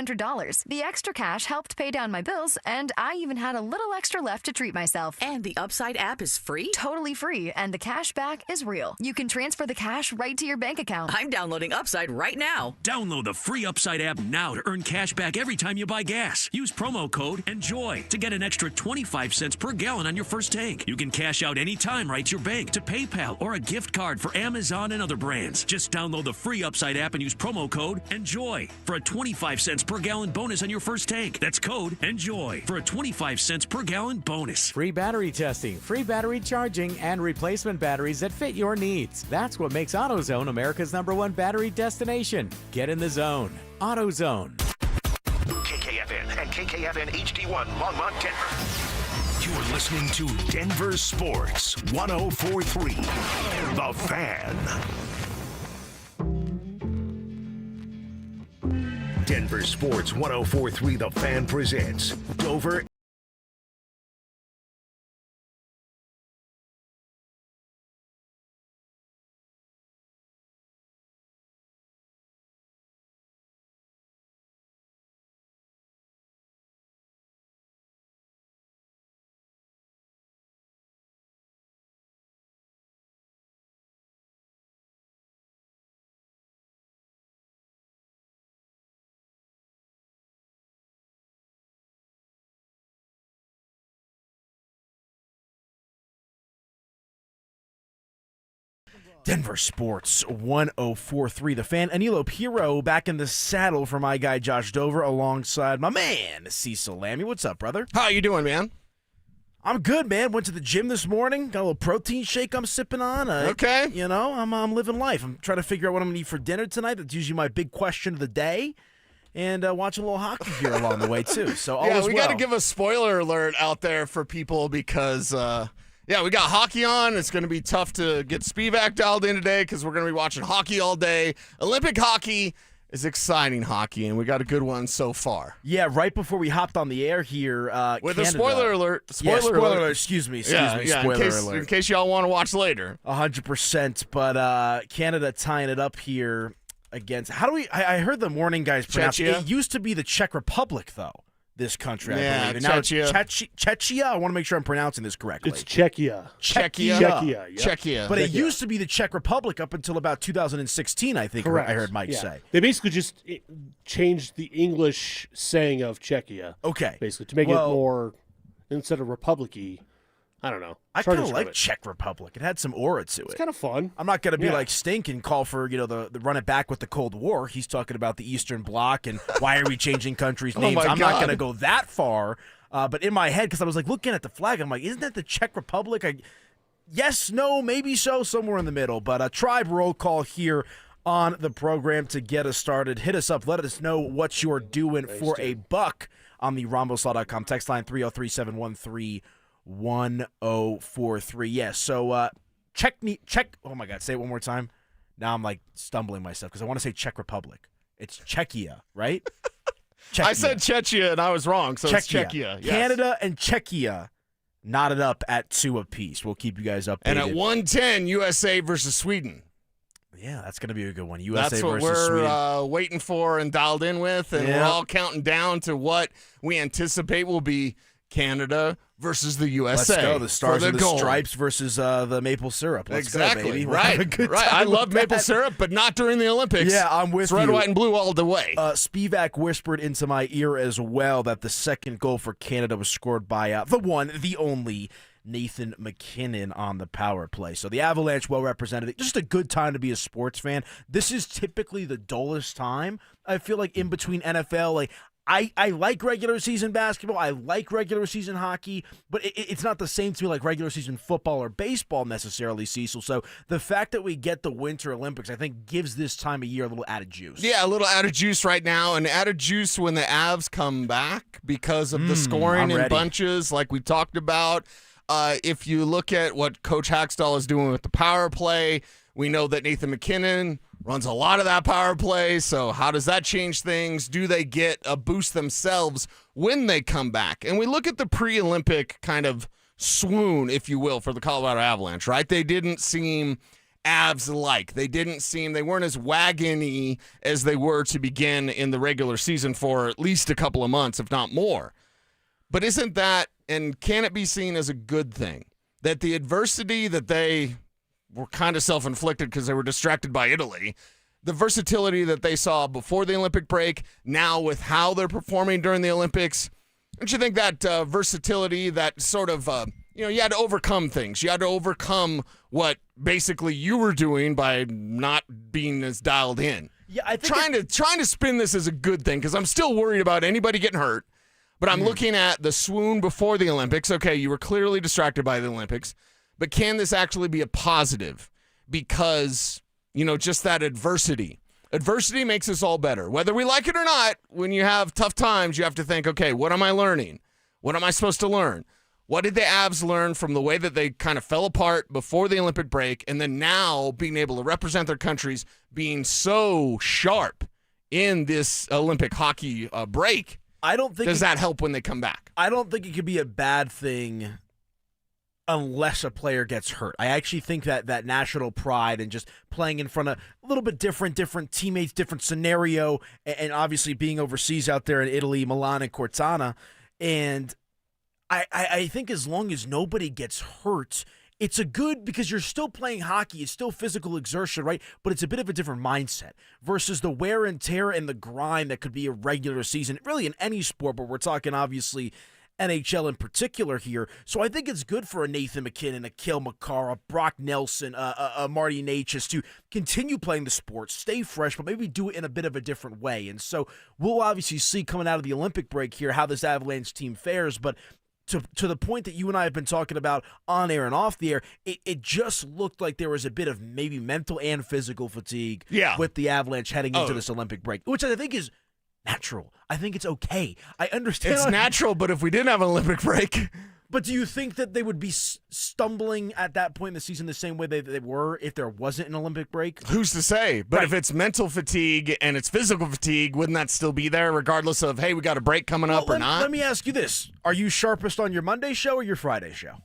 $200. The extra cash helped pay down my bills, and I even had a little extra left to treat myself. And the Upside app is free? Totally free, and the cash back is real. You can transfer the cash right to your bank account. I'm downloading Upside right now. Download the free Upside app now to earn cash back every time you buy gas. Use promo code ENJOY to get an extra 25 cents per gallon on your first tank. You can cash out anytime right to your bank, to PayPal, or a gift card for Amazon and other brands. Just download the free Upside app and use promo code ENJOY for a 25 cents per gallon bonus on your first tank. That's code ENJOY for a 25 cents per gallon bonus. Free battery testing, free battery charging, and replacement batteries that fit your needs. That's what makes AutoZone America's #1 battery destination. Get in the zone. AutoZone. KKFN and KKFN HD1 Longmont, Denver. You're listening to Denver Sports 104.3 The Fan. Denver Sports 104.3 The Fan presents Dover. Denver Sports 104.3 The Fan. Anilo Piro back in the saddle for my guy Josh Dover alongside my man Cecil Lammy. What's up, brother? How you doing, man? I'm good, man. Went to the gym this morning. Got a little protein shake I'm sipping on. Okay. You know, I'm living life. I'm trying to figure out what I'm going to eat for dinner tonight. That's usually my big question of the day. And watching a little hockey here along the way, too. So all yeah, is we well. got to give a spoiler alert out there for people because, yeah, we got hockey on. It's going to be tough to get Spivak dialed in today because we're going to be watching hockey all day. Olympic hockey is exciting hockey, and we got a good one so far. Yeah, right before we hopped on the air here, with Canada, a spoiler alert. Spoiler alert. Excuse me. Spoiler alert. In case y'all want to watch later. 100%. But Canada tying it up here against. How do we? I heard the morning guys pronounce it. It used to be the Czech Republic, though. This country, I believe. And now it's Czechia. I want to make sure I'm pronouncing this correctly. It's Czechia. Czechia. But it used to be the Czech Republic up until about 2016, I think. Correct. I heard Mike say. They basically just changed the English saying of Czechia. Okay. Basically, to make it more, instead of republic-y, I don't know. I kind of like Czech Republic. It had some aura to it. It's kind of fun. I'm not going to be like Stink and call for the run it back with the Cold War. He's talking about the Eastern Bloc and why are we changing countries' names. I'm not going to go that far. But in my head, because I was like looking at the flag, I'm like, isn't that the Czech Republic? Yes, no, maybe so, somewhere in the middle. But a tribe roll call here on the program to get us started. Hit us up. Let us know what you're doing for a buck on the RomboSlaw.com text line 303-713-1043. Yes, so check. Oh my God, say it one more time. Now I'm like stumbling myself because I want to say Czech Republic. It's Czechia, right? Czechia. I said Czechia and I was wrong, so it's Czechia. Yes. Canada and Czechia knotted up at 2 apiece. We'll keep you guys updated. And at 110, USA versus Sweden. Yeah, that's going to be a good one. USA versus Sweden. That's what we're waiting for and dialed in with, and we're all counting down to what we anticipate will be Canada versus the USA. Let's go. The Stars and the Stripes versus the maple syrup. Let's go, baby. Right. I love maple syrup, but not during the Olympics. Yeah, I'm with it's you. Red, white, and blue all the way. Spivak whispered into my ear as well that the second goal for Canada was scored by the one, the only, Nathan McKinnon on the power play. So the Avalanche well represented. Just a good time to be a sports fan. This is typically the dullest time. I feel like in between NFL, I like regular season basketball. I like regular season hockey, but it's not the same to me like regular season football or baseball necessarily, Cecil. So the fact that we get the Winter Olympics, I think, gives this time of year a little added juice. Yeah, a little added juice right now, and added juice when the Avs come back because of the scoring in bunches like we talked about. If you look at what Coach Hackstall is doing with the power play, we know that Nathan McKinnon runs a lot of that power play, so how does that change things? Do they get a boost themselves when they come back? And we look at the pre-Olympic kind of swoon, if you will, for the Colorado Avalanche, right? They didn't seem Avs-like. They weren't as wagony as they were to begin in the regular season for at least a couple of months, if not more. But isn't that, and can it be seen as a good thing, that the adversity that they were kind of self-inflicted because they were distracted by Italy, the versatility that they saw before the Olympic break, now with how they're performing during the Olympics, don't you think that versatility, that sort of, you had to overcome things. You had to overcome what basically you were doing by not being as dialed in. Yeah, I think trying to spin this as a good thing, because I'm still worried about anybody getting hurt. But I'm looking at the swoon before the Olympics. Okay, you were clearly distracted by the Olympics. But can this actually be a positive? Because, just that adversity. Adversity makes us all better. Whether we like it or not, when you have tough times, you have to think, okay, what am I learning? What am I supposed to learn? What did the Avs learn from the way that they kind of fell apart before the Olympic break, and then now being able to represent their countries, being so sharp in this Olympic hockey break? I don't think does that help when they come back? I don't think it could be a bad thing unless a player gets hurt. I actually think that national pride and just playing in front of a little bit different teammates, different scenario, and obviously being overseas out there in Italy, Milan, and Cortana, and I think as long as nobody gets hurt, it's a good, because you're still playing hockey. It's still physical exertion, right? But it's a bit of a different mindset versus the wear and tear and the grind that could be a regular season, really in any sport, but we're talking obviously NHL in particular here. So I think it's good for a Nathan MacKinnon, a Cale Makar, a Brock Nelson, a Marty Necas to continue playing the sport, stay fresh, but maybe do it in a bit of a different way. And so we'll obviously see coming out of the Olympic break here how this Avalanche team fares, but to the point that you and I have been talking about on air and off the air, it just looked like there was a bit of maybe mental and physical fatigue with the Avalanche heading into this Olympic break, which I think is natural. I think it's okay. I understand. It's natural, but if we didn't have an Olympic break. But do you think that they would be stumbling at that point in the season the same way they were if there wasn't an Olympic break? Who's to say? But if it's mental fatigue and it's physical fatigue, wouldn't that still be there regardless of, hey, we got a break coming up or not? Let me ask you this. Are you sharpest on your Monday show or your Friday show?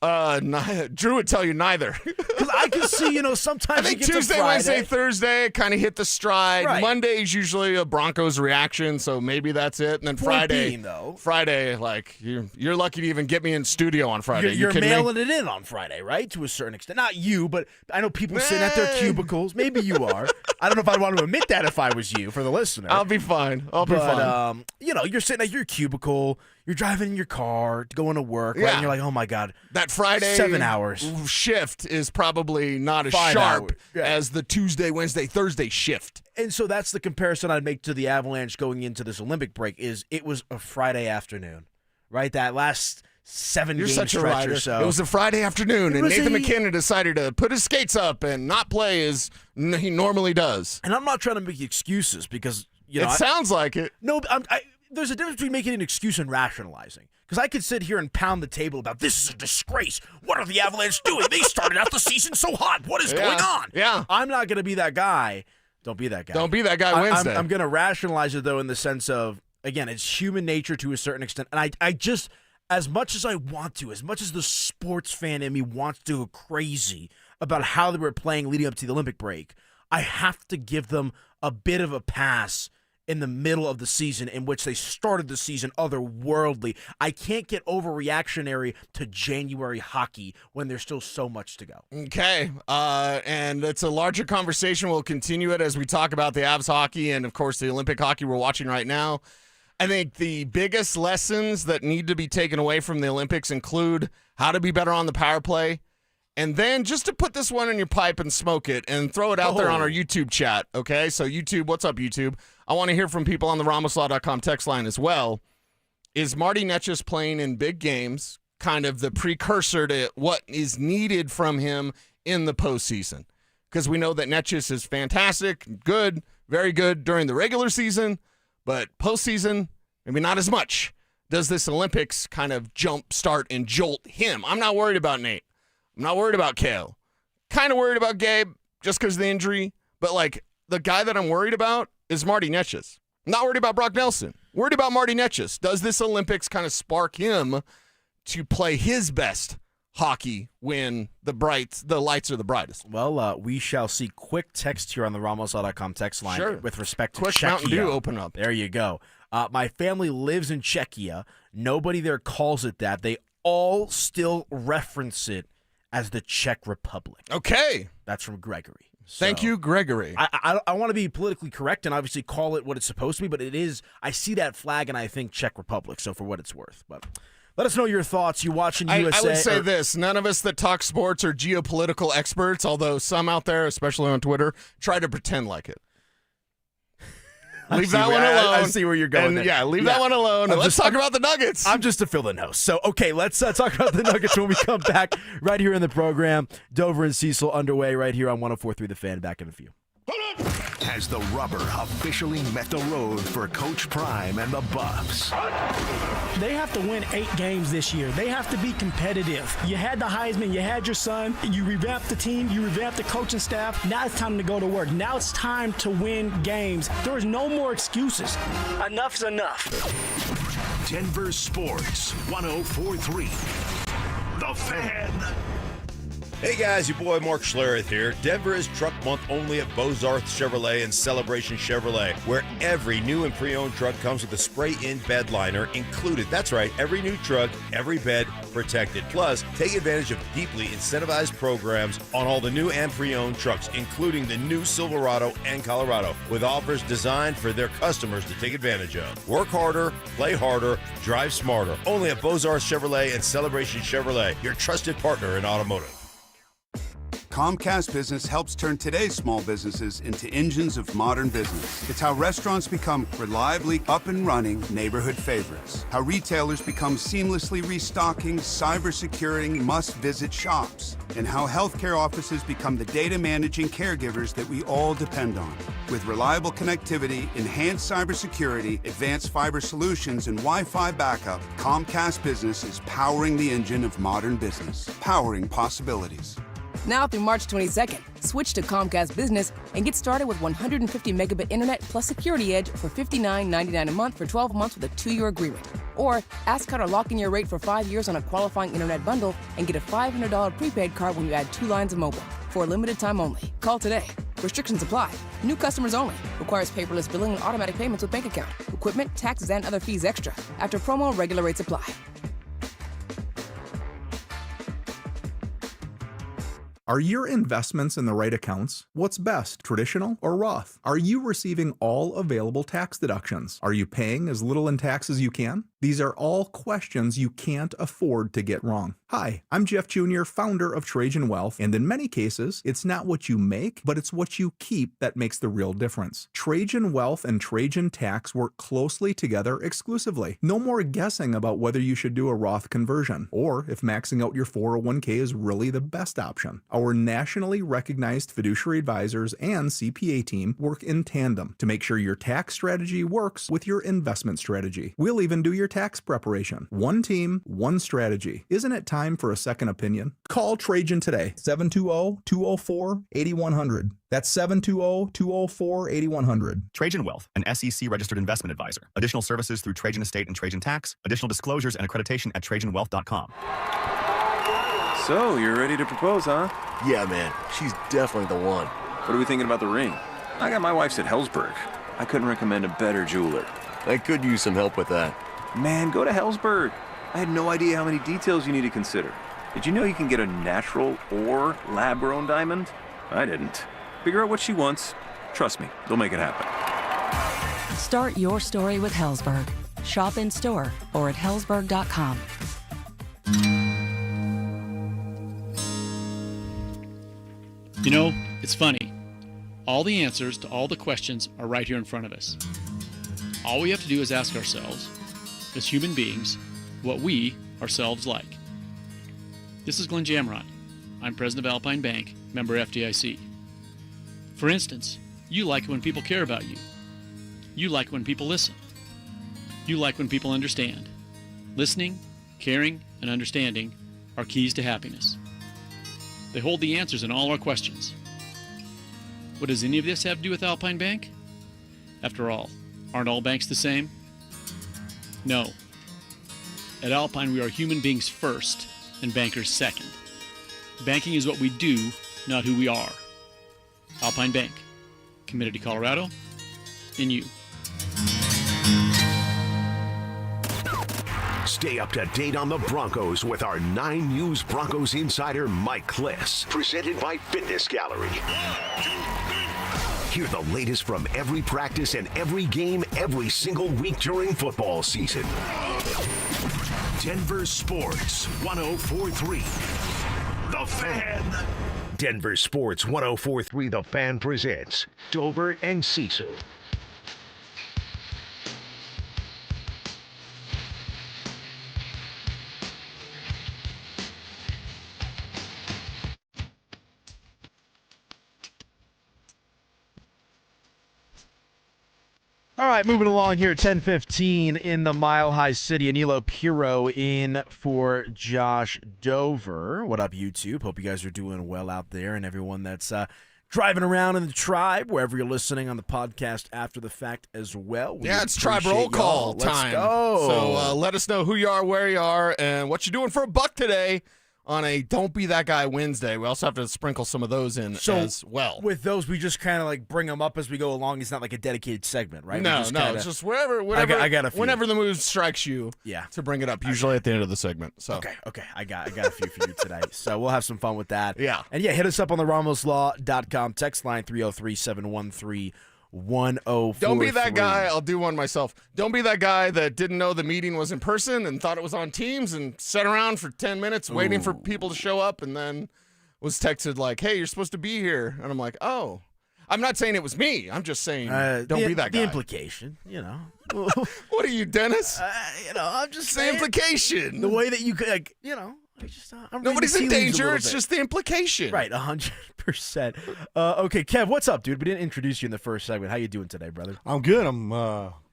Drew would tell you neither. Because I can see, sometimes I think Tuesday, Wednesday, Thursday kind of hit the stride. Right. Monday is usually a Broncos reaction, so maybe that's it. And then Friday, like you're lucky to even get me in studio on Friday. You're mailing it in on Friday, right? To a certain extent, not you, but I know people sitting at their cubicles. Maybe you are. I don't know if I'd want to admit that if I was you, for the listener. I'll be fine. I'll be fine. You're sitting at your cubicle. You're driving in your car, going to work, right? And you're like, oh, my God. That Friday 7 hours shift is probably not as sharp as the Tuesday, Wednesday, Thursday shift. And so that's the comparison I'd make to the Avalanche going into this Olympic break is it was a Friday afternoon, right? That last 7-game stretch or so. It was a Friday afternoon, and Nathan MacKinnon decided to put his skates up and not play as he normally does. And I'm not trying to make excuses because, it sounds like it. No, there's a difference between making an excuse and rationalizing. Because I could sit here and pound the table about this is a disgrace. What are the Avalanche doing? They started out the season so hot. What is going on? Yeah. I'm not going to be that guy. Don't be that guy. Don't be that guy Wednesday. I'm going to rationalize it, though, in the sense of, again, it's human nature to a certain extent. And I just, as much as I want to, as much as the sports fan in me wants to go crazy about how they were playing leading up to the Olympic break, I have to give them a bit of a pass in the middle of the season in which they started the season otherworldly. I can't get overreactionary to January hockey when there's still so much to go. Okay, and it's a larger conversation. We'll continue it as we talk about the Avs hockey and, of course, the Olympic hockey we're watching right now. I think the biggest lessons that need to be taken away from the Olympics include how to be better on the power play. And then just to put this one in your pipe and smoke it and throw it out there on our YouTube chat, okay? So YouTube, what's up, YouTube? I want to hear from people on the RamosLaw.com text line as well. Is Marty Necas playing in big games kind of the precursor to what is needed from him in the postseason? Because we know that Necas is fantastic, good, very good during the regular season, but postseason, maybe not as much. Does this Olympics kind of jump, start, and jolt him? I'm not worried about Nate. I'm not worried about Cale. Kind of worried about Gabe just because of the injury. But, the guy that I'm worried about is Marty Necas. I'm not worried about Brock Nelson. Worried about Marty Necas. Does this Olympics kind of spark him to play his best hockey when the lights are the brightest? Well, we shall see. Quick text here on the RamosLaw.com text line with respect to Quick Czechia. Mountain Dew open up. There you go. My family lives in Czechia. Nobody there calls it that. They all still reference it as the Czech Republic. Okay. That's from Gregory. So, thank you, Gregory. I want to be politically correct and obviously call it what it's supposed to be, but it is. I see that flag and I think Czech Republic, so for what it's worth. But let us know your thoughts. You watching USA? I would say this. None of us that talk sports are geopolitical experts, although some out there, especially on Twitter, try to pretend like it. Leave that one alone. I see where you're going. Leave that one alone. Let's talk about the Nuggets. I'm just a fill-in host. So, okay, let's talk about the Nuggets when we come back right here in the program. Dover and Cecil underway right here on 104.3 The Fan. Back in a few. Has the rubber officially met the road for Coach Prime and the Buffs? They have to win 8 games this year. They have to be competitive. You had the Heisman, you had your son, you revamped the team, you revamped the coaching staff. Now it's time to go to work. Now it's time to win games. There is no more excuses. Enough is enough. Denver Sports 104.3 The Fan. Hey guys, your boy Mark Schlereth here. Denver is Truck Month only at Bozarth Chevrolet and Celebration Chevrolet, where every new and pre-owned truck comes with a spray-in bed liner included. That's right, every new truck, every bed protected. Plus, take advantage of deeply incentivized programs on all the new and pre-owned trucks, including the new Silverado and Colorado, with offers designed for their customers to take advantage of. Work harder, play harder, drive smarter. Only at Bozarth Chevrolet and Celebration Chevrolet, your trusted partner in automotive. Comcast Business helps turn today's small businesses into engines of modern business. It's how restaurants become reliably up and running neighborhood favorites. How retailers become seamlessly restocking, cyber-securing, must-visit shops. And how healthcare offices become the data-managing caregivers that we all depend on. With reliable connectivity, enhanced cybersecurity, advanced fiber solutions, and Wi-Fi backup, Comcast Business is powering the engine of modern business. Powering possibilities. Now through March 22nd, switch to Comcast Business and get started with 150 megabit internet plus Security Edge for $59.99 a month for 12 months with a 2-year agreement. Or ask how to lock in your rate for 5 years on a qualifying internet bundle and get a $500 prepaid card when you add 2 lines of mobile. For a limited time only. Call today. Restrictions apply. New customers only. Requires paperless billing and automatic payments with bank account. Equipment, taxes, and other fees extra. After promo, regular rates apply. Are your investments in the right accounts? What's best, traditional or Roth? Are you receiving all available tax deductions? Are you paying as little in tax as you can? These are all questions you can't afford to get wrong. Hi, I'm Jeff Jr., founder of Trajan Wealth, and in many cases, it's not what you make, but it's what you keep that makes the real difference. Trajan Wealth and Trajan Tax work closely together exclusively. No more guessing about whether you should do a Roth conversion, or if maxing out your 401k is really the best option. Our nationally recognized fiduciary advisors and CPA team work in tandem to make sure your tax strategy works with your investment strategy. We'll even do your tax preparation. One team, one strategy. Isn't it time for a second opinion? Call Trajan today, 720-204-8100. That's 720-204-8100. Trajan Wealth, an SEC-registered investment advisor. Additional services through Trajan Estate and Trajan Tax. Additional disclosures and accreditation at TrajanWealth.com. So, you're ready to propose, huh? Yeah, man. She's definitely the one. What are we thinking about the ring? I got my wife's at Hellsberg. I couldn't recommend a better jeweler. I could use some help with that. Man, go to Hellsberg. I had no idea how many details you need to consider. Did you know you can get a natural or lab-grown diamond? I didn't. Figure out what she wants. Trust me, they'll make it happen. Start your story with Hellsberg. Shop in store or at hellsberg.com. You know, it's funny. All the answers to all the questions are right here in front of us. All we have to do is ask ourselves, as human beings, what we ourselves like. This is Glenn Jamrot. I'm president of Alpine Bank, member FDIC. For instance, you like when people care about you. You like when people listen. You like when people understand. Listening, caring, and understanding are keys to happiness. They hold the answers in all our questions. What does any of this have to do with Alpine Bank? After all, aren't all banks the same? No. At Alpine, we are human beings first and bankers second. Banking is what we do, not who we are. Alpine Bank, committed to Colorado, and you. Stay up to date on the Broncos with our 9 News Broncos insider Mike Kliss. Presented by Fitness Gallery. Hear the latest from every practice and every game every single week during football season. Denver Sports 104.3 The Fan. Denver Sports 104.3 The Fan presents Dover and Cecil. All right, moving along here at 10:15 in the Mile High City. Anilo Piro in for Josh Dover. What up, YouTube? Hope you guys are doing well out there, and everyone that's driving around in the tribe, wherever you're listening on the podcast after the fact as well. It's tribe roll call time. Let's go. So let us know who you are, where you are, and what you're doing for a buck today on a Don't Be That Guy Wednesday. We also have to sprinkle some of those in as well. With those, we just kind of like bring them up as we go along. It's not like a dedicated segment, right? No, it's just wherever I got a few. whenever the mood strikes you to bring it up, usually at the end of the segment. So Okay. I got a few for you today. So we'll have some fun with that. Yeah. And hit us up on the RamosLaw.com text line 303-713-1043. Don't be that guy. I'll do one myself. Don't be that guy that didn't know the meeting was in person and thought it was on Teams and sat around for 10 minutes waiting for people to show up and then was texted like, hey, you're supposed to be here. And I'm like, oh. I'm not saying it was me. I'm just saying don't be that guy. The implication, What are you, Dennis? I'm just saying. The implication. The way that you could, I'm nobody's in danger. It's just the implication. Right, 100%. Okay, Kev, what's up, dude? We didn't introduce you in the first segment. How you doing today, brother? I'm good. I'm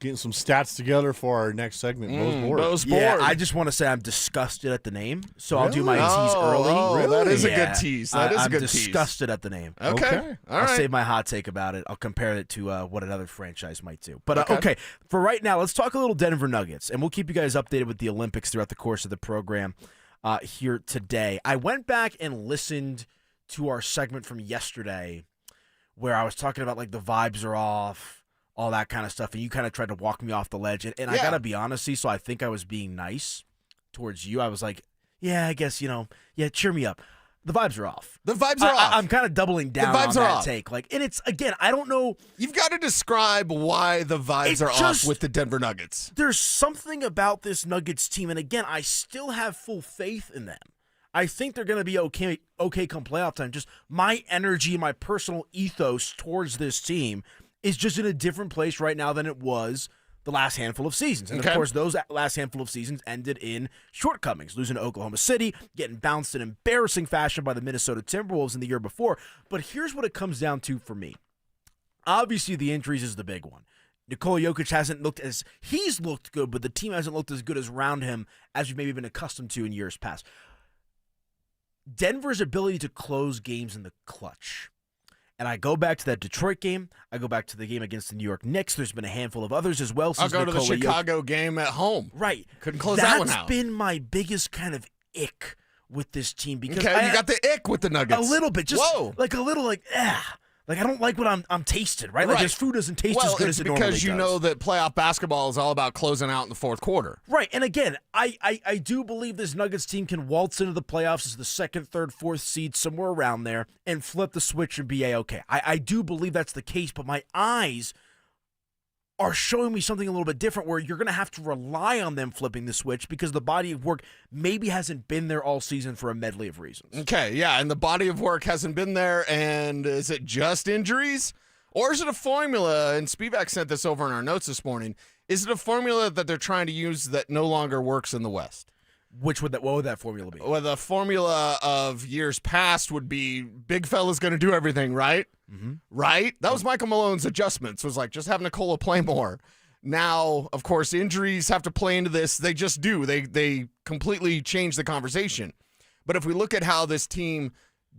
getting some stats together for our next segment, Bo's Board. Yeah, I just want to say I'm disgusted at the name, so I'll do my tease early. Really? That is a good tease. That is a good tease. I'm disgusted at the name. Okay. All right. I'll save my hot take about it. I'll compare it to what another franchise might do. But okay, for right now, let's talk a little Denver Nuggets, and we'll keep you guys updated with the Olympics throughout the course of the program. Here today. I went back and listened to our segment from yesterday where I was talking about like the vibes are off, all that kind of stuff, and you kind of tried to walk me off the ledge. And I got to be honest, so I think I was being nice towards you. I was like, I guess, cheer me up. The vibes are off. The vibes are off. I'm kind of doubling down on that take. And it's, again, I don't know. You've got to describe why the vibes are off with the Denver Nuggets. There's something about this Nuggets team, and again, I still have full faith in them. I think they're going to be okay come playoff time. Just my energy, my personal ethos towards this team is just in a different place right now than it was the last handful of seasons. And, of course, those last handful of seasons ended in shortcomings, losing to Oklahoma City, getting bounced in embarrassing fashion by the Minnesota Timberwolves in the year before. But here's what it comes down to for me. Obviously, the injuries is the big one. Nikola Jokic hasn't looked as – he's looked good, but the team hasn't looked as good as around him as we've maybe been accustomed to in years past. Denver's ability to close games in the clutch. And I go back to that Detroit game. I go back to the game against the New York Knicks. There's been a handful of others as well. I'll go to the Chicago game at home. Right. Couldn't close that one out. That's been my biggest kind of ick with this team. Because you got the ick with the Nuggets. A little bit. Just like a little Like, I don't like what I'm tasting, right? Like, this food doesn't taste as good as it normally does. Because you know that playoff basketball is all about closing out in the fourth quarter. Right, and again, I do believe this Nuggets team can waltz into the playoffs as the second, third, fourth seed, somewhere around there, and flip the switch and be A-okay. I do believe that's the case, but my eyes are showing me something a little bit different where you're going to have to rely on them flipping the switch because the body of work maybe hasn't been there all season for a medley of reasons. Okay, yeah, and the body of work hasn't been there, and is it just injuries? Or is it a formula, and Spivak sent this over in our notes this morning, is it a formula that they're trying to use that no longer works in the West? What would that formula be? Well, the formula of years past would be big fella's going to do everything, right? Mm-hmm. Right? That was Michael Malone's adjustments, was like, just have Nikola play more. Now, of course, injuries have to play into this. They just do. They completely change the conversation. But if we look at how this team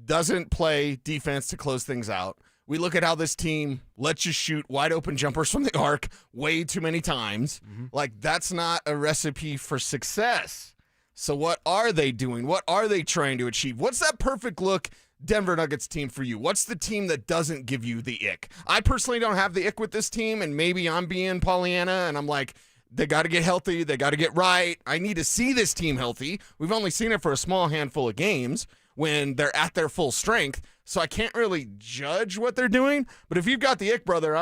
doesn't play defense to close things out, we look at how this team lets you shoot wide open jumpers from the arc way too many times. Mm-hmm. Like, that's not a recipe for success. So what are they doing? What are they trying to achieve? What's that perfect look Denver Nuggets team for you? What's the team that doesn't give you the ick? I personally don't have the ick with this team, and maybe I'm being Pollyanna, and I'm like, they got to get healthy. They got to get right. I need to see this team healthy. We've only seen it for a small handful of games when they're at their full strength, so I can't really judge what they're doing. But if you've got the ick, brother,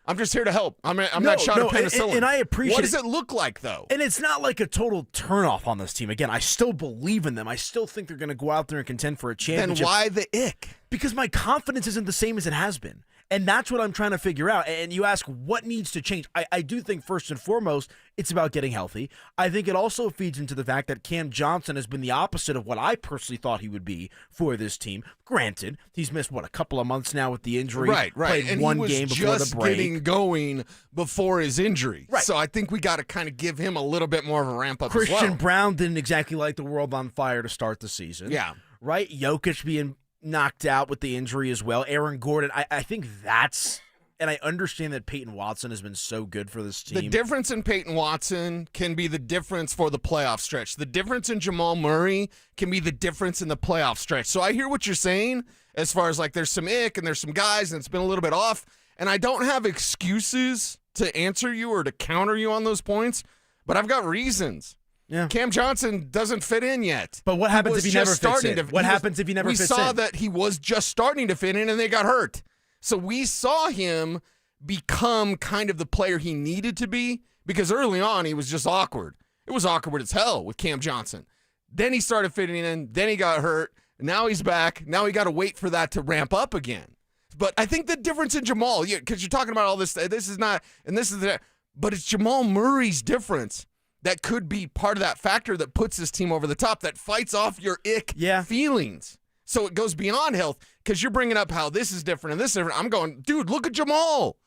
I'm just here to help. I'm not shot of penicillin. And I appreciate. What does it look like, though? And it's not like a total turnoff on this team. Again, I still believe in them. I still think they're going to go out there and contend for a championship. Then why the ick? Because my confidence isn't the same as it has been. And that's what I'm trying to figure out. And you ask what needs to change. I do think first and foremost, it's about getting healthy. I think it also feeds into the fact that Cam Johnson has been the opposite of what I personally thought he would be for this team. Granted, he's missed, a couple of months now with the injury. Right. Played and one he was game before just the break. getting going before his injury. Right. So I think we got to kind of give him a little bit more of a ramp up Christian as well. Brown didn't exactly light the world on fire to start the season. Yeah. Right? Jokic being knocked out with the injury as well. Aaron Gordon, I think that's... And I understand that Peyton Watson has been so good for this team. The difference in Peyton Watson can be the difference for the playoff stretch. The difference in Jamal Murray can be the difference in the playoff stretch. So I hear what you're saying as far as like there's some ick and there's some guys and it's been a little bit off. And I don't have excuses to answer you or to counter you on those points, but I've got reasons. Yeah. Cam Johnson doesn't fit in yet. But what happens if he never fits in? What happens if he never fits in? We saw that he was just starting to fit in and they got hurt. So we saw him become kind of the player he needed to be because early on he was just awkward. It was awkward as hell with Cam Johnson. Then he started fitting in. Then he got hurt. Now he's back. Now we got to wait for that to ramp up again. But I think the difference in Jamal, because you're talking about all this is not, and this is that, but it's Jamal Murray's difference that could be part of that factor that puts this team over the top, that fights off your ick feelings. So it goes beyond health because you're bringing up how this is different and this is different. I'm going, dude, look at Jamal.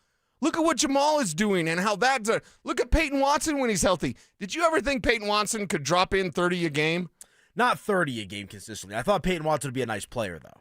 Look at what Jamal is doing and how that's look at Peyton Watson when he's healthy. Did you ever think Peyton Watson could drop in 30 a game? Not 30 a game consistently. I thought Peyton Watson would be a nice player, though.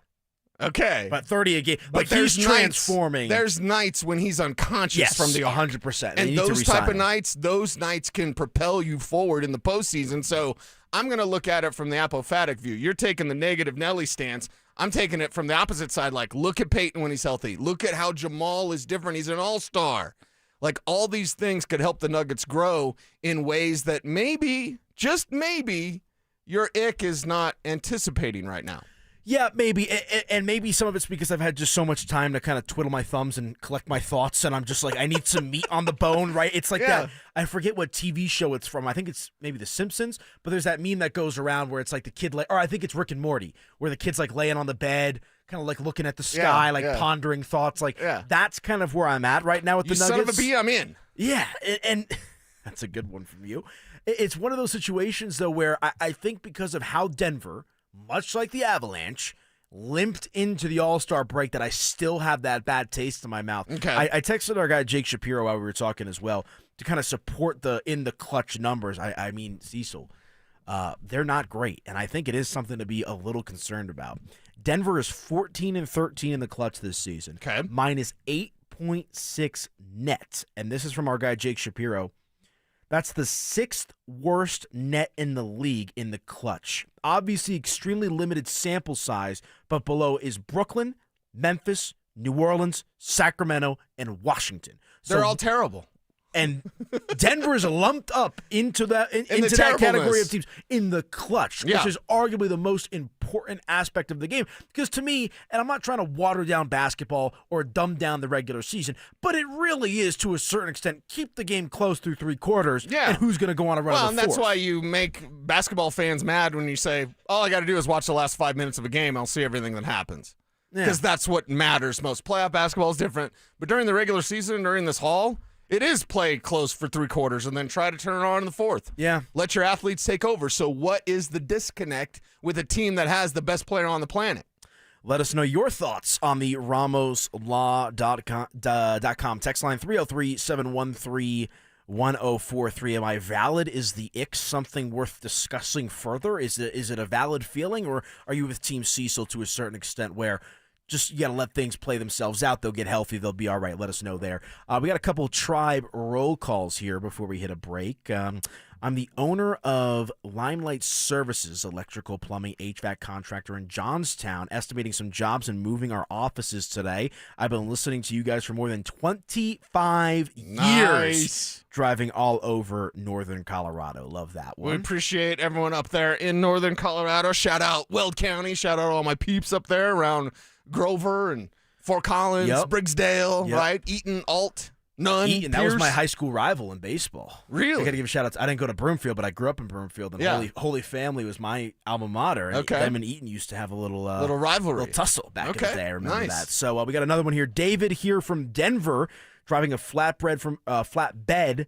Okay. But 30 a game. But he's transforming. There's nights when he's unconscious from the arc. 100%. And those type of nights, those nights can propel you forward in the postseason. So I'm going to look at it from the apophatic view. You're taking the negative Nelly stance. I'm taking it from the opposite side. Like, look at Peyton when he's healthy. Look at how Jamal is different. He's an all-star. Like, all these things could help the Nuggets grow in ways that maybe, just maybe, your ick is not anticipating right now. Yeah, maybe. And maybe some of it's because I've had just so much time to kind of twiddle my thumbs and collect my thoughts, and I'm just like, I need some meat on the bone, right? It's like that. I forget what TV show it's from. I think it's maybe The Simpsons, but there's that meme that goes around where it's like the kid, or I think it's Rick and Morty, where the kid's like laying on the bed, kind of like looking at the sky, pondering thoughts. Like, that's kind of where I'm at right now with the Nuggets. You son of a bee, I'm in. Yeah, and that's a good one from you. It's one of those situations, though, where I think because of how Denver, much like the Avalanche, limped into the All-Star break, that I still have that bad taste in my mouth. Okay. I texted our guy Jake Shapiro while we were talking as well to kind of support the in the clutch numbers. I mean, Cecil, they're not great, and I think it is something to be a little concerned about. Denver is 14-13 in the clutch this season. Okay. Minus 8.6 net, and this is from our guy Jake Shapiro. That's the 6th worst net in the league in the clutch. Obviously, extremely limited sample size, but below is Brooklyn, Memphis, New Orleans, Sacramento, and Washington. They're all terrible. And Denver is lumped up into that into that category of teams in the clutch, which is arguably the most important aspect of the game. Because to me, and I'm not trying to water down basketball or dumb down the regular season, but it really is, to a certain extent, keep the game close through three quarters. Yeah. And who's going to go on a run? Well, of and the that's fourth. why you make basketball fans mad when you say, all I got to do is watch the last 5 minutes of a game. I'll see everything that happens. Because that's what matters most. Playoff basketball is different. But during the regular season, during this haul, it is play close for three quarters and then try to turn it on in the fourth. Yeah. Let your athletes take over. So what is the disconnect with a team that has the best player on the planet? Let us know your thoughts on the RamosLaw.com text line 303-713-1043. Am I valid? Is the ick something worth discussing further? Is it a valid feeling, or are you with Team Cecil to a certain extent where Just you got to let things play themselves out. They'll get healthy. They'll be all right. Let us know there. We got a couple Tribe roll calls here before we hit a break. I'm the owner of Limelight Services, electrical, plumbing, HVAC contractor in Johnstown, estimating some jobs and moving our offices today. I've been listening to you guys for more than 25 years, driving all over northern Colorado. Love that one. We appreciate everyone up there in northern Colorado. Shout out Weld County. Shout out all my peeps up there around Grover and Fort Collins, Briggsdale, right? Eaton, Alt. None. Eaton, that was my high school rival in baseball. Really? I got to give a shout out. I didn't go to Broomfield, but I grew up in Broomfield, and Holy Family was my alma mater. And them and Eaton used to have a little rivalry, little tussle back in the day. I remember that. So we got another one here. David here from Denver, driving a flatbed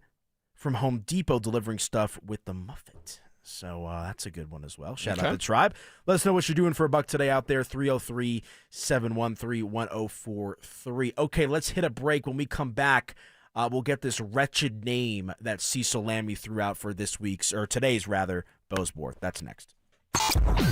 from Home Depot, delivering stuff with the Muffet. So that's a good one as well. Shout out to Tribe. Let us know what you're doing for a buck today out there, 303-713-1043. Okay, let's hit a break. When we come back, we'll get this wretched name that Cecil Lammy threw out for today's Bozworth. That's next.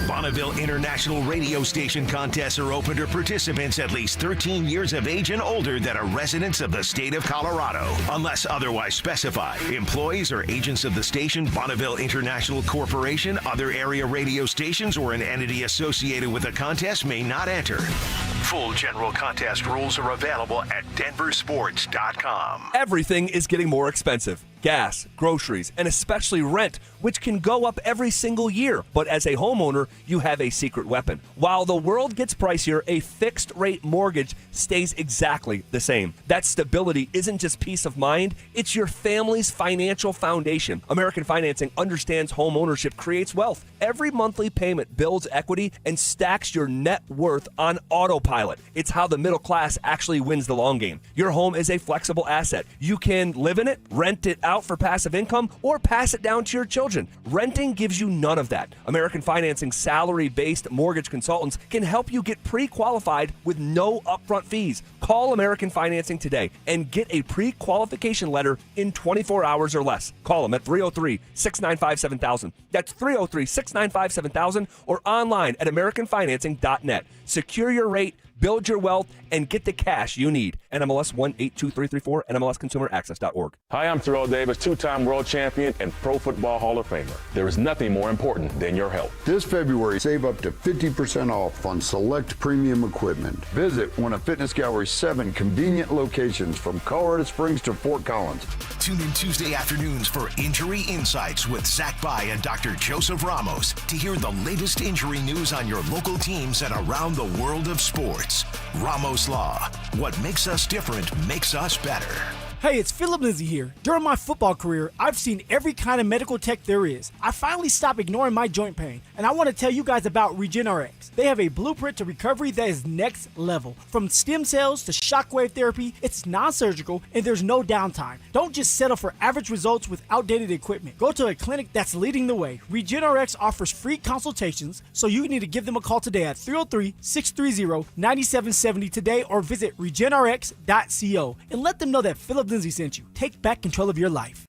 Bonneville International Radio Station contests are open to participants at least 13 years of age and older that are residents of the state of Colorado. Unless otherwise specified, employees or agents of the station, Bonneville International Corporation, other area radio stations, or an entity associated with the contest may not enter. Full general contest rules are available at DenverSports.com. Everything is getting more expensive. Gas, groceries, and especially rent, which can go up every single year. But as a homeowner, you have a secret weapon. While the world gets pricier, a fixed-rate mortgage stays exactly the same. That stability isn't just peace of mind, it's your family's financial foundation. American Financing understands home ownership creates wealth. Every monthly payment builds equity and stacks your net worth on autopilot. It's how the middle class actually wins the long game. Your home is a flexible asset. You can live in it, rent it out for passive income, or pass it down to your children. Renting gives you none of that. American Financing salary-based mortgage consultants can help you get pre-qualified with no upfront fees. Call American Financing today and get a pre-qualification letter in 24 hours or less. Call them at 303-695-7000. That's 303-695-7000 or online at AmericanFinancing.net. Secure your rate, build your wealth, and get the cash you need. NMLS 182334, NMLSConsumerAccess.org. Hi, I'm Terrell Davis, two-time world champion and Pro Football Hall of Famer. There is nothing more important than your health. This February, save up to 50% off on select premium equipment. Visit one of Fitness Gallery's 7 convenient locations from Colorado Springs to Fort Collins. Tune in Tuesday afternoons for Injury Insights with Zach Bai and Dr. Joseph Ramos to hear the latest injury news on your local teams and around the world of sports. Ramos Law. What makes us different makes us better. Hey, it's Philip Lindsay here. During my football career, I've seen every kind of medical tech there is. I finally stopped ignoring my joint pain, and I want to tell you guys about RegenRx. They have a blueprint to recovery that is next level. From stem cells to shockwave therapy, it's non-surgical and there's no downtime. Don't just settle for average results with outdated equipment. Go to a clinic that's leading the way. RegenRx offers free consultations, so you need to give them a call today at 303-630-9770 today or visit regenrx.co and let them know that Philip Lindsay sent you. Take back control of your life.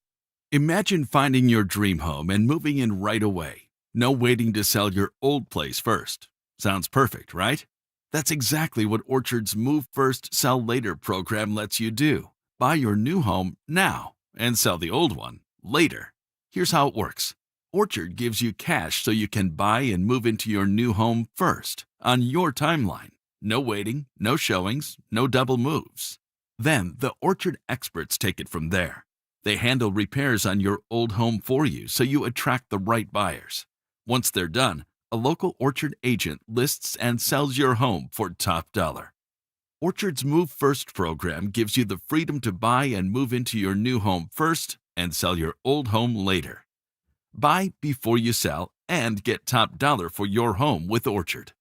Imagine finding your dream home and moving in right away. No waiting to sell your old place first. Sounds perfect, right? That's exactly what Orchard's Move First, Sell Later program lets you do. Buy your new home now and sell the old one later. Here's how it works. Orchard gives you cash so you can buy and move into your new home first, on your timeline. No waiting, no showings, no double moves. Then the Orchard experts take it from there. They handle repairs on your old home for you so you attract the right buyers. Once they're done, a local Orchard agent lists and sells your home for top dollar. Orchard's Move First program gives you the freedom to buy and move into your new home first and sell your old home later. Buy before you sell and get top dollar for your home with Orchard.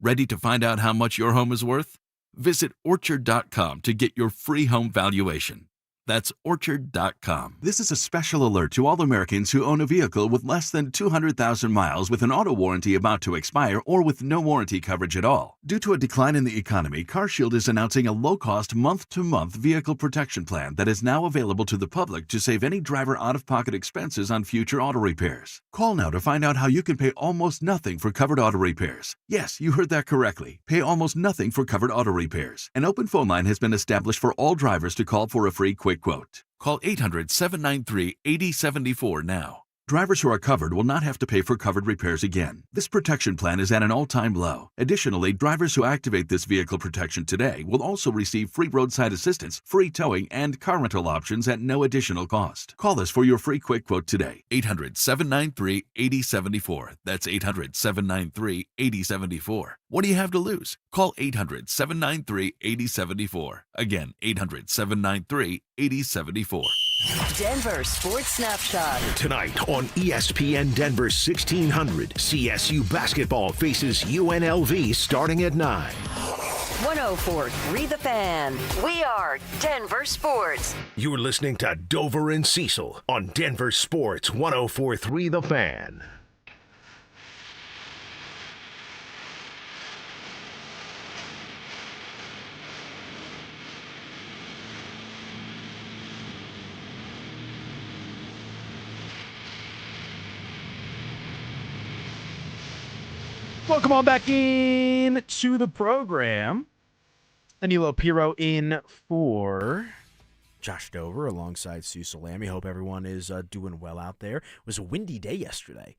Ready to find out how much your home is worth? Visit Orchard.com to get your free home valuation. That's Orchard.com. This is a special alert to all Americans who own a vehicle with less than 200,000 miles with an auto warranty about to expire or with no warranty coverage at all. Due to a decline in the economy, CarShield is announcing a low-cost month-to-month vehicle protection plan that is now available to the public to save any driver out-of-pocket expenses on future auto repairs. Call now to find out how you can pay almost nothing for covered auto repairs. Yes, you heard that correctly. Pay almost nothing for covered auto repairs. An open phone line has been established for all drivers to call for a free quick quote. Call 800-793-8074 now. Drivers who are covered will not have to pay for covered repairs again. This protection plan is at an all-time low. Additionally, drivers who activate this vehicle protection today will also receive free roadside assistance, free towing, and car rental options at no additional cost. Call us for your free quick quote today. 800-793-8074. That's 800-793-8074. What do you have to lose? Call 800-793-8074. Again, 800-793-8074. Denver Sports Snapshot. Tonight on ESPN Denver 1600, CSU basketball faces UNLV starting at 9. 104.3 The Fan. We are Denver Sports. You're listening to Dover and Cecil on Denver Sports 104.3 The Fan. Welcome on back in to the program. Danilo Piro in for Josh Dover alongside Cecil Lammy. Hope everyone is doing well out there. It was a windy day yesterday.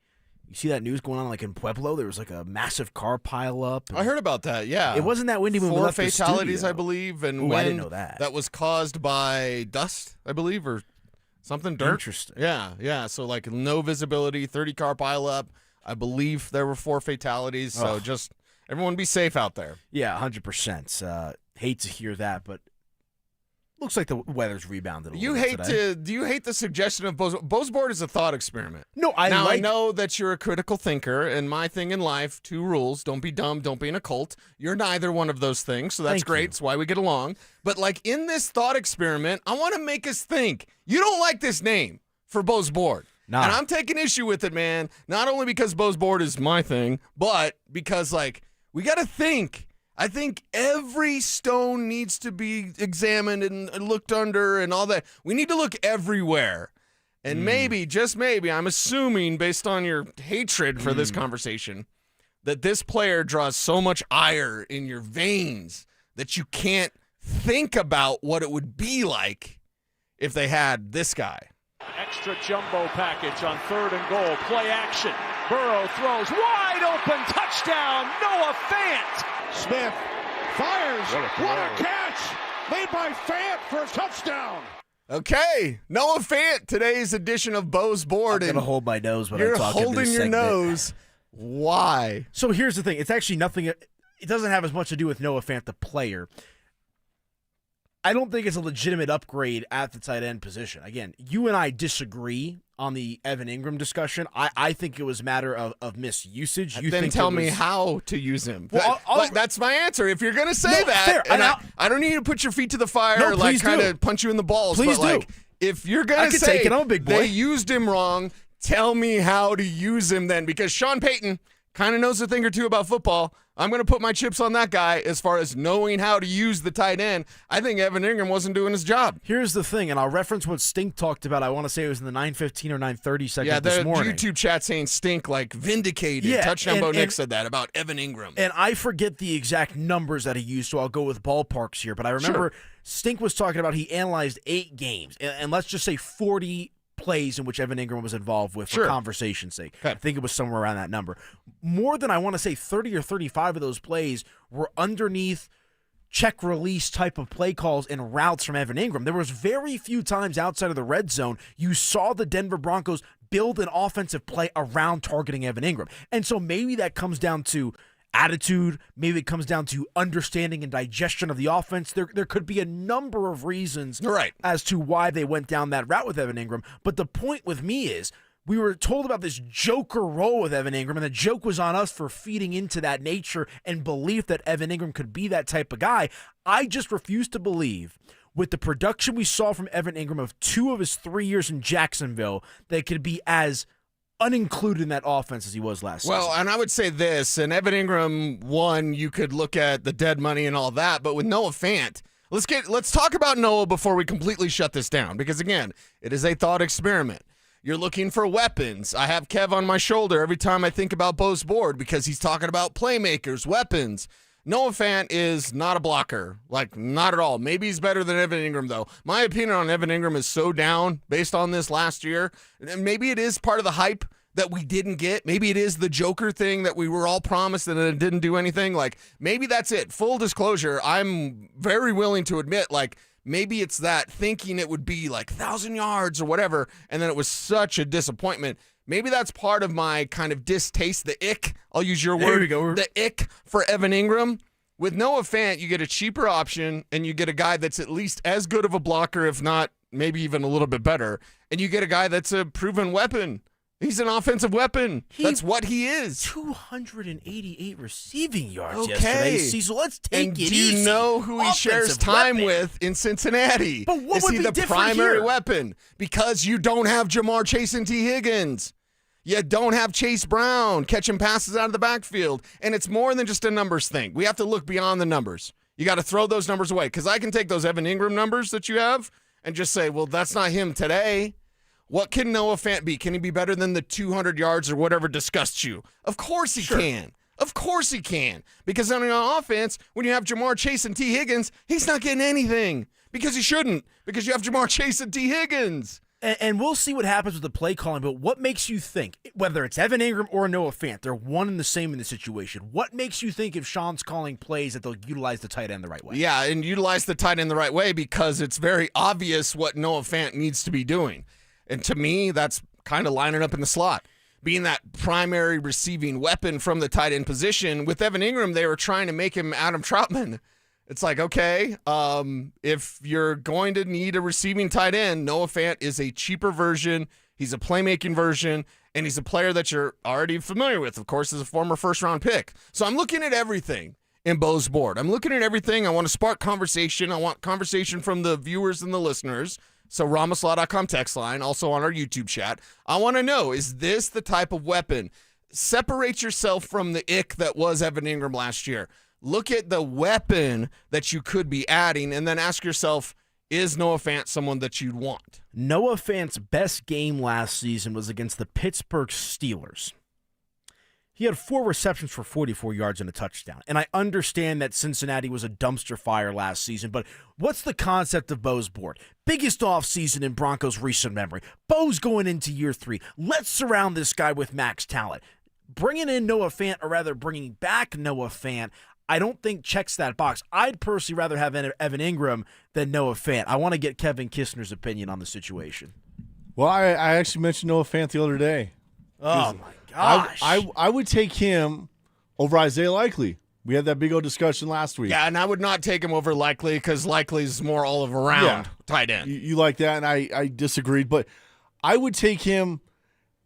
You see that news going on like in Pueblo? There was like a massive car pile up. I heard about that, yeah. It wasn't that windy when we left the studio. 4 fatalities, I believe. And I didn't know that. That was caused by dust, I believe, or something, dirt. Interesting. Yeah. So like no visibility, 30-car pile up. I believe there were 4 fatalities, so just everyone be safe out there. Yeah, 100%. Hate to hear that, but looks like the weather's rebounded a little bit today. Do you hate the suggestion of Bo's board is a thought experiment? No, I know that you're a critical thinker, and my thing in life, 2 rules: don't be dumb, don't be in a cult. You're neither one of those things, so that's great. It's why we get along. But like in this thought experiment, I want to make us think. You don't like this name for Bo's board. Nah. And I'm taking issue with it, man. Not only because Bo's board is my thing, but because, like, we got to think. I think every stone needs to be examined and looked under and all that. We need to look everywhere. And maybe, just maybe, I'm assuming, based on your hatred for this conversation, that this player draws so much ire in your veins that you can't think about what it would be like if they had this guy. Extra jumbo package on 3rd and goal. Play action. Burrow throws wide open. Touchdown. Noah Fant. Smith fires. What a catch made by Fant for a touchdown. Okay, Noah Fant, today's edition of Bo's board. I'm going to hold my nose when you're I talk in holding this your segment. nose. Why? So here's the thing. It's actually nothing. It doesn't have as much to do with Noah Fant, the player. I don't think it's a legitimate upgrade at the tight end position. Again, you and I disagree on the Evan Ingram discussion. I think it was a matter of misusage. You then think tell me how to use him. Well, that's my answer. If you're going to say that, fair. and I don't need to put your feet to the fire or like kind of punch you in the balls. Please but like, if you're going to say take it. I'm a big boy. They used him wrong, tell me how to use him then. Because Sean Payton kind of knows a thing or two about football. I'm going to put my chips on that guy as far as knowing how to use the tight end. I think Evan Ingram wasn't doing his job. Here's the thing, and I'll reference what Stink talked about. I want to say it was in the 9:15 or 9:30 segment this morning. Yeah, the YouTube chat saying Stink like vindicated. Yeah, Touchdown Bo Nick said that about Evan Ingram. And I forget the exact numbers that he used, so I'll go with ballparks here. But I remember Stink was talking about he analyzed 8 games, and let's just say 40 plays in which Evan Ingram was involved with for conversation's sake. I think it was somewhere around that number. More than, I want to say, 30 or 35 of those plays were underneath check release type of play calls and routes from Evan Ingram. There was very few times outside of the red zone you saw the Denver Broncos build an offensive play around targeting Evan Ingram. And so maybe that comes down to attitude, maybe it comes down to understanding and digestion of the offense. There could be a number of reasons as to why they went down that route with Evan Ingram. But the point with me is we were told about this joker role with Evan Ingram, and the joke was on us for feeding into that nature and belief that Evan Ingram could be that type of guy. I just refuse to believe with the production we saw from Evan Ingram of 2 of his 3 years in Jacksonville, that could be as unincluded in that offense as he was last season. Well, and I would say this, and Evan Ingram, one, you could look at the dead money and all that, but with Noah Fant, let's talk about Noah before we completely shut this down, because again, it is a thought experiment. You're looking for weapons. I have Kev on my shoulder every time I think about Bo's board because he's talking about playmakers, weapons. Noah Fant is not a blocker, like not at all. Maybe he's better than Evan Ingram, though. My opinion on Evan Ingram is so down based on this last year. And maybe it is part of the hype that we didn't get. Maybe it is the Joker thing that we were all promised and it didn't do anything. Like, maybe that's it. Full disclosure, I'm very willing to admit, like, maybe it's that thinking it would be like 1,000 yards or whatever, and then it was such a disappointment. Maybe that's part of my kind of distaste, the ick. I'll use your word. There we go. The ick for Evan Ingram. With Noah Fant, you get a cheaper option, and you get a guy that's at least as good of a blocker, if not maybe even a little bit better. And you get a guy that's a proven weapon. He's an offensive weapon. That's what he is. 288 receiving yards yesterday. Cecil, let's take and it do easy. you know who he shares time with in Cincinnati? But what is would he be the different primary here? weapon? Because you don't have Jamar Chase and T. Higgins. You don't have Chase Brown catching passes out of the backfield. And it's more than just a numbers thing. We have to look beyond the numbers. You got to throw those numbers away. Because I can take those Evan Ingram numbers that you have and just say, well, that's not him today. What can Noah Fant be? Can he be better than the 200 yards or whatever disgusts you? Of course he can. Of course he can. Because on your offense, when you have Jamar Chase and T. Higgins, he's not getting anything. Because he shouldn't. Because you have Jamar Chase and T. Higgins. And we'll see what happens with the play calling, but what makes you think, whether it's Evan Ingram or Noah Fant, they're one and the same in the situation. What makes you think if Sean's calling plays that they'll utilize the tight end the right way? Yeah, and utilize the tight end the right way because it's very obvious what Noah Fant needs to be doing. And to me, that's kind of lining up in the slot. Being that primary receiving weapon from the tight end position. With Evan Ingram, they were trying to make him Adam Troutman. It's like, okay, if you're going to need a receiving tight end, Noah Fant is a cheaper version. He's a playmaking version, and he's a player that you're already familiar with, of course, as a former first-round pick. So I'm looking at everything in Bo's board. I'm looking at everything. I want to spark conversation. I want conversation from the viewers and the listeners. So Ramaslaw.com text line, also on our YouTube chat. I want to know, is this the type of weapon? Separate yourself from the ick that was Evan Ingram last year. Look at the weapon that you could be adding and then ask yourself, is Noah Fant someone that you'd want? Noah Fant's best game last season was against the Pittsburgh Steelers. He had 4 receptions for 44 yards and a touchdown. And I understand that Cincinnati was a dumpster fire last season, but what's the concept of Bo's board? Biggest offseason in Broncos' recent memory. Bo's going into year 3. Let's surround this guy with max talent. Bringing in Noah Fant, or rather bringing back Noah Fant, I don't think checks that box. I'd personally rather have Evan Ingram than Noah Fant. I want to get Kevin Kistner's opinion on the situation. Well, I actually mentioned Noah Fant the other day. Oh, my gosh. I would take him over Isaiah Likely. We had that big old discussion last week. Yeah, and I would not take him over Likely because Likely's more all-around tight end. You like that, and I disagreed. But I would take him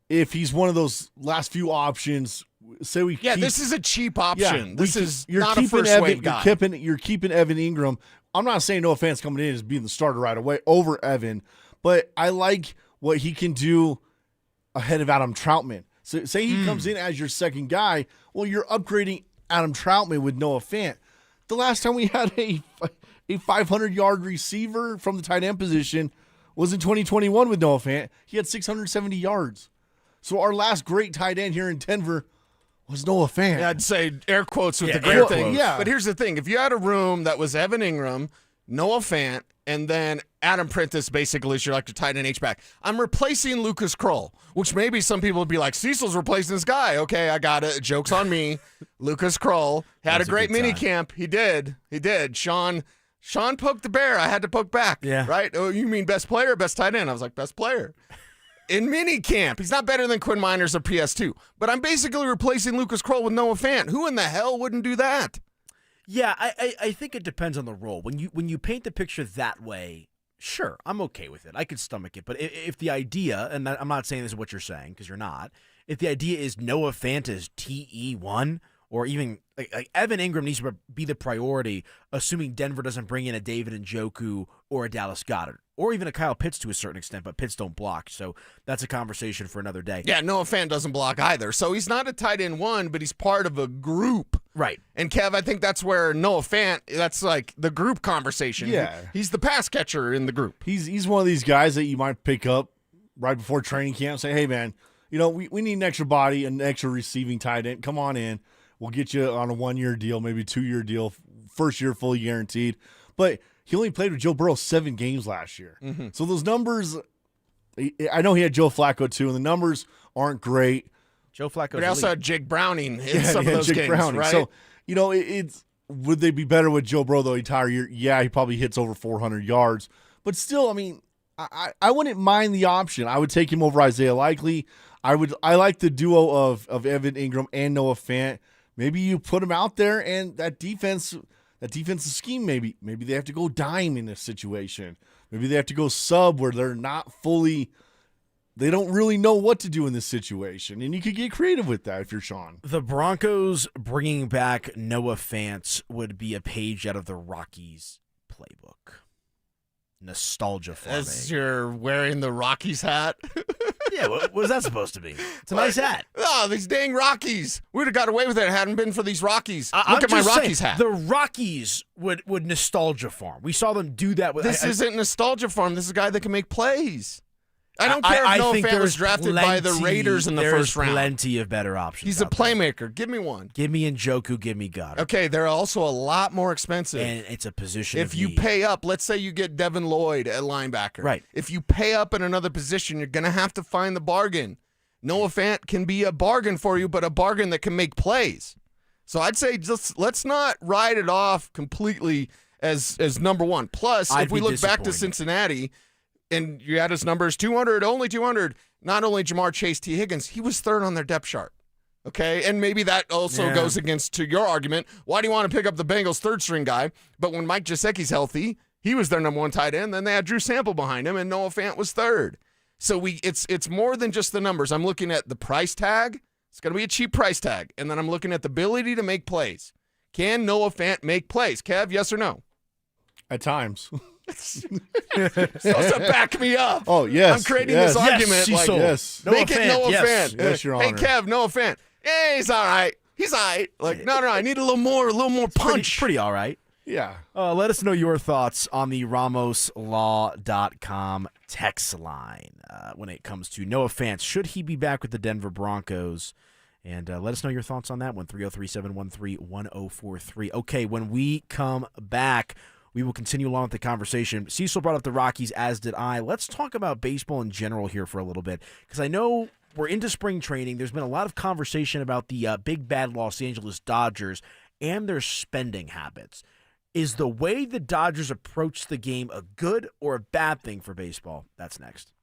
if he's one of those last few options. This is a cheap option. Yeah, this is not a first wave guy. You're keeping Evan Ingram. I'm not saying Noah Fant's coming in as being the starter right away over Evan, but I like what he can do ahead of Adam Troutman. So say he comes in as your second guy, well, you're upgrading Adam Troutman with Noah Fant. The last time we had a 500-yard receiver from the tight end position was in 2021 with Noah Fant. He had 670 yards. So our last great tight end here in Denver was Noah Fant. Yeah, I'd say air quotes with the great thing. Yeah. But here's the thing. If you had a room that was Evan Ingram, Noah Fant, and then Adam Prentice basically is your tight end H-back, I'm replacing Lucas Kroll, which maybe some people would be like, Cecil's replacing this guy. Okay, I got it. Joke's on me. Lucas Kroll had a great mini camp. He did. Sean poked the bear. I had to poke back. Yeah. Right? Oh, you mean best player or best tight end? I was like, best player. In mini camp, he's not better than Quinn Miners or PS2, but I'm basically replacing Lucas Kroll with Noah Fant. Who in the hell wouldn't do that? Yeah, I think it depends on the role. When you paint the picture that way, sure, I'm okay with it. I could stomach it. But if the idea, and I'm not saying this is what you're saying because you're not, if the idea is Noah Fant is TE1, or even like Evan Ingram needs to be the priority, assuming Denver doesn't bring in a David Njoku or a Dallas Goedert, or even a Kyle Pitts to a certain extent, but Pitts don't block, so that's a conversation for another day. Yeah, Noah Fant doesn't block either, so he's not a tight end one, but he's part of a group. Right. And Kev, I think that's where Noah Fant, that's like the group conversation. Yeah. He's the pass catcher in the group. He's one of these guys that you might pick up right before training camp, say, hey, man, we need an extra body, an extra receiving tight end. Come on in. We'll get you on a 1-year deal, maybe 2-year deal, first year fully guaranteed. But he only played with Joe Burrow 7 games last year. Mm-hmm. So those numbers, I know he had Joe Flacco too, and the numbers aren't great. Joe Flacco. But he also had Jake Browning in some of those Jake games, Browning. right? So, it's would they be better with Joe Burrow the entire year? Yeah, he probably hits over 400 yards. But still, I mean, I wouldn't mind the option. I would take him over Isaiah Likely. I like the duo of Evan Ingram and Noah Fant. Maybe you put him out there, and that defensive scheme, maybe they have to go dime in this situation. Maybe they have to go sub where they're not fully – they don't really know what to do in this situation. And you could get creative with that if you're Sean. The Broncos bringing back Noah Fant would be a page out of the Rockies playbook. Nostalgia for As me. you're wearing the Rockies hat. Yeah, what is that supposed to be? It's a nice hat. Oh, these dang Rockies. We would have got away with it if it hadn't been for these Rockies. I'm Look at my just Rockies saying, hat. The Rockies would nostalgia farm. We saw them do that. This isn't nostalgia farm. This is a guy that can make plays. I don't care if Noah Fant was drafted by the Raiders in the first round. There's plenty of better options. He's a playmaker. Give me one. Give me Njoku, give me Goddard. Okay, they're also a lot more expensive. And it's a position If of you need. pay up, let's say you get Devin Lloyd at linebacker. Right. If you pay up in another position, you're going to have to find the bargain. Noah Fant can be a bargain for you, but a bargain that can make plays. So I'd say just let's not ride it off completely as number one. Plus, if we look back to Cincinnati, and you had his numbers 200, only 200, not only Jamar Chase, T. Higgins, he was third on their depth chart. Okay, and maybe that also goes against to your argument. Why do you want to pick up the Bengals' third-string guy? But when Mike Gesicki's healthy, he was their number one tight end. Then they had Drew Sample behind him, and Noah Fant was third. So it's more than just the numbers. I'm looking at the price tag. It's going to be a cheap price tag. And then I'm looking at the ability to make plays. Can Noah Fant make plays? Kev, yes or no? At times. Supposed to back me up. Oh, yes. I'm creating this argument. Yes, like, yes. Make it Noah Fant. Yes, Your Hey, Honor. Kev, Noah Fant. Hey, he's all right. He's all right. Like, no, I need a little more punch. Pretty all right. Yeah. Let us know your thoughts on the RamosLaw.com text line when it comes to Noah Fant. Should he be back with the Denver Broncos? And let us know your thoughts on that one, 303-713-1043. Okay, when we come back, we will continue along with the conversation. Cecil brought up the Rockies, as did I. Let's talk about baseball in general here for a little bit, because I know we're into spring training. There's been a lot of conversation about the big bad Los Angeles Dodgers and their spending habits. Is the way the Dodgers approach the game a good or a bad thing for baseball? That's next.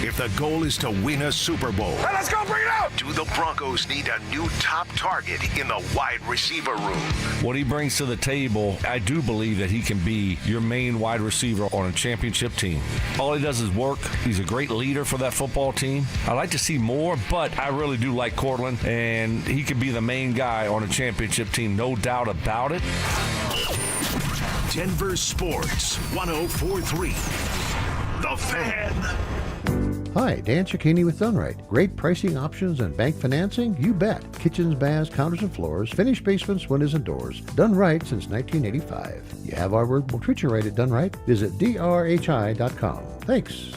If the goal is to win a Super Bowl, Let's go, bring it out! do the Broncos need a new top target in the wide receiver room? What he brings to the table, I do believe that he can be your main wide receiver on a championship team. All he does is work. He's a great leader for that football team. I like to see more, but I really do like Cortland, and he could be the main guy on a championship team, no doubt about it. Denver Sports 104.3. The Fan. Hi, Dan Cicchini with Dunright. Great pricing options and bank financing? You bet. Kitchens, baths, counters, and floors. Finished basements, windows, and doors. Done right since 1985. You have our word, we'll treat you right at Done Right. Visit drhi.com. Thanks.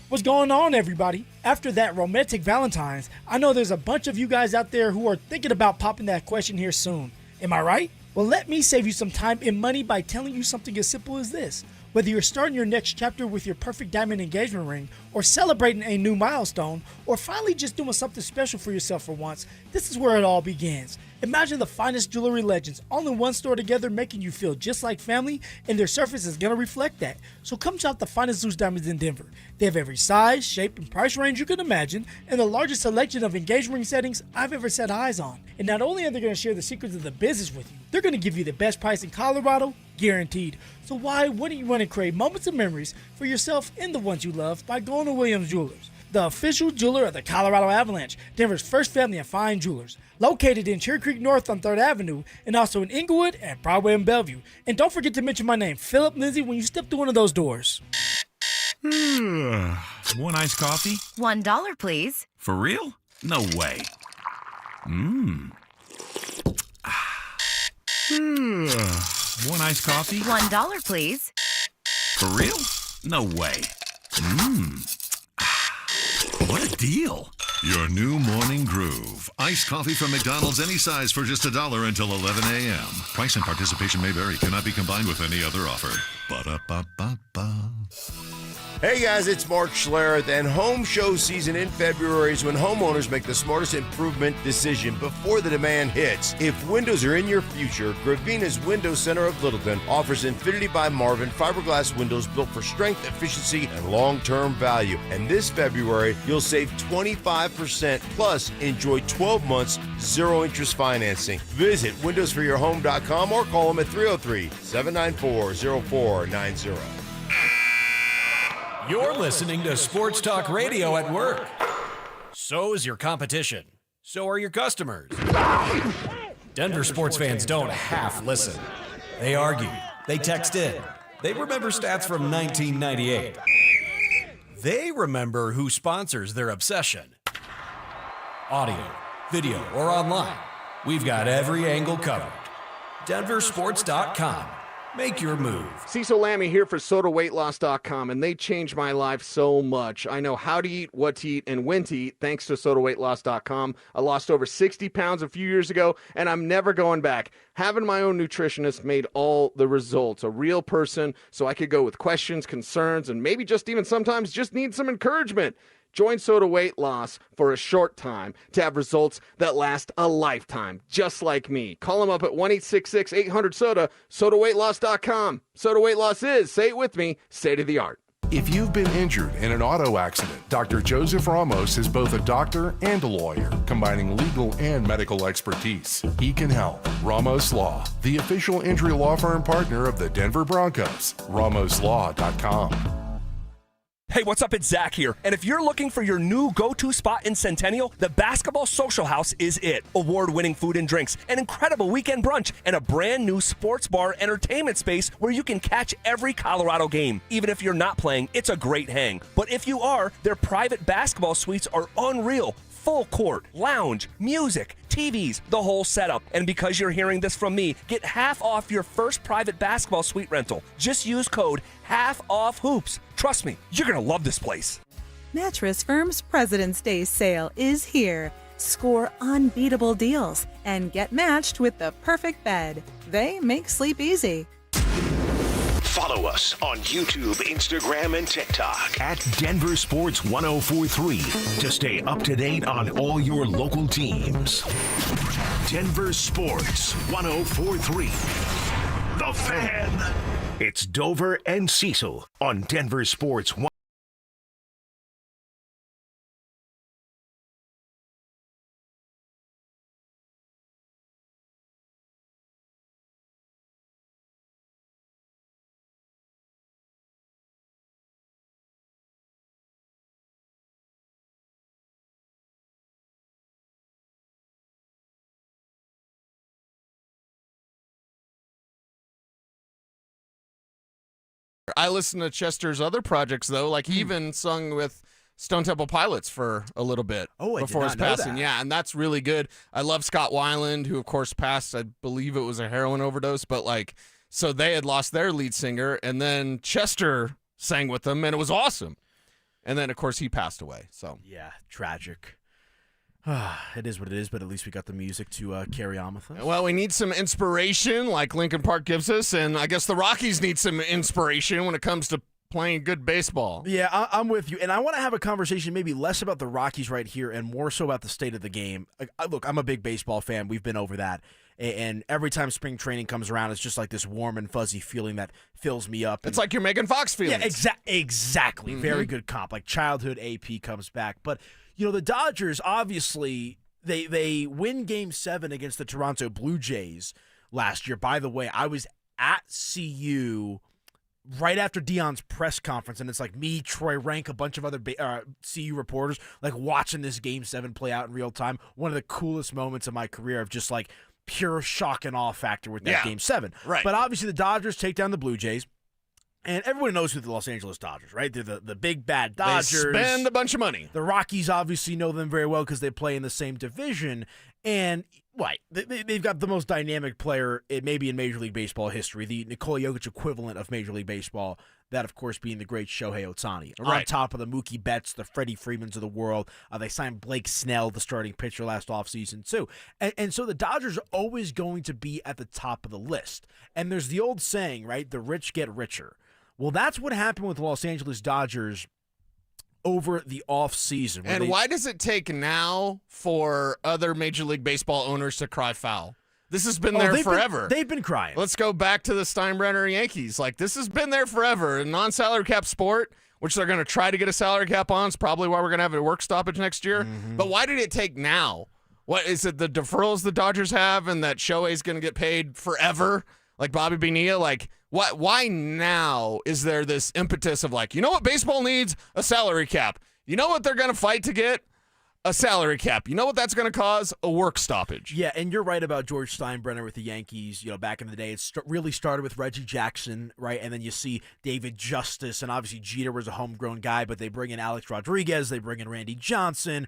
What's going on, everybody? After that romantic Valentine's, I know there's a bunch of you guys out there who are thinking about popping that question here soon. Am I right? Well, let me save you some time and money by telling you something as simple as this. Whether you're starting your next chapter with your perfect diamond engagement ring, or celebrating a new milestone, or finally just doing something special for yourself for once, this is where it all begins. Imagine the finest jewelry legends all in one store together, making you feel just like family, and their surface is going to reflect that. So come shop the finest Zeus diamonds in Denver. They have every size, shape, and price range you can imagine, and the largest selection of engagement ring settings I've ever set eyes on. And not only are they going to share the secrets of the business with you, they're going to give you the best price in Colorado, guaranteed. So why wouldn't you want to create moments of memories for yourself and the ones you love by going to Williams Jewelers? the official jeweler of the Colorado Avalanche, Denver's first family of fine jewelers, located in Cherry Creek North on 3rd Avenue, and also in Inglewood and Broadway and Bellevue. And don't forget to mention my name, Philip Lindsay, when you step through one of those doors. One iced coffee? $1, please. For real? No way. One iced coffee? $1, please. For real? No way. What a deal. Your new morning groove. Iced coffee from McDonald's, any size for just $1 until 11 a.m. Price and participation may vary. Cannot be combined with any other offer. Ba-da-ba-ba-ba. Hey guys, it's Mark Schlereth, and home show season in February is when homeowners make the smartest improvement decision before the demand hits. If windows are in your future, Gravina's Window Center of Littleton offers Infinity by Marvin fiberglass windows built for strength, efficiency, and long-term value. And this February, you'll save 25% plus enjoy 12 months zero-interest financing. Visit windowsforyourhome.com or call them at 303-794-0490. You're listening to Sports Talk Radio at work. So is your competition. So are your customers. Denver sports fans don't half listen. They argue. They text in. They remember stats from 1998. They remember who sponsors their obsession. Audio, video, or online. We've got every angle covered. DenverSports.com. Make your move. Cecil Lammy here for SodaWeightLoss.com, and they changed my life so much. I know how to eat, what to eat, and when to eat thanks to SodaWeightLoss.com. I lost over 60 pounds a few years ago, and I'm never going back. Having my own nutritionist made all the results. A real person, so I could go with questions, concerns, and maybe just even sometimes just need some encouragement. Join Soda Weight Loss for a short time to have results that last a lifetime, just like me. Call them up at 1-866-800-SODA, SodaWeightLoss.com. Soda Weight Loss is, say it with me, state-of-the-art. If you've been injured in an auto accident, Dr. Joseph Ramos is both a doctor and a lawyer, combining legal and medical expertise. He can help. Ramos Law, the official injury law firm partner of the Denver Broncos. RamosLaw.com. Hey, what's up? It's Zach here. And if you're looking for your new go-to spot in Centennial, the Basketball Social House is it. Award-winning food and drinks, an incredible weekend brunch, and a brand new sports bar entertainment space where you can catch every Colorado game. Even if you're not playing, it's a great hang. But if you are, their private basketball suites are unreal. Full court, lounge, music, TVs, the whole setup. And because you're hearing this from me, get half off your first private basketball suite rental. Just use code HALFOFFHOOPS. Trust me, you're going to love this place. Mattress Firm's President's Day sale is here. Score unbeatable deals and get matched with the perfect bed. They make sleep easy. Follow us on YouTube, Instagram, and TikTok at Denver Sports 1043 to stay up to date on all your local teams. Denver Sports 1043. The Fan. It's Dover and Cecil on Denver Sports 1. I listened to Chester's other projects, though. Like, he even sung with Stone Temple Pilots for a little bit before his passing. Yeah, and that's really good. I love Scott Weiland, who, of course, passed, I believe it was a heroin overdose. But, like, so they had lost their lead singer, and then Chester sang with them, and it was awesome. And then, of course, he passed away. So yeah, tragic. It is what it is, but at least we got the music to carry on with us. Well, we need some inspiration like Lincoln Park gives us, and I guess the Rockies need some inspiration when it comes to playing good baseball. Yeah, I'm with you, and I want to have a conversation maybe less about the Rockies right here and more so about the state of the game. Look, I'm a big baseball fan. We've been over that, and every time spring training comes around, it's just like this warm and fuzzy feeling that fills me up. It's like you're Megan Fox feelings. Yeah, exactly. Mm-hmm. Very good comp. Like childhood AP comes back, but you know, the Dodgers, obviously, they win Game 7 against the Toronto Blue Jays last year. By the way, I was at CU right after Deion's press conference, and it's like me, Troy Rank, a bunch of other CU reporters, like watching this Game 7 play out in real time. One of the coolest moments of my career of just like pure shock and awe factor with that Game 7. Right. But obviously the Dodgers take down the Blue Jays. And everyone knows who the Los Angeles Dodgers, right? They're the big bad Dodgers. They spend a bunch of money. The Rockies obviously know them very well because they play in the same division. And they've got the most dynamic player, maybe in Major League Baseball history, the Nikola Jokic equivalent of Major League Baseball, that, of course, being the great Shohei Ohtani. Right. On top of the Mookie Betts, the Freddie Freemans of the world. They signed Blake Snell, the starting pitcher, last offseason, too. And so the Dodgers are always going to be at the top of the list. And there's the old saying, right? The rich get richer. Well, that's what happened with the Los Angeles Dodgers over the offseason. And why does it take now for other Major League Baseball owners to cry foul? This has been there forever. They've been crying. Let's go back to the Steinbrenner Yankees. Like, this has been there forever. A non-salary cap sport, which they're going to try to get a salary cap on. It's probably why we're going to have a work stoppage next year. Mm-hmm. But why did it take now? What is it, the deferrals the Dodgers have and that Shohei's going to get paid forever? Like Bobby Bonilla? Like, why now is there this impetus of like, you know what baseball needs? A salary cap. You know what they're going to fight to get? A salary cap. You know what that's going to cause? A work stoppage. Yeah, and you're right about George Steinbrenner with the Yankees. You know, back in the day, it really started with Reggie Jackson, right? And then you see David Justice, and obviously Jeter was a homegrown guy, but they bring in Alex Rodriguez, they bring in Randy Johnson,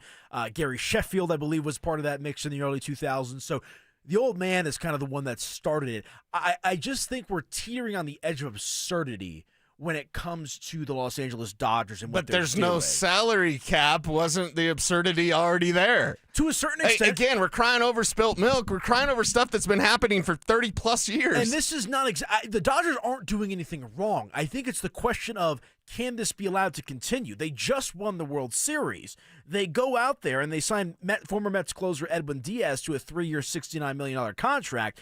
Gary Sheffield, I believe, was part of that mix in the early 2000s. So the old man is kind of the one that started it. I just think we're teetering on the edge of absurdity when it comes to the Los Angeles Dodgers and what But there's no salary cap. Wasn't the absurdity already there? To a certain extent. Again, we're crying over spilt milk. We're crying over stuff that's been happening for 30-plus years. And this is not the Dodgers aren't doing anything wrong. I think it's the question of, can this be allowed to continue? They just won the World Series. They go out there and they sign former Mets closer Edwin Diaz to a 3-year, $69 million contract.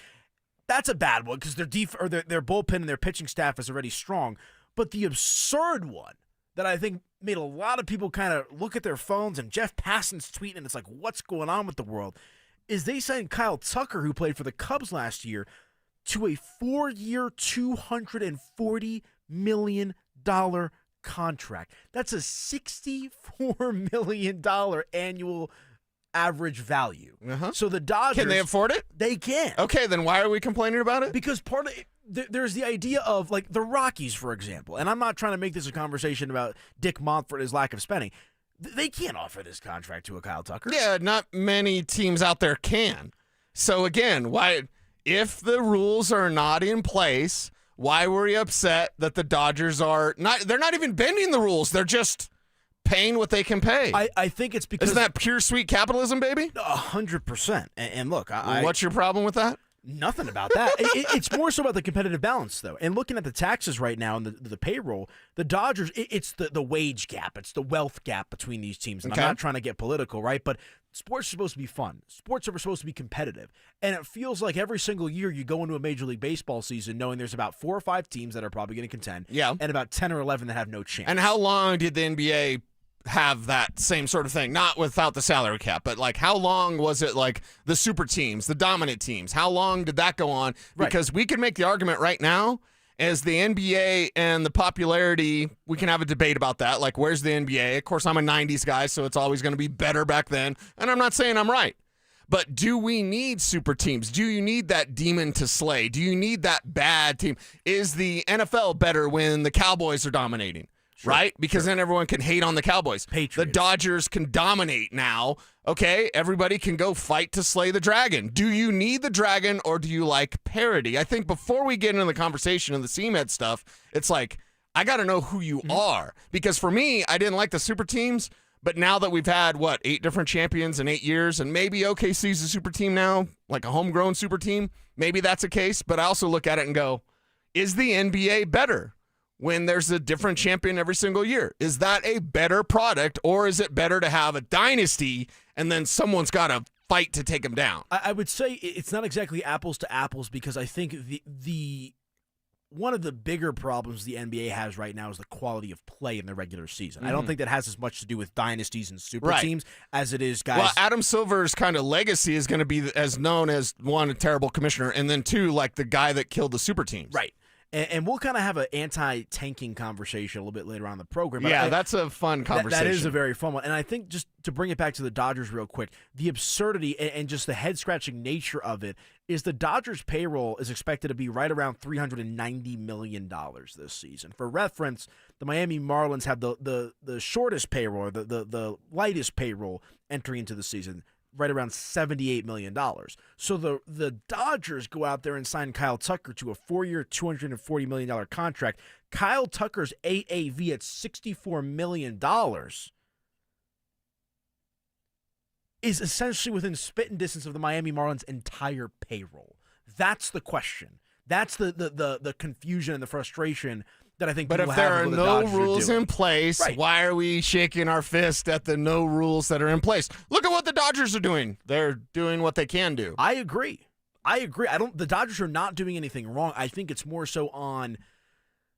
That's a bad one because their bullpen and their pitching staff is already strong. But the absurd one that I think made a lot of people kind of look at their phones, and Jeff Passan's tweeting, and it's like, what's going on with the world, is they signed Kyle Tucker, who played for the Cubs last year, to a 4-year, $240 million contract. That's a $64 million annual average value. So the Dodgers... Can they afford it? They can. Okay, then why are we complaining about it? Because part of it... There's the idea of, like, the Rockies, for example, and I'm not trying to make this a conversation about Dick Montfort and his lack of spending. They can't offer this contract to a Kyle Tucker. Yeah, not many teams out there can. So, again, if the rules are not in place, why were you upset that the Dodgers they're not even bending the rules. They're just paying what they can pay. I think it's because... Isn't that pure sweet capitalism, baby? 100%. And look, what's your problem with that? Nothing about that. It's more so about the competitive balance, though. And looking at the taxes right now and the payroll, the Dodgers, it's the wage gap. It's the wealth gap between these teams. And I'm not trying to get political, right? But sports are supposed to be fun. Sports are supposed to be competitive. And it feels like every single year you go into a Major League Baseball season knowing there's about 4 or 5 teams that are probably going to contend. Yeah. And about 10 or 11 that have no chance. And how long did the NBA have that same sort of thing? Not without the salary cap, but like how long was it like the super teams, the dominant teams? How long did that go on? Because we can make the argument right now as the NBA and the popularity, we can have a debate about that. Like, where's the NBA? Of course, I'm a 90s guy, so it's always going to be better back then. And I'm not saying I'm right. But do we need super teams? Do you need that demon to slay? Do you need that bad team? Is the NFL better when the Cowboys are dominating? Sure, right? Because then everyone can hate on the Cowboys. Patriots. The Dodgers can dominate now. Okay, everybody can go fight to slay the dragon. Do you need the dragon or do you like parody? I think before we get into the conversation of the CMED stuff, it's like, I got to know who you are. Because for me, I didn't like the super teams, but now that we've had, 8 different champions in 8 years, and maybe OKC's a super team now, like a homegrown super team, maybe that's a case, but I also look at it and go, is the NBA better when there's a different champion every single year? Is that a better product, or is it better to have a dynasty and then someone's got to fight to take them down? I would say it's not exactly apples to apples because I think the one of the bigger problems the NBA has right now is the quality of play in the regular season. I don't think that has as much to do with dynasties and super teams as it is guys. Well, Adam Silver's kind of legacy is going to be as known as, 1, a terrible commissioner, and then 2, like the guy that killed the super teams. Right. And we'll kind of have an anti-tanking conversation a little bit later on in the program. Yeah, that's a fun conversation. That is a very fun one. And I think just to bring it back to the Dodgers real quick, the absurdity and just the head-scratching nature of it is the Dodgers' payroll is expected to be right around $390 million this season. For reference, the Miami Marlins have the shortest payroll, the lightest payroll entering into the season, right around $78 million. So the Dodgers go out there and sign Kyle Tucker to a 4-year, $240 million contract. Kyle Tucker's AAV at $64 million is essentially within spitting distance of the Miami Marlins' entire payroll. That's the question. That's the confusion and the frustration that I think people have. But if there are no Dodgers rules in place, why are we shaking our fist at the no rules that are in place? Look at what the Dodgers are doing. They're doing what they can do. I agree. The Dodgers are not doing anything wrong. I think it's more so on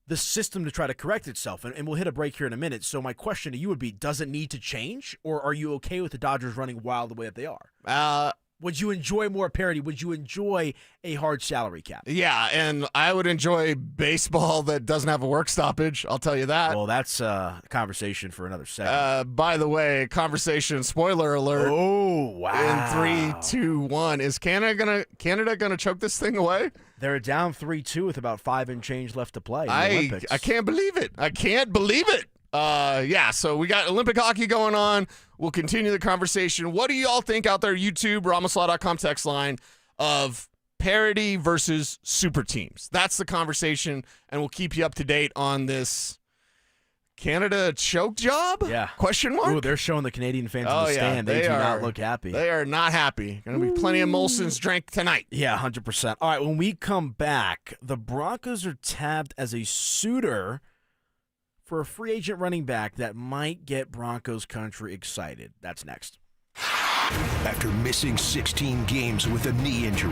the system to try to correct itself. And we'll hit a break here in a minute. So my question to you would be, does it need to change? Or are you okay with the Dodgers running wild the way that they are? Would you enjoy more parity? Would you enjoy a hard salary cap? Yeah, and I would enjoy baseball that doesn't have a work stoppage. I'll tell you that. Well, that's a conversation for another second. By the way, conversation spoiler alert. Oh, wow. In 3, 2, 1. Is Canada gonna choke this thing away? They're down 3-2 with about 5 and change left to play in the Olympics. I can't believe it. So we got Olympic hockey going on. We'll continue the conversation. What do you all think out there, YouTube, RamosLaw.com text line, of parity versus super teams? That's the conversation, and we'll keep you up to date on this Canada choke job? Yeah. Question mark? Ooh, they're showing the Canadian fans in the stand. They do not look happy. They are not happy. Going to be plenty of Molson's drank tonight. Yeah, 100%. All right, when we come back, the Broncos are tabbed as a suitor for a free agent running back that might get Broncos country excited. That's next. After missing 16 games with a knee injury,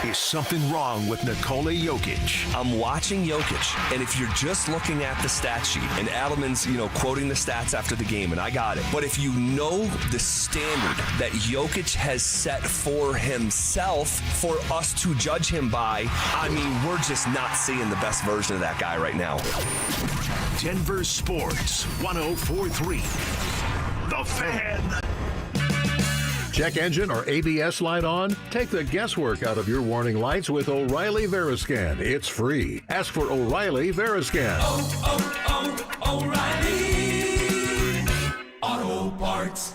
is something wrong with Nikola Jokic? I'm watching Jokic, and if you're just looking at the stat sheet, and Adelman's, quoting the stats after the game, and I got it. But if you know the standard that Jokic has set for himself for us to judge him by, we're just not seeing the best version of that guy right now. Denver Sports 104.3. The Fan. Check engine or ABS light on? Take the guesswork out of your warning lights with O'Reilly Veriscan. It's free. Ask for O'Reilly Veriscan. O'Reilly Auto Parts.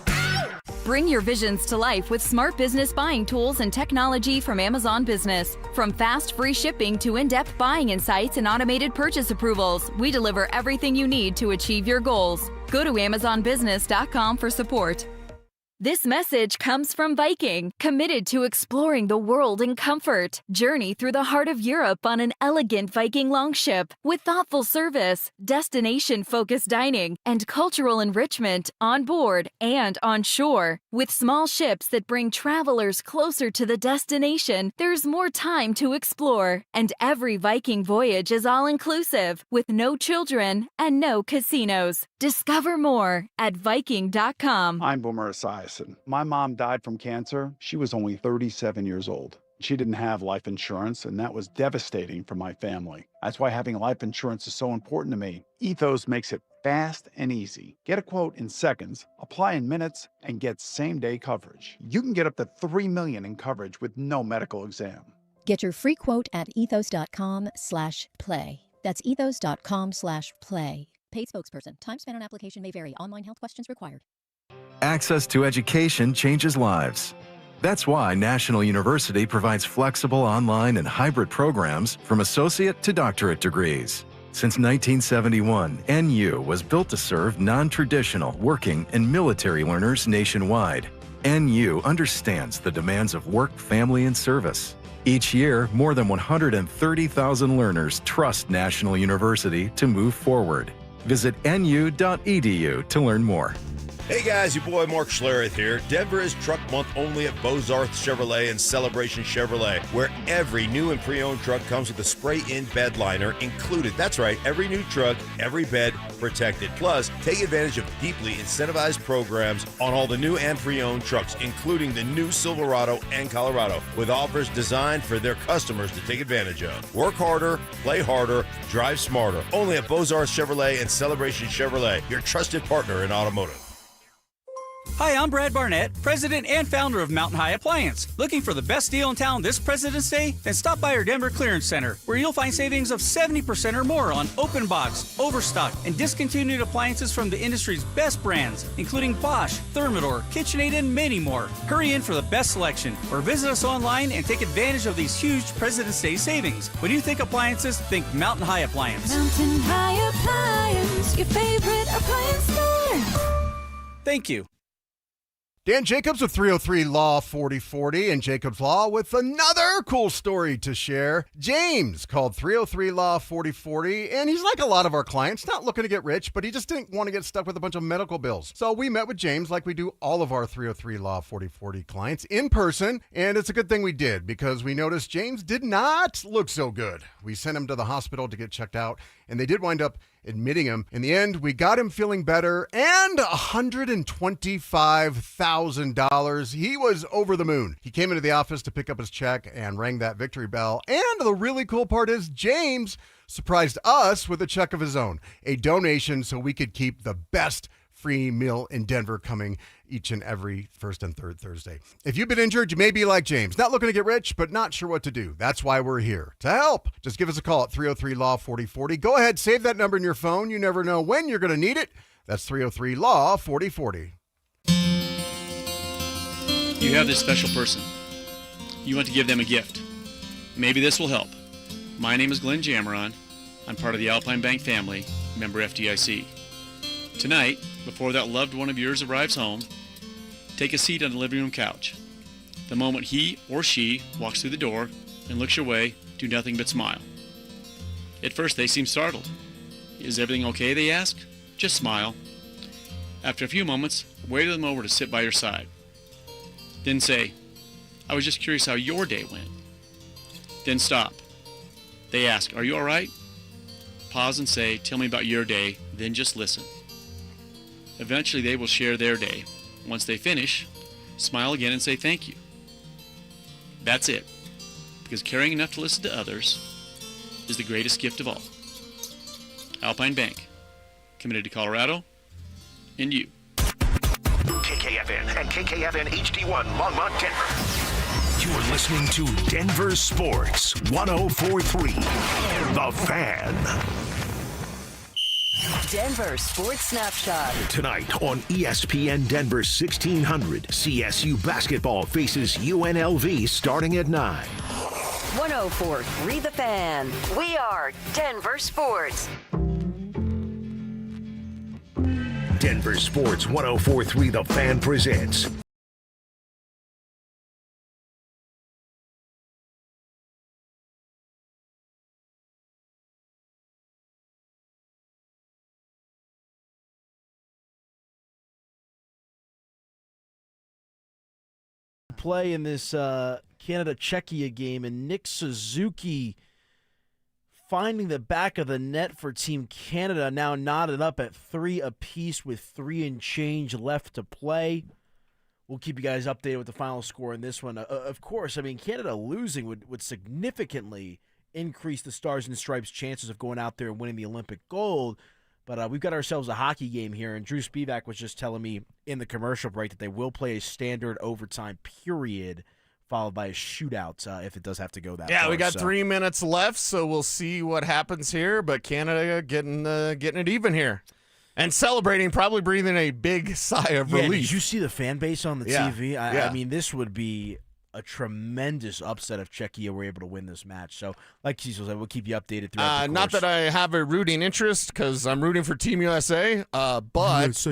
Bring your visions to life with smart business buying tools and technology from Amazon Business. From fast, free shipping to in-depth buying insights and automated purchase approvals, we deliver everything you need to achieve your goals. Go to AmazonBusiness.com for support. This message comes from Viking, committed to exploring the world in comfort. Journey through the heart of Europe on an elegant Viking longship with thoughtful service, destination-focused dining, and cultural enrichment on board and on shore. With small ships that bring travelers closer to the destination, there's more time to explore. And every Viking voyage is all-inclusive, with no children and no casinos. Discover more at Viking.com. I'm Boomer Esiason. My mom died from cancer. She was only 37 years old. She didn't have life insurance, and that was devastating for my family. That's why having life insurance is so important to me. Ethos makes it fast and easy. Get a quote in seconds, apply in minutes, and get same-day coverage. You can get up to $3 million in coverage with no medical exam. Get your free quote at ethos.com/play. That's ethos.com/play. Paid spokesperson. Time spent on application may vary. Online health questions required. Access to education changes lives. That's why National University provides flexible online and hybrid programs from associate to doctorate degrees. Since 1971, NU was built to serve non-traditional, working, and military learners nationwide. NU understands the demands of work, family, and service. Each year, more than 130,000 learners trust National University to move forward. Visit nu.edu to learn more. Hey guys, your boy Mark Schlereth here. Denver is Truck Month only at Bozarth Chevrolet and Celebration Chevrolet, where every new and pre-owned truck comes with a spray-in bed liner included. That's right, every new truck, every bed protected. Plus, take advantage of deeply incentivized programs on all the new and pre-owned trucks, including the new Silverado and Colorado, with offers designed for their customers to take advantage of. Work harder, play harder, drive smarter. Only at Beaux-Arts Chevrolet and Celebration Chevrolet, your trusted partner in automotive. Hi, I'm Brad Barnett, president and founder of Mountain High Appliance. Looking for the best deal in town this President's Day? Then stop by our Denver Clearance Center, where you'll find savings of 70% or more on open box, overstock, and discontinued appliances from the industry's best brands, including Bosch, Thermador, KitchenAid, and many more. Hurry in for the best selection, or visit us online and take advantage of these huge President's Day savings. When you think appliances, think Mountain High Appliance. Mountain High Appliance, your favorite appliance store. Thank you. Dan Jacobs of 303 Law 4040 and Jacobs Law with another cool story to share. James called 303 Law 4040, and he's like a lot of our clients, not looking to get rich, but he just didn't want to get stuck with a bunch of medical bills. So we met with James like we do all of our 303 Law 4040 clients in person, and it's a good thing we did because we noticed James did not look so good. We sent him to the hospital to get checked out, and they did wind up admitting him. In the end, we got him feeling better and $125,000. He was over the moon. He came into the office to pick up his check and rang that victory bell. And the really cool part is James surprised us with a check of his own, a donation so we could keep the best free meal in Denver coming each and every first and third Thursday. If you've been injured, you may be like James, not looking to get rich, but not sure what to do. That's why we're here to help. Just give us a call at 303 Law 4040. Go ahead, save that number in your phone. You never know when you're going to need it. That's 303 Law 4040. You have this special person. You want to give them a gift. Maybe this will help. My name is Glenn Jammeron. I'm part of the Alpine Bank family, member FDIC. Tonight, before that loved one of yours arrives home, take a seat on the living room couch. The moment he or she walks through the door and looks your way, do nothing but smile. At first, they seem startled. Is everything okay, they ask? Just smile. After a few moments, wait them over to sit by your side. Then say, I was just curious how your day went. Then stop. They ask, are you all right? Pause and say, tell me about your day, then just listen. Eventually, they will share their day. Once they finish, smile again and say thank you. That's it. Because caring enough to listen to others is the greatest gift of all. Alpine Bank, committed to Colorado and you. KKFN and KKFN HD1 Longmont, Denver. You're listening to Denver Sports 104.3. The Fan. Denver Sports Snapshot. Tonight on ESPN Denver 1600, CSU basketball faces UNLV starting at 9. 104.3 The Fan. We are Denver Sports. Denver Sports 104.3 The Fan presents play in this Canada-Czechia game, and Nick Suzuki finding the back of the net for Team Canada, now knotted up at 3 apiece with 3 and change left to play. We'll keep you guys updated with the final score in this one. Of course, I mean, Canada losing would significantly increase the Stars and Stripes' chances of going out there and winning the Olympic gold. But we've got ourselves a hockey game here, and Drew Spivak was just telling me in the commercial break that they will play a standard overtime period followed by a shootout if it does have to go that far. Yeah, we got 3 minutes left, so we'll see what happens here. But Canada getting it even here. And celebrating, probably breathing a big sigh of relief. Did you see the fan base on the TV? I mean, this would be a tremendous upset if Czechia were able to win this match. So, like Cecil said, we'll keep you updated throughout the course. Not that I have a rooting interest because I'm rooting for Team USA, but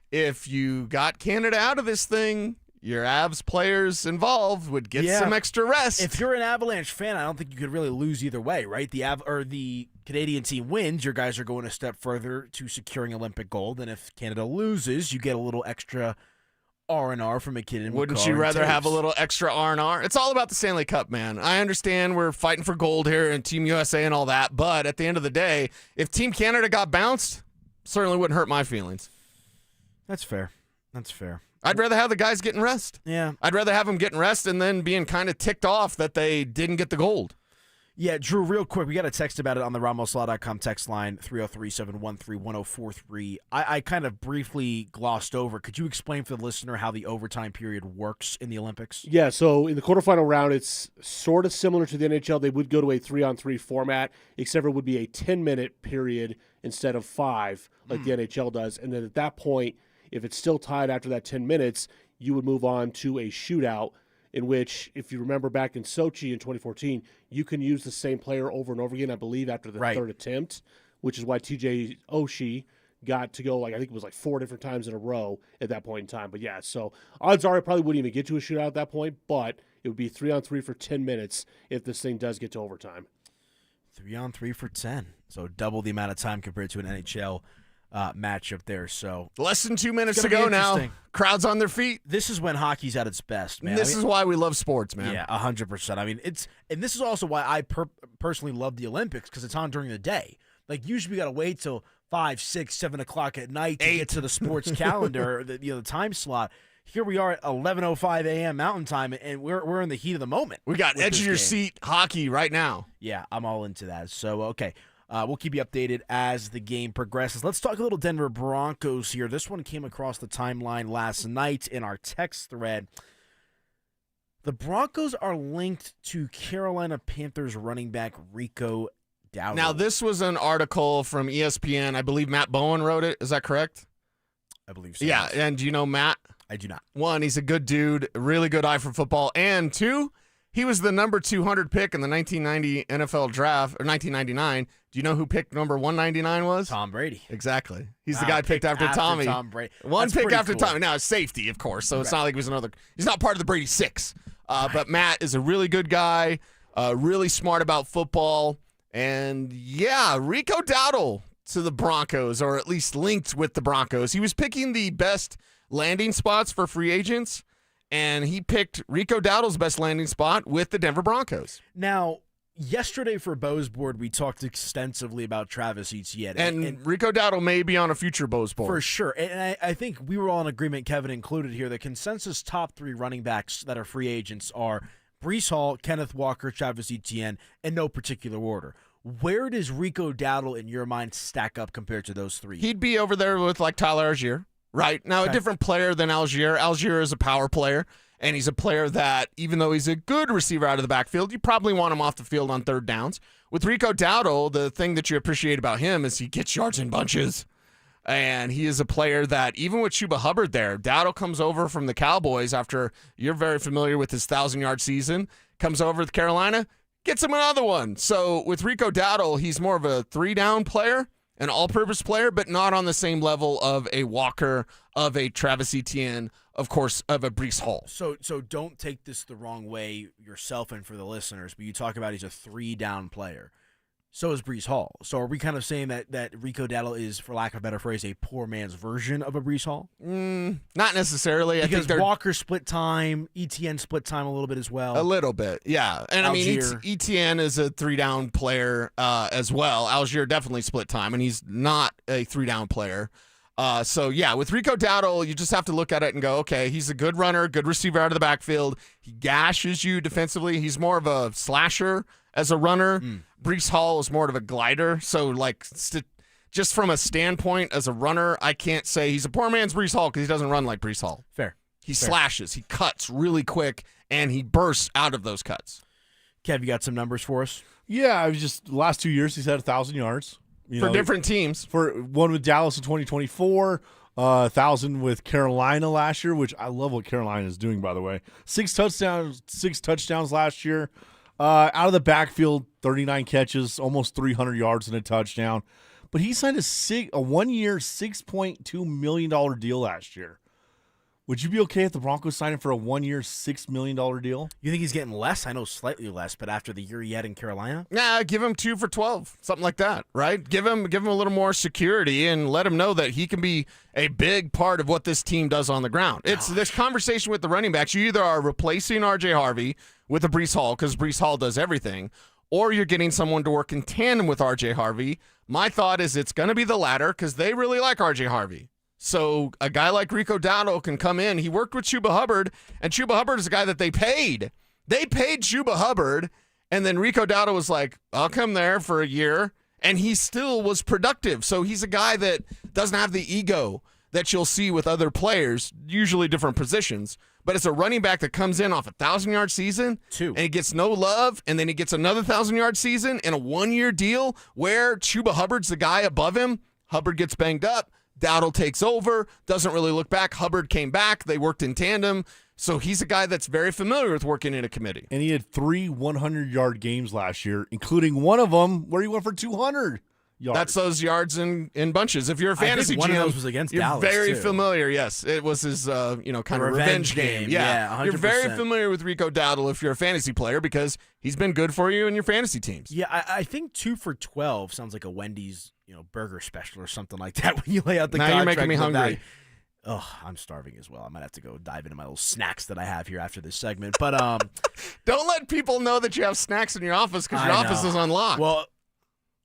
if you got Canada out of this thing, your Avs players involved would get some extra rest. If you're an Avalanche fan, I don't think you could really lose either way, right? The Canadian team wins, your guys are going a step further to securing Olympic gold, and if Canada loses, you get a little extra R&R from McKinnon. Wouldn't you rather have a little extra R&R? It's all about the Stanley Cup, man. I understand we're fighting for gold here and Team USA and all that, but at the end of the day, if Team Canada got bounced, Certainly wouldn't hurt my feelings. That's fair. That's fair. I'd rather have the guys getting rest. Yeah. I'd rather have them getting rest and then being kind of ticked off that they didn't get the gold. Yeah, Drew, real quick, we got a text about it on the RamosLaw.com text line, 303-713-1043. I kind of briefly glossed over. Could you explain for the listener how the overtime period works in the Olympics? Yeah, so in the quarterfinal round, it's sort of similar to the NHL. They would go to a 3-on-3 format, except for it would be a 10-minute period instead of 5, like the NHL does. And then at that point, if it's still tied after that 10 minutes, you would move on to a shootout, in which, if you remember back in Sochi in 2014, you can use the same player over and over again, I believe, after the third attempt, which is why TJ Oshie got to go, I think it was 4 different times in a row at that point in time. But yeah, so odds are it probably wouldn't even get to a shootout at that point, but it would be 3-on-3 for 10 minutes if this thing does get to overtime. 3-on-3 for 10. So double the amount of time compared to an NHL matchup there. So less than 2 minutes to go now. Crowds on their feet. This is when hockey's at its best, man. This is why we love sports, man. Yeah, 100%. I mean, and this is also why I personally love the Olympics, because it's on during the day. Usually we got to wait till 5, 6, 7 o'clock at night to get to the sports calendar, the time slot. Here we are at 11:05 a.m. Mountain Time, and we're in the heat of the moment. We got edge of your seat hockey right now. Yeah, I'm all into that. So, okay. We'll keep you updated as the game progresses. Let's talk a little Denver Broncos here. This one came across the timeline last night in our text thread. The Broncos are linked to Carolina Panthers running back Rico Dowdle. Now, this was an article from ESPN. I believe Matt Bowen wrote it. Is that correct? I believe so. Yeah, and do you know Matt? I do not. 1, he's a good dude, a really good eye for football. And 2, he was the number 200 pick in the 1990 NFL draft, or 1999. Do you know who picked number 199 was? Tom Brady. Exactly. He's the guy picked after Tommy. Tom Brady. One pick after cool. Tommy. Now, it's safety, of course, so it's not like he was another. He's not part of the Brady 6. But Matt is a really good guy, really smart about football. And, yeah, Rico Dowdle to the Broncos, or at least linked with the Broncos. He was picking the best landing spots for free agents, and he picked Rico Dowdle's best landing spot with the Denver Broncos. Now, yesterday for Bo's Board, we talked extensively about Travis Etienne. And Rico Dowdle may be on a future Bo's Board. For sure. And I think we were all in agreement, Kevin included here, the consensus top 3 running backs that are free agents are Breece Hall, Kenneth Walker, Travis Etienne, in no particular order. Where does Rico Dowdle, in your mind, stack up compared to those 3? He'd be over there with Tyler Algier. Right. Now, a different player than Algier. Algier is a power player, and he's a player that, even though he's a good receiver out of the backfield, you probably want him off the field on third downs. With Rico Dowdle, the thing that you appreciate about him is he gets yards in bunches, and he is a player that, even with Chuba Hubbard there, Dowdle comes over from the Cowboys after you're very familiar with his 1,000-yard season, comes over to Carolina, gets him another one. So with Rico Dowdle, he's more of a 3-down player, an all-purpose player, but not on the same level of a Walker, of a Travis Etienne, of course, of a Breece Hall. So don't take this the wrong way yourself and for the listeners, but you talk about he's a 3-down player. So is Breece Hall. So are we kind of saying that Rico Dowdle is, for lack of a better phrase, a poor man's version of a Breece Hall? Not necessarily. Because Walker split time, Etienne split time a little bit as well. A little bit, yeah. And Algier. I mean, Etienne is a 3-down player as well. Algier definitely split time, and he's not a 3-down player. So, yeah, with Rico Dowdle, you just have to look at it and go, okay, he's a good runner, good receiver out of the backfield. He gashes you defensively. He's more of a slasher as a runner. Breece Hall is more of a glider. So, just from a standpoint as a runner, I can't say he's a poor man's Breece Hall because he doesn't run like Breece Hall. Fair. He slashes, he cuts really quick, and he bursts out of those cuts. Kev, you got some numbers for us? Yeah, I was just the last 2 years he's had 1,000 yards. For different teams. For one with Dallas in 2024, 1,000 with Carolina last year, which I love what Carolina is doing, by the way. 6 touchdowns last year. Out of the backfield, 39 catches, almost 300 yards and a touchdown. But he signed a 1-year, $6.2 million deal last year. Would you be okay if the Broncos signed him for a 1-year, $6 million deal? You think he's getting less? I know slightly less, but after the year he had in Carolina? Nah, give him 2 for 12, something like that, right? Give him a little more security and let him know that he can be a big part of what this team does on the ground. It's this conversation with the running backs. You either are replacing R.J. Harvey with a Breece Hall because Breece Hall does everything, or you're getting someone to work in tandem with RJ Harvey. My thought is it's going to be the latter because they really like RJ Harvey. So a guy like Rico Dowdle can come in. He worked with Chuba Hubbard, and Chuba Hubbard is a guy that they paid. They paid Chuba Hubbard, and then Rico Dowdle was like, I'll come there for a year, and he still was productive. So he's a guy that doesn't have the ego that you'll see with other players, usually different positions. But it's a running back that comes in off a 1,000-yard season, and he gets no love, and then he gets another 1,000-yard season in a one-year deal where Chuba Hubbard's the guy above him. Hubbard gets banged up. Dowdle takes over, doesn't really look back. Hubbard came back. They worked in tandem. So he's a guy that's very familiar with working in a committee. And he had 3 100-yard games last year, including one of them where he went for 200 yards. That's those yards in bunches. If you're a fantasy one GM, of those was against you're Dallas, very too. familiar. Yes, it was his kind of revenge game. Yeah, 100%. You're very familiar with Rico Dowdle if you're a fantasy player because he's been good for you in your fantasy teams. Yeah, I think 2 for $12 sounds like a Wendy's burger special or something like that when you lay out the now contract. you're making me hungry. Oh, I'm starving as well. I might have to go dive into my little snacks that I have here after this segment. But don't let people know that you have snacks in your office because your office is unlocked. Well,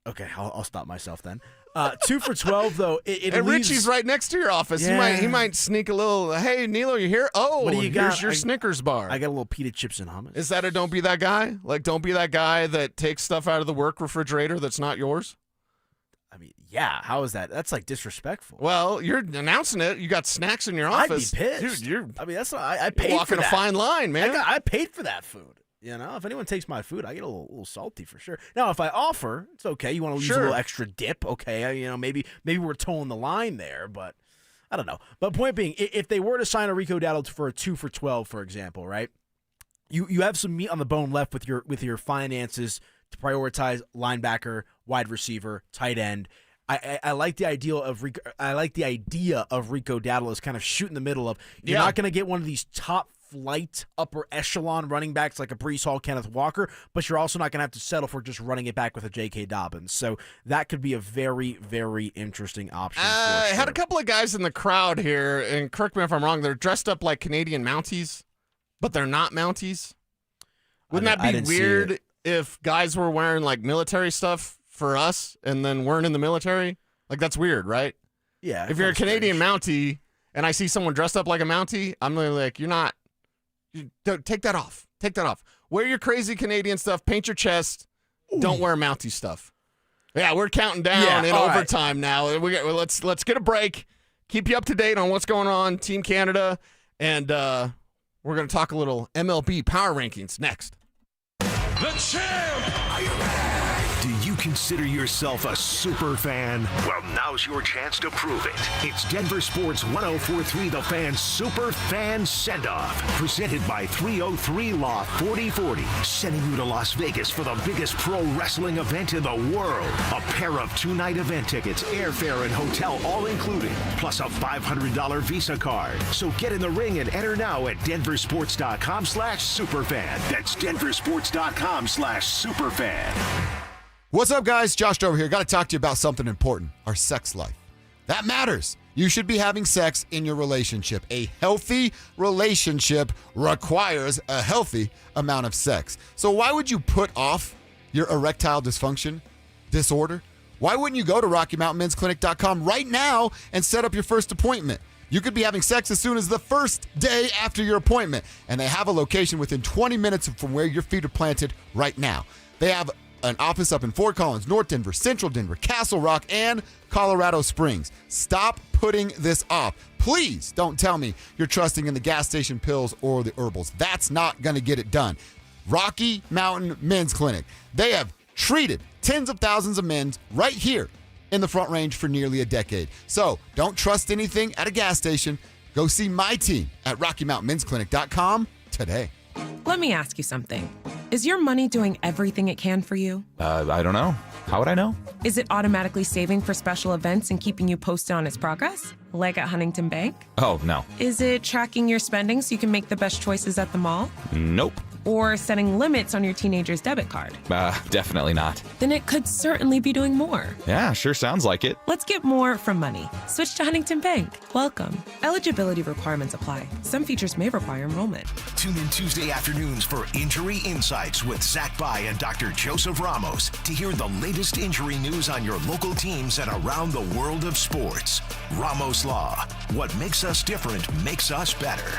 okay, I'll stop myself then. 2 for $12 though. And leaves... Richie's right next to your office. Yeah. He might sneak a little. Hey, Nilo, you here? Oh, what do you got? Here's your Snickers bar. I got a little pita chips and hummus. Is that a don't be that guy? Like, don't be that guy that takes stuff out of the work refrigerator that's not yours? I mean, yeah. How is that? That's like disrespectful. Well, you're announcing it. You got snacks in your office. I'd be pissed. Dude, I mean, that's not, I paid you're walking for that. a fine line, man. I paid for that food. If anyone takes my food, I get a little salty for sure. Now, if I offer, it's okay. You want to use a little extra dip, okay? Maybe we're towing the line there, but I don't know. But point being, if they were to sign a Rico Dowdle for a 2 for $12, for example, right? You have some meat on the bone left with your finances to prioritize linebacker, wide receiver, tight end. I like the idea of Rico Dowdle as kind of shooting the middle of. You're not going to get one of these top flight, upper echelon running backs like a Breece Hall, Kenneth Walker, but you're also not going to have to settle for just running it back with a J.K. Dobbins. So that could be a very, very interesting option. I had a couple of guys in the crowd here, and correct me if I'm wrong, they're dressed up like Canadian Mounties, but they're not Mounties. Wouldn't that be weird if guys were wearing like military stuff for us and then weren't in the military? Like, that's weird, right? Yeah. If you're a Canadian Mountie and I see someone dressed up like a Mountie, I'm really like, don't take that off. Take that off. Wear your crazy Canadian stuff. Paint your chest. Ooh. Don't wear Mountie stuff. Yeah, we're counting down in overtime now. Let's get a break. Keep you up to date on what's going on, Team Canada, and we're going to talk a little MLB power rankings next. The champ! Are you ready? Do you consider yourself a super fan? Well, now's your chance to prove it. It's Denver Sports 104.3 The Fan Super Fan Send-Off, presented by 303 Law 4040, sending you to Las Vegas for the biggest pro wrestling event in the world. A pair of 2-night event tickets, airfare, and hotel all included, plus a $500 Visa card. So get in the ring and enter now at DenverSports.com/superfan. That's DenverSports.com/superfan. What's up, guys? Josh Dover here. Got to talk to you about something important, our sex life. That matters. You should be having sex in your relationship. A healthy relationship requires a healthy amount of sex. So why would you put off your erectile dysfunction disorder? Why wouldn't you go to RockyMountainMen'sClinic.com right now and set up your first appointment? You could be having sex as soon as the first day after your appointment. And they have a location within 20 minutes from where your feet are planted right now. They have an office up in Fort Collins, North Denver, Central Denver, Castle Rock, and Colorado Springs. Stop putting this off. Please don't tell me you're trusting in the gas station pills or the herbals. That's not going to get it done. Rocky Mountain Men's Clinic. They have treated tens of thousands of men right here in the Front Range for nearly a decade. So don't trust anything at a gas station. Go see my team at RockyMountainMen'sClinic.com today. Let me ask you something. Is your money doing everything it can for you? I don't know. How would I know? Is it automatically saving for special events and keeping you posted on its progress? Like at Huntington Bank? Oh, no. Is it tracking your spending so you can make the best choices at the mall? Nope. Or setting limits on your teenager's debit card? Definitely not. Then it could certainly be doing more. Yeah, sure sounds like it. Let's get more from money. Switch to Huntington Bank. Welcome. Eligibility requirements apply. Some features may require enrollment. Tune in Tuesday afternoons for Injury Insights with Zach Bai and Dr. Joseph Ramos to hear the latest injury news on your local teams and around the world of sports. Ramos Law. What makes us different makes us better.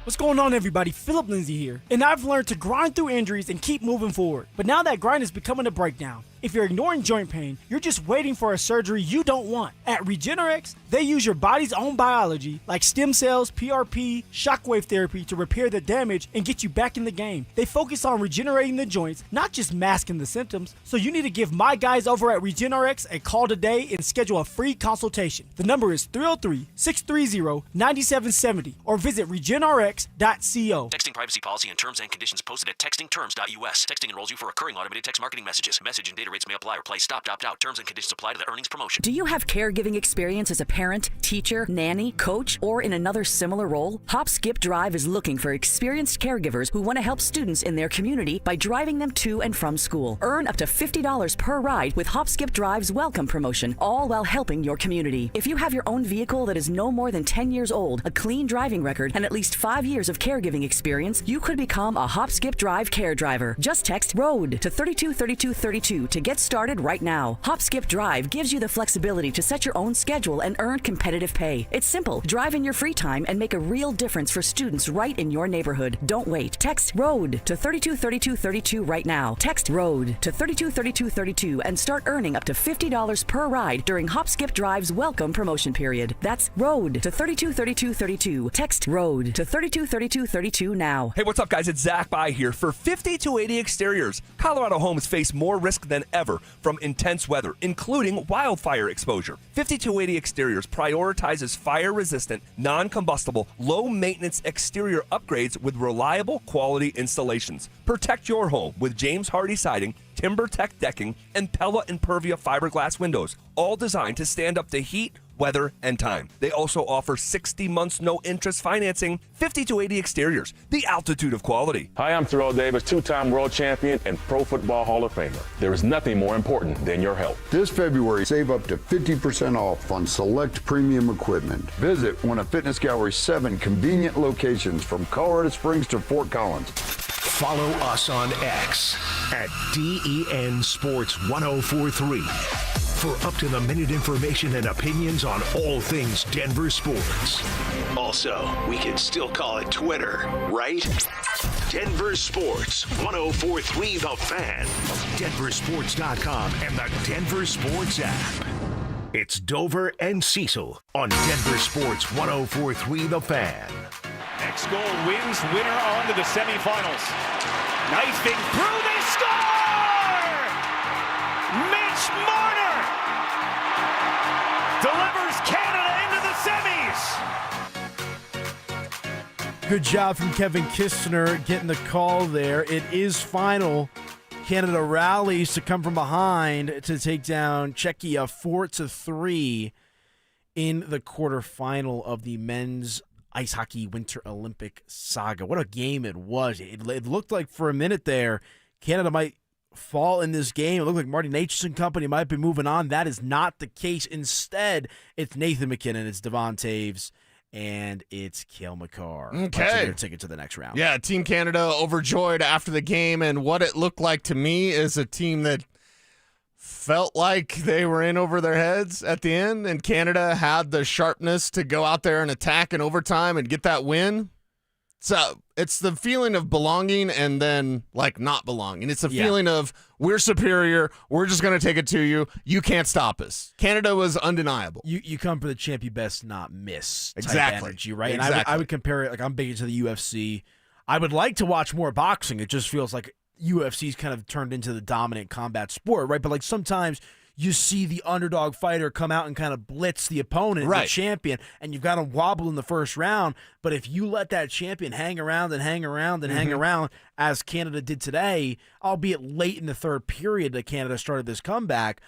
What's going on, everybody? Philip Lindsay here. And I've learned to grind through injuries and keep moving forward. But now that grind is becoming a breakdown. If you're ignoring joint pain, you're just waiting for a surgery you don't want. At Regenerex, they use your body's own biology, like stem cells, PRP, shockwave therapy, to repair the damage and get you back in the game. They focus on regenerating the joints, not just masking the symptoms. So you need to give my guys over at Regenerex a call today and schedule a free consultation. The number is 303-630-9770 or visit regenerex.co. Texting privacy policy and terms and conditions posted at textingterms.us. Texting enrolls you for recurring automated text marketing messages. Message and data rates may apply or play. Stop, opt out. Terms and conditions apply to the earnings promotion. Do you have caregiving experience as a parent, teacher, nanny, coach, or in another similar role? Hop Skip Drive is looking for experienced caregivers who want to help students in their community by driving them to and from school. Earn up to $50 per ride with Hop Skip Drive's welcome promotion, all while helping your community. If you have your own vehicle that is no more than 10 years old, a clean driving record, and at least 5 years of caregiving experience, you could become a Hop Skip Drive care driver. Just text ROAD to 323232 to get started right now. Hop Skip Drive gives you the flexibility to set your own schedule and earn competitive pay. It's simple. Drive in your free time and make a real difference for students right in your neighborhood. Don't wait. Text ROAD to 323232 right now. Text ROAD to 323232 and start earning up to $50 per ride during Hop Skip Drive's welcome promotion period. That's ROAD to 323232. Text ROAD to 323232 now. Hey, what's up, guys? It's Zach Bai here. For 5280 Exteriors, Colorado homes face more risk than ever from intense weather, including wildfire exposure. 5280 Exteriors prioritizes fire-resistant, non-combustible, low-maintenance exterior upgrades with reliable quality installations. Protect your home with James Hardy siding, TimberTech decking, and Pella Impervia fiberglass windows, all designed to stand up to heat, weather, and time. They also offer 60 months no-interest financing. 5280 Exteriors, the altitude of quality. Hi, I'm Terrell Davis, two-time world champion and Pro Football Hall of Famer. There is nothing more important than your health. This February, save up to 50% off on select premium equipment. Visit one of Fitness Gallery's 7 convenient locations from Colorado Springs to Fort Collins. Follow us on X at DEN Sports 1043 for up-to-the-minute information and opinions on all things Denver sports. Also, we can still call it Twitter, right? Denver Sports 1043 The Fan, DenverSports.com, and the Denver Sports app. It's Dover and Cecil on Denver Sports 1043 The Fan. Next goal wins winner on to the semifinals. Knifing through, they score! Mitch Marner delivers Canada into the semis. Good job from Kevin Kistner getting the call there. It is final. Canada rallies to come from behind to take down Czechia 4-3 in the quarterfinal of the men's ice hockey Winter Olympic saga. What a game it was. It looked like for a minute there, Canada might fall in this game. It looked like Marty Natchez and company might be moving on. That is not the case. Instead, it's Nathan McKinnon, it's Devon Taves, and it's Cale Makar. Okay. Their ticket to the next round. Yeah, Team Canada overjoyed after the game, and what it looked like to me is a team that felt like they were in over their heads at the end, and Canada had the sharpness to go out there and attack in overtime and get that win. So it's the feeling of belonging and then, like, not belonging. It's a feeling of we're superior. We're just going to take it to you. You can't stop us. Canada was undeniable. You come for the champ, you best not miss type Exactly. energy, right? Exactly. And I would compare it, like, I'm big into the UFC. I would like to watch more boxing. It just feels like UFC's kind of turned into the dominant combat sport, right? But, like, sometimes you see the underdog fighter come out and kind of blitz the opponent, the champion, and you've got to wobble in the first round. But if you let that champion hang around and hang around and hang around, as Canada did today, albeit late in the third period that Canada started this comeback,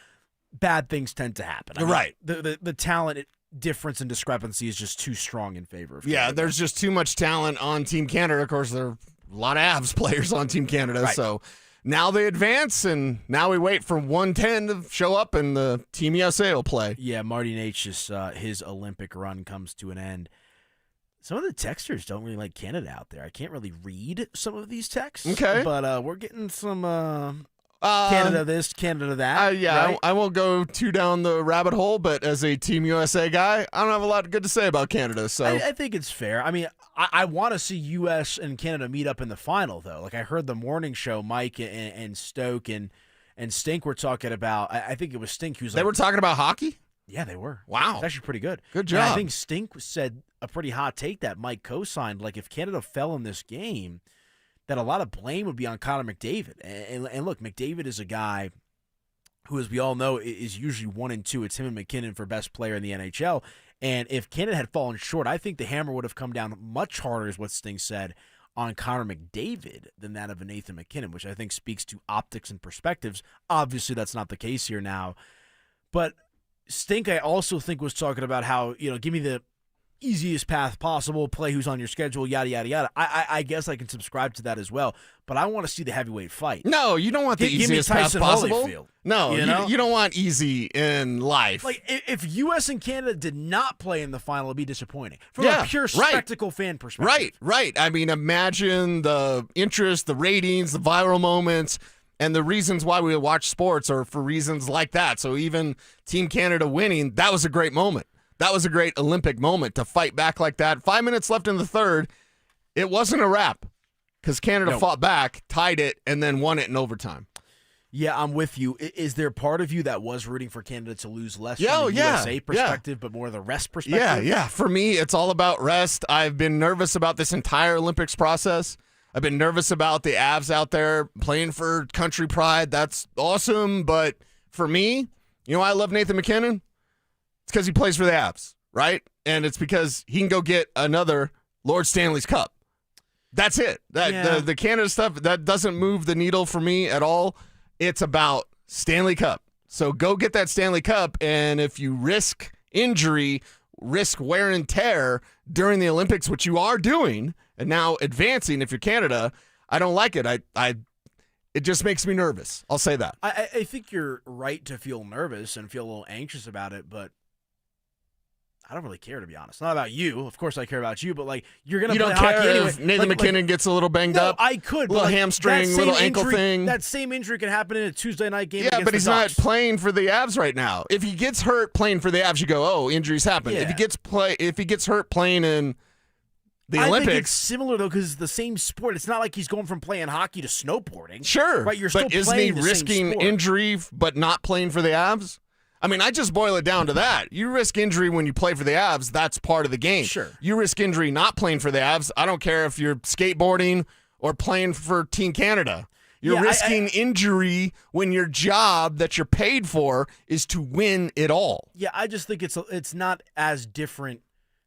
bad things tend to happen. I mean, the talent difference and discrepancy is just too strong in favor of Canada. Yeah, there's just too much talent on Team Canada. Of course, they're a lot of Avs players on Team Canada. Right. So now they advance, and now we wait for 110 to show up, and the Team USA will play. Yeah, Marty Nate's just his Olympic run comes to an end. Some of the texters don't really like Canada out there. I can't really read some of these texts. Okay. But we're getting some Canada this, Canada that. Yeah, right? I won't go too down the rabbit hole, but as a Team USA guy, I don't have a lot good to say about Canada. So I think it's fair. I mean, I want to see U.S. and Canada meet up in the final, though. Like I heard the morning show, Mike and Stoke and Stink were talking about. I think it was Stink who's like, they were talking about hockey. Yeah, they were. Wow, it's actually pretty good. Good job. And I think Stink said a pretty hot take that Mike co-signed. Like if Canada fell in this game, that a lot of blame would be on Connor McDavid. And look, McDavid is a guy who, as we all know, is usually 1 and 2. It's him and McKinnon for best player in the NHL. And if Canada had fallen short, I think the hammer would have come down much harder, is what Sting said, on Connor McDavid than that of a Nathan McKinnon, which I think speaks to optics and perspectives. Obviously, that's not the case here now. But Stink, I also think, was talking about how, give me the easiest path possible, play who's on your schedule, yada, yada, yada. I guess I can subscribe to that as well, but I want to see the heavyweight fight. No, you don't want the easiest path possible. Holyfield, no, you don't want easy in life. Like, if U.S. and Canada did not play in the final, it'd be disappointing. From a pure spectacle fan perspective. Right. I mean, imagine the interest, the ratings, the viral moments, and the reasons why we watch sports are for reasons like that. So even Team Canada winning, that was a great moment. That was a great Olympic moment to fight back like that. 5 minutes left in the third. It wasn't a wrap because Canada fought back, tied it, and then won it in overtime. Yeah, I'm with you. Is there part of you that was rooting for Canada to lose less from the USA perspective, but more the rest perspective? Yeah. For me, it's all about rest. I've been nervous about this entire Olympics process. I've been nervous about the Avs out there playing for country pride. That's awesome. But for me, I love Nathan McKinnon. It's because he plays for the Avs, right? And it's because he can go get another Lord Stanley's Cup. That's it. The Canada stuff, that doesn't move the needle for me at all. It's about Stanley Cup. So go get that Stanley Cup, and if you risk injury, risk wear and tear during the Olympics, which you are doing, and now advancing if you're Canada, I don't like it. It just makes me nervous. I'll say that. I think you're right to feel nervous and feel a little anxious about it, but I don't really care, to be honest. Not about you. Of course I care about you, but you're going to play hockey anyway. If Nathan McKinnon gets a little banged up? I could. Little hamstring, little ankle thing. That same injury could happen in a Tuesday night game. Yeah, but he's not playing for the Avs right now. If he gets hurt playing for the Avs, you go, oh, injuries happen. Yeah. If he gets hurt playing in the Olympics. I think it's similar, though, because it's the same sport. It's not like he's going from playing hockey to snowboarding. Sure. Right, you're still playing the same sport. Isn't he risking injury but not playing for the Avs? I mean, I just boil it down to that. You risk injury when you play for the Avs. That's part of the game. Sure. You risk injury not playing for the Avs. I don't care if you're skateboarding or playing for Team Canada. You're risking injury when your job that you're paid for is to win it all. Yeah, I just think it's not as different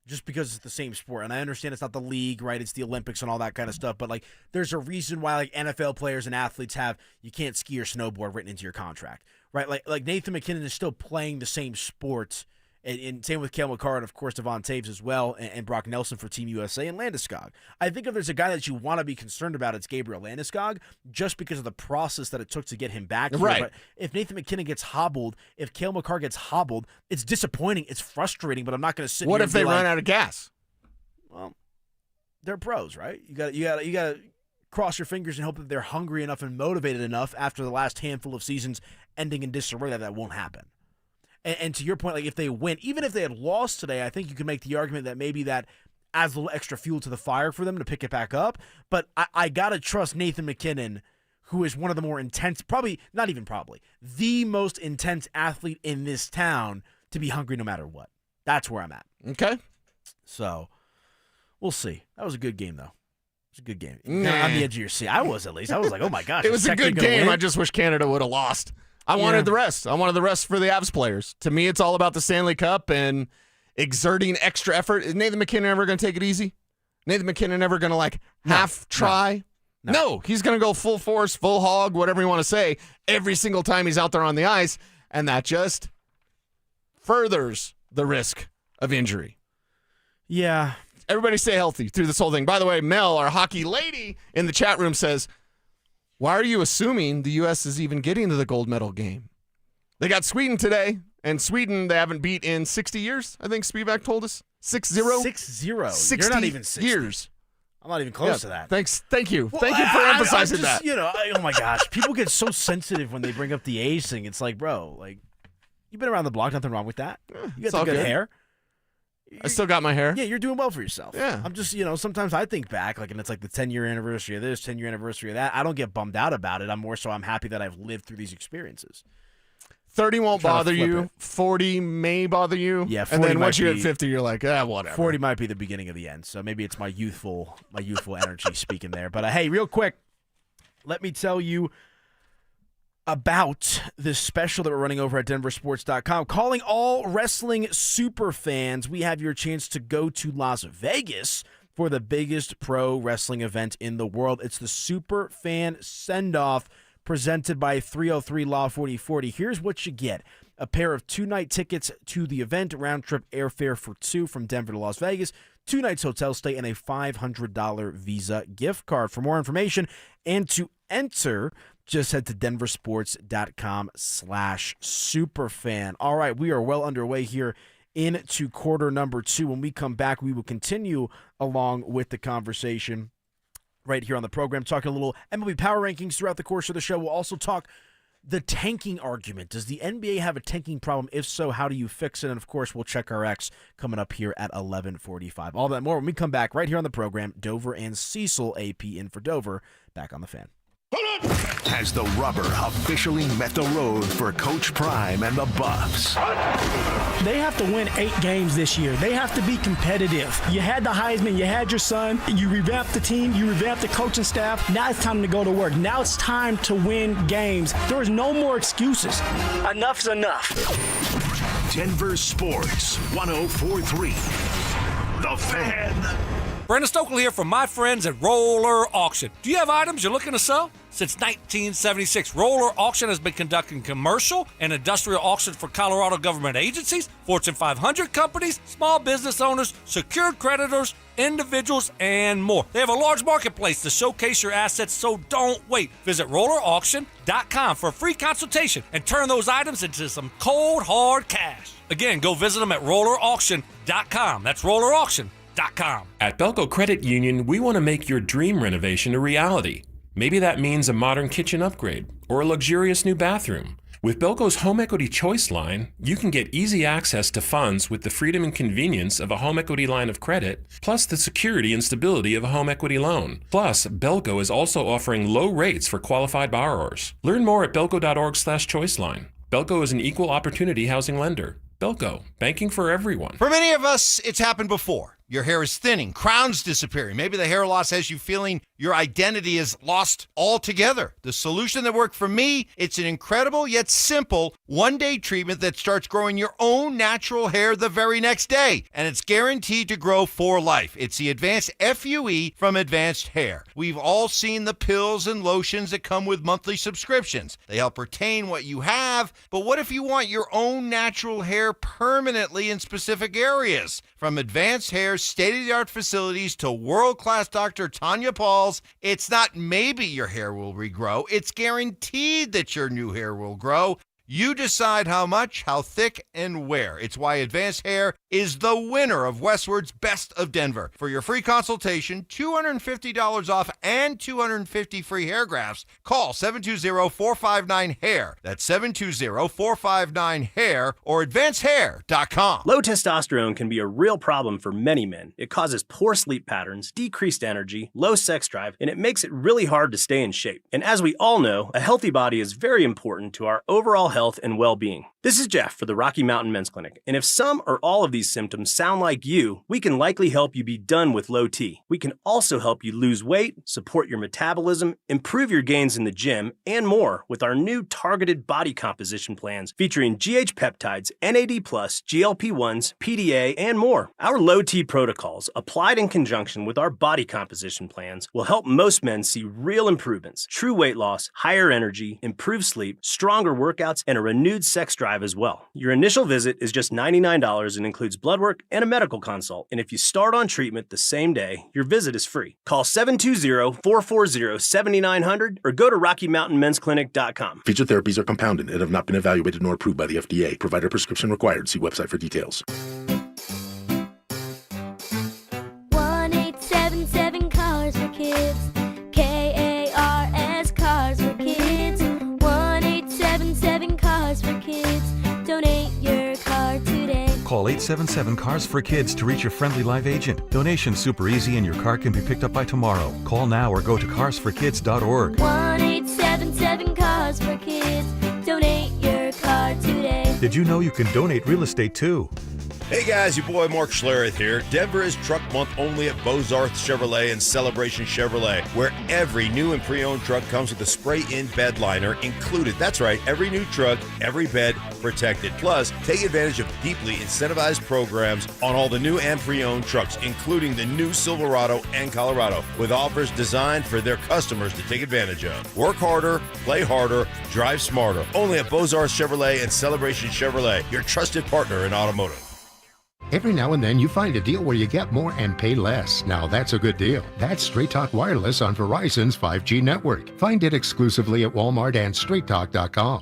just because it's the same sport. And I understand it's not the league, right? It's the Olympics and all that kind of stuff. But, there's a reason why, NFL players and athletes have you can't ski or snowboard written into your contract. Right, like Nathan McKinnon is still playing the same sports, and same with Cale Makar and, of course, Devon Taves as well, and Brock Nelson for Team USA and Landeskog. I think if there's a guy that you want to be concerned about, it's Gabriel Landeskog, just because of the process that it took to get him back here. Right. But if Nathan McKinnon gets hobbled, if Cale Makar gets hobbled, it's disappointing, it's frustrating, but I'm not going to sit here What and if they run out of gas? Well, they're pros, right? You got to cross your fingers and hope that they're hungry enough and motivated enough after the last handful of seasons ending in disarray that won't happen. And to your point, if they win, even if they had lost today, I think you can make the argument that maybe that adds a little extra fuel to the fire for them to pick it back up. But I got to trust Nathan McKinnon, who is one of the more intense, the most intense athlete in this town, to be hungry no matter what. That's where I'm at. Okay. So we'll see. That was a good game, though. It was a good game. On the edge of your seat. I was, at least. I was like, oh, my gosh. It was a good game. Win? I just wish Canada would have lost. I wanted the rest. I wanted the rest for the Avs players. To me, it's all about the Stanley Cup and exerting extra effort. Is Nathan McKinnon ever going to take it easy? Nathan McKinnon ever going to half try? No. He's going to go full force, full hog, whatever you want to say, every single time he's out there on the ice, and that just furthers the risk of injury. Yeah. Everybody stay healthy through this whole thing. By the way, Mel, our hockey lady in the chat room says, why are you assuming the U.S. is even getting to the gold medal game? They got Sweden today, and Sweden they haven't beat in 60 years, I think Spivak told us. 6-0? 6-0. 60 You're not even 60. years. I'm not even close to that. Thanks. Thank you. Well, Thank you for emphasizing that. Oh my gosh. People get so sensitive when they bring up the age thing. It's like, bro, like, you've been around the block. Nothing wrong with that. You got all the good good. hair. I still got my hair. Yeah, you're doing well for yourself. Yeah. I'm just, sometimes I think back, and it's like the 10-year anniversary of this, 10-year anniversary of that. I don't get bummed out about it. I'm happy that I've lived through these experiences. 30 won't bother you. it. 40 may bother you. Yeah, 40 and then might once you hit be- 50, you're like, whatever. 40 might be the beginning of the end. So maybe it's my youthful energy speaking there. But hey, real quick, let me tell you about this special that we're running over at DenverSports.com. Calling all wrestling super fans, we have your chance to go to Las Vegas for the biggest pro wrestling event in the world. It's the Super Fan Send-Off presented by 303 Law 4040. Here's what you get. A pair of 2-night tickets to the event, round-trip airfare for 2 from Denver to Las Vegas, 2 nights hotel stay, and a $500 Visa gift card. For more information and to enter, just head to denversports.com/superfan. All right, we are well underway here into quarter number 2. When we come back, we will continue along with the conversation right here on the program, talking a little MLB power rankings throughout the course of the show. We'll also talk the tanking argument. Does the NBA have a tanking problem? If so, how do you fix it? And, of course, we'll check our X coming up here at 11:45. All that more when we come back right here on the program. Dover and Cecil, AP in for Dover, back on the Fan. Has the rubber officially met the road for Coach Prime and the Buffs? They have to win 8 games this year. They have to be competitive. You had the Heisman, you had your son, you revamped the team, you revamped the coaching staff. Now it's time to go to work. Now it's time to win games. There is no more excuses. Enough's enough. Denver Sports 104.3. The Fan. Brandon Stokely here from my friends at Roller Auction. Do you have items you're looking to sell? Since 1976, Roller Auction has been conducting commercial and industrial auctions for Colorado government agencies, Fortune 500 companies, small business owners, secured creditors, individuals, and more. They have a large marketplace to showcase your assets, so don't wait. Visit rollerauction.com for a free consultation and turn those items into some cold, hard cash. Again, go visit them at rollerauction.com. That's rollerauction.com. At Belco Credit Union, we want to make your dream renovation a reality. Maybe that means a modern kitchen upgrade or a luxurious new bathroom. With Belco's Home Equity Choice line, you can get easy access to funds with the freedom and convenience of a home equity line of credit, plus the security and stability of a home equity loan. Plus, Belco is also offering low rates for qualified borrowers. Learn more at belco.org/choiceline. Belco is an equal opportunity housing lender. Belco, banking for everyone. For many of us, it's happened before. Your hair is thinning, crowns disappearing. Maybe the hair loss has you feeling your identity is lost altogether. The solution that worked for me, it's an incredible yet simple one-day treatment that starts growing your own natural hair the very next day. And it's guaranteed to grow for life. It's the Advanced FUE from Advanced Hair. We've all seen the pills and lotions that come with monthly subscriptions. They help retain what you have, but what if you want your own natural hair permanently in specific areas? From Advanced Hair's state-of-the-art facilities to world-class Dr. Tanya Paul's, it's not maybe your hair will regrow, it's guaranteed that your new hair will grow. You decide how much, how thick, and where. It's why Advanced Hair is the winner of Westward's Best of Denver. For your free consultation, $250 off and 250 free hair grafts, call 720-459-HAIR. That's 720-459-HAIR or advancedhair.com. Low testosterone can be a real problem for many men. It causes poor sleep patterns, decreased energy, low sex drive, and it makes it really hard to stay in shape. And as we all know, a healthy body is very important to our overall health and well-being. This is Jeff for the Rocky Mountain Men's Clinic, and if some or all of these symptoms sound like you, we can likely help you be done with low T. We can also help you lose weight, support your metabolism, improve your gains in the gym, and more with our new targeted body composition plans featuring GH peptides, NAD+, GLP-1s, PDA, and more. Our low T protocols, applied in conjunction with our body composition plans, will help most men see real improvements, true weight loss, higher energy, improved sleep, stronger workouts, shots, and a renewed sex drive as well. Your initial visit is just $99 and includes blood work and a medical consult. And if you start on treatment the same day, your visit is free. Call 720-440-7900 or go to RockyMountainMen'sClinic.com. Featured therapies are compounded and have not been evaluated nor approved by the FDA. Provider prescription required. See website for details. 1-877 Cars for Kids. KARS Cars for Kids. 1-877 Cars for Kids. Donate your car today. Call 877 Cars for Kids to reach your friendly live agent. Donation's super easy and your car can be picked up by tomorrow. Call now or go to carsforkids.org. 1-877 Cars for Kids. Donate your car today. Did you know you can donate real estate too? Hey guys, your boy Mark Schlereth here. Denver is Truck Month only at Bozarth Chevrolet and Celebration Chevrolet, where every new and pre-owned truck comes with a spray-in bed liner included. That's right, every new truck, every bed protected. Plus, take advantage of deeply incentivized programs on all the new and pre-owned trucks, including the new Silverado and Colorado, with offers designed for their customers to take advantage of. Work harder, play harder, drive smarter. Only at Bozarth Chevrolet and Celebration Chevrolet, your trusted partner in automotive. Every now and then you find a deal where you get more and pay less. Now that's a good deal. That's Straight Talk Wireless on Verizon's 5G network. Find it exclusively at Walmart and StraightTalk.com.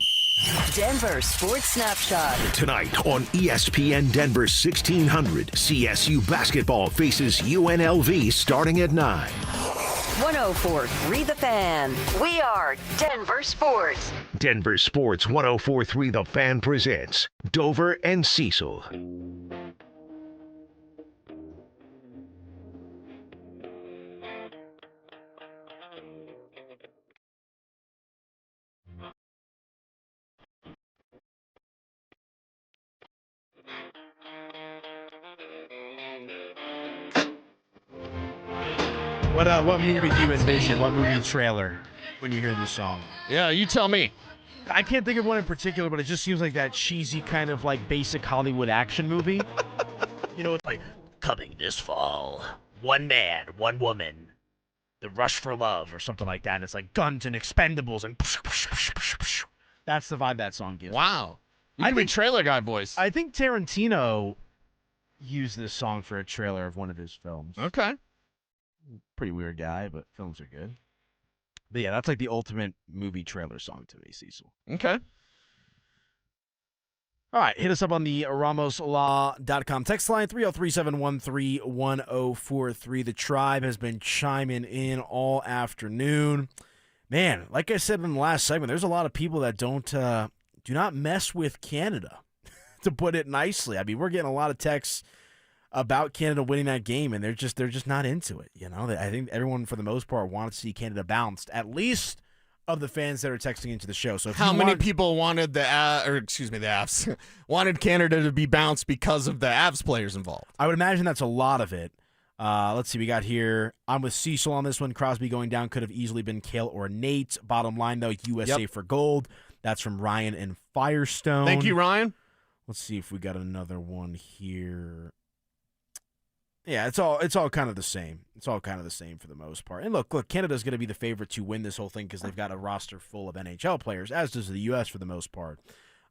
Denver Sports Snapshot. Tonight on ESPN Denver 1600, CSU basketball faces UNLV starting at 9. 104.3 The Fan. We are Denver Sports. Denver Sports 104.3 The Fan presents Dover and Cecil. What movie do you envision? What movie trailer when you hear this song? Yeah, you tell me. I can't think of one in particular, but it just seems like that cheesy kind of like basic Hollywood action movie. You know, it's like coming this fall, one man, one woman, the rush for love or something like that. And it's like guns and expendables and that's the vibe that song gives. Wow. You could be trailer guy, boys. I think Tarantino used this song for a trailer of one of his films. Okay. Pretty weird guy, but films are good. But yeah, that's like the ultimate movie trailer song to me, Cecil. Okay. All right, hit us up on the RamosLaw.com text line, 303-713-1043. The Tribe has been chiming in all afternoon. Man, like I said in the last segment, there's a lot of people that do not mess with Canada, to put it nicely. I mean, we're getting a lot of texts about Canada winning that game, and they're just not into it. You know, I think everyone for the most part wanted to see Canada bounced, at least of the fans that are texting into the show. So, how many people wanted the Avs wanted Canada to be bounced because of the Avs players involved? I would imagine that's a lot of it. Let's see, we got here. I'm with Cecil on this one. Crosby going down could have easily been Kale or Nate. Bottom line though, USA for gold. That's from Ryan and Firestone. Thank you, Ryan. Let's see if we got another one here. Yeah, it's all kind of the same. It's all kind of the same for the most part. And look, Canada's going to be the favorite to win this whole thing because they've got a roster full of NHL players, as does the U.S. for the most part.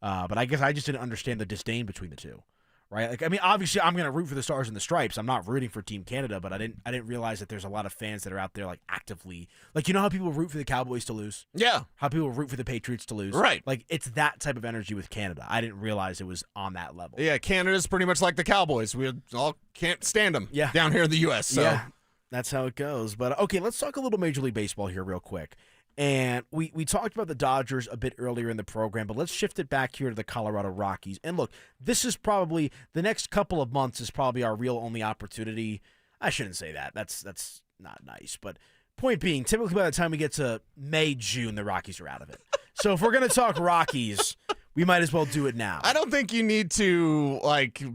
But I guess I just didn't understand the disdain between the two, right? Like, I mean, obviously, I'm going to root for the Stars and the Stripes. I'm not rooting for Team Canada, but I didn't realize that there's a lot of fans that are out there like actively, like, you know how people root for the Cowboys to lose? Yeah. How people root for the Patriots to lose? Right. Like, it's that type of energy with Canada. I didn't realize it was on that level. Yeah, Canada's pretty much like the Cowboys. We all can't stand them down here in the U.S. So. Yeah, that's how it goes. But, okay, let's talk a little Major League Baseball here real quick. And we talked about the Dodgers a bit earlier in the program, but let's shift it back here to the Colorado Rockies. And look, this is probably the next couple of months is probably our real only opportunity. I shouldn't say that. That's not nice. But point being, typically by the time we get to May, June, the Rockies are out of it. So if we're going to talk Rockies, we might as well do it now. I don't think you need to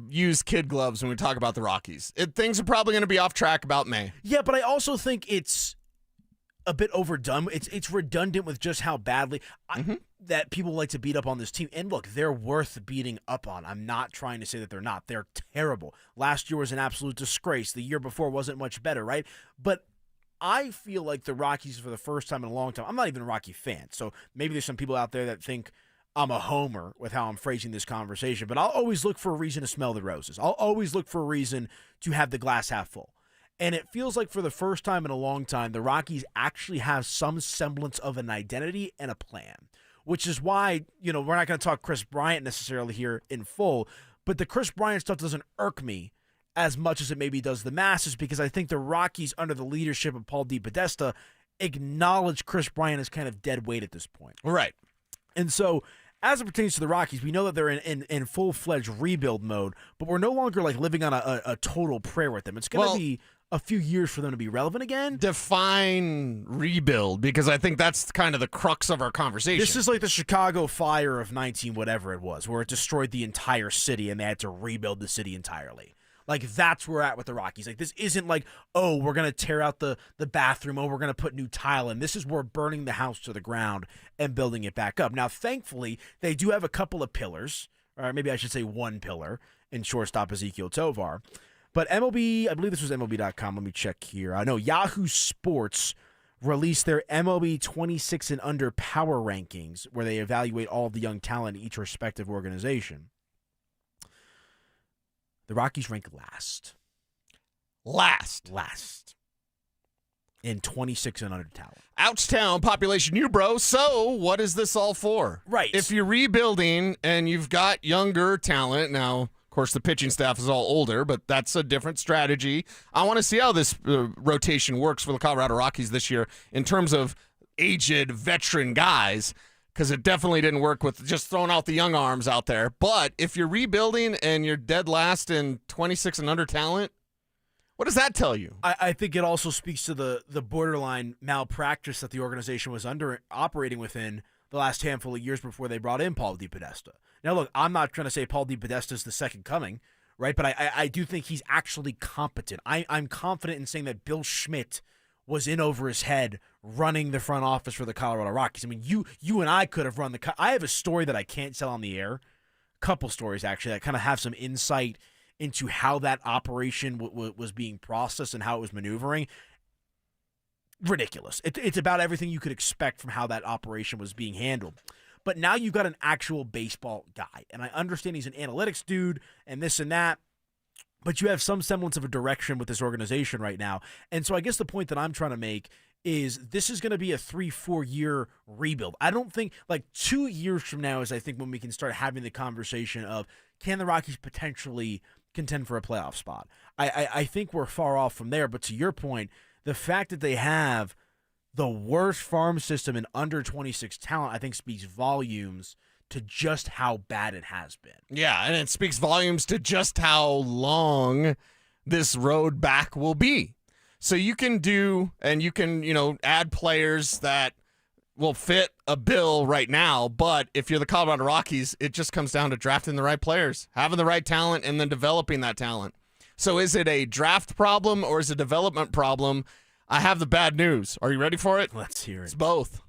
use kid gloves when we talk about the Rockies. Things are probably going to be off track about May. Yeah, but I also think it's a bit overdone. It's redundant with just how badly that people like to beat up on this team. And look, they're worth beating up on. I'm not trying to say that they're not. They're terrible. Last year was an absolute disgrace. The year before wasn't much better, right? But I feel like the Rockies, for the first time in a long time, I'm not even a Rocky fan, so maybe there's some people out there that think I'm a homer with how I'm phrasing this conversation, but I'll always look for a reason to smell the roses. I'll always look for a reason to have the glass half full. And it feels like for the first time in a long time, the Rockies actually have some semblance of an identity and a plan, which is why, we're not going to talk Chris Bryant necessarily here in full, but the Chris Bryant stuff doesn't irk me as much as it maybe does the masses, because I think the Rockies, under the leadership of Paul DePodesta, acknowledge Chris Bryant as kind of dead weight at this point. Right. And so, as it pertains to the Rockies, we know that they're in full-fledged rebuild mode, but we're no longer like living on a total prayer with them. It's going to be a few years for them to be relevant again. Define rebuild, because I think that's kind of the crux of our conversation. This is like the Chicago fire of 19 whatever it was, where it destroyed the entire city and they had to rebuild the city entirely. Like, that's where we're at with the Rockies. Like, this isn't like, oh, we're going to tear out the bathroom, oh, we're going to put new tile in. This is we're burning the house to the ground and building it back up. Now, thankfully, they do have a couple of pillars, or maybe I should say one pillar, in shortstop Ezekiel Tovar. But MLB, I believe this was MLB.com. Let me check here. I know Yahoo Sports released their MLB 26 and under power rankings, where they evaluate all of the young talent in each respective organization. The Rockies rank last. Last. In 26 and under talent. Ouchtown population, you bro. So what is this all for? Right. If you're rebuilding and you've got younger talent, now, of course, the pitching staff is all older, but that's a different strategy. I want to see how this rotation works for the Colorado Rockies this year in terms of aged veteran guys, because it definitely didn't work with just throwing out the young arms out there. But if you're rebuilding and you're dead last in 26 and under talent, what does that tell you? I think it also speaks to the borderline malpractice that the organization was operating within the last handful of years before they brought in Paul DePodesta. Now, look, I'm not trying to say Paul DePodesta is the second coming, right? But I do think he's actually competent. I'm confident in saying that Bill Schmidt was in over his head running the front office for the Colorado Rockies. I mean, you and I could have run I have a story that I can't tell on the air, a couple stories actually, that kind of have some insight into how that operation was being processed and how it was maneuvering. Ridiculous. It's about everything you could expect from how that operation was being handled. But now you've got an actual baseball guy, and I understand he's an analytics dude and this and that, but you have some semblance of a direction with this organization right now. And so I guess the point that I'm trying to make is this is going to be a 3-4 year rebuild. I don't think, like 2 years from now is I think when we can start having the conversation of, can the Rockies potentially contend for a playoff spot? I think we're far off from there, but to your point, the fact that they have the worst farm system in under 26 talent, I think speaks volumes to just how bad it has been. Yeah, and it speaks volumes to just how long this road back will be. So you can add players that will fit a bill right now, but if you're the Colorado Rockies, it just comes down to drafting the right players, having the right talent, and then developing that talent. So is it a draft problem or is it a development problem? I have the bad news. Are you ready for it? Let's hear it. It's both.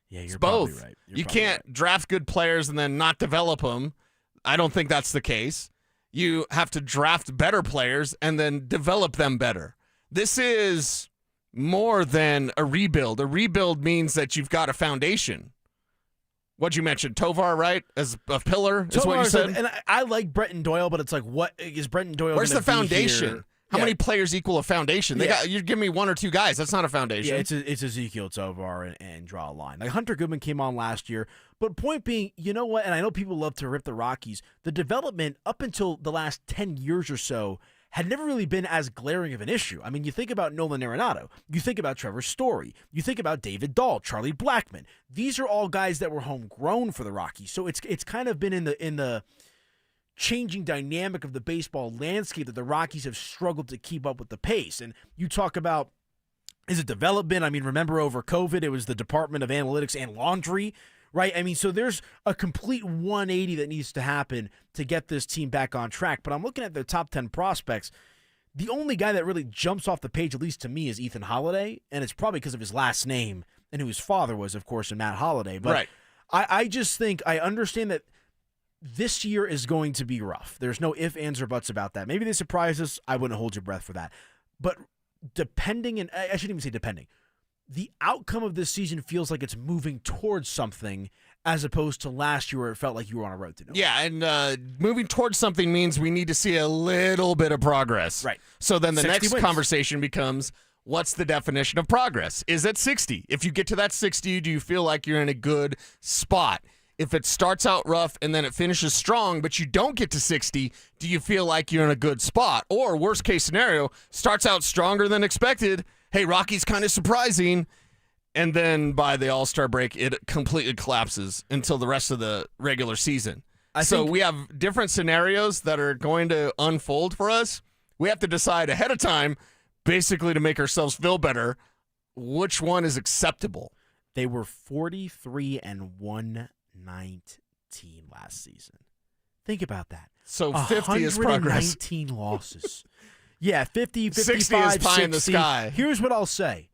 Yeah, it's you're both. Probably right. You can't draft good players and then not develop them. I don't think that's the case. You have to draft better players and then develop them better. This is more than a rebuild. A rebuild means that you've got a foundation. What'd you mention? Tovar, right? As a pillar is what you said? And I like Brenton Doyle, but it's like, what is Brenton Doyle? Where's the foundation? Here? How many players equal a foundation? You give me one or two guys. That's not a foundation. Yeah, it's Ezekiel Tovar and draw a line. Like Hunter Goodman came on last year, but point being, you know what? And I know people love to rip the Rockies. The development up until the last 10 years or so had never really been as glaring of an issue. I mean, you think about Nolan Arenado, you think about Trevor Story, you think about David Dahl, Charlie Blackmon. These are all guys that were homegrown for the Rockies. So it's kind of been in the changing dynamic of the baseball landscape that the Rockies have struggled to keep up with the pace. And you talk about, is it development? I mean, remember over COVID, it was the Department of Analytics and Laundry, right? I mean, so there's a complete 180 that needs to happen to get this team back on track. But I'm looking at their top 10 prospects. The only guy that really jumps off the page, at least to me, is Ethan Holliday, and it's probably because of his last name and who his father was, of course, in Matt Holliday. But right. I just think I understand that this year is going to be rough. There's no ifs, ands, or buts about that. Maybe they surprise us. I wouldn't hold your breath for that. But depending, and I shouldn't even say depending, the outcome of this season feels like it's moving towards something as opposed to last year where it felt like you were on a road to nowhere. Yeah, and moving towards something means we need to see a little bit of progress. Right. So then the 60 next wins. conversation becomes, what's the definition of progress? Is it 60? If you get to that 60, do you feel like you're in a good spot? If it starts out rough and then it finishes strong, but you don't get to 60, do you feel like you're in a good spot? Or worst case scenario, starts out stronger than expected. Hey, Rockies kind of surprising. And then by the All-Star break, it completely collapses until the rest of the regular season. So we have different scenarios that are going to unfold for us. We have to decide ahead of time, basically to make ourselves feel better, which one is acceptable. They were 43-119 last season. Think about that. So 50 is progress. 119 losses. Yeah, 50, 60 55, is pie 60. in the sky. Here's what I'll say.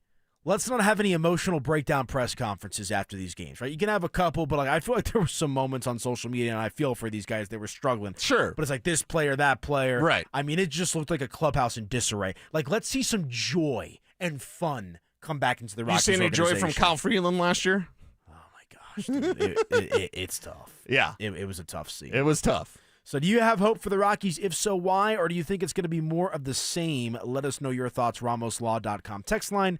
Let's not have any emotional breakdown press conferences after these games, right? You can have a couple, but I feel like there were some moments on social media, and I feel for these guys. They were struggling. Sure. But it's like this player, that player. Right. I mean, it just looked like a clubhouse in disarray. Like, let's see some joy and fun come back into the Rockies You see any joy from organization. Kyle Freeland last year? Dude, it's tough. Yeah. It was a tough season. It was tough. So do you have hope for the Rockies? If so, why? Or do you think it's going to be more of the same? Let us know your thoughts. RamosLaw.com. Text line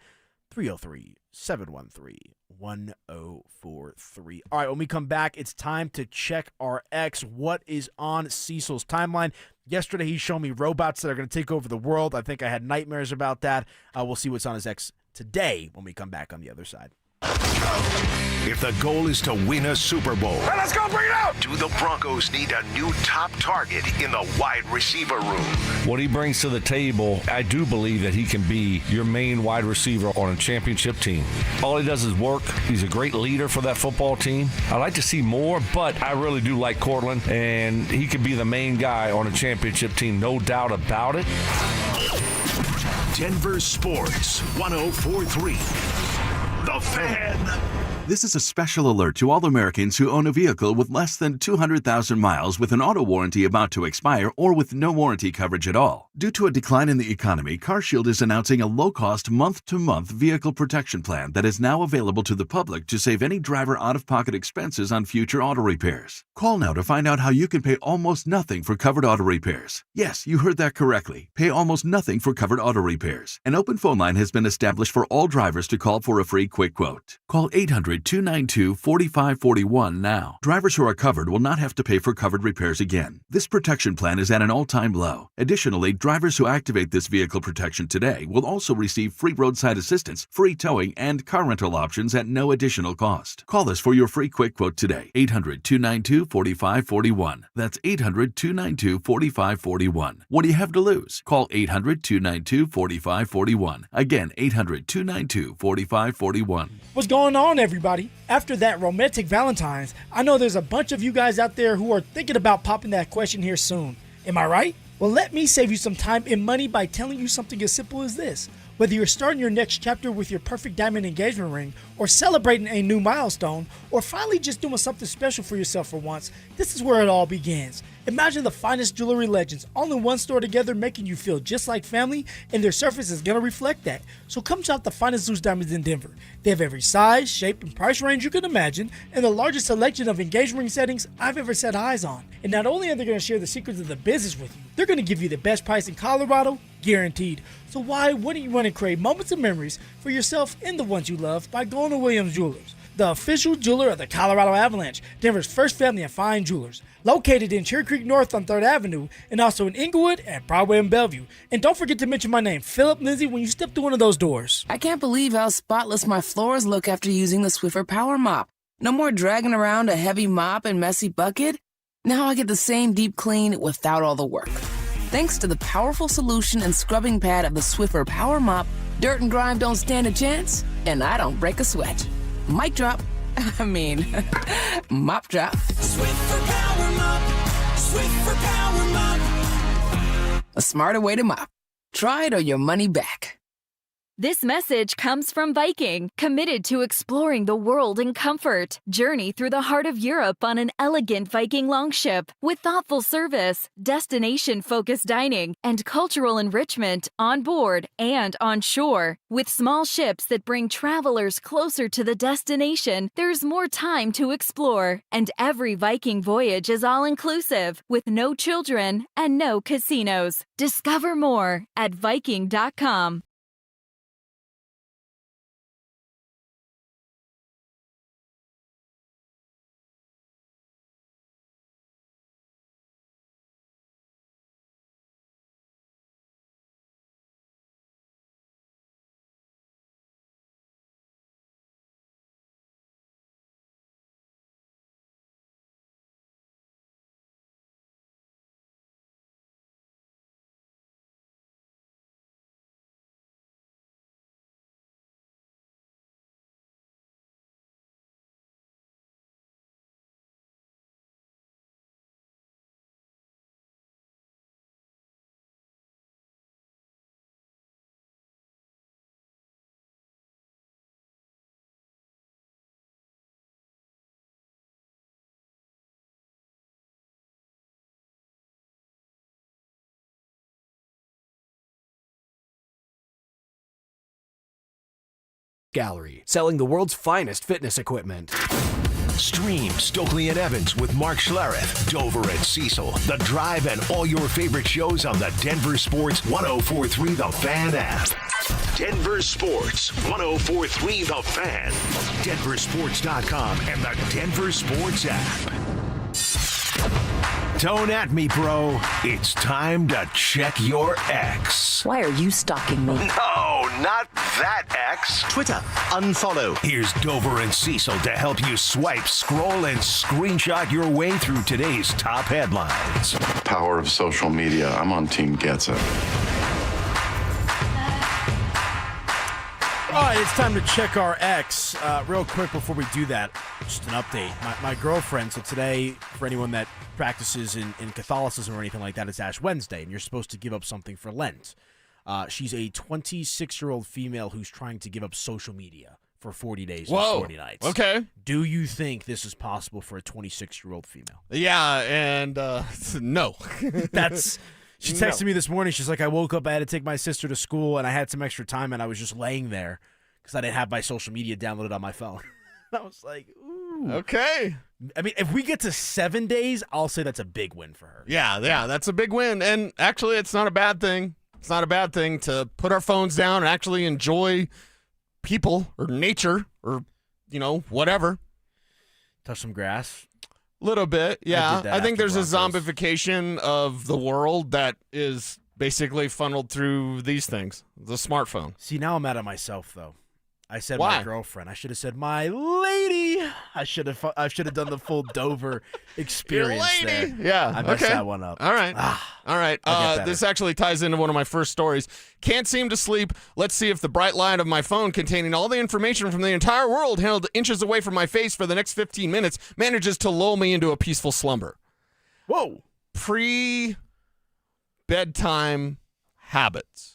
303-713-1043. All right, when we come back, it's time to check our X. What is on Cecil's timeline? Yesterday, he showed me robots that are going to take over the world. I think I had nightmares about that. We'll see what's on his X today when we come back on the other side. If the goal is to win a Super Bowl, Let's go, bring it out! do the Broncos need a new top target in the wide receiver room? What he brings to the table, I do believe that he can be your main wide receiver on a championship team. All he does is work. He's a great leader for that football team. I'd like to see more, but I really do like Cortland, and he could be the main guy on a championship team, no doubt about it. Denver Sports 104.3. The Fan. This is a special alert to all Americans who own a vehicle with less than 200,000 miles with an auto warranty about to expire or with no warranty coverage at all. Due to a decline in the economy, CarShield is announcing a low-cost month-to-month vehicle protection plan that is now available to the public to save any driver out-of-pocket expenses on future auto repairs. Call now to find out how you can pay almost nothing for covered auto repairs. Yes, you heard that correctly. Pay almost nothing for covered auto repairs. An open phone line has been established for all drivers to call for a free quick quote. Call 800-292-4541 now. Drivers who are covered will not have to pay for covered repairs again. This protection plan is at an all-time low. Additionally, drivers who activate this vehicle protection today will also receive free roadside assistance, free towing, and car rental options at no additional cost. Call us for your free quick quote today. 800-292-4541. That's 800-292-4541. What do you have to lose? Call 800-292-4541. Again, 800-292-4541. What's going on, everybody? After that romantic Valentine's, I know there's a bunch of you guys out there who are thinking about popping that question here soon. Am I right? Well, let me save you some time and money by telling you something as simple as this. Whether you're starting your next chapter with your perfect diamond engagement ring, or celebrating a new milestone, or finally just doing something special for yourself for once, this is where it all begins. Imagine the finest jewelry legends all in one store together, making you feel just like family, and their surface is going to reflect that. So come shop the finest loose diamonds in Denver. They have every size, shape, and price range you can imagine, and the largest selection of engagement ring settings I've ever set eyes on. And not only are they going to share the secrets of the business with you, they're going to give you the best price in Colorado, guaranteed. So why wouldn't you want to create moments and memories for yourself and the ones you love by going to Williams Jewelers, the official jeweler of the Colorado Avalanche, Denver's first family of fine jewelers, located in Cherry Creek North on 3rd Avenue, and also in Inglewood and Broadway and Bellevue. And don't forget to mention my name, Philip Lindsay, when you step through one of those doors. I can't believe how spotless my floors look after using the Swiffer Power Mop. No more dragging around a heavy mop and messy bucket. Now I get the same deep clean without all the work. Thanks to the powerful solution and scrubbing pad of the Swiffer Power Mop, dirt and grime don't stand a chance, and I don't break a sweat. Mic drop. Mop drop. Swiffer Power Mop. Swiffer Power Mop. A smarter way to mop. Try it or your money back. This message comes from Viking, committed to exploring the world in comfort. Journey through the heart of Europe on an elegant Viking longship with thoughtful service, destination-focused dining, and cultural enrichment on board and on shore. With small ships that bring travelers closer to the destination, there's more time to explore. And every Viking voyage is all-inclusive, with no children and no casinos. Discover more at Viking.com. Gallery, selling the world's finest fitness equipment. Stream Stokely and Evans with Mark Schlereth, Dover and Cecil, The Drive, and all your favorite shows on the Denver Sports 104.3 The Fan app. Denver Sports 104.3 The Fan, DenverSports.com, and the Denver Sports app. Don't at me, bro. It's time to check your ex. Why are you stalking me? No, not that ex. Twitter, unfollow. Here's Dover and Cecil to help you swipe, scroll, and screenshot your way through today's top headlines. Power of social media. I'm on Team Gets It. All right, it's time to check our ex. Real quick before we do that, just an update. My girlfriend, so today, for anyone that practices in Catholicism or anything like that, it's Ash Wednesday, and you're supposed to give up something for Lent. She's a 26-year-old female who's trying to give up social media for 40 days and 40 nights. Okay. Do you think this is possible for a 26-year-old female? Yeah, and no. She texted me this morning. She's like, I woke up, I had to take my sister to school, and I had some extra time, and I was just laying there because I didn't have my social media downloaded on my phone. I was like, ooh. Okay. I mean, if we get to 7 days, I'll say that's a big win for her. Yeah, that's a big win. And actually, it's not a bad thing. It's not a bad thing to put our phones down and actually enjoy people or nature or, whatever. Touch some grass. Little bit, yeah. I think there's a Broncos. zombification of the world that is basically funneled through these things, the smartphone. See, now I'm mad at myself, though. I said Why? my girlfriend. I should have said my lady. I should have done the full Dover experience Your lady. there. Yeah, I messed okay. that one up. All right. All right. I'll get better. This actually ties into one of my first stories. Can't seem to sleep. Let's see if the bright light of my phone containing all the information from the entire world held inches away from my face for the next 15 minutes manages to lull me into a peaceful slumber. Whoa. Pre-bedtime habits.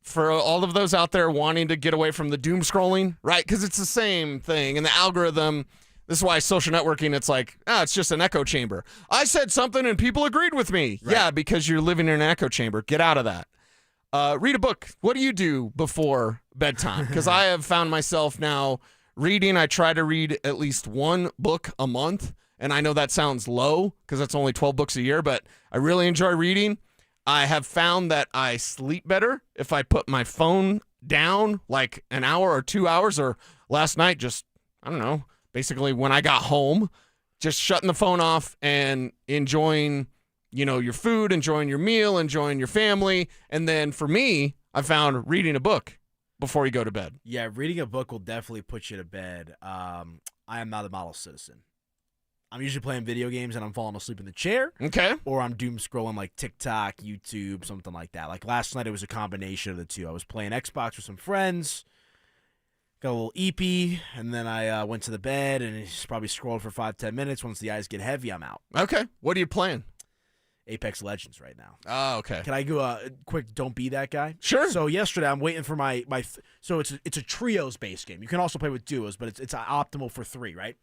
For all of those out there wanting to get away from the doom scrolling, right? Because it's the same thing. And the algorithm, this is why social networking, it's like, it's just an echo chamber. I said something and people agreed with me. Right. Yeah, because you're living in an echo chamber. Get out of that. Read a book. What do you do before bedtime? Because I have found myself now reading. I try to read at least one book a month. And I know that sounds low because that's only 12 books a year, but I really enjoy reading. I have found that I sleep better if I put my phone down like an hour or 2 hours, or last night, just, I don't know, basically when I got home, just shutting the phone off and enjoying, your food, enjoying your meal, enjoying your family. And then for me, I found reading a book before you go to bed. Yeah, reading a book will definitely put you to bed. I am not a model citizen. I'm usually playing video games and I'm falling asleep in the chair. Okay. Or I'm doom scrolling like TikTok, YouTube, something like that. Like last night, it was a combination of the two. I was playing Xbox with some friends, got a little eepy, and then I went to the bed and just probably scrolled for 5-10 minutes. Once the eyes get heavy, I'm out. Okay. What are you playing? Apex Legends right now. Oh, okay. Can I go a quick don't be that guy? Sure. So yesterday I'm waiting for so it's a trios based game. You can also play with duos, but it's optimal for 3, right?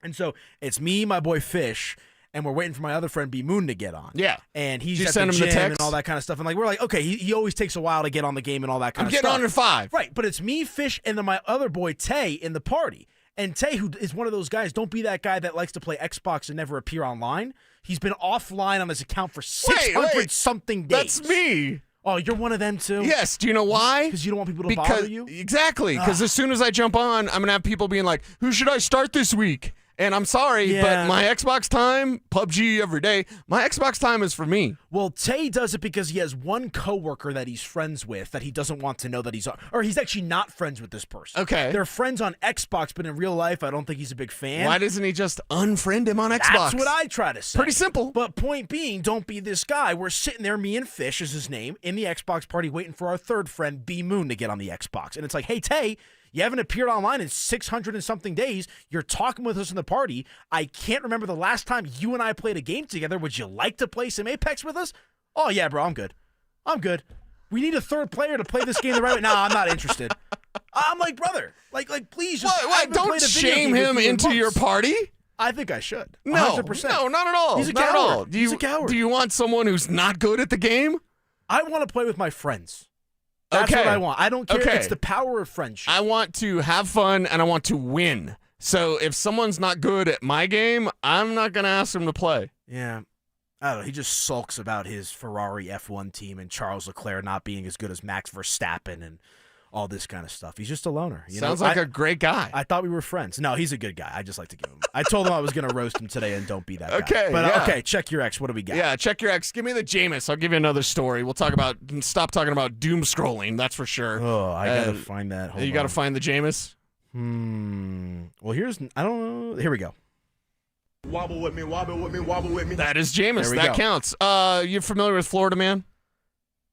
And so it's me, my boy Fish, and we're waiting for my other friend B Moon to get on. Yeah. And he's Did you at send the him the gym text? and all that kind of stuff. And like we're like, okay, he always takes a while to get on the game and all that kind of stuff. I'm getting on in 5. Right, but it's me, Fish, and then my other boy Tay in the party. And Tay, who is one of those guys, don't be that guy that likes to play Xbox and never appear online. He's been offline on his account for 600-something days. That's me. Oh, you're one of them too? Yes. Do you know why? Because you don't want people to bother you? Exactly. Because as soon as I jump on, I'm going to have people being like, who should I start this week? And I'm sorry, but my Xbox time, PUBG every day, my Xbox time is for me. Well, Tay does it because he has one coworker that he's friends with that he doesn't want to know that he's actually not friends with this person. Okay. They're friends on Xbox, but in real life, I don't think he's a big fan. Why doesn't he just unfriend him on Xbox? That's what I try to say. Pretty simple. But point being, don't be this guy. We're sitting there, me and Fish is his name, in the Xbox party waiting for our third friend, B Moon, to get on the Xbox. And it's like, hey, Tay, you haven't appeared online in 600 and something days. You're talking with us in the party. I can't remember the last time you and I played a game together. Would you like to play some Apex with us? Oh, yeah, bro, I'm good. We need a third player to play this game the right way. No, I'm not interested. I'm like, brother, like please just don't shame him into your party. I think I should. No, 100%. no, not at all. He's a not coward. At all. He's a coward. Do you want someone who's not good at the game? I want to play with my friends. That's what I want. I don't care. Okay. It's the power of friendship. I want to have fun and I want to win. So if someone's not good at my game, I'm not going to ask them to play. Yeah. I don't know. He just sulks about his Ferrari F1 team and Charles Leclerc not being as good as Max Verstappen and all this kind of stuff. He's just a loner. Sounds like a great guy. I thought we were friends. No, he's a good guy. I just like to give him. I told him I was going to roast him today and don't be that guy. Okay. But okay, check your X. What do we got? Yeah, check your X. Give me the Jameis. I'll give you another story. We'll stop talking about doom scrolling. That's for sure. Oh, I got to find that. You got to find the Jameis? Well, I don't know. Here we go. Wobble with me, wobble with me, wobble with me. That is Jameis. That counts. You familiar with Florida Man?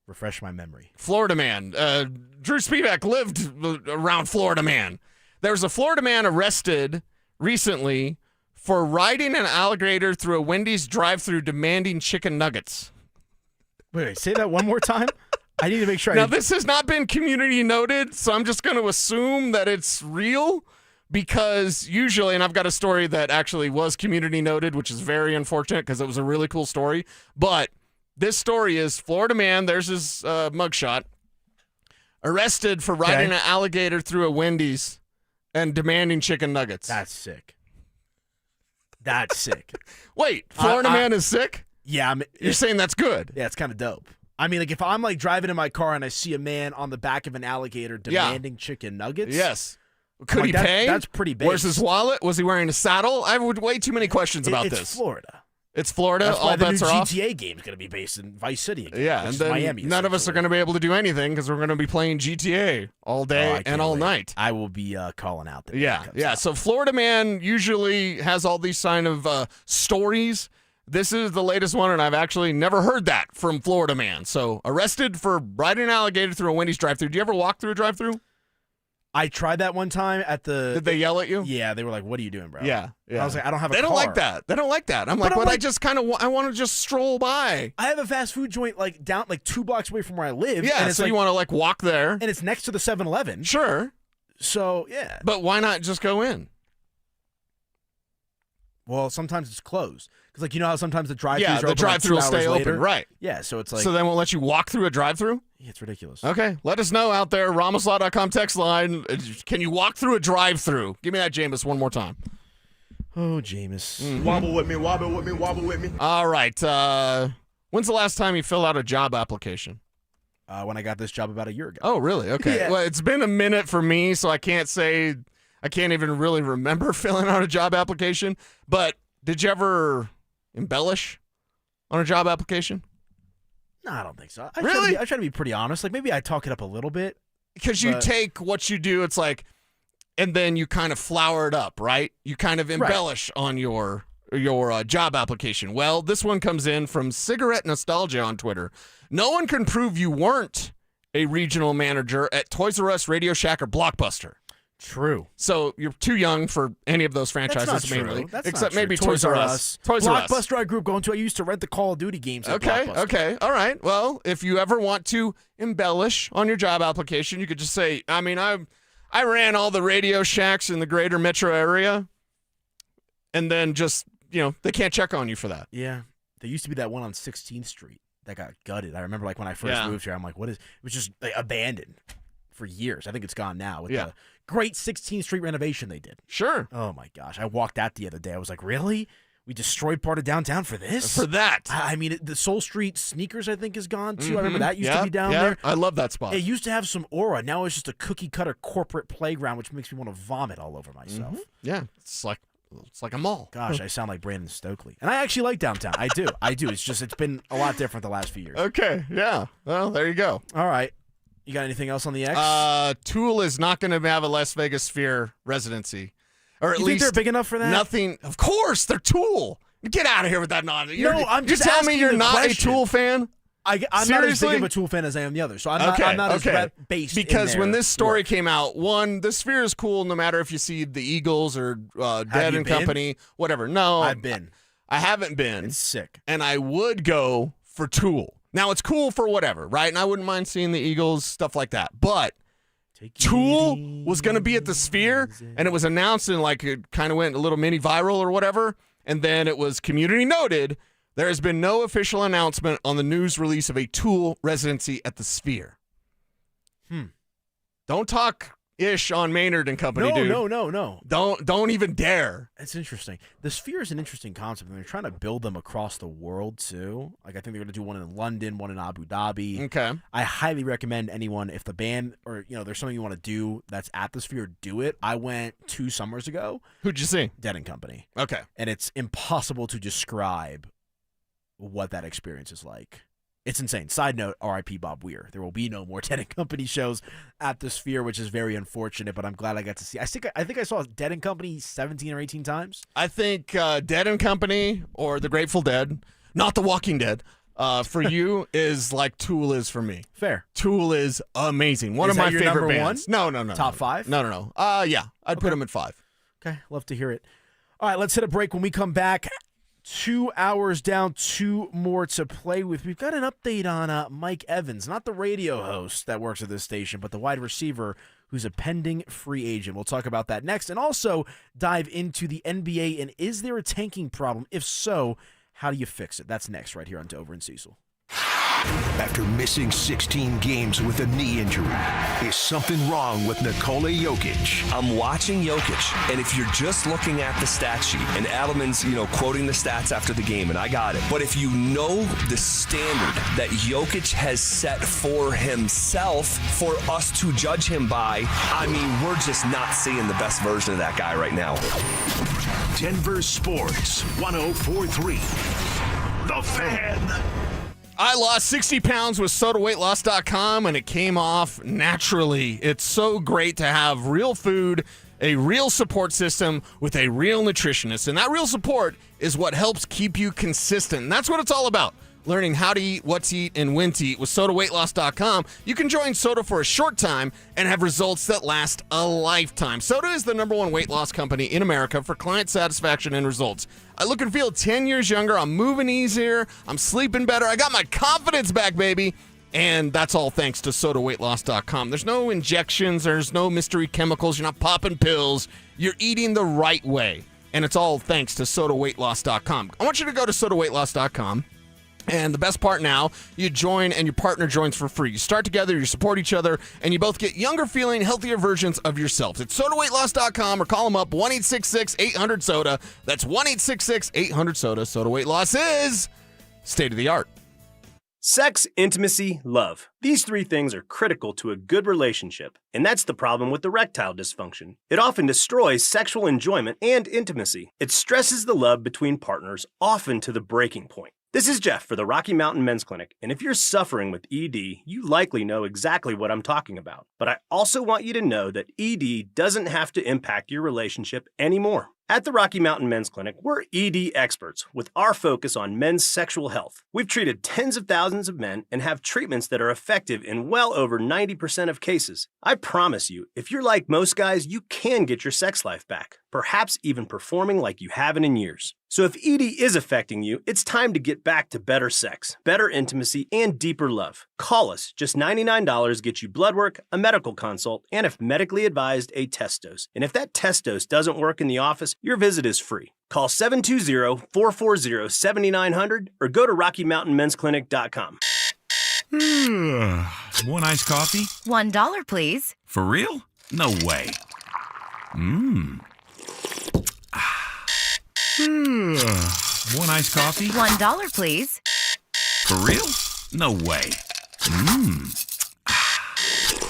Refresh my memory. Florida Man. Drew Spivak lived around Florida Man. There was a Florida man arrested recently for riding an alligator through a Wendy's drive-thru demanding chicken nuggets. Wait, say that one more time? I need to make sure. Now, this has not been community noted, so I'm just going to assume that it's real because usually, and I've got a story that actually was community noted, which is very unfortunate because it was a really cool story, but this story is Florida man, there's his mugshot, arrested for riding an alligator through a Wendy's and demanding chicken nuggets. That's sick. That's sick. Wait, Florida man is sick? Yeah. You're saying that's good? Yeah, it's kind of dope. I mean, like if I'm like driving in my car and I see a man on the back of an alligator demanding chicken nuggets. Yes. Could he pay? That's pretty big. Where's his wallet? Was he wearing a saddle? I have way too many questions about this. It's Florida. It's Florida. That's why all the bets new are off. GTA game is going to be based in Vice City again. Yeah, and then Miami. None of us are going to be able to do anything because we're going to be playing GTA all day and all night. I will be calling out. Yeah. So Florida man usually has all these kind of stories. This is the latest one, and I've actually never heard that from Florida man. So arrested for riding an alligator through a Wendy's drive-thru. Do you ever walk through a drive-thru? I tried that one time at the. Did they yell at you? Yeah, they were like, "What are you doing, bro?" Yeah. I was like, "I don't have a car." They don't like that. They don't like that. I'm like, I just kind of I want to just stroll by. I have a fast food joint like down like 2 blocks away from where I live. Yeah, and it's so like, you want to like walk there, and it's next to the 7-Eleven. Sure. So yeah. But why not just go in? Well, sometimes it's closed because, like, you know how sometimes the drive-thrus are open, the drive-thru will stay open, right? Yeah, so it's like so they won't let you walk through a drive-thru. Yeah, it's ridiculous. Okay, let us know out there. Ramoslaw.com text line. Can you walk through a drive-thru? Give me that Jameis one more time. Oh, Jameis. Mm-hmm. Wobble with me, wobble with me, wobble with me. All right. When's the last time you filled out a job application? When I got this job about a year ago. Oh, really? Okay. Yeah. Well, it's been a minute for me, so I can't even really remember filling out a job application. But did you ever embellish on a job application? No, I don't think so. Really? I try to be pretty honest. Like, maybe I talk it up a little bit. Because you take what you do, it's like, and then you kind of flower it up, right? You kind of embellish on your job application. Well, this one comes in from Cigarette Nostalgia on Twitter. No one can prove you weren't a regional manager at Toys R Us, Radio Shack, or Blockbuster. True. So you're too young for any of those franchises, That's not mainly. true. That's except not maybe true. Toys R Us. Toys R Us. Blockbuster, I grew up going to. I used to rent the Call of Duty games at Blockbuster. Okay, all right. Well, if you ever want to embellish on your job application, you could just say, I mean, I ran all the Radio Shacks in the greater metro area, and then just, they can't check on you for that. Yeah. There used to be that one on 16th Street that got gutted. I remember when I first moved here, I'm like, what is, it was just abandoned for years. I think it's gone now with the great 16th Street renovation they did. Sure. Oh my gosh. I walked that the other day. I was like, really? We destroyed part of downtown for this? For that. I mean, the Soul Street Sneakers, I think, is gone too. I remember that used to be down there. I love that spot. It used to have some aura. Now it's just a cookie cutter corporate playground, which makes me want to vomit all over myself. Yeah. It's like a mall. Gosh, I sound like Brandon Stokely. And I actually like downtown. I do. It's been a lot different the last few years. Okay. Yeah. Well, there you go. All right. You got anything else on the X? Tool is not going to have a Las Vegas Sphere residency. Or at You least think they're big enough for that? Nothing. Of course, they're Tool. Get out of here with that nonsense. I'm just telling me asking you're the not question. a Tool fan? I'm not as big Seriously? of a Tool fan as I am the other, so I'm not as based Because in when their this story work. came out, one, the Sphere is cool no matter if you see the Eagles or Dead you and been? Company, whatever. No, I've been. I haven't been. It's sick. And I would go for Tool. Now, it's cool for whatever, right? And I wouldn't mind seeing the Eagles, stuff like that. But Tool was going to be at the Sphere, and it was announced and it kind of went a little mini viral or whatever. And then it was community noted. There has been no official announcement on the news release of a Tool residency at the Sphere. Don't talk ish on Maynard and Company, dude. No. Don't even dare. It's interesting. The Sphere is an interesting concept, and they're trying to build them across the world too. I think they're going to do one in London, one in Abu Dhabi. Okay. I highly recommend anyone, if the band or there's something you want to do that's at the Sphere, do it. I went 2 summers ago. Who'd you see? Dead and Company. Okay. And it's impossible to describe what that experience is like. It's insane. Side note, R.I.P. Bob Weir. There will be no more Dead and Company shows at the Sphere, which is very unfortunate, but I'm glad I got to see. I think I saw Dead and Company 17 or 18 times. I think Dead and Company or The Grateful Dead, not The Walking Dead, for you is like Tool is for me. Fair. Tool is amazing. One Is of my that your favorite number bands. one? No. Top 5? No. Yeah, I'd put them at 5. Okay, love to hear it. All right, let's hit a break. When we come back, 2 hours down, 2 more to play with. We've got an update on Mike Evans, not the radio host that works at this station, but the wide receiver who's a pending free agent. We'll talk about that next, and also dive into the NBA, and is there a tanking problem? If so, how do you fix it? That's next right here on Dover and Cecil. After missing 16 games with a knee injury, is something wrong with Nikola Jokic? I'm watching Jokic, and if you're just looking at the stat sheet, and Adelman's, quoting the stats after the game, and I got it. But if you know the standard that Jokic has set for himself for us to judge him by, I mean, we're just not seeing the best version of that guy right now. Denver Sports 104.3. The Fan. I lost 60 pounds with SodaWeightLoss.com, and it came off naturally. It's so great to have real food, a real support system with a real nutritionist. And that real support is what helps keep you consistent. And that's what it's all about. Learning how to eat, what to eat, and when to eat with SodaWeightLoss.com. You can join Soda for a short time and have results that last a lifetime. Soda is the #1 weight loss company in America for client satisfaction and results. I look and feel 10 years younger. I'm moving easier. I'm sleeping better. I got my confidence back, baby. And that's all thanks to SodaWeightLoss.com. There's no injections. There's no mystery chemicals. You're not popping pills. You're eating the right way. And it's all thanks to SodaWeightLoss.com. I want you to go to SodaWeightLoss.com. And the best part now, you join and your partner joins for free. You start together, you support each other, and you both get younger feeling, healthier versions of yourselves. It's SodaWeightLoss.com or call them up, 1-866-800-SODA. That's 1-866-800-SODA. Soda Weight Loss is state of the art. Sex, intimacy, love. These 3 things are critical to a good relationship, and that's the problem with erectile dysfunction. It often destroys sexual enjoyment and intimacy. It stresses the love between partners, often to the breaking point. This is Jeff for the Rocky Mountain Men's Clinic, and if you're suffering with ED, you likely know exactly what I'm talking about. But I also want you to know that ED doesn't have to impact your relationship anymore. At the Rocky Mountain Men's Clinic, we're ED experts with our focus on men's sexual health. We've treated tens of thousands of men and have treatments that are effective in well over 90% of cases. I promise you, if you're like most guys, you can get your sex life back, perhaps even performing like you haven't in years. So if ED is affecting you, it's time to get back to better sex, better intimacy, and deeper love. Call us. Just $99 gets you blood work, a medical consult, and if medically advised, a test dose. And if that test dose doesn't work in the office, your visit is free. Call 720-440-7900 or go to RockyMountainMen'sClinic.com. One iced coffee? $1, please. For real? No way. One iced coffee? $1, please. For real? No way.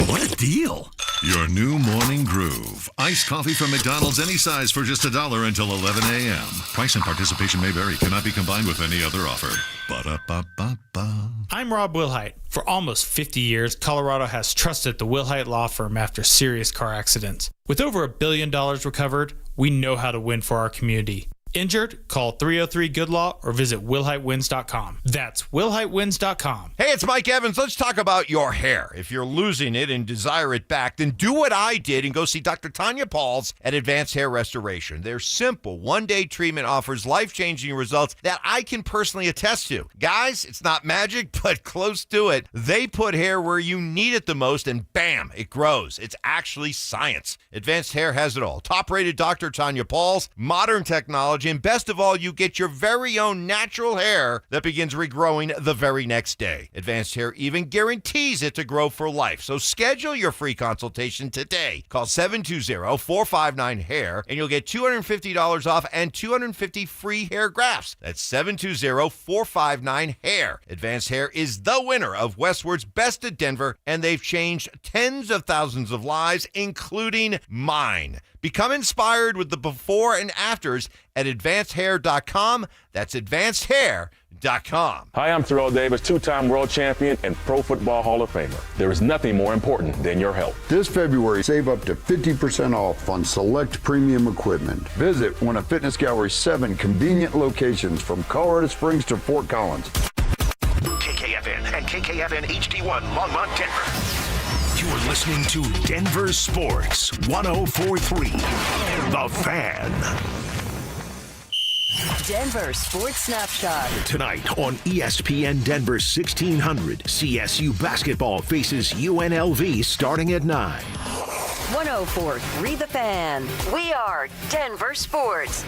What a deal. Your new morning groove. Iced coffee from McDonald's, any size for just $1 until 11 a.m. Price and participation may vary. Cannot be combined with any other offer. Ba-da-ba-ba-ba. I'm Rob Wilhite. For almost 50 years, Colorado has trusted the Wilhite Law Firm after serious car accidents. With over $1 billion recovered, we know how to win for our community. Injured? Call 303-GOOD-LAW or visit WilhiteWins.com. That's WilhiteWins.com. Hey, it's Mike Evans. Let's talk about your hair. If you're losing it and desire it back, then do what I did and go see Dr. Tanya Pauls at Advanced Hair Restoration. Their simple one-day treatment offers life-changing results that I can personally attest to. Guys, it's not magic, but close to it. They put hair where you need it the most, and bam, it grows. It's actually science. Advanced Hair has it all. Top-rated Dr. Tanya Pauls, modern technology, and best of all, you get your very own natural hair that begins regrowing the very next day. Advanced Hair even guarantees it to grow for life. So schedule your free consultation today. Call 720-459-HAIR and you'll get $250 off and 250 free hair grafts. That's 720-459-HAIR. Advanced Hair is the winner of Westward's Best of Denver, and they've changed tens of thousands of lives, including mine. Become inspired with the before and afters at advancedhair.com. That's advancedhair.com. Hi, I'm Terrell Davis, two-time world champion and Pro Football Hall of Famer. There is nothing more important than your health. This February, save up to 50% off on select premium equipment. Visit one of Fitness Gallery's 7 convenient locations from Colorado Springs to Fort Collins. KKFN and KKFN HD1 Longmont, Denver. You're listening to Denver Sports 104.3 The Fan. Denver Sports Snapshot. Tonight on ESPN Denver 1600, CSU basketball faces UNLV starting at 9. 104.3 The Fan. We are Denver Sports.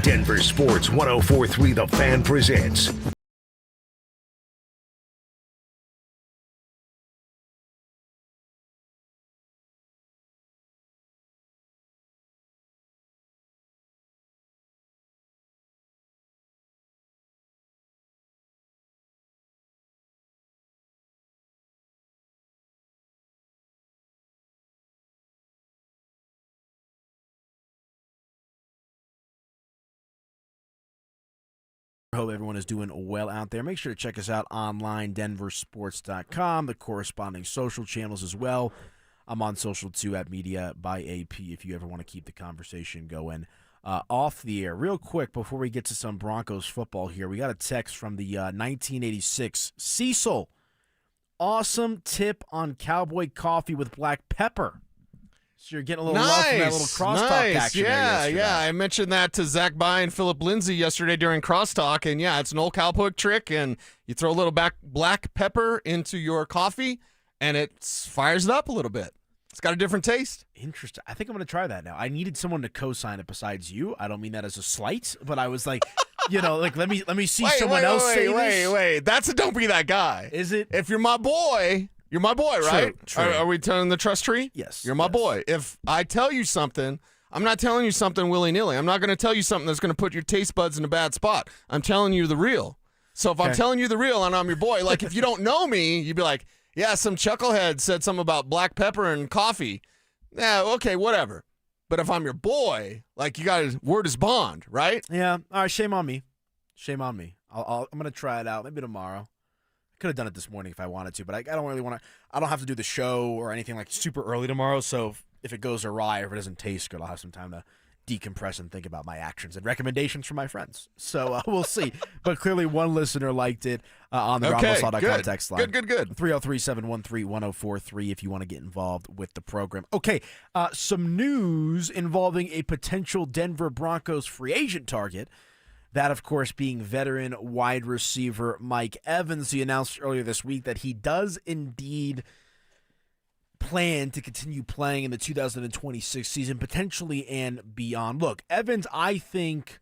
Denver Sports 104.3 The Fan presents Hope everyone is doing well out there. Make sure to check us out online, DenverSports.com, the corresponding social channels as well. I'm on social too at Media by AP if you ever want to keep the conversation going off the air. Real quick, before we get to some Broncos football here, we got a text from the 1986 Cecil. Awesome tip on cowboy coffee with black pepper. So you're getting a little love from that little crosstalk action there yesterday. Yeah. I mentioned that to Zach By and Philip Lindsay yesterday during crosstalk, and yeah, it's an old cowboy trick, and you throw a little black pepper into your coffee, and it fires it up a little bit. It's got a different taste. Interesting. I think I'm going to try that now. I needed someone to co-sign it besides you. I don't mean that as a slight, but I was like, let me see someone else say this. Wait. That's a don't be that guy. Is it? If you're my boy, you're my boy, right? True. Are we turning the trust tree? Yes. You're my boy. If I tell you something, I'm not telling you something willy-nilly. I'm not going to tell you something that's going to put your taste buds in a bad spot. I'm telling you the real. So if I'm telling you the real and I'm your boy, like if you don't know me, you'd be like, yeah, some chucklehead said something about black pepper and coffee. Yeah, okay, whatever. But if I'm your boy, like you got word is bond, right? Yeah. All right, shame on me. I'm going to try it out maybe tomorrow. Could have done it this morning if I wanted to, but I don't really want to. I don't have to do the show or anything like super early tomorrow, so if it goes awry or if it doesn't taste good, I'll have some time to decompress and think about my actions and recommendations from my friends. So we'll see. But clearly one listener liked it on the RonmoSaw.com text line. Good. 303-713-1043 if you want to get involved with the program. Okay, some news involving a potential Denver Broncos free agent target. That, of course, being veteran wide receiver Mike Evans. He announced earlier this week that he does indeed plan to continue playing in the 2026 season, potentially and beyond. Look, Evans, I think,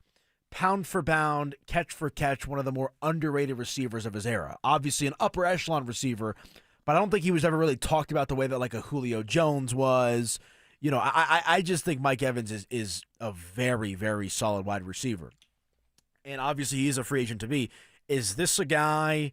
pound for pound, catch for catch, one of the more underrated receivers of his era. Obviously an upper echelon receiver, but I don't think he was ever really talked about the way that like a Julio Jones was. You know, I just think Mike Evans is a very, very solid wide receiver. And obviously he is a free agent to be. Is this a guy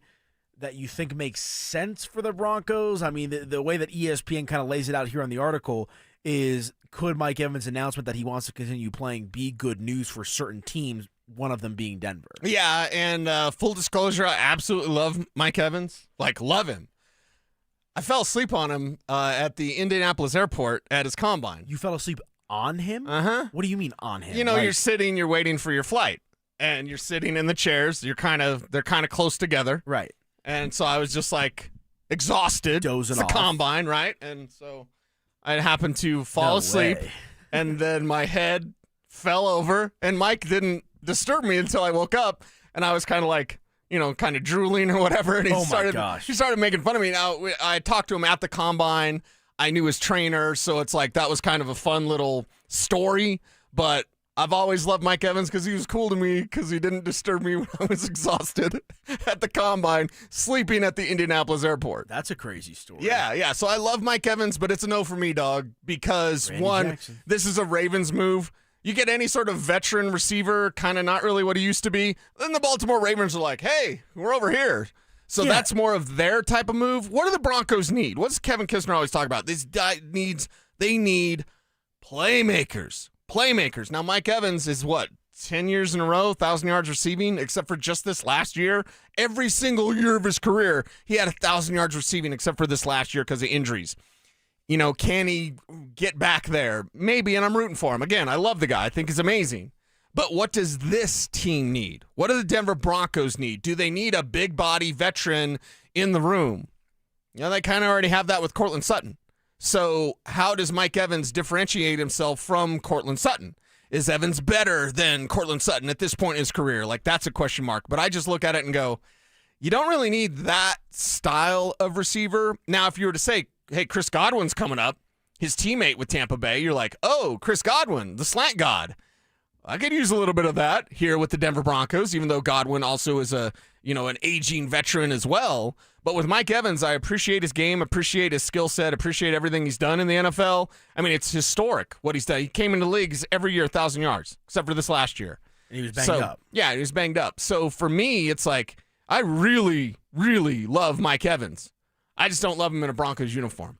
that you think makes sense for the Broncos? I mean, the way that ESPN kind of lays it out here on the article is, could Mike Evans' announcement that he wants to continue playing be good news for certain teams, one of them being Denver? Yeah, and full disclosure, I absolutely love Mike Evans. Like, love him. I fell asleep on him at the Indianapolis airport at his combine. You fell asleep on him? Uh-huh. What do you mean on him? You know, you're sitting, you're waiting for your flight, and you're sitting in the chairs. They're kind of close together. Right. And so I was just like exhausted. Dozing off. It's a combine, right? And so I happened to fall asleep. And then my head fell over, and Mike didn't disturb me until I woke up. And I was kind of like, you know, kind of drooling or whatever. And he started making fun of me. Now, I talked to him at the combine. I knew his trainer. So it's like that was kind of a fun little story. But I've always loved Mike Evans because he was cool to me because he didn't disturb me when I was exhausted at the combine, sleeping at the Indianapolis airport. That's a crazy story. Yeah. So I love Mike Evans, but it's a no for me, dog, because Randy one, Jackson. This is a Ravens move. You get any sort of veteran receiver, kind of not really what he used to be, then the Baltimore Ravens are like, hey, we're over here. So that's more of their type of move. What do the Broncos need? What does Kevin Kistner always talk about? They need playmakers. Now, Mike Evans is 10 years in a row, 1,000 yards receiving, except for just this last year. Every single year of his career, he had 1,000 yards receiving, except for this last year because of injuries. You know, can he get back there? Maybe, and I'm rooting for him. Again, I love the guy. I think he's amazing. But what does this team need? What do the Denver Broncos need? Do they need a big body veteran in the room? You know, they kind of already have that with Courtland Sutton. So how does Mike Evans differentiate himself from Courtland Sutton? Is Evans better than Courtland Sutton at this point in his career? Like, that's a question mark. But I just look at it and go, you don't really need that style of receiver. Now, if you were to say, hey, Chris Godwin's coming up, his teammate with Tampa Bay, you're like, oh, Chris Godwin, the slant god. I could use a little bit of that here with the Denver Broncos, even though Godwin also is an aging veteran as well. But with Mike Evans, I appreciate his game, appreciate his skill set, appreciate everything he's done in the NFL. I mean, it's historic what he's done. He came into leagues every year 1,000 yards, except for this last year. And he was banged up. Yeah, he was banged up. So for me, it's like, I really, really love Mike Evans. I just don't love him in a Broncos uniform.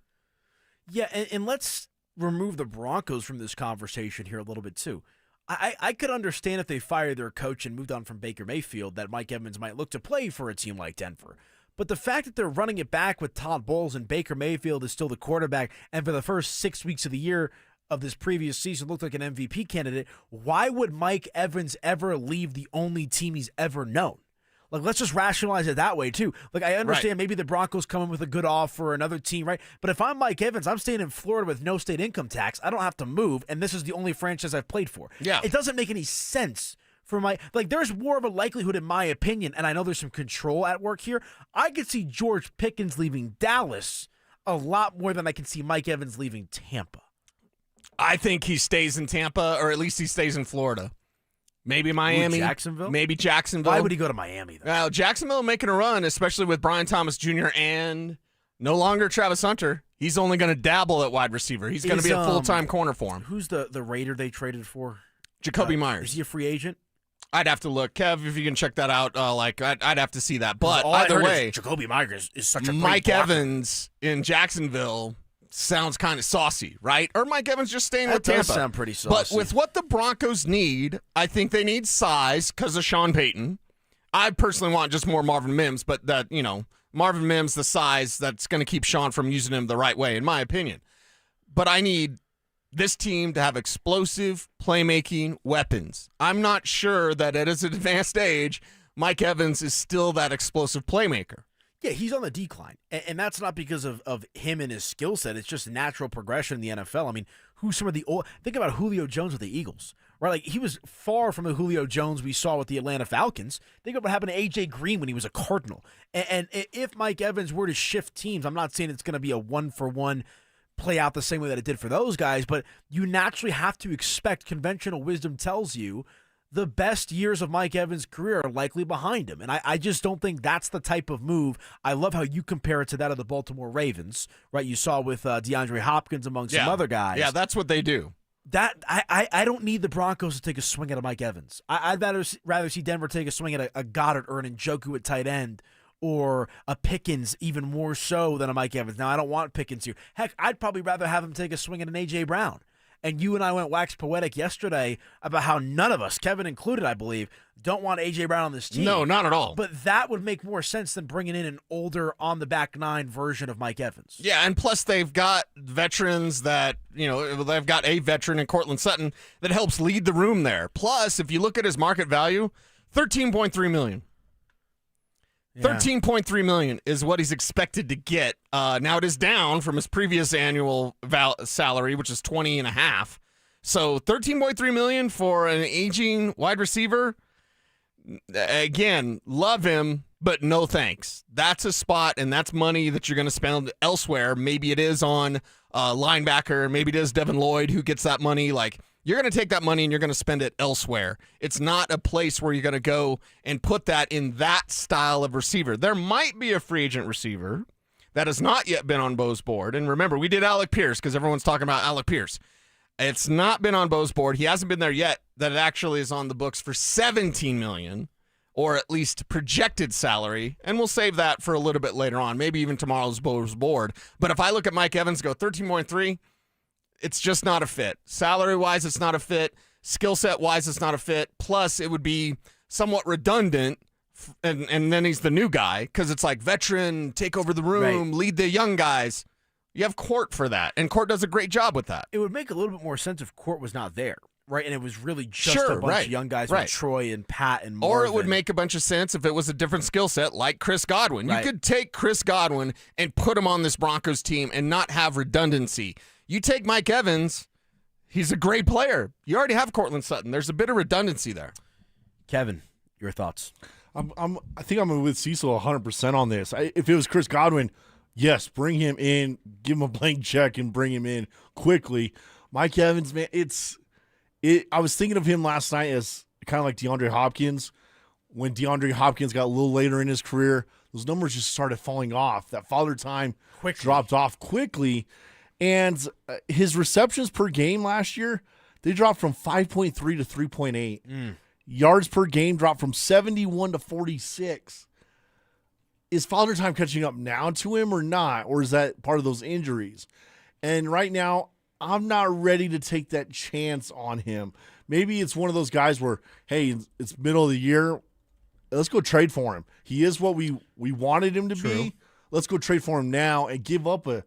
Yeah, and let's remove the Broncos from this conversation here a little bit too. I could understand if they fired their coach and moved on from Baker Mayfield that Mike Evans might look to play for a team like Denver. But the fact that they're running it back with Todd Bowles and Baker Mayfield is still the quarterback, and for the first 6 weeks of the year of this previous season looked like an MVP candidate, why would Mike Evans ever leave the only team he's ever known? Like, let's just rationalize it that way, too. Like, I understand maybe the Broncos come in with a good offer or another team, right? But if I'm Mike Evans, I'm staying in Florida with no state income tax. I don't have to move, and this is the only franchise I've played for. Yeah. It doesn't make any sense for there's more of a likelihood, in my opinion, and I know there's some control at work here. I could see George Pickens leaving Dallas a lot more than I can see Mike Evans leaving Tampa. I think he stays in Tampa, or at least he stays in Florida. Maybe Miami. Jacksonville? Maybe Jacksonville. Why would he go to Miami, though? Well, Jacksonville making a run, especially with Brian Thomas Jr. and no longer Travis Hunter. He's only going to dabble at wide receiver. He's going to be a full-time corner for him. Who's the Raider they traded for? Jacoby Myers. Is he a free agent? I'd have to look. Kev, if you can check that out, I'd have to see that. But all either way, Jacoby Myers is such a great Mike blocker. Evans in Jacksonville sounds kind of saucy, right? Or Mike Evans just staying with That Tampa. does sound pretty saucy. But with what the Broncos need, I think they need size because of Sean Payton. I personally want just more Marvin Mims, but that, Marvin Mims, the size that's going to keep Sean from using him the right way, in my opinion. But I need this team to have explosive playmaking weapons. I'm not sure that at his advanced age, Mike Evans is still that explosive playmaker. Yeah, he's on the decline. And that's not because of him and his skill set. It's just natural progression in the NFL. I mean, who's some of the old... Think about Julio Jones with the Eagles, right? Like, he was far from the Julio Jones we saw with the Atlanta Falcons. Think about what happened to A.J. Green when he was a Cardinal. And if Mike Evans were to shift teams, I'm not saying it's going to be a one-for-one play out the same way that it did for those guys, but you naturally have to expect, conventional wisdom tells you, the best years of Mike Evans' career are likely behind him. And I just don't think that's the type of move. I love how you compare it to that of the Baltimore Ravens, right? You saw with DeAndre Hopkins among some other guys. Yeah, that's what they do. That I don't need the Broncos to take a swing at a Mike Evans. I'd rather see Denver take a swing at a Goddard or an Njoku at tight end, or a Pickens even more so than a Mike Evans. Now, I don't want Pickens here. Heck, I'd probably rather have him take a swing at an A.J. Brown. And you and I went wax poetic yesterday about how none of us, Kevin included, I believe, don't want A.J. Brown on this team. No, not at all. But that would make more sense than bringing in an older, on-the-back nine version of Mike Evans. Yeah, and plus they've got veterans that, they've got a veteran in Cortland Sutton that helps lead the room there. Plus, if you look at his market value, $13.3 million. Yeah. $13.3 million is what he's expected to get. Now it is down from his previous annual salary, which is $20.5 million. So $13.3 million for an aging wide receiver. Again, love him, but no thanks. That's a spot, and that's money that you're going to spend elsewhere. Maybe it is on linebacker. Maybe it is Devin Lloyd who gets that money. Like, you're going to take that money and you're going to spend it elsewhere. It's not a place where you're going to go and put that in that style of receiver. There might be a free agent receiver that has not yet been on Bo's board. And remember, we did Alec Pierce because everyone's talking about Alec Pierce. It's not been on Bo's board. He hasn't been there yet. That it actually is on the books for $17 million, or at least projected salary. And we'll save that for a little bit later on, maybe even tomorrow's Bo's board. But if I look at Mike Evans, go 13.3, it's just not a fit. Salary-wise, it's not a fit. Skill set-wise, it's not a fit. Plus, it would be somewhat redundant, and then he's the new guy, because it's like veteran, take over the room, lead the young guys. You have Court for that, and Court does a great job with that. It would make a little bit more sense if Court was not there, right? And it was really just a bunch of young guys with Troy and Pat and Marvin. Or it would make a bunch of sense if it was a different skill set, like Chris Godwin. You could take Chris Godwin and put him on this Broncos team and not have redundancy. You take Mike Evans, he's a great player. You already have Cortland Sutton. There's a bit of redundancy there. Kevin, your thoughts? I think I'm with Cecil 100% on this. If it was Chris Godwin, yes, bring him in, give him a blank check, and bring him in quickly. Mike Evans, man, I was thinking of him last night as kind of like DeAndre Hopkins. When DeAndre Hopkins got a little later in his career, those numbers just started falling off. That father time dropped off quickly. And his receptions per game last year, they dropped from 5.3 to 3.8. Yards per game dropped from 71 to 46. Is father time catching up now to him or not? Or is that part of those injuries? And right now, I'm not ready to take that chance on him. Maybe it's one of those guys where, hey, it's middle of the year. Let's go trade for him. He is what we wanted him to be. Let's go trade for him now and give up a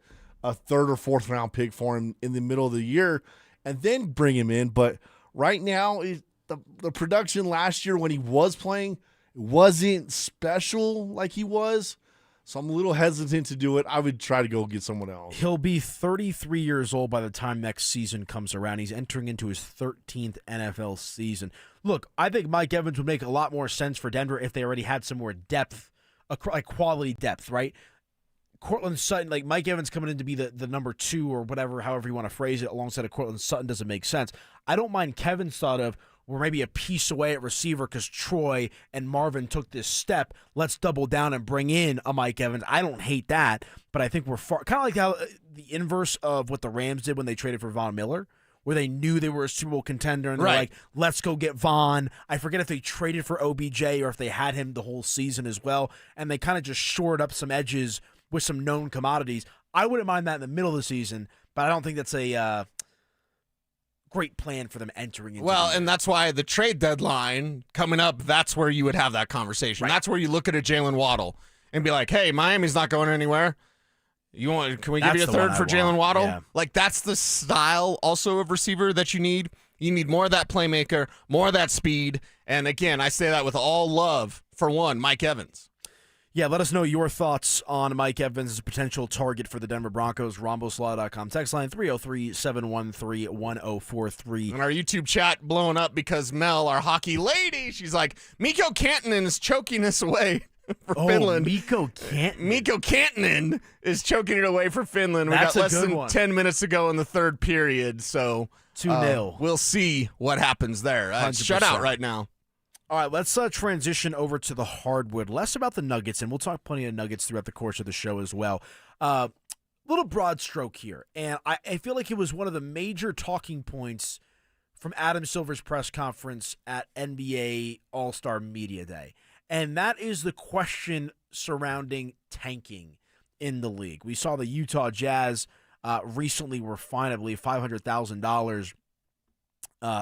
third or fourth round pick for him in the middle of the year and then bring him in. But right now, the production last year when he was playing wasn't special like he was. So I'm a little hesitant to do it. I would try to go get someone else. He'll be 33 years old by the time next season comes around. He's entering into his 13th NFL season. Look, I think Mike Evans would make a lot more sense for Denver if they already had some more depth, like quality depth, right? Cortland Sutton, like Mike Evans coming in to be the number two or whatever, however you want to phrase it, alongside of Cortland Sutton doesn't make sense. I don't mind Kevin's thought of we're maybe a piece away at receiver because Troy and Marvin took this step. Let's double down and bring in a Mike Evans. I don't hate that, but I think we're far, kind of like how the inverse of what the Rams did when they traded for Von Miller, where they knew they were a Super Bowl contender and they're like, let's go get Von. I forget if they traded for OBJ or if they had him the whole season as well, and they kind of just shored up some edges with some known commodities. I wouldn't mind that in the middle of the season, but I don't think that's a great plan for them entering into and that's why the trade deadline coming up, that's where you would have that conversation. That's where you look at a Jalen Waddle and be like, hey, Miami's not going anywhere. Can we give you a third for Jalen Waddle? Yeah. Like, that's the style also of receiver that you need. You need more of that playmaker, more of that speed. And again, I say that with all love for one, Mike Evans. Yeah, let us know your thoughts on Mike Evans as a potential target for the Denver Broncos. RomboSlaw.com. Text line 303-713-1043. And our YouTube chat blowing up because Mel, our hockey lady, she's like, Mikko Kantanen is choking us away for Finland. Mikko Kantanen. Mikko Kantanen is choking it away for Finland. That's we got less than one. 10 minutes to go in the third period, so 2-0. We'll see what happens there. It's shut out right now. All right, let's transition over to the hardwood. Less about the Nuggets, and we'll talk plenty of Nuggets throughout the course of the show as well. Little broad stroke here, and I feel like it was one of the major talking points from Adam Silver's press conference at NBA All-Star Media Day, and that is the question surrounding tanking in the league. We saw the Utah Jazz recently were fined, I believe, $500,000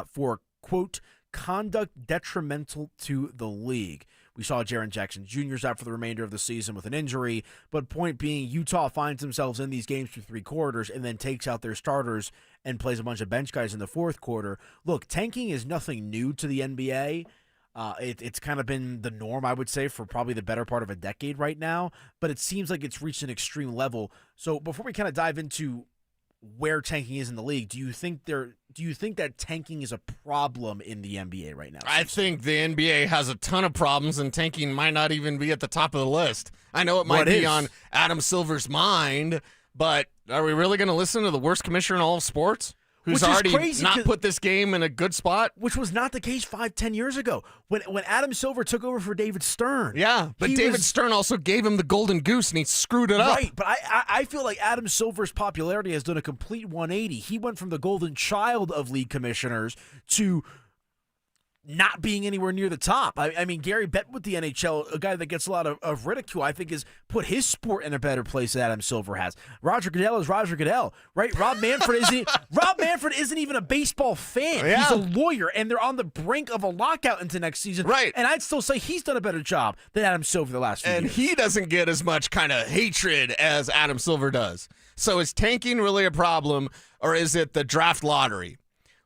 for, quote, conduct detrimental to the league. We saw Jaren Jackson Jr.'s out for the remainder of the season with an injury, but point being, Utah finds themselves in these games for three quarters and then takes out their starters and plays a bunch of bench guys in the fourth quarter. Look, tanking is nothing new to the NBA. It's kind of been the norm, I would say, for probably the better part of a decade right now, but it seems like it's reached an extreme level. So before we kind of dive into where tanking is in the league, do you think that tanking is a problem in the NBA right now? I think the NBA has a ton of problems, and tanking might not even be at the top of the list. I know it might be on Adam Silver's mind, but are we really going to listen to the worst commissioner in all of sports? Who's already not put this game in a good spot? Which was not the case 5-10 years ago when Adam Silver took over for David Stern. Yeah, but David Stern also gave him the golden goose, and he screwed it up. Right, but I feel like Adam Silver's popularity has done a complete 180. He went from the golden child of league commissioners to not being anywhere near the top. I mean, Gary Bettman with the NHL, a guy that gets a lot of ridicule, I think has put his sport in a better place than Adam Silver has. Roger Goodell is Roger Goodell, right? Rob Manfred isn't even a baseball fan. Yeah. He's a lawyer, and they're on the brink of a lockout into next season. Right. And I'd still say he's done a better job than Adam Silver the last few years. And he doesn't get as much kind of hatred as Adam Silver does. So is tanking really a problem, or is it the draft lottery?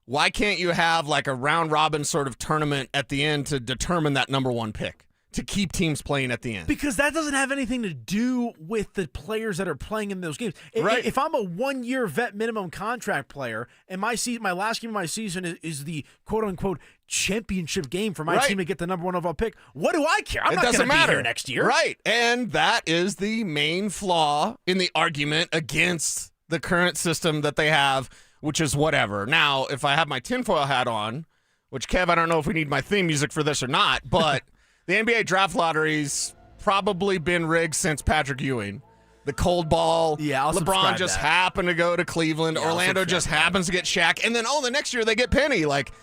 Why can't you have like a round-robin sort of tournament at the end to determine that number one pick, to keep teams playing at the end? Because that doesn't have anything to do with the players that are playing in those games. Right. If I'm a one-year vet minimum contract player and my last game of my season is the quote-unquote championship game for my team to get the number one overall pick, what do I care? I'm not going to be here next year. Right, and that is the main flaw in the argument against the current system that they have, which is whatever. Now, if I have my tinfoil hat on, which, Kev, I don't know if we need my theme music for this or not, but the NBA draft lottery's probably been rigged since Patrick Ewing. The cold ball. Yeah, I'll LeBron just happened to go to Cleveland. Yeah, Orlando just happens to get Shaq. And then, the next year they get Penny. Like,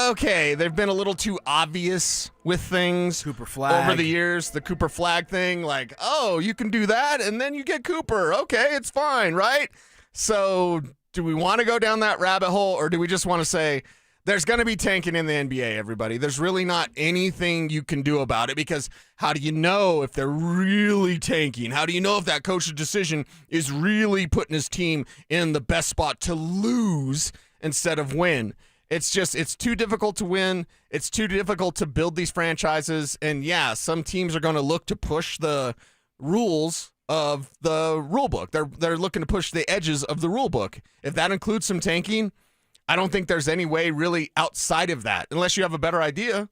okay, they've been a little too obvious with things Cooper Flag over the years. The Cooper Flag thing, like, oh, you can do that, and then you get Cooper. Okay, it's fine, right? So do we want to go down that rabbit hole, or do we just want to say there's going to be tanking in the NBA, everybody? There's really not anything you can do about it, because how do you know if they're really tanking? How do you know if that coach's decision is really putting his team in the best spot to lose instead of win? It's too difficult to win. It's too difficult to build these franchises. And yeah, some teams are going to look to push the rules of the rule book. They're looking to push the edges of the rule book. If that includes some tanking, I don't think there's any way really outside of that, unless you have a better idea.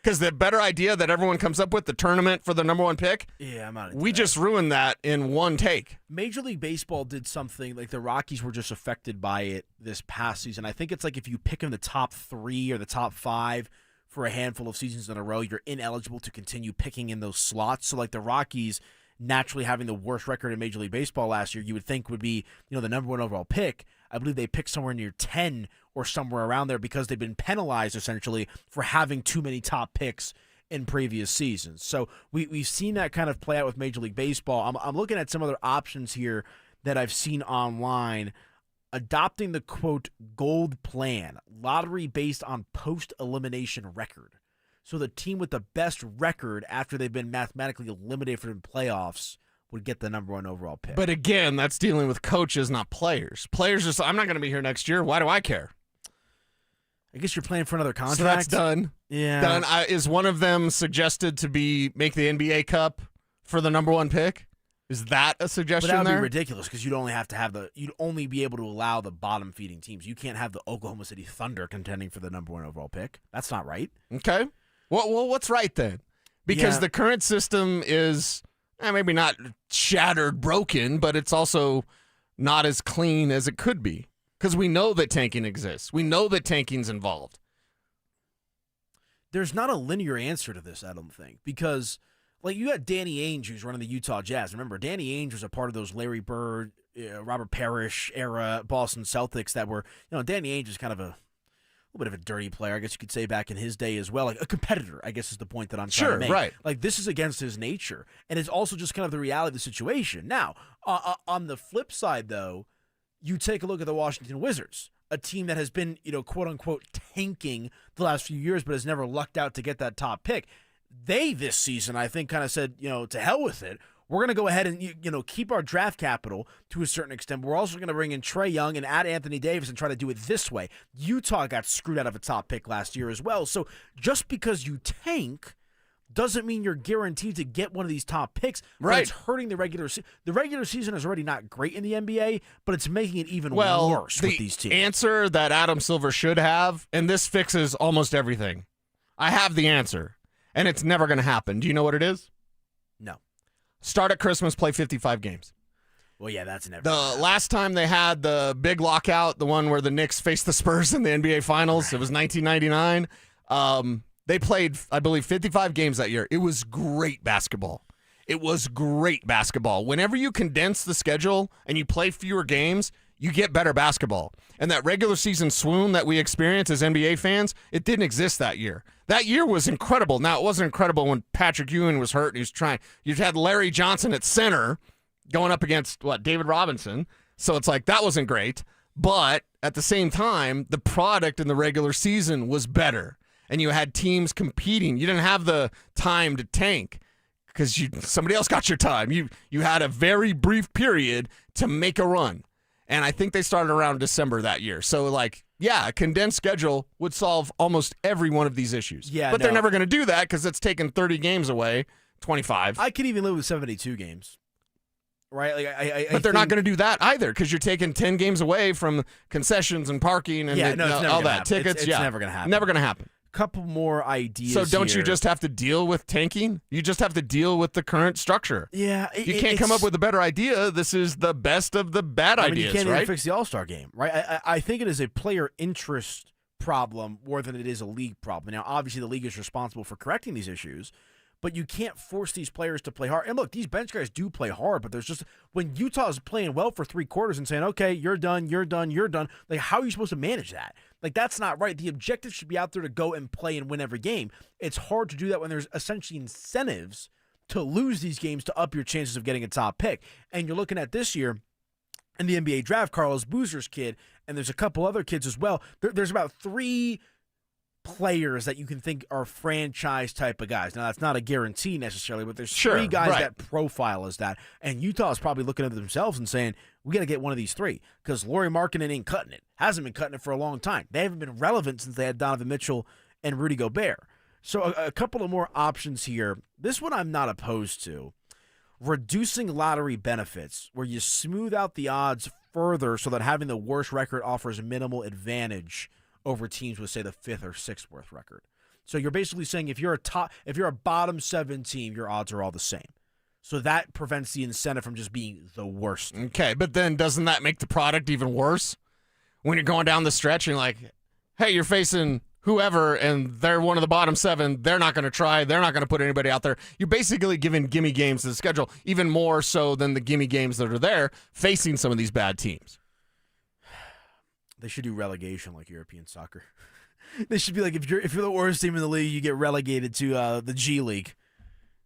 Because the better idea that everyone comes up with, the tournament for the number one pick, I'm out. We just ruined that in one take. Major League Baseball did something, like the Rockies were just affected by it this past season. I think it's like if you pick in the top 3 or the top 5 for a handful of seasons in a row, you're ineligible to continue picking in those slots. So like the Rockies naturally having the worst record in Major League Baseball last year, you would think would be, the number one overall pick. I believe they picked somewhere near 10 or somewhere around there because they've been penalized essentially for having too many top picks in previous seasons. So we've seen that kind of play out with Major League Baseball. I'm looking at some other options here that I've seen online. Adopting the, quote, gold plan, lottery based on post-elimination record. So the team with the best record after they've been mathematically eliminated from playoffs would get the number 1 overall pick. But again, that's dealing with coaches, not players. Players just, I'm not going to be here next year. Why do I care? I guess you're playing for another contract. So that's done. Yeah. Done. Is one of them suggested to make the NBA Cup for the number 1 pick? Is that a suggestion? But that would there? be ridiculous because you'd only be able to allow the bottom feeding teams. You can't have the Oklahoma City Thunder contending for the number 1 overall pick. That's not right. Okay. Well, what's right then? Because the current system is maybe not shattered, broken, but it's also not as clean as it could be. Because we know that tanking exists. We know that tanking's involved. There's not a linear answer to this, I don't think, because you had Danny Ainge, who's running the Utah Jazz. Remember, Danny Ainge was a part of those Larry Bird, Robert Parrish era Boston Celtics that were, Danny Ainge is kind of a little bit of a dirty player, I guess you could say, back in his day as well. Like a competitor, I guess is the point that I'm trying to make. Right. Like, this is against his nature, and it's also just kind of the reality of the situation. Now, on the flip side, though, you take a look at the Washington Wizards, a team that has been, quote-unquote, tanking the last few years but has never lucked out to get that top pick. They, this season, I think, kind of said, to hell with it. We're going to go ahead and, keep our draft capital to a certain extent. But we're also going to bring in Trae Young and add Anthony Davis and try to do it this way. Utah got screwed out of a top pick last year as well. So just because you tank doesn't mean you're guaranteed to get one of these top picks. Right. It's hurting the regular season. The regular season is already not great in the NBA, but it's making it even worse with these teams. The answer that Adam Silver should have, and this fixes almost everything. I have the answer, and it's never going to happen. Do you know what it is? No. Start at Christmas, play 55 games. Well, yeah, that's never. The last time they had the big lockout, the one where the Knicks faced the Spurs in the NBA Finals, It was 1999. They played, I believe, 55 games that year. It was great basketball. Whenever you condense the schedule and you play fewer games, you get better basketball. And that regular season swoon that we experience as NBA fans, it didn't exist that year. That year was incredible. Now, it wasn't incredible when Patrick Ewing was hurt and he was trying. You had Larry Johnson at center going up against, David Robinson. So it's like, that wasn't great. But at the same time, the product in the regular season was better. And you had teams competing. You didn't have the time to tank because somebody else got your time. You had a very brief period to make a run. And I think they started around December that year. So, a condensed schedule would solve almost every one of these issues. Yeah, but they're never going to do that because it's taken 30 games away, 25. I could even live with 72 games. Right? But they're not going to do that either because you're taking 10 games away from concessions and parking and all that. Tickets, it's never going to happen. Never going to happen. Couple more ideas. So don't here. you just have to deal with tanking? You just have to deal with the current structure. Yeah. You can't come up with a better idea. This is the best of the bad ideas, you can't right? even fix the All-Star game, right? I think it is a player interest problem more than it is a league problem. Now, obviously, the league is responsible for correcting these issues, but you can't force these players to play hard. And look, these bench guys do play hard, but there's just when Utah is playing well for 3 quarters and saying, okay, you're done, how are you supposed to manage that? That's not right. The objective should be out there to go and play and win every game. It's hard to do that when there's essentially incentives to lose these games to up your chances of getting a top pick. And you're looking at this year in the NBA draft, Carlos Boozer's kid, and there's a couple other kids as well. There's about 3 players that you can think are franchise type of guys. Now, that's not a guarantee necessarily, but there's 3 guys that profile as that. And Utah is probably looking at themselves and saying, we got to get one of these 3 because Lauri Markkanen ain't cutting it. Hasn't been cutting it for a long time. They haven't been relevant since they had Donovan Mitchell and Rudy Gobert. So a couple of more options here. This one I'm not opposed to. Reducing lottery benefits where you smooth out the odds further so that having the worst record offers minimal advantage over teams with, say, the 5th or 6th worst record. So you're basically saying if you're a bottom 7 team, your odds are all the same. So that prevents the incentive from just being the worst. Okay, but then doesn't that make the product even worse? When you're going down the stretch and you're like, hey, you're facing whoever and they're one of the bottom 7, they're not going to try, they're not going to put anybody out there. You're basically giving gimme games to the schedule, even more so than the gimme games that are there facing some of these bad teams. They should do relegation like European soccer. They should be like, if you're the worst team in the league, you get relegated to the G League.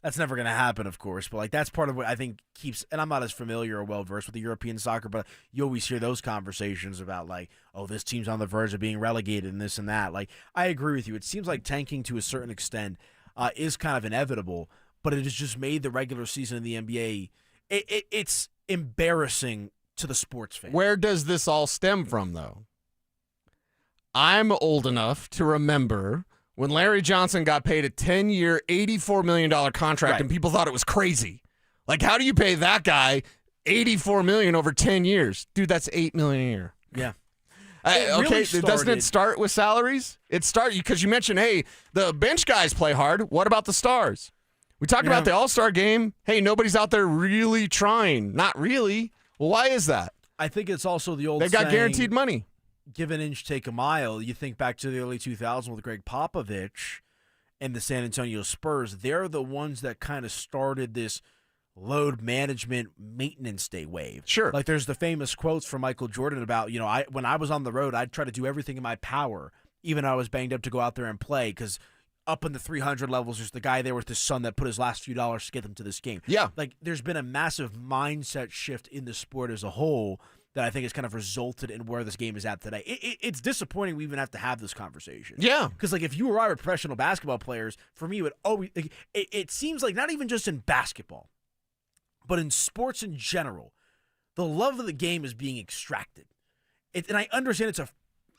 That's never going to happen, of course, but that's part of what I think keeps. And I'm not as familiar or well versed with the European soccer, but you always hear those conversations about this team's on the verge of being relegated and this and that. I agree with you. It seems like tanking to a certain extent is kind of inevitable, but it has just made the regular season in the NBA it's embarrassing to the sports fan. Where does this all stem from, though? I'm old enough to remember when Larry Johnson got paid a 10-year, $84 million contract, and people thought it was crazy. Like, how do you pay that guy $84 million over 10 years? Dude, that's $8 million a year. Yeah. Doesn't it start with salaries? It starts because you mentioned, hey, the bench guys play hard. What about the stars? We talked about the All-Star game. Hey, nobody's out there really trying. Not really. Well, why is that? I think it's also the old They got saying, guaranteed money. Give an inch, take a mile. You think back to the early 2000s with Greg Popovich and the San Antonio Spurs. They're the ones that kind of started this load management maintenance day wave. Sure. Like there's the famous quotes from Michael Jordan about, when I was on the road, I'd try to do everything in my power, even though I was banged up, to go out there and play, because up in the 300 levels, there's the guy there with his son that put his last few dollars to get them to this game. Yeah. Like there's been a massive mindset shift in the sport as a whole that I think has kind of resulted in where this game is at today. It's disappointing we even have to have this conversation. Yeah. Because, like, if you or I were professional basketball players, for me, it seems like not even just in basketball, but in sports in general, the love of the game is being extracted. And I understand it's a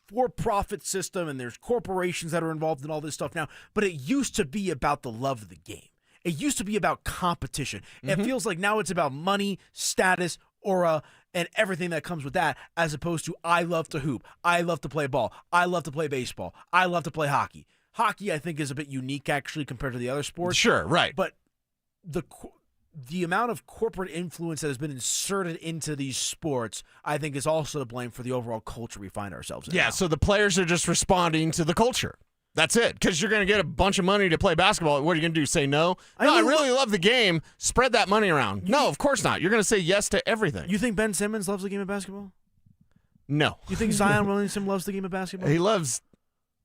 for-profit system and there's corporations that are involved in all this stuff now, but it used to be about the love of the game. It used to be about competition. It feels like now it's about money, status, aura, and everything that comes with that, as opposed to I love to hoop, I love to play ball, I love to play baseball, I love to play hockey. Hockey, I think, is a bit unique, actually, compared to the other sports. Sure, right. But the amount of corporate influence that has been inserted into these sports, I think, is also to blame for the overall culture we find ourselves in. Yeah, now. so the players are just responding to the culture. That's it. Because you're going to get a bunch of money to play basketball. What are you going to do? Say no? I really love the game. Spread that money around. No, of course not. You're going to say yes to everything. You think Ben Simmons loves the game of basketball? No. You think Zion Williamson loves the game of basketball? He loves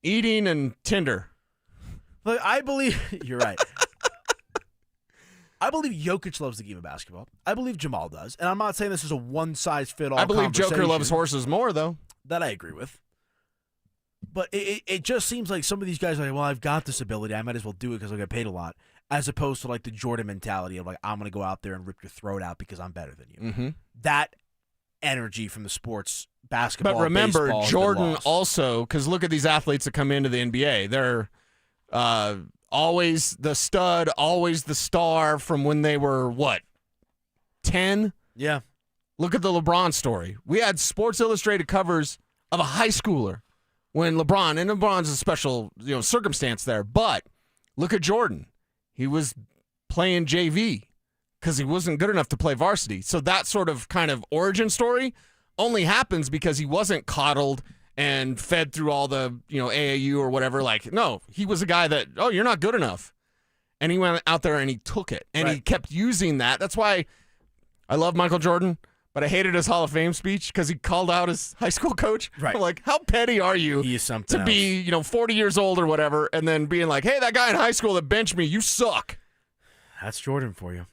eating and Tinder. Look, I believe you're right. I believe Jokic loves the game of basketball. I believe Jamal does. And I'm not saying this is a one-size-fit-all I believe Joker loves horses more, though. That I agree with. But it just seems like some of these guys are like, well, I've got this ability. I might as well do it because I'll get paid a lot. As opposed to like the Jordan mentality of like, I'm going to go out there and rip your throat out because I'm better than you. Mm-hmm. That energy from the sports, basketball, but remember, baseball, Jordan also, because look at these athletes that come into the NBA. They're always the stud, always the star from when they were, 10? Yeah. Look at the LeBron story. We had Sports Illustrated covers of a high schooler when LeBron's a special circumstance there, but look at Jordan. He was playing JV because he wasn't good enough to play varsity. So that sort of kind of origin story only happens because he wasn't coddled and fed through all the, AAU or whatever. Like, no, he was a guy that, you're not good enough. And he went out there and he took it. And he kept using that. That's why I love Michael Jordan, but I hated his Hall of Fame speech because he called out his high school coach. Right. I'm like, how petty are you to be, 40 years old or whatever, and then being like, hey, that guy in high school that benched me, you suck. That's Jordan for you.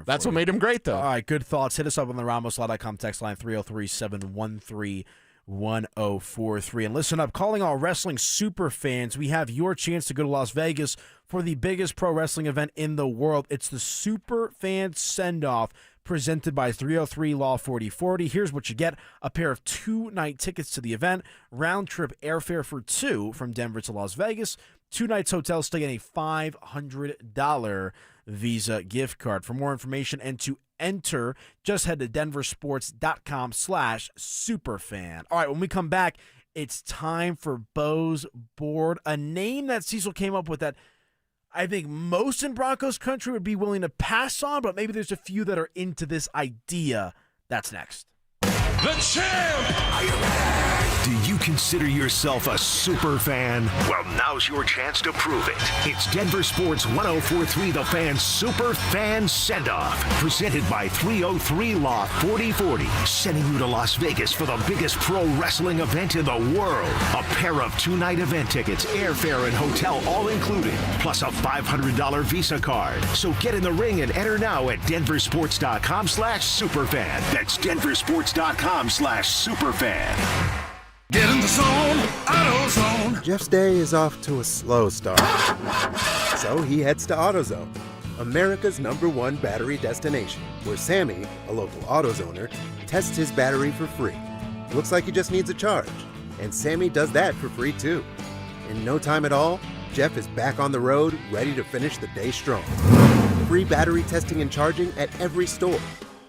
That's what made him great, though. All right, good thoughts. Hit us up on the RamosLaw.com text line 303-713-1043. And listen up, calling all wrestling super fans, we have your chance to go to Las Vegas for the biggest pro wrestling event in the world. It's the Super Fan Send-Off, presented by 303 Law 4040. Here's what you get: a pair of 2-night tickets to the event, round-trip airfare for 2 from Denver to Las Vegas, 2 nights hotel stay, and a $500 Visa gift card. For more information and to enter, just head to DenverSports.com/superfan. All right, when we come back, it's time for Bo's Board, a name that Cecil came up with that I think most in Broncos country would be willing to pass on, but maybe there's a few that are into this idea. That's next. The champ! Are you ready? Do you consider yourself a super fan? Well, now's your chance to prove it. It's Denver Sports 1043 The Fan Super Fan Send-Off, presented by 303 Law 4040, sending you to Las Vegas for the biggest pro wrestling event in the world. A pair of 2-night event tickets, airfare, and hotel all included, plus a $500 Visa card. So get in the ring and enter now at DenverSports.com/superfan. That's DenverSports.com/superfan. Get in the zone, AutoZone. Jeff's day is off to a slow start. So he heads to AutoZone. America's #1 battery destination, where Sammy, a local AutoZoner, tests his battery for free. Looks like he just needs a charge, and Sammy does that for free too. In no time at all, Jeff is back on the road, ready to finish the day strong. Free battery testing and charging at every store.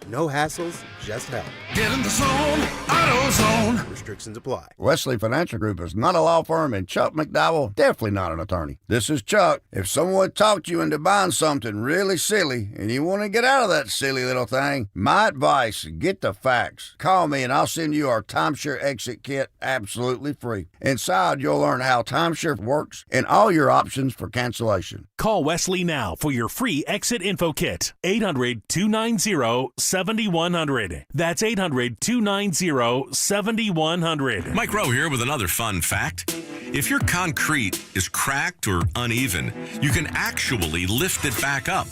No hassles, just help. Get in the zone, AutoZone. Restrictions apply. Wesley Financial Group is not a law firm, and Chuck McDowell definitely not an attorney. This is Chuck. If someone talked you into buying something really silly and you want to get out of that silly little thing, my advice, get the facts. Call me and I'll send you our timeshare exit kit absolutely free. Inside, you'll learn how timeshare works and all your options for cancellation. Call Wesley now for your free exit info kit. 800-290-7100. That's 800-290-7100. Mike Rowe here with another fun fact. If your concrete is cracked or uneven, you can actually lift it back up.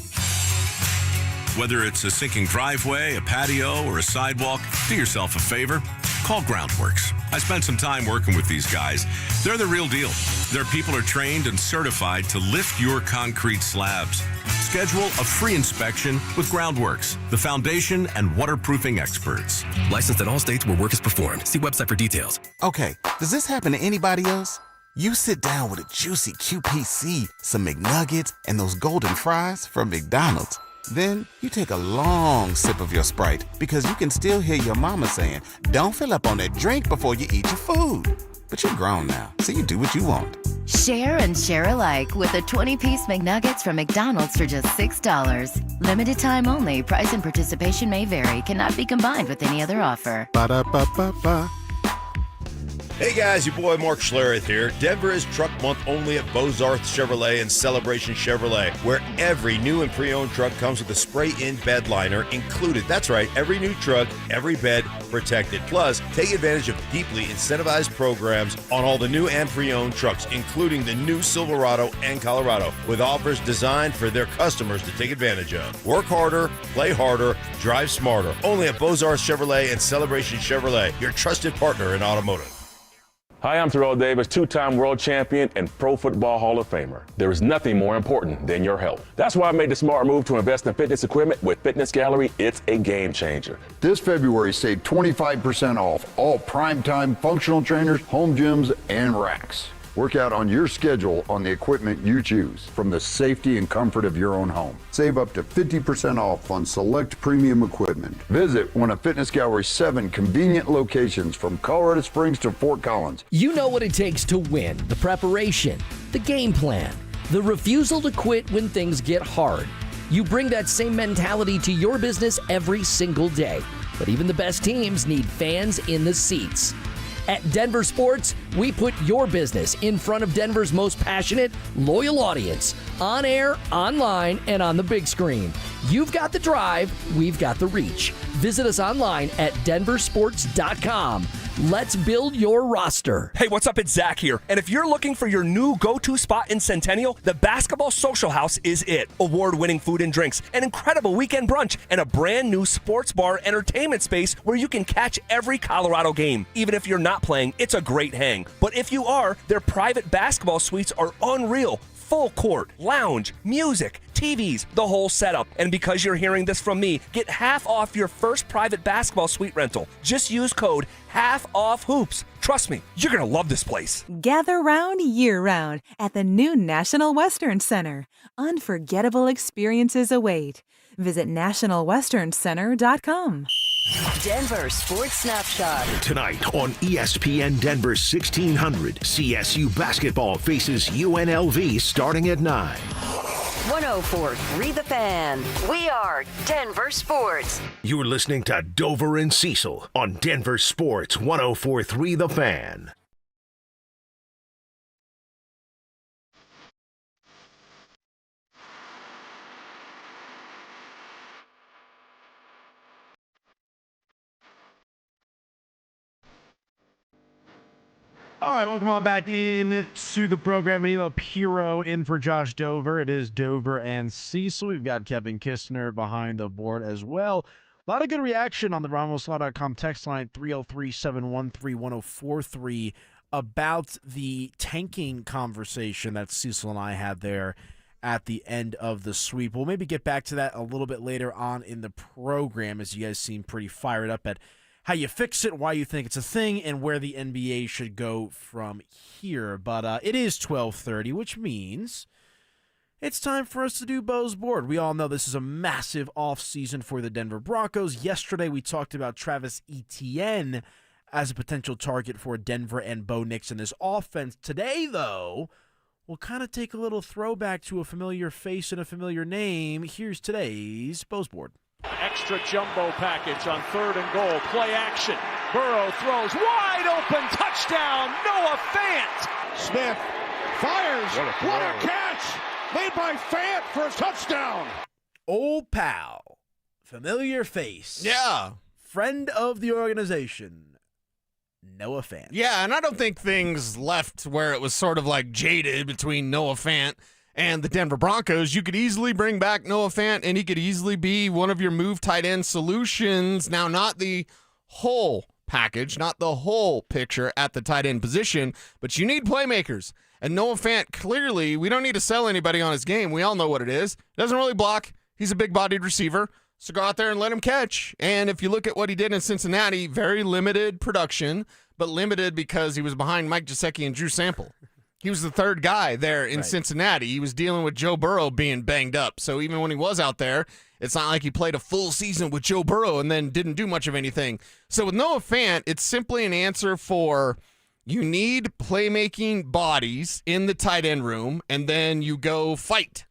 Whether it's a sinking driveway, a patio, or a sidewalk, do yourself a favor. Call Groundworks. I spent some time working with these guys. They're the real deal. Their people are trained and certified to lift your concrete slabs. Schedule a free inspection with Groundworks, the foundation and waterproofing experts. Licensed in all states where work is performed. See website for details. Okay, does this happen to anybody else? You sit down with a juicy QPC, some McNuggets, and those golden fries from McDonald's. Then you take a long sip of your Sprite because you can still hear your mama saying, "Don't fill up on that drink before you eat your food." But you're grown now, so you do what you want. Share and share alike with the 20-piece McNuggets from McDonald's for just $6. Limited time only. Price and participation may vary. Cannot be combined with any other offer. Ba-da-ba-ba-ba. Hey guys, your boy Mark Schlereth here. Denver is Truck Month only at Bozarth Chevrolet and Celebration Chevrolet, where every new and pre-owned truck comes with a spray-in bed liner included. That's right, every new truck, every bed protected. Plus, take advantage of deeply incentivized programs on all the new and pre-owned trucks, including the new Silverado and Colorado, with offers designed for their customers to take advantage of. Work harder, play harder, drive smarter. Only at Bozarth Chevrolet and Celebration Chevrolet, your trusted partner in automotive. Hi, I'm Terrell Davis, two-time world champion and Pro Football Hall of Famer. There is nothing more important than your health. That's why I made the smart move to invest in fitness equipment with Fitness Gallery. It's a game changer. This February, save 25% off all primetime functional trainers, home gyms, and racks. Work out on your schedule on the equipment you choose from the safety and comfort of your own home. Save up to 50% off on select premium equipment. Visit one of Fitness Gallery's 7 convenient locations from Colorado Springs to Fort Collins. You know what it takes to win: the preparation, the game plan, the refusal to quit when things get hard. You bring that same mentality to your business every single day. But even the best teams need fans in the seats. At Denver Sports, we put your business in front of Denver's most passionate, loyal audience, on air, online, and on the big screen. You've got the drive, we've got the reach. Visit us online at DenverSports.com. Let's build your roster. Hey, what's up? It's Zach here. And if you're looking for your new go-to spot in Centennial, the Basketball Social House is it. Award-winning food and drinks, an incredible weekend brunch, and a brand new sports bar entertainment space where you can catch every Colorado game. Even if you're not playing, it's a great hang. But if you are, their private basketball suites are unreal. Full court, lounge, music, TVs, the whole setup. And because you're hearing this from me, get half off your first private basketball suite rental. Just use code HALFOFFHOOPS. Trust me, you're going to love this place. Gather round year-round at the new National Western Center. Unforgettable experiences await. Visit nationalwesterncenter.com. Denver Sports Snapshot. Tonight on ESPN Denver 1600, CSU basketball faces UNLV starting at 9. 104.3 The Fan. We are Denver Sports. You're listening to Dover and Cecil on Denver Sports 104.3 The Fan. All right, welcome on back in to the program. Elo Piro in for Josh Dover. It is Dover and Cecil. We've got Kevin Kistner behind the board as well. A lot of good reaction on the RamosLaw.com text line 303-713-1043 about the tanking conversation that Cecil and I had there at the end of the sweep. We'll maybe get back to that a little bit later on in the program, as you guys seem pretty fired up at how you fix it, why you think it's a thing, and where the NBA should go from here. But it is 12:30, which means it's time for us to do Bo's Board. We all know this is a massive offseason for the Denver Broncos. Yesterday we talked about Travis Etienne as a potential target for Denver and Bo Nix in this offense. Today, though, we'll kind of take a little throwback to a familiar face and a familiar name. Here's today's Bo's Board. Extra jumbo package on 3rd and goal. Play action. Burrow throws wide open. Touchdown. Noah Fant. Smith fires. What a catch. Made by Fant for a touchdown. Old pal. Familiar face. Yeah. Friend of the organization. Noah Fant. Yeah, and I don't think things left where it was sort of like jaded between Noah Fant and the Denver Broncos. You could easily bring back Noah Fant, and he could easily be one of your move tight end solutions. Now, not the whole package, not the whole picture at the tight end position, but you need playmakers. And Noah Fant, clearly, we don't need to sell anybody on his game. We all know what it is. Doesn't really block. He's a big-bodied receiver. So go out there and let him catch. And if you look at what he did in Cincinnati, very limited production, but limited because he was behind Mike Gesicki and Drew Sample. He was the third guy there in Cincinnati. He was dealing with Joe Burrow being banged up. So even when he was out there, it's not like he played a full season with Joe Burrow and then didn't do much of anything. So with Noah Fant, it's simply an answer for you need playmaking bodies in the tight end room, and then you go fight.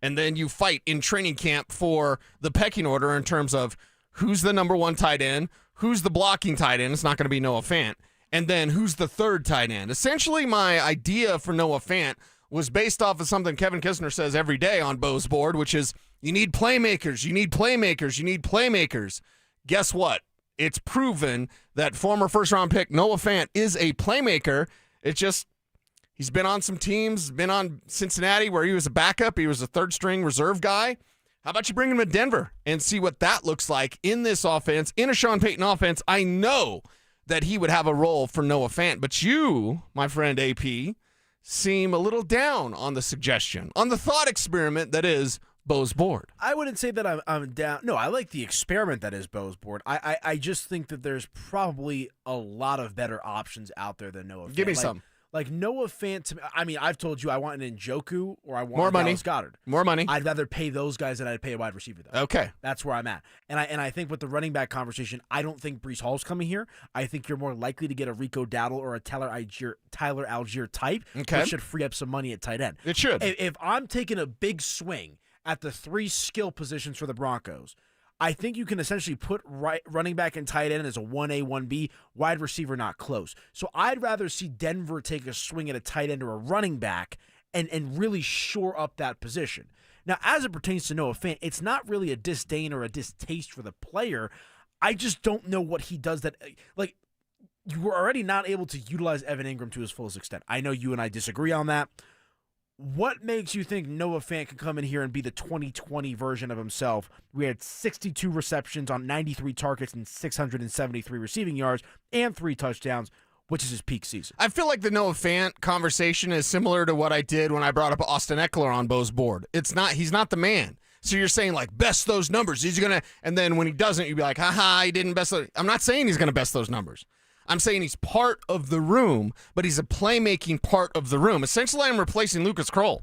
And then you fight in training camp for the pecking order in terms of who's the number one tight end, who's the blocking tight end. It's not going to be Noah Fant. And then who's the third tight end? Essentially, my idea for Noah Fant was based off of something Kevin Kistner says every day on Bo's Board, which is you need playmakers, you need playmakers, you need playmakers. Guess what? It's proven that former first-round pick Noah Fant is a playmaker. It's just he's been on some teams, been on Cincinnati where he was a backup. He was a third-string reserve guy. How about you bring him to Denver and see what that looks like in this offense, in a Sean Payton offense? I know that he would have a role for Noah Fant. But you, my friend AP, seem a little down on the suggestion, on the thought experiment that is Bo's Board. I wouldn't say that I'm down. No, I like the experiment that is Bo's Board. I just think that there's probably a lot of better options out there than Noah Fant. Give me some. Like Noah Fant, I mean, I've told you I want an Njoku or I want more money. Dallas Goedert. More money. I'd rather pay those guys than I'd pay a wide receiver, though. Okay. That's where I'm at. And I think with the running back conversation, I don't think Breece Hall's coming here. I think you're more likely to get a Rico Dowdle or a Tyler Algier type, which should free up some money at tight end. It should. If I'm taking a big swing at the 3 skill positions for the Broncos, I think you can essentially put running back and tight end as a 1A, 1B, wide receiver not close. So I'd rather see Denver take a swing at a tight end or a running back and really shore up that position. Now, as it pertains to Noah Fant, it's not really a disdain or a distaste for the player. I just don't know what he does that, like, you were already not able to utilize Evan Ingram to his fullest extent. I know you and I disagree on that. What makes you think Noah Fant can come in here and be the 2020 version of himself? We had 62 receptions on 93 targets and 673 receiving yards and 3 touchdowns, which is his peak season. I feel like the Noah Fant conversation is similar to what I did when I brought up Austin Eckler on Bo's Board. He's not the man. So you're saying, like, best those numbers. He's going to, and then when he doesn't, you'd be like, haha, he didn't best those. I'm not saying he's going to best those numbers. I'm saying he's part of the room, but he's a playmaking part of the room. Essentially, I'm replacing Lucas Kroll.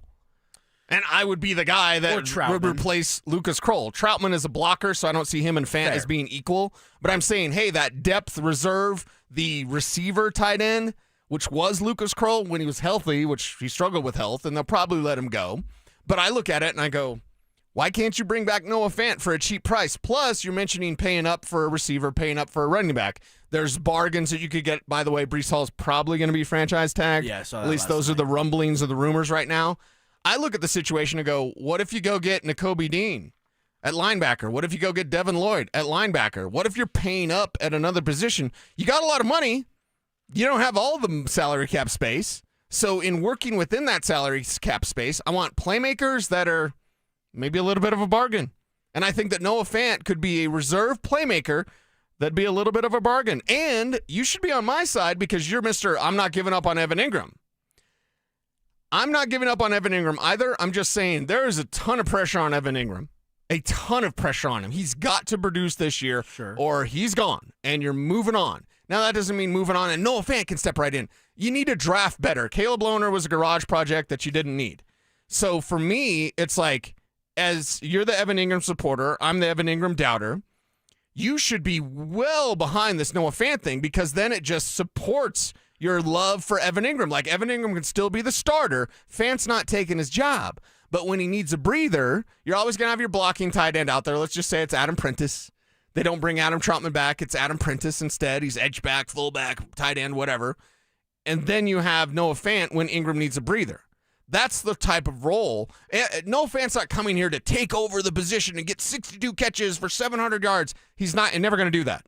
And I would be the guy that would replace Lucas Kroll. Troutman is a blocker, so I don't see him and Fant as being equal. But I'm saying, hey, that depth reserve, the receiver tight end, which was Lucas Kroll when he was healthy, which he struggled with health, and they'll probably let him go. But I look at it and I go, why can't you bring back Noah Fant for a cheap price? Plus, you're mentioning paying up for a receiver, paying up for a running back. There's bargains that you could get. By the way, Breece Hall's probably going to be franchise tagged. Yeah, I saw that. At least those are the rumblings or the rumors right now. I look at the situation and go, what if you go get Nakobe Dean at linebacker? What if you go get Devin Lloyd at linebacker? What if you're paying up at another position? You got a lot of money. You don't have all the salary cap space. So in working within that salary cap space, I want playmakers that are maybe a little bit of a bargain. And I think that Noah Fant could be a reserve playmaker that'd be a little bit of a bargain. And you should be on my side because you're Mr. I'm not giving up on Evan Ingram. I'm not giving up on Evan Ingram either. I'm just saying there is a ton of pressure on Evan Ingram. A ton of pressure on him. He's got to produce this year or he's gone, and you're moving on. Now, that doesn't mean moving on, and Noah Fant can step right in. You need to draft better. Caleb Lohner was a garage project that you didn't need. So for me, it's like, as you're the Evan Ingram supporter, I'm the Evan Ingram doubter, you should be well behind this Noah Fant thing, because then it just supports your love for Evan Ingram. Like, Evan Ingram can still be the starter. Fant's not taking his job. But when he needs a breather, you're always going to have your blocking tight end out there. Let's just say it's Adam Prentice. They don't bring Adam Troutman back. It's Adam Prentice instead. He's edge back, fullback, tight end, whatever. And then you have Noah Fant when Ingram needs a breather. That's the type of role. Noah Fant's not coming here to take over the position and get 62 catches for 700 yards. He's not, and never going to do that.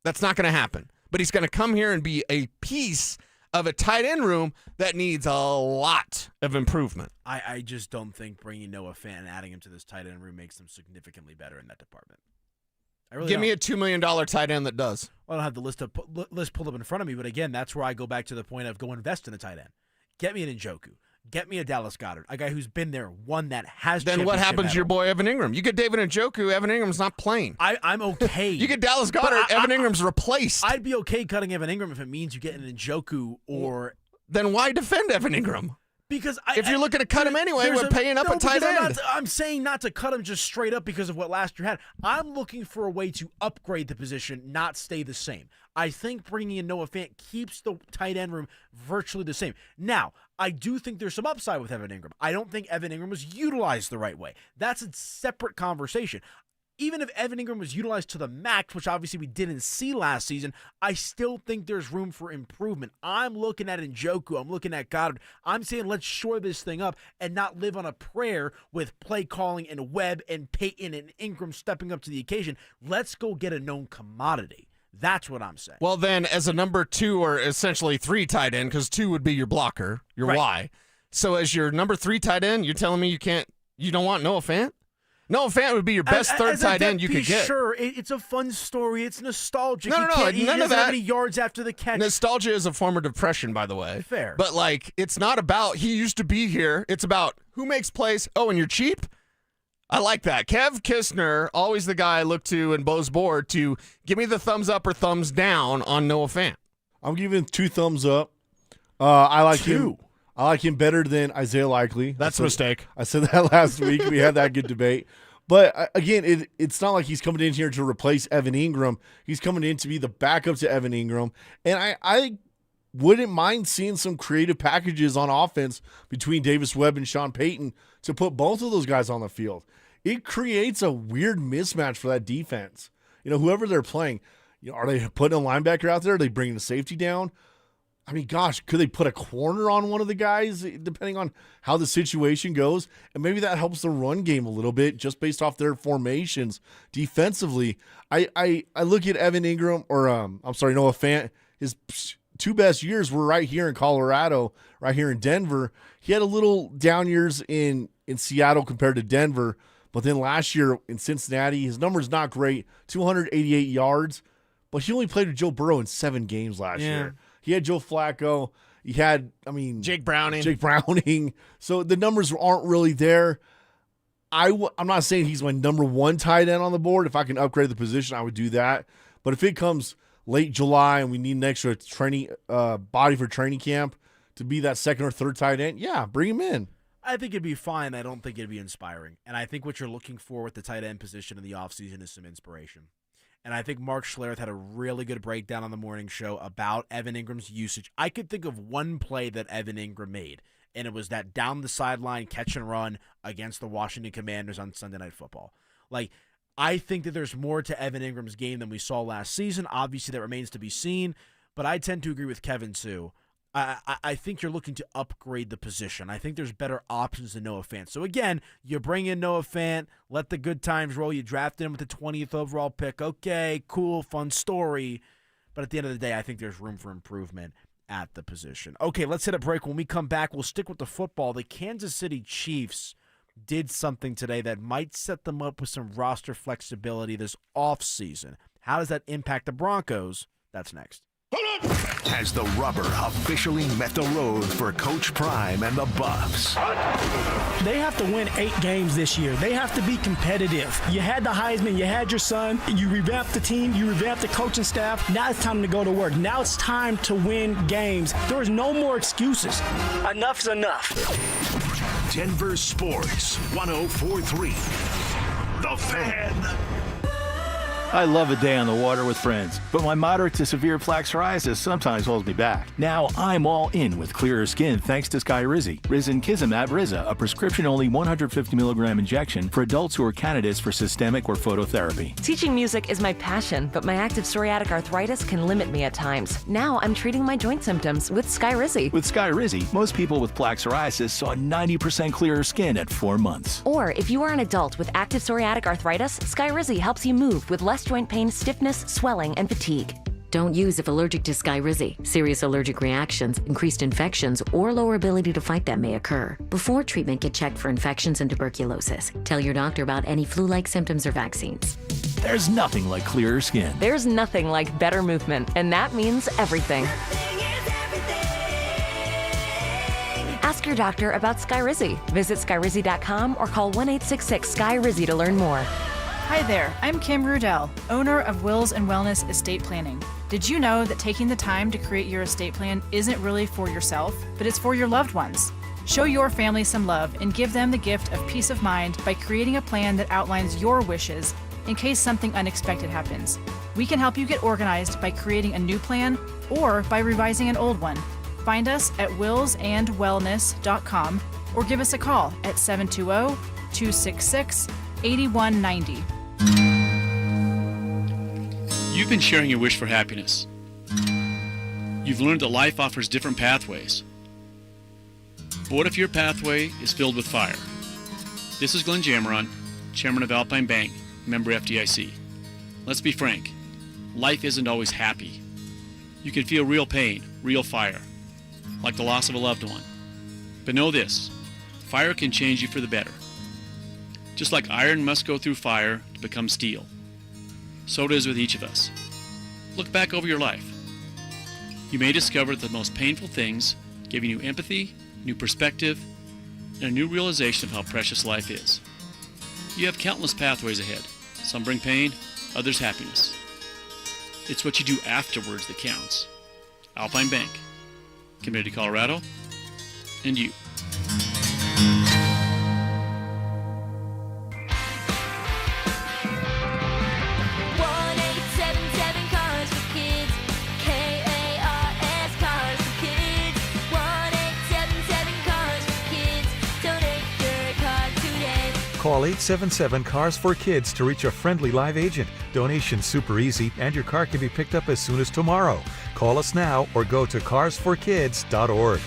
That's not going to happen. But he's going to come here and be a piece of a tight end room that needs a lot of improvement. I just don't think bringing Noah Fant and adding him to this tight end room makes them significantly better in that department. Give me a $2 million tight end that does. Well, I don't have the list pulled up in front of me, but again, that's where I go back to the point of go invest in a tight end. Get me an Njoku. Get me a Dallas Goedert, a guy who's been there, one that has. Then what happens to your boy Evan Ingram? You get David Njoku, Evan Ingram's not playing. I'm okay. You get Dallas Goedert, Evan Ingram's replaced. I'd be okay cutting Evan Ingram if it means you get an Njoku or. Then why defend Evan Ingram? Because if you're looking to cut him anyway, we're paying up a tight end. I'm saying not to cut him just straight up because of what last year had. I'm looking for a way to upgrade the position, not stay the same. I think bringing in Noah Fant keeps the tight end room virtually the same. Now, I do think there's some upside with Evan Ingram. I don't think Evan Ingram was utilized the right way. That's a separate conversation. Even if Evan Ingram was utilized to the max, which obviously we didn't see last season, I still think there's room for improvement. I'm looking at Njoku. I'm looking at Goddard. I'm saying let's shore this thing up and not live on a prayer with play calling and Webb and Payton and Ingram stepping up to the occasion. Let's go get a known commodity. That's what I'm saying. Well, then, as a number 2 or essentially 3 tight end, because 2 would be your blocker, your Y. So as your number 3 tight end, you're telling me you don't want Noah Fant? Noah Fant would be your best third tight end you could get. Sure, it's a fun story. It's nostalgic. No, he none of that. that. Many yards after the catch. Nostalgia is a form of depression, by the way. Fair. But, it's not about he used to be here. It's about who makes plays. Oh, and you're cheap? I like that. Kev Kistner, always the guy I look to in Bo's board to give me the thumbs up or thumbs down on Noah Fant. I'm giving 2 thumbs up. I like him. I like him better than Isaiah Likely. That's a mistake. I said that last week. We had that good debate. But, again, it's not like he's coming in here to replace Evan Ingram. He's coming in to be the backup to Evan Ingram. And I wouldn't mind seeing some creative packages on offense between Davis Webb and Sean Payton to put both of those guys on the field. It creates a weird mismatch for that defense. Whoever they're playing, are they putting a linebacker out there? Are they bringing the safety down? I mean, gosh, could they put a corner on one of the guys depending on how the situation goes? And maybe that helps the run game a little bit just based off their formations defensively. I look at Evan Ingram Noah Fant. His 2 best years were right here in Colorado, right here in Denver. He had a little down years in Seattle compared to Denver. But then last year in Cincinnati, his number's not great, 288 yards. But he only played with Joe Burrow in 7 games last year. He had Joe Flacco. He had, Jake Browning. So the numbers aren't really there. I'm not saying he's my number 1 tight end on the board. If I can upgrade the position, I would do that. But if it comes late July and we need an extra training body for training camp to be that 2nd or 3rd tight end, yeah, bring him in. I think it'd be fine. I don't think it'd be inspiring. And I think what you're looking for with the tight end position in the offseason is some inspiration. And I think Mark Schlereth had a really good breakdown on the morning show about Evan Ingram's usage. I could think of one play that Evan Ingram made, and it was that down the sideline catch and run against the Washington Commanders on Sunday Night Football. I think that there's more to Evan Ingram's game than we saw last season. Obviously, that remains to be seen, but I tend to agree with Kevin, too. I think you're looking to upgrade the position. I think there's better options than Noah Fant. So, again, you bring in Noah Fant, let the good times roll. You draft him with the 20th overall pick. Okay, cool, fun story. But at the end of the day, I think there's room for improvement at the position. Okay, let's hit a break. When we come back, we'll stick with the football. The Kansas City Chiefs did something today that might set them up with some roster flexibility this offseason. How does that impact the Broncos? That's next. Has the rubber officially met the road for Coach Prime and the Buffs? They have to win 8 games this year. They have to be competitive. You had the Heisman, you had your son, you revamped the team, you revamped the coaching staff. Now it's time to go to work. Now it's time to win games. There is no more excuses. Enough's enough. Denver Sports 104.3. The Fan. I love a day on the water with friends, but my moderate to severe plaque psoriasis sometimes holds me back. Now I'm all in with clearer skin thanks to Skyrizi. Risankizumab Riza, a prescription-only 150 milligram injection for adults who are candidates for systemic or phototherapy. Teaching music is my passion, but my active psoriatic arthritis can limit me at times. Now I'm treating my joint symptoms with Skyrizi. With Skyrizi, most people with plaque psoriasis saw 90% clearer skin at 4 months. Or if you are an adult with active psoriatic arthritis, Skyrizi helps you move with less joint pain, stiffness, swelling, and fatigue. Don't use if allergic to Skyrizi. Serious allergic reactions, increased infections, or lower ability to fight them may occur. Before treatment, get checked for infections and tuberculosis. Tell your doctor about any flu-like symptoms or vaccines. There's nothing like clearer skin. There's nothing like better movement, and that means everything. Ask your doctor about Skyrizi. Visit Skyrizi.com or call 1-866-SKY-RIZI to learn more. Hi there, I'm Kim Rudell, owner of Wills and Wellness Estate Planning. Did you know that taking the time to create your estate plan isn't really for yourself, but it's for your loved ones? Show your family some love and give them the gift of peace of mind by creating a plan that outlines your wishes in case something unexpected happens. We can help you get organized by creating a new plan or by revising an old one. Find us at willsandwellness.com or give us a call at 720-266-8190. You've been sharing your wish for happiness. You've learned that life offers different pathways. But what if your pathway is filled with fire? This is Glenn Jameron, Chairman of Alpine Bank, member FDIC. Let's be frank, life isn't always happy. You can feel real pain, real fire, like the loss of a loved one. But know this, fire can change you for the better. Just like iron must go through fire to become steel, so it is with each of us. Look back over your life. You may discover the most painful things, giving you empathy, new perspective, and a new realization of how precious life is. You have countless pathways ahead. Some bring pain, others happiness. It's what you do afterwards that counts. Alpine Bank, Community Colorado, and you. Call 877-CARS-FOR-KIDS to reach a friendly live agent. Donation's super easy, and your car can be picked up as soon as tomorrow. Call us now or go to carsforkids.org.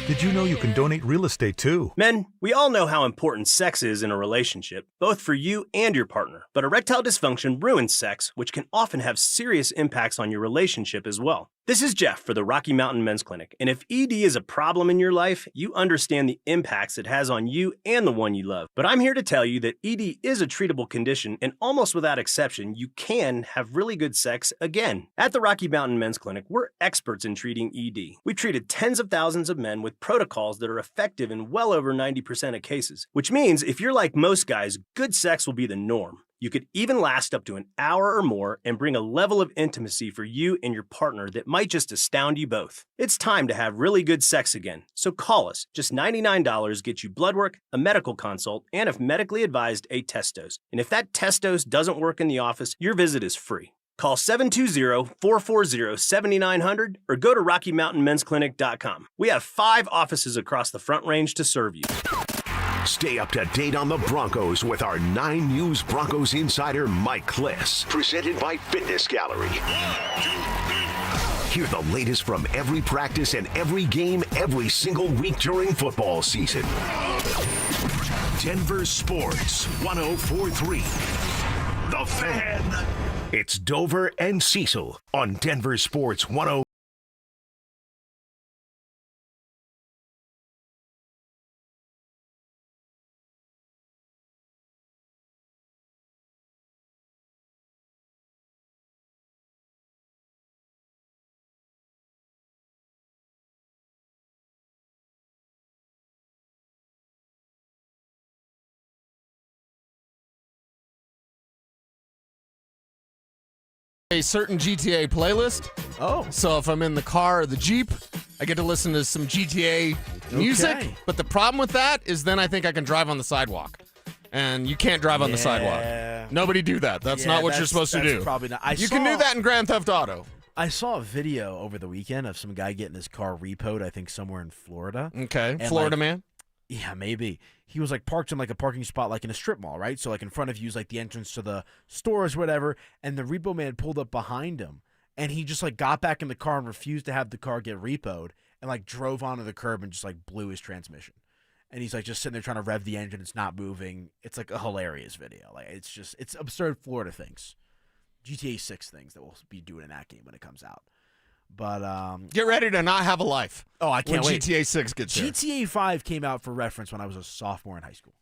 Did you know you can donate real estate too? Men, we all know how important sex is in a relationship, both for you and your partner. But erectile dysfunction ruins sex, which can often have serious impacts on your relationship as well. This is Jeff for the Rocky Mountain Men's Clinic, and if ED is a problem in your life, you understand the impacts it has on you and the one you love. But I'm here to tell you that ED is a treatable condition, and almost without exception, you can have really good sex again. At the Rocky Mountain Men's Clinic, we're experts in treating ED. We've treated tens of thousands of men with protocols that are effective in well over 90% of cases, which means if you're like most guys, good sex will be the norm. You could even last up to an hour or more and bring a level of intimacy for you and your partner that might just astound you both. It's time to have really good sex again, so call us. Just $99 gets you blood work, a medical consult, and if medically advised, a test dose. And if that test dose doesn't work in the office, your visit is free. Call 720-440-7900 or go to RockyMountainMen'sClinic.com. We have 5 offices across the Front Range to serve you. Stay up to date on the Broncos with our 9 News Broncos insider Mike Kliss. Presented by Fitness Gallery. Hear the latest from every practice and every game every single week during football season. Denver Sports 104.3. The Fan. It's Dover and Cecil on Denver Sports 104.3. a certain GTA playlist. Oh. So if I'm in the car or the Jeep, I get to listen to some GTA music. Okay. But the problem with that is then I think I can drive on the sidewalk. And you can't drive on the sidewalk. Nobody do that. That's not what you're supposed to do. Probably not. You can do that in Grand Theft Auto. I saw a video over the weekend of some guy getting his car repoed, I think somewhere in Florida. Okay. And Florida man? Yeah, maybe. He was like parked in like a parking spot like in a strip mall, right? So like in front of you is like the entrance to the stores, whatever. And the repo man pulled up behind him. And he just like got back in the car and refused to have the car get repoed and like drove onto the curb and just like blew his transmission. And he's like just sitting there trying to rev the engine. It's not moving. It's like a hilarious video. Like it's absurd Florida things. GTA 6 things that we'll be doing in that game when it comes out. But get ready to not have a life. Oh, I can't when wait. GTA 6 gets there. GTA 5 came out for reference when I was a sophomore in high school.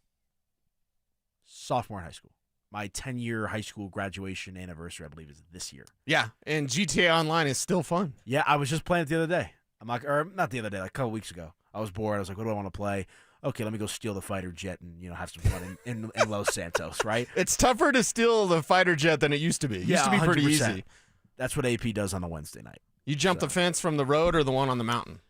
My 10-year high school graduation anniversary, I believe, is this year. Yeah, and GTA Online is still fun. Yeah, I was just playing it the other day. Not the other day, like a couple weeks ago. I was bored. I was like, what do I want to play? Okay, let me go steal the fighter jet and have some fun in Los Santos, right? It's tougher to steal the fighter jet than it used to be. It used to be pretty 100%. easy. That's what AP does on a Wednesday night. You jump the fence from the road or the one on the mountain?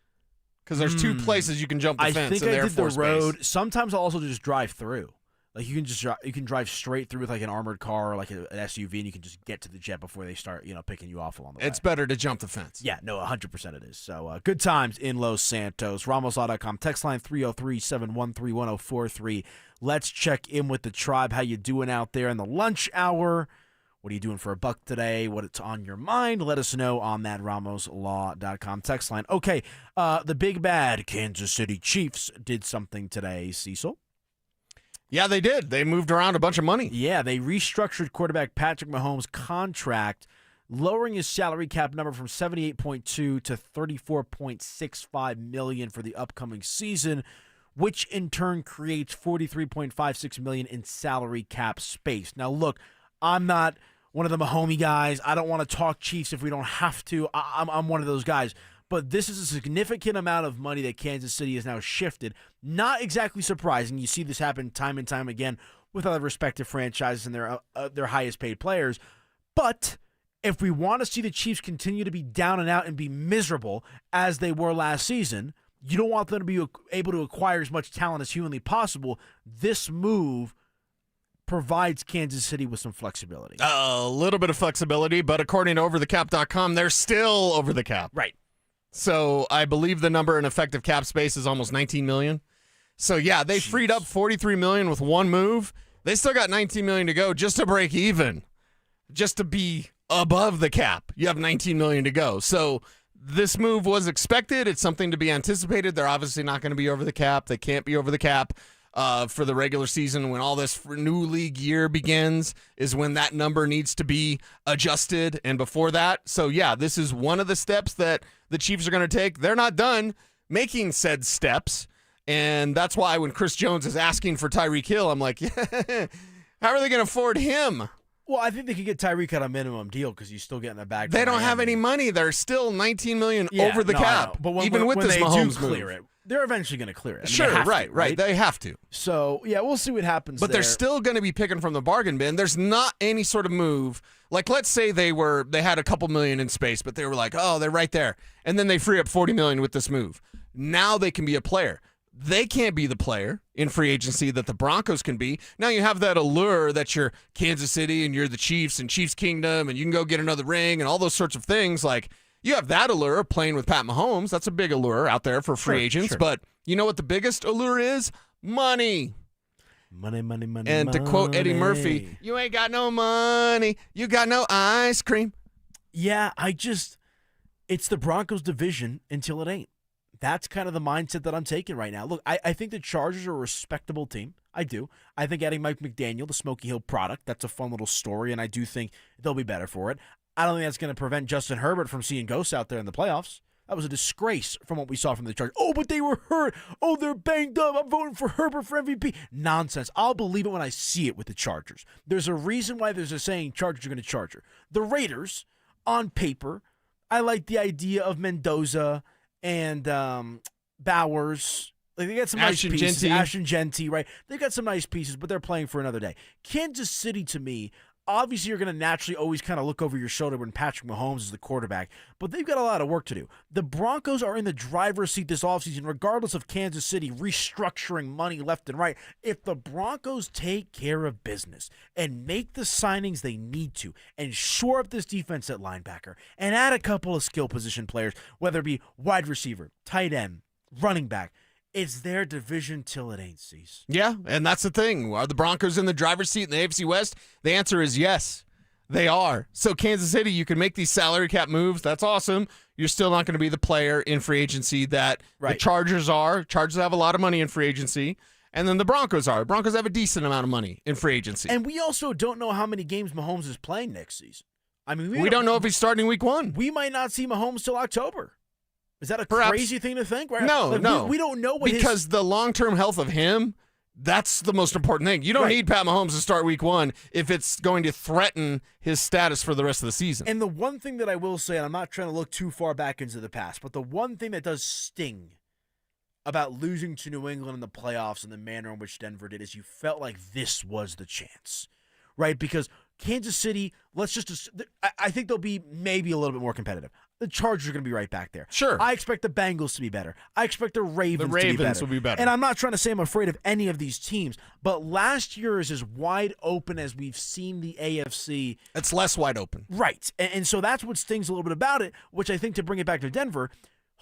Because there's two places you can jump the I fence think in the I Air did the Force road. Base. Sometimes I'll also just drive through. Like you can drive straight through with like an armored car or like an SUV, and you can just get to the jet before they start picking you off along the way. It's better to jump the fence. Yeah, no, 100% it is. So good times in Los Santos. RamosLaw.com. Text line 303-713-1043. Let's check in with the tribe. How you doing out there in the lunch hour? What are you doing for a buck today? What's on your mind? Let us know on that RamosLaw.com text line. Okay, the big bad Kansas City Chiefs did something today, Cecil. Yeah, they did. They moved around a bunch of money. Yeah, they restructured quarterback Patrick Mahomes' contract, lowering his salary cap number from $78.2 to $34.65 million for the upcoming season, which in turn creates $43.56 million in salary cap space. Now, look, I'm not one of the Mahomey guys. I don't want to talk Chiefs if we don't have to. I'm one of those guys. But this is a significant amount of money that Kansas City has now shifted. Not exactly surprising. You see this happen time and time again with other respective franchises and their highest paid players. But if we want to see the Chiefs continue to be down and out and be miserable as they were last season, you don't want them to be able to acquire as much talent as humanly possible. This move provides Kansas City with some flexibility. A little bit of flexibility, but according to OverTheCap.com, they're still over the cap. Right. So I believe the number in effective cap space is almost $19 million. So yeah, they freed up $43 million with one move. They still got $19 million to go just to break even, just to be above the cap. You have $19 million to go. So this move was expected. It's something to be anticipated. They're obviously not going to be over the cap. They can't be over the cap for the regular season. When all this new league year begins is when that number needs to be adjusted, and before that. So yeah, this is one of the steps that the Chiefs are going to take. They're not done making said steps, and that's why when Chris Jones is asking for Tyreek Hill, I'm like, yeah, how are they going to afford him? Well, I think they could get Tyreek at a minimum deal because he's still getting a bag. They don't have any money. They're still $19 million over the cap. But even with this they Mahomes do clear move. it, they're eventually going to clear it. I mean, Sure, they have right, to, right. They have to. So, yeah, we'll see what happens But they're still going to be picking from the bargain bin. There's not any sort of move. Like, let's say they had a couple million in space, but they were like, oh, they're right there. And then they free up $40 million with this move. Now they can be a player. They can't be the player in free agency that the Broncos can be. Now you have that allure that you're Kansas City and you're the Chiefs and Chiefs Kingdom and you can go get another ring and all those sorts of things. Like, you have that allure playing with Pat Mahomes. That's a big allure out there for free agents. Sure. But you know what the biggest allure is? Money. Money, money, money, And to quote Eddie Murphy, you ain't got no money. You got no ice cream. Yeah, it's the Broncos division until it ain't. That's kind of the mindset that I'm taking right now. Look, I think the Chargers are a respectable team. I do. I think adding Mike McDaniel, the Smoky Hill product, that's a fun little story, and I do think they'll be better for it. I don't think that's going to prevent Justin Herbert from seeing ghosts out there in the playoffs. That was a disgrace from what we saw from the Chargers. Oh, but they were hurt. Oh, they're banged up. I'm voting for Herbert for MVP. Nonsense. I'll believe it when I see it with the Chargers. There's a reason why there's a saying Chargers are going to Charger. The Raiders, on paper, I like the idea of Mendoza and Bowers. Like, they got some nice pieces. Ashton Genty, right? They got some nice pieces, but they're playing for another day. Kansas City, to me, obviously you're going to naturally always kind of look over your shoulder when Patrick Mahomes is the quarterback, but they've got a lot of work to do. The Broncos are in the driver's seat this offseason, regardless of Kansas City restructuring money left and right. If the Broncos take care of business and make the signings they need to and shore up this defense at linebacker and add a couple of skill position players, whether it be wide receiver, tight end, running back, it's their division till it ain't, Cease. Yeah, and that's the thing. Are the Broncos in the driver's seat in the AFC West? The answer is yes, they are. So Kansas City, you can make these salary cap moves. That's awesome. You're still not going to be the player in free agency that the Chargers are. Chargers have a lot of money in free agency. And then the Broncos are. Broncos have a decent amount of money in free agency. And we also don't know how many games Mahomes is playing next season. I mean, we don't know if he's starting week 1. We might not see Mahomes till October. Is that a crazy thing to think? Right? No, no. We don't know what because the long-term health of him, that's the most important thing. You don't need Pat Mahomes to start week 1 if it's going to threaten his status for the rest of the season. And the one thing that I will say, and I'm not trying to look too far back into the past, but the one thing that does sting about losing to New England in the playoffs and the manner in which Denver did is you felt like this was the chance, right? Because Kansas City, I think they'll be maybe a little bit more competitive. The Chargers are going to be right back there. Sure. I expect the Bengals to be better. I expect the Ravens to be better. will be better. And I'm not trying to say I'm afraid of any of these teams, but last year is as wide open as we've seen the AFC. It's less wide open. Right. And so that's what stings a little bit about it, which I think to bring it back to Denver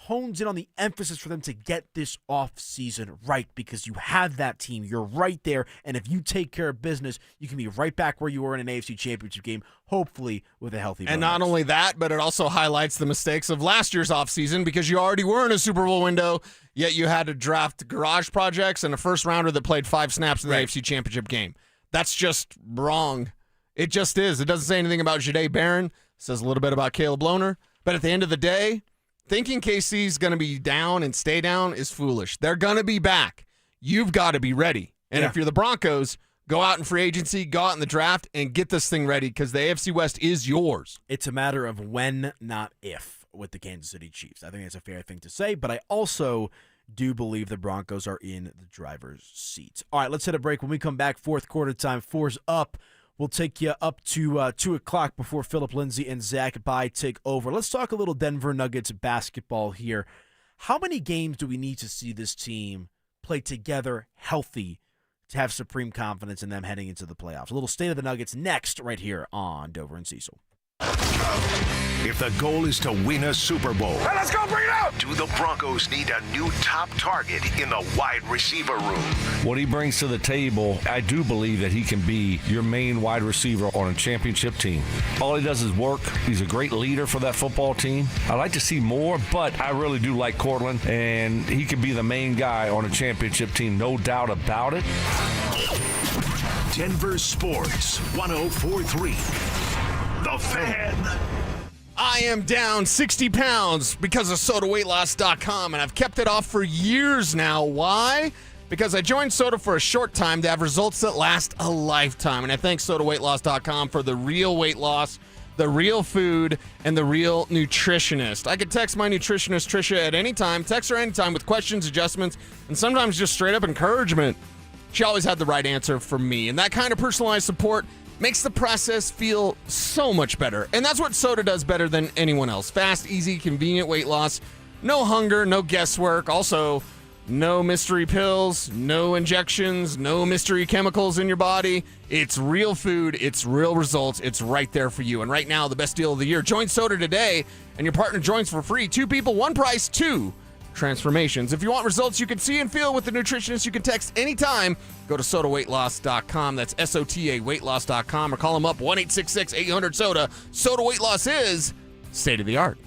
hones in on the emphasis for them to get this offseason right because you have that team. You're right there, and if you take care of business, you can be right back where you were in an AFC Championship game, hopefully with a healthy And not only that, but it also highlights the mistakes of last year's offseason because you already were in a Super Bowl window, yet you had to draft garage projects and a first-rounder that played 5 snaps in the AFC Championship game. That's just wrong. It just is. It doesn't say anything about Jahdae Barron. It says a little bit about Caleb Lohner. But at the end of the day, thinking KC's going to be down and stay down is foolish. They're going to be back. You've got to be ready. And if you're the Broncos, go out in free agency, go out in the draft, and get this thing ready because the AFC West is yours. It's a matter of when, not if, with the Kansas City Chiefs. I think that's a fair thing to say, but I also do believe the Broncos are in the driver's seat. All right, let's hit a break. When we come back, fourth quarter time, 4's up. We'll take you up to 2 o'clock before Philip Lindsay and Zach Bye take over. Let's talk a little Denver Nuggets basketball here. How many games do we need to see this team play together healthy to have supreme confidence in them heading into the playoffs? A little State of the Nuggets next right here on Dover and Cecil. If the goal is to win a Super Bowl, Let's go, bring it out! do the Broncos need a new top target in the wide receiver room? What he brings to the table, I do believe that he can be your main wide receiver on a championship team. All he does is work. He's a great leader for that football team. I like to see more, but I really do like Cortland, and he could be the main guy on a championship team, no doubt about it. Denver Sports 104.3. The Fan. I am down 60 pounds because of SodaWeightLoss.com, and I've kept it off for years now. Why? Because I joined Soda for a short time to have results that last a lifetime. And I thank SodaWeightLoss.com for the real weight loss, the real food, and the real nutritionist. I could text my nutritionist, Trisha, at any time, text her anytime with questions, adjustments, and sometimes just straight up encouragement. She always had the right answer for me. And that kind of personalized support makes the process feel so much better. And that's what Soda does better than anyone else. Fast, easy, convenient weight loss. No hunger, no guesswork. Also, no mystery pills, no injections, no mystery chemicals in your body. It's real food. It's real results. It's right there for you. And right now, the best deal of the year. Join Soda today, and your partner joins for free. 2 people, 1 price, 2 transformations. If you want results you can see and feel with the nutritionist, you can text anytime. Go to SodaWeightLoss.com. That's SOTA weightloss.com, or call them up 1-866-800-SODA. Soda Weight Loss is state of the art.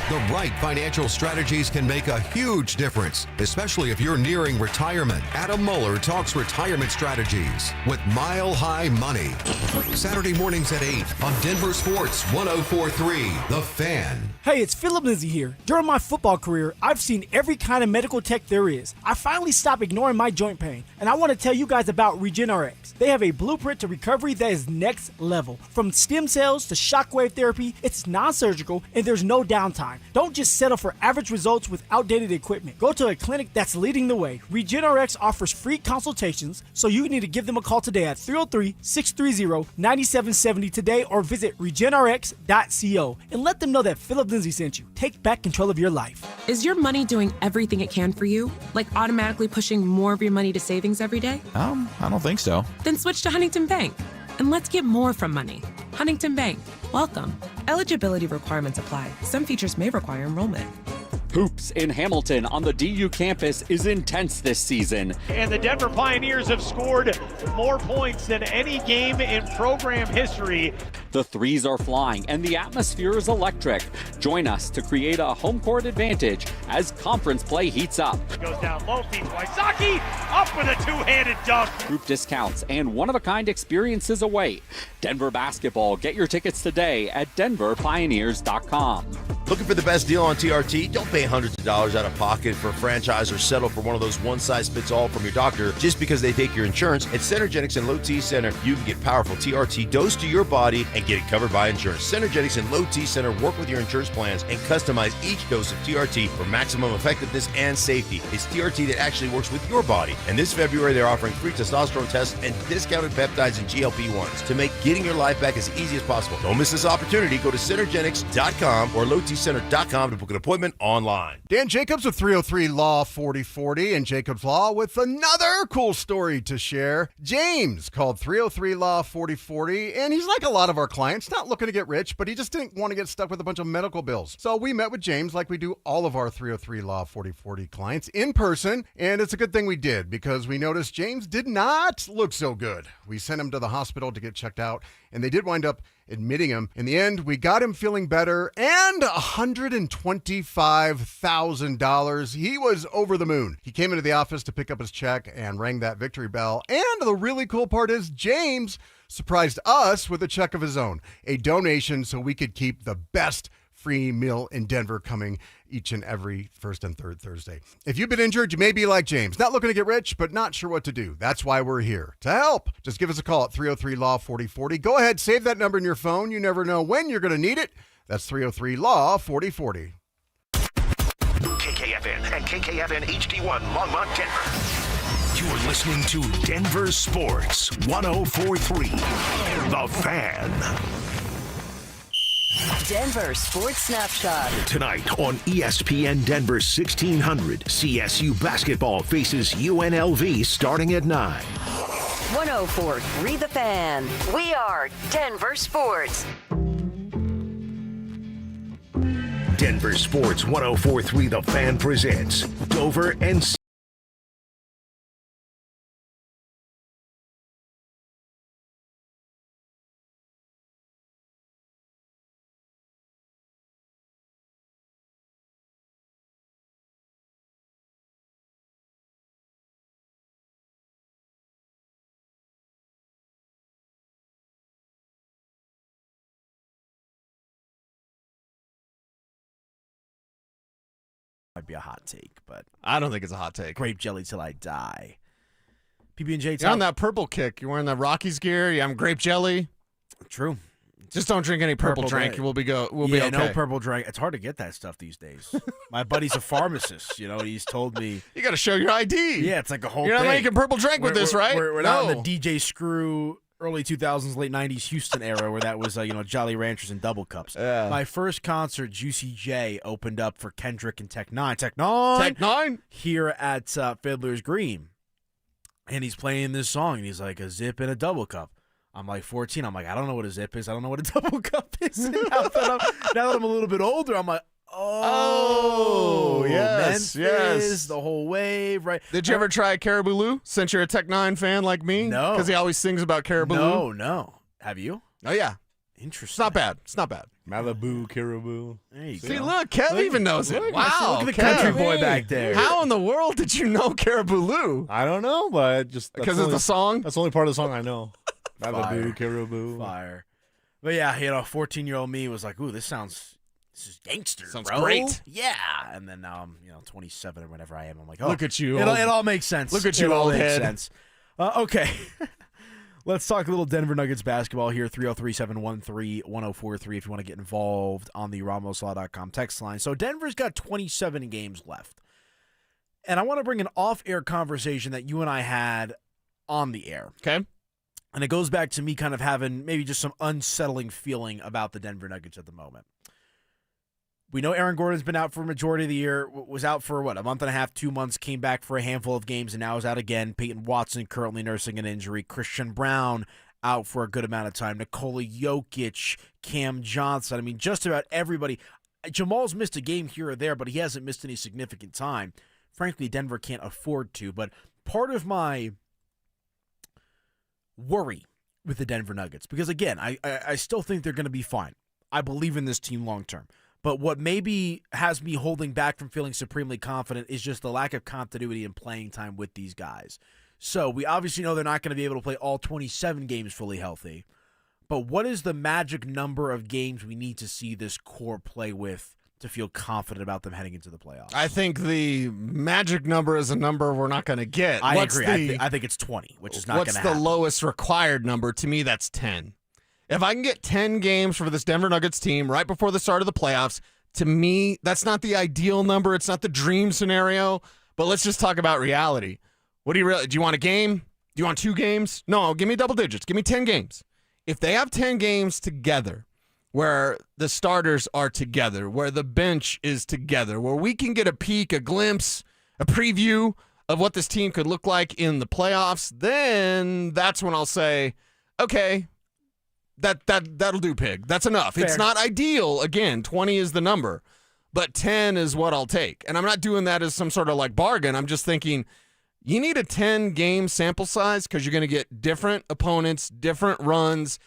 The right financial strategies can make a huge difference, especially if you're nearing retirement. Adam Mueller talks retirement strategies with Mile High Money. Saturday mornings at 8 on Denver Sports 104.3 The Fan. Hey, it's Philip Lindsay here. During my football career, I've seen every kind of medical tech there is. I finally stopped ignoring my joint pain, and I want to tell you guys about RegenRx. They have a blueprint to recovery that is next level. From stem cells to shockwave therapy, it's non-surgical and there's no downtime. time. Don't just settle for average results with outdated equipment. Go to a clinic that's leading the way. RegenerX offers free consultations, so you need to give them a call today at 303-630-9770 today or visit regenerx.co and let them know that Philip Lindsay sent you. Take back control of your life. Is your money doing everything it can for you? Like automatically pushing more of your money to savings every day? I don't think so. Then switch to Huntington Bank. And let's get more from money. Huntington Bank. Welcome. Eligibility requirements apply. Some features may require enrollment. Hoops in Hamilton on the DU campus is intense this season. And the Denver Pioneers have scored more points than any game in program history. The threes are flying and the atmosphere is electric. Join us to create a home court advantage as conference play heats up. Goes down low, feeds Wysocki, up with a two-handed dunk. Group discounts and one-of-a-kind experiences await. Denver basketball. Get your tickets today at DenverPioneers.com. Looking for the best deal on TRT? Don't pay hundreds of dollars out of pocket for a franchise or settle for one of those one-size-fits-all from your doctor just because they take your insurance. At Centergenics and Low T Center, you can get powerful TRT dosed to your body and get it covered by insurance. Centergenics and Low T Center work with your insurance plans and customize each dose of TRT for maximum effectiveness and safety. It's TRT that actually works with your body. And this February, they're offering free testosterone tests and discounted peptides and GLP-1s to make getting your life back as easy as possible. Don't miss this opportunity. Go to Centergenics.com or LowTCenter.com to book an appointment online. Dan Jacobs with 303 Law 4040 and Jacobs Law with another cool story to share. James called 303 Law 4040, and he's like a lot of our clients, not looking to get rich, but he just didn't want to get stuck with a bunch of medical bills. So we met with James like we do all of our 303 Law 4040 clients in person, and it's a good thing we did because we noticed James did not look so good. We sent him to the hospital to get checked out, and they did wind up admitting him. In the end, we got him feeling better and $125,000. He was over the moon. He came into the office to pick up his check and rang that victory bell. And the really cool part is James surprised us with a check of his own, a donation so we could keep the best free meal in Denver coming each and every first and third Thursday. If you've been injured, you may be like James, not looking to get rich, but not sure what to do. That's why we're here to help. Just give us a call at 303-LAW-4040. Go ahead, save that number in your phone. You never know when you're going to need it. That's 303-LAW-4040. KKFN and KKFN HD1 Longmont, Denver. You're listening to Denver Sports 104.3. The Fan. Denver Sports Snapshot. Tonight on ESPN Denver 1600, CSU basketball faces UNLV starting at 9. 104.3 The Fan. We are Denver Sports. Denver Sports 104.3 The Fan presents Dover and Might be a hot take, but I don't think it's a hot take. Grape jelly till I die. PB&J. You're on that purple kick. You're wearing that Rockies gear. You have grape jelly. True. Just don't drink any purple drink. We'll be okay. No purple drink. It's hard to get that stuff these days. My buddy's a pharmacist. You know, he's told me you got to show your ID. Yeah, it's like a whole You're thing. not making purple drink with this, right? We're not in the DJ Screw early 2000s, late 90s Houston era where that was, Jolly Ranchers and double cups. Yeah. My first concert, Juicy J, opened up for Kendrick and Tech Nine. Tech Nine? Here at Fiddler's Green. And he's playing this song, and he's like, a zip and a double cup. I'm like 14. I'm like, I don't know what a zip is. I don't know what a double cup is. And now that I'm a little bit older, I'm like, oh, yes, Memphis, the whole wave, right? Did you ever try Caribou Lou, since you're a Tech Nine fan like me? No. Because he always sings about Caribou Lou. No. Have you? Oh, yeah. Interesting. It's not bad. Malibu, Caribou. There you See, go. look, Kev even knows it. Wow. Look at the Kev. country boy back there. How in the world did you know Caribou Lou? I don't know, but just because of the song? That's the only part of the song I know. Fire. Malibu, Caribou. Fire. But yeah, 14-year-old me was like, ooh, this is gangster, Sounds bro. great. Yeah. And then now I'm, 27 or whatever I am. I'm like, oh, look at you. It all makes sense. Look at you, it all old makes head. sense. Okay. Let's talk a little Denver Nuggets basketball here, 303-713-1043 if you want to get involved on the RamosLaw.com text line. So Denver's got 27 games left. And I want to bring an off-air conversation that you and I had on the air. Okay. And it goes back to me kind of having maybe just some unsettling feeling about the Denver Nuggets at the moment. We know Aaron Gordon's been out for a majority of the year, was out for, a month and a half, 2 months, came back for a handful of games, and now is out again. Payton Watson currently nursing an injury. Christian Brown out for a good amount of time. Nikola Jokic, Cam Johnson. I mean, just about everybody. Jamal's missed a game here or there, but he hasn't missed any significant time. Frankly, Denver can't afford to, but part of my worry with the Denver Nuggets, because, again, I still think they're going to be fine. I believe in this team long term. But what maybe has me holding back from feeling supremely confident is just the lack of continuity and playing time with these guys. So we obviously know they're not going to be able to play all 27 games fully healthy. But what is the magic number of games we need to see this core play with to feel confident about them heading into the playoffs? I think the magic number is a number we're not going to get. I agree. I think it's 20, which is not going to happen. What's the lowest required number? To me, that's 10. If I can get 10 games for this Denver Nuggets team right before the start of the playoffs, to me, that's not the ideal number. It's not the dream scenario. But let's just talk about reality. What do you want a game? Do you want 2 games? No, give me double digits. Give me 10 games. If they have 10 games together, where the starters are together, where the bench is together, where we can get a peek, a glimpse, a preview of what this team could look like in the playoffs, then that's when I'll say, okay, that'll do, Pig. That's enough. Fair. It's not ideal. Again, 20 is the number, but 10 is what I'll take. And I'm not doing that as some sort of like bargain. I'm just thinking you need a 10-game sample size because you're going to get different opponents, different runs,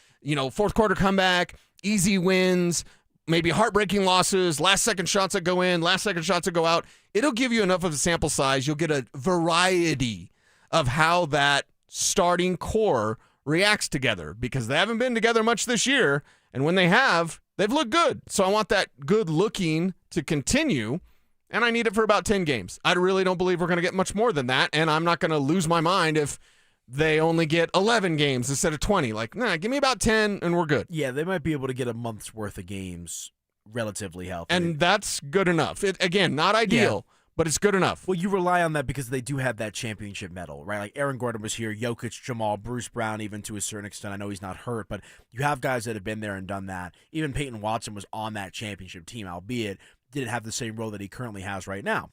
fourth quarter comeback, easy wins, maybe heartbreaking losses, last-second shots that go in, last-second shots that go out. It'll give you enough of a sample size. You'll get a variety of how that starting core reacts together because they haven't been together much this year, and when they have, they've looked good. So I want that good looking to continue, and I need it for about 10 games. I really don't believe we're going to get much more than that, and I'm not going to lose my mind if they only get 11 games instead of 20. Give me about 10, and we're good. Yeah, they might be able to get a month's worth of games relatively healthy. And that's good enough. Again, not ideal. Yeah. But it's good enough. Well, you rely on that because they do have that championship medal, right? Like Aaron Gordon was here, Jokic, Jamal, Bruce Brown, even to a certain extent. I know he's not hurt, but you have guys that have been there and done that. Even Payton Watson was on that championship team, albeit didn't have the same role that he currently has right now.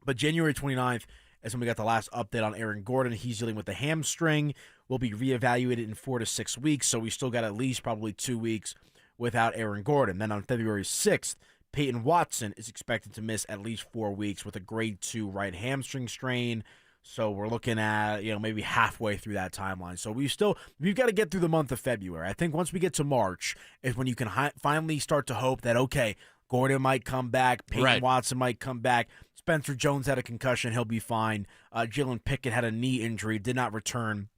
But January 29th is when we got the last update on Aaron Gordon. He's dealing with a hamstring. Will be reevaluated in 4 to 6 weeks, so we still got at least probably 2 weeks without Aaron Gordon. Then on February 6th, Payton Watson is expected to miss at least 4 weeks with a grade 2 right hamstring strain. So we're looking at, maybe halfway through that timeline. So we've got to get through the month of February. I think once we get to March is when you can finally start to hope that, okay, Gordon might come back, Payton Watson might come back, Spencer Jones had a concussion, he'll be fine. Jalen Pickett had a knee injury, did not return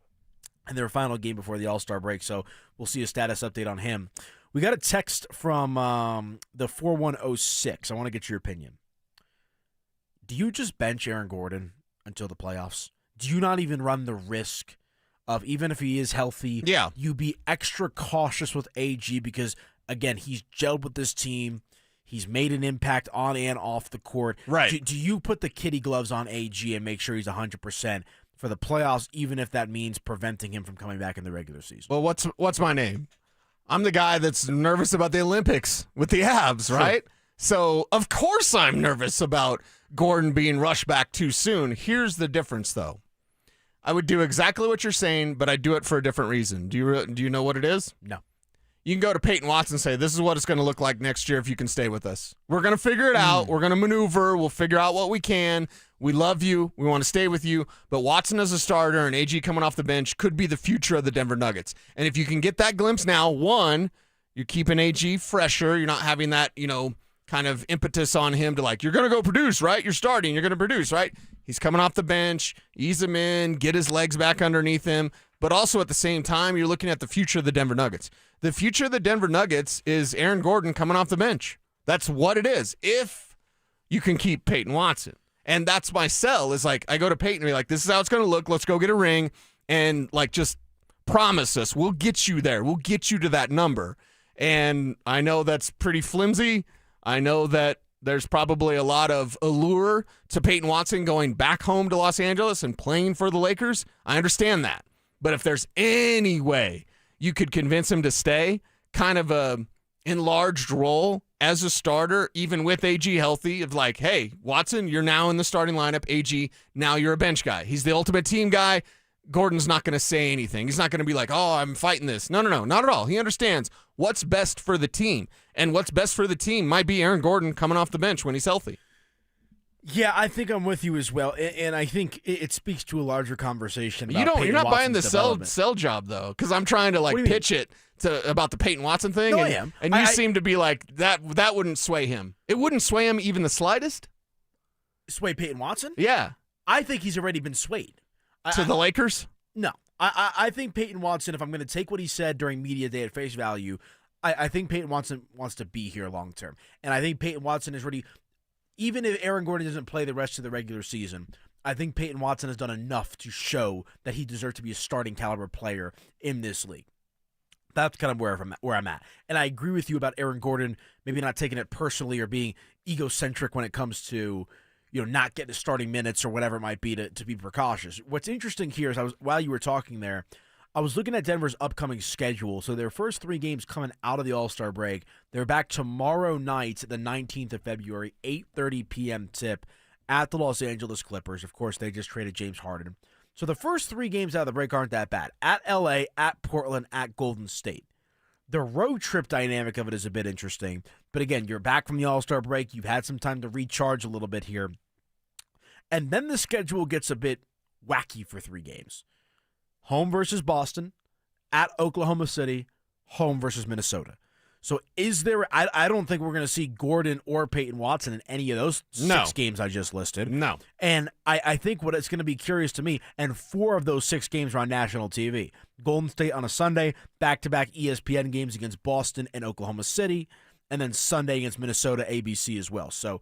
in their final game before the All-Star break. So we'll see a status update on him. We got a text from the 4106. I want to get your opinion. Do you just bench Aaron Gordon until the playoffs? Do you not even run the risk of, even if he is healthy, you be extra cautious with AG because, again, he's gelled with this team. He's made an impact on and off the court. Right. Do you put the kitty gloves on AG and make sure he's 100% for the playoffs, even if that means preventing him from coming back in the regular season? Well, what's my name? I'm the guy that's nervous about the Olympics with the Avs, right? Sure. So, of course I'm nervous about Gordon being rushed back too soon. Here's the difference, though. I would do exactly what you're saying, but I do it for a different reason. Do you know what it is? No. You can go to Payton Watson and say, this is what it's going to look like next year if you can stay with us. We're going to figure it out. We're going to maneuver. We'll figure out what we can. We love you. We want to stay with you. But Watson as a starter and AG coming off the bench could be the future of the Denver Nuggets. And if you can get that glimpse now, one, you're keeping AG fresher. You're not having that, kind of impetus on him to you're going to go produce, right? You're starting. You're going to produce, right? He's coming off the bench. Ease him in. Get his legs back underneath him. But also at the same time, you're looking at the future of the Denver Nuggets. The future of the Denver Nuggets is Aaron Gordon coming off the bench. That's what it is. If you can keep Payton Watson. And that's my sell is I go to Payton and be like, this is how it's going to look. Let's go get a ring and just promise us we'll get you there. We'll get you to that number. And I know that's pretty flimsy. I know that there's probably a lot of allure to Peyton Watson going back home to Los Angeles and playing for the Lakers. I understand that. But if there's any way you could convince him to stay, kind of a enlarged role as a starter, even with AG healthy, of like, hey, Watson, you're now in the starting lineup. AG, now you're a bench guy. He's the ultimate team guy. Gordon's not going to say anything. He's not going to be like, oh, I'm fighting this. No, not at all. He understands what's best for the team. And what's best for the team might be Aaron Gordon coming off the bench when he's healthy. Yeah, I think I'm with you as well. And I think it speaks to a larger conversation about You're not buying the sell job, though, because I'm trying to pitch it about the Peyton Watson thing. No, and, I am. And you seem to be like, that wouldn't sway him. It wouldn't sway him even the slightest? Sway Peyton Watson? Yeah. I think he's already been swayed. To the Lakers? No. I think Peyton Watson, if I'm going to take what he said during media day at face value, I think Peyton Watson wants to be here long term. And I think Peyton Watson is ready, even if Aaron Gordon doesn't play the rest of the regular season, I think Peyton Watson has done enough to show that he deserves to be a starting caliber player in this league. That's kind of where I'm at. And I agree with you about Aaron Gordon maybe not taking it personally or being egocentric when it comes to not getting the starting minutes or whatever it might be to be precautious. What's interesting here is while you were talking there, I was looking at Denver's upcoming schedule. So their first 3 games coming out of the All-Star break, they're back tomorrow night, the 19th of February, 8:30 p.m. tip at the Los Angeles Clippers. Of course, they just traded James Harden. So the first 3 games out of the break aren't that bad. At L.A., at Portland, at Golden State. The road trip dynamic of it is a bit interesting. But again, you're back from the All-Star break. You've had some time to recharge a little bit here. And then the schedule gets a bit wacky for 3 games. Home versus Boston, at Oklahoma City, home versus Minnesota. So I don't think we're going to see Gordon or Peyton Watson in any of those 6 games I just listed. No. And I think what it's going to be curious to me, and 4 of those 6 games are on national TV. Golden State on a Sunday, back-to-back ESPN games against Boston and Oklahoma City, and then Sunday against Minnesota, ABC as well. So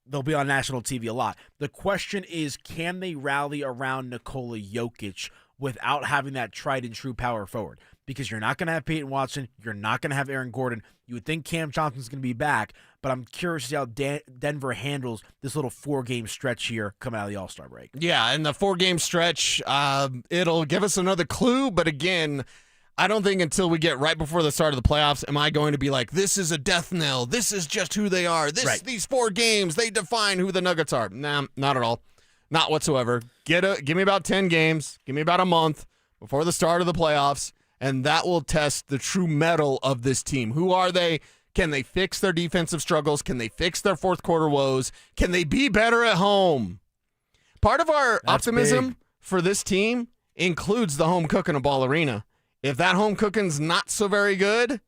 they'll be on national TV a lot. The question is, can they rally around Nikola Jokic without having that tried-and-true power forward? Because you're not going to have Peyton Watson. You're not going to have Aaron Gordon. You would think Cam Johnson's going to be back, but I'm curious to see how Denver handles this little 4-game stretch here coming out of the All-Star break. Yeah, and the 4-game stretch, it'll give us another clue, but again, I don't think until we get right before the start of the playoffs am I going to be like, this is a death knell. This is just who they are. These 4 games, they define who the Nuggets are. Nah, not at all. Not whatsoever. Give me about 10 games. Give me about a month before the start of the playoffs, and that will test the true mettle of this team. Who are they? Can they fix their defensive struggles? Can they fix their fourth quarter woes? Can they be better at home? Part of our optimism for this team includes the home cooking of Ball Arena. If that home cooking's not so very good,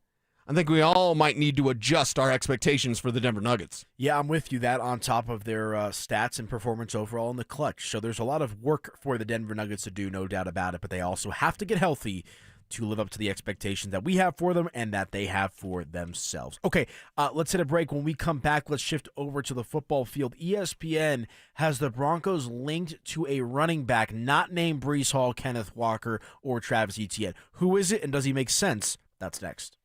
I think we all might need to adjust our expectations for the Denver Nuggets. Yeah, I'm with you. That on top of their stats and performance overall in the clutch. So there's a lot of work for the Denver Nuggets to do, no doubt about it. But they also have to get healthy to live up to the expectations that we have for them and that they have for themselves. Okay, let's hit a break. When we come back, let's shift over to the football field. ESPN has the Broncos linked to a running back not named Breece Hall, Kenneth Walker, or Travis Etienne. Who is it, and does he make sense? That's next.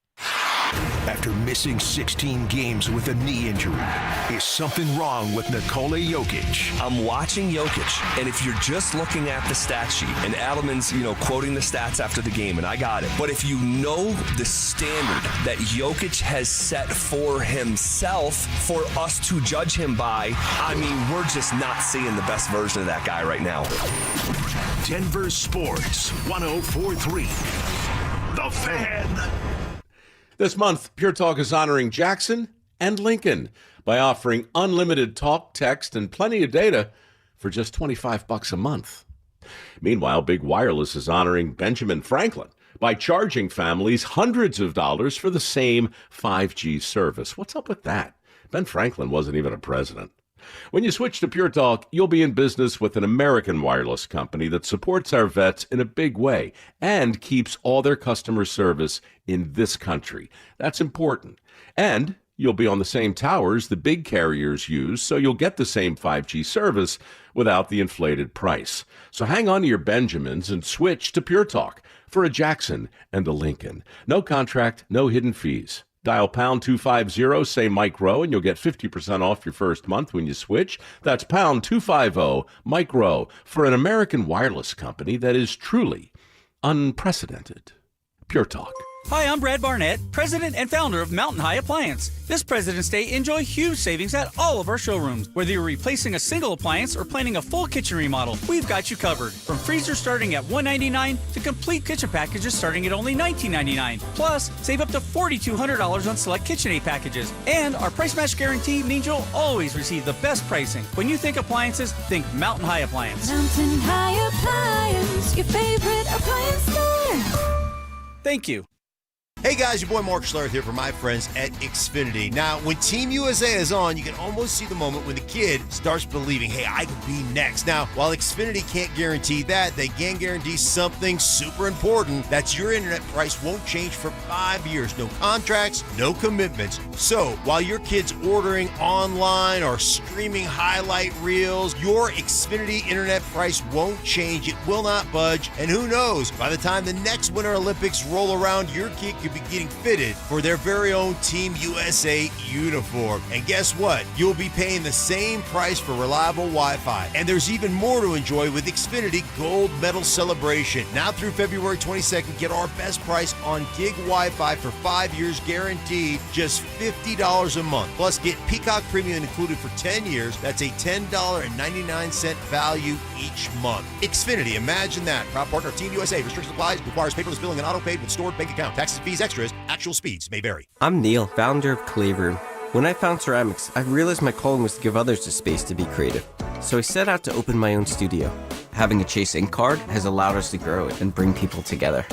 After missing 16 games with a knee injury, is something wrong with Nikola Jokic? I'm watching Jokic, and if you're just looking at the stat sheet, and Adelman's, quoting the stats after the game, and I got it. But if you know the standard that Jokic has set for himself for us to judge him by, we're just not seeing the best version of that guy right now. Denver Sports 104.3. The Fan. This month, Pure Talk is honoring Jackson and Lincoln by offering unlimited talk, text, and plenty of data for just $25 a month. Meanwhile, Big Wireless is honoring Benjamin Franklin by charging families hundreds of dollars for the same 5G service. What's up with that? Ben Franklin wasn't even a president. When you switch to Pure Talk, you'll be in business with an American wireless company that supports our vets in a big way and keeps all their customer service in this country. That's important. And You'll be on the same towers the big carriers use, so you'll get the same 5G service without the inflated price. So hang on to your Benjamins and switch to Pure Talk for a Jackson and a Lincoln. No contract, no hidden fees. Dial pound 250, say Mike Rowe, and you'll get 50% off your first month when you switch. That's pound 250, Mike Rowe, for an American wireless company that is truly unprecedented. Pure Talk. Hi, I'm Brad Barnett, president and founder of Mountain High Appliance. This President's Day, enjoy huge savings at all of our showrooms. Whether you're replacing a single appliance or planning a full kitchen remodel, we've got you covered. From freezers starting at $199 to complete kitchen packages starting at only $19.99. Plus, save up to $4,200 on select KitchenAid packages. And our price match guarantee means you'll always receive the best pricing. When you think appliances, think Mountain High Appliance. Mountain High Appliance, your favorite appliance store. Thank you. Hey guys, your boy Mark Schlereth here from my friends at Xfinity. Now, when Team USA is on, you can almost see the moment when the kid starts believing, hey, I could be next. Now, while Xfinity can't guarantee that, they can guarantee something super important. That's your internet price won't change for 5 years. No contracts, no commitments. So, while your kid's ordering online or streaming highlight reels, your Xfinity internet price won't change. It will not budge. And who knows, by the time the next Winter Olympics roll around, your kid could be getting fitted for their very own Team USA uniform. And guess what? You'll be paying the same price for reliable Wi-Fi. And there's even more to enjoy with Xfinity Gold Medal Celebration. Now through February 22nd, get our best price on gig Wi-Fi for 5 years guaranteed, just $50 a month. Plus, get Peacock Premium included for 10 years. That's a $10.99 value each month. Xfinity, imagine that. Proud partner of Team USA. Restrictions apply. Requires paperless billing and auto-paid with stored bank account. Taxes, fees, extras. Actual speeds may vary. I'm Neil, founder of Clayroom. When I found ceramics, I realized my calling was to give others the space to be creative. So I set out to open my own studio. Having a Chase Ink card has allowed us to grow it and bring people together.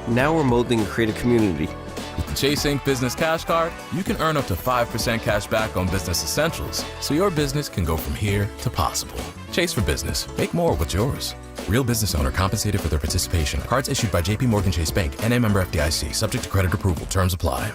Now we're molding a creative community. With the Chase Ink Business Cash Card, you can earn up to 5% cash back on business essentials, so your business can go from here to possible. Chase for business. Make more what's yours. Real business owner compensated for their participation. Cards issued by J.P. Morgan Chase Bank, N.A. member FDIC. Subject to credit approval. Terms apply.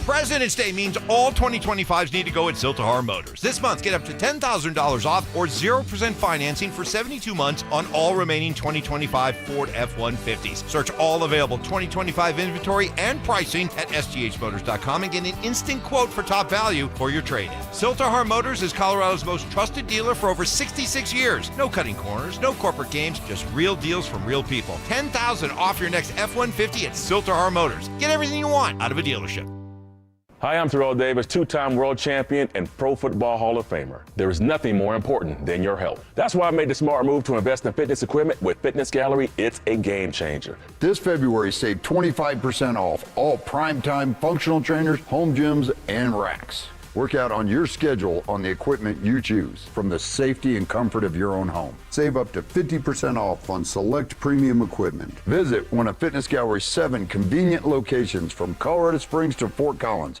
President's Day means all 2025s need to go at Ziltahar Motors. This month, get up to $10,000 off or 0% financing for 72 months on all remaining 2025 Ford F-150s. Search all available 2025 inventory and pricing at sthmotors.com and get an instant quote for top value for your trade-in. Ziltahar Motors is Colorado's most trusted dealer for over 66 years. No cutting corners, no corporate games, just real deals from real people. $10,000 off your next F-150 at Ziltahar Motors. Get everything you want out of a dealership. Hi, I'm Terrell Davis, two-time world champion and Pro Football Hall of Famer. There is nothing more important than your health. That's why I made the smart move to invest in fitness equipment with Fitness Gallery. It's a game changer. This February, save 25% off all primetime functional trainers, home gyms, and racks. Work out on your schedule on the equipment you choose from the safety and comfort of your own home. Save up to 50% off on select premium equipment. Visit one of Fitness Gallery's 7 convenient locations from Colorado Springs to Fort Collins.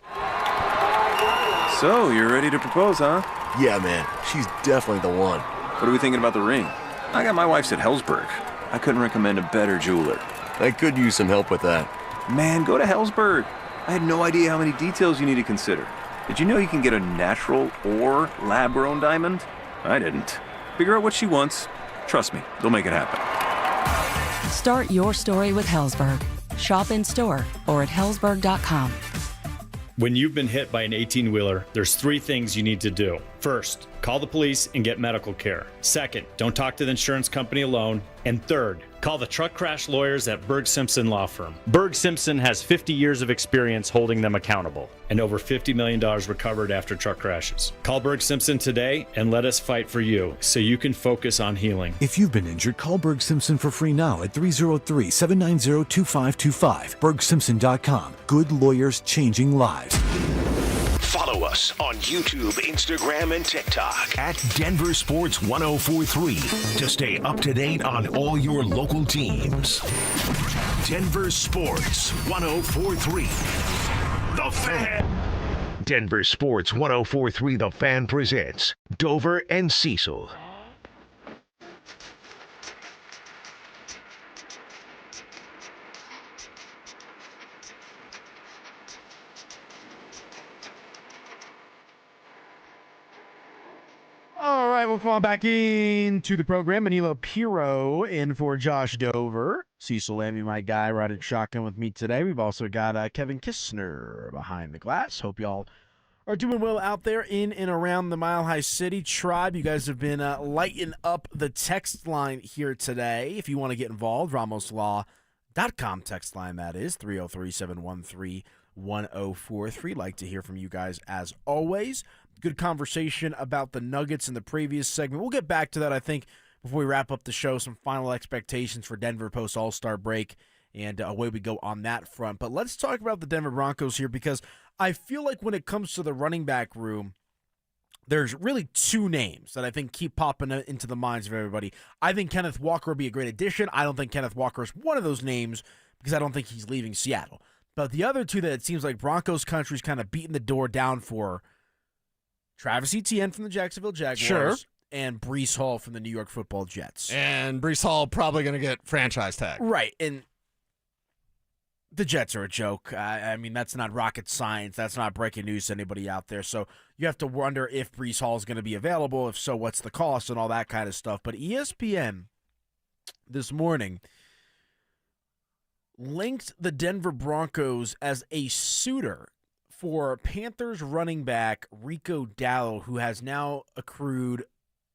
So, you're ready to propose, huh? Yeah, man. She's definitely the one. What are we thinking about the ring? I got my wife's at Hellsberg. I couldn't recommend a better jeweler. I could use some help with that. Man, go to Hellsberg. I had no idea how many details you need to consider. Did you know you can get a natural or lab-grown diamond? I didn't. Figure out what she wants. Trust me, they'll make it happen. Start your story with Hellsberg. Shop in store or at hellsberg.com. When you've been hit by an 18-wheeler, there's 3 things you need to do. First, call the police and get medical care. Second, don't talk to the insurance company alone. And third, call the truck crash lawyers at Berg Simpson Law Firm. Berg Simpson has 50 years of experience holding them accountable and over $50 million recovered after truck crashes. Call Berg Simpson today and let us fight for you so you can focus on healing. If you've been injured, call Berg Simpson for free now at 303-790-2525. BergSimpson.com. Good lawyers changing lives. Follow us on YouTube, Instagram, and TikTok at Denver Sports 1043 to stay up to date on all your local teams. Denver Sports 1043. The Fan. Denver Sports 1043 The Fan presents Dover and Cecil. right, we'll fall back into the program. Manilo Piro in for Josh Dover. Cecil Lammy, my guy, riding shotgun with me today. We've also got Kevin Kistner behind the glass. Hope y'all are doing well out there in and around the Mile High City. Tribe, you guys have been lighting up the text line here today. If you want to get involved, RamosLaw.com text line, that is 303-713-1043. Like to hear from you guys as always. Good conversation about the Nuggets in the previous segment. We'll get back to that, I think, before we wrap up the show. Some final expectations for Denver post All-Star break, and away we go on that front. But let's talk about the Denver Broncos here, because I feel like when it comes to the running back room, there's really two names that I think keep popping into the minds of everybody. I think Kenneth Walker would be a great addition. I don't think Kenneth Walker is one of those names because I don't think he's leaving Seattle. But the other two that it seems like Broncos country's kind of beating the door down for, Travis Etienne from the Jacksonville Jaguars, Sure, and Breece Hall from the New York Football Jets. And Breece Hall probably going to get franchise tag. Right, and the Jets are a joke. I mean, that's not rocket science. That's not breaking news to anybody out there. So you have to wonder if Breece Hall is going to be available. If so, what's the cost and all that kind of stuff. But ESPN this morning linked the Denver Broncos as a suitor for Panthers running back Rico Dowdle, who has now accrued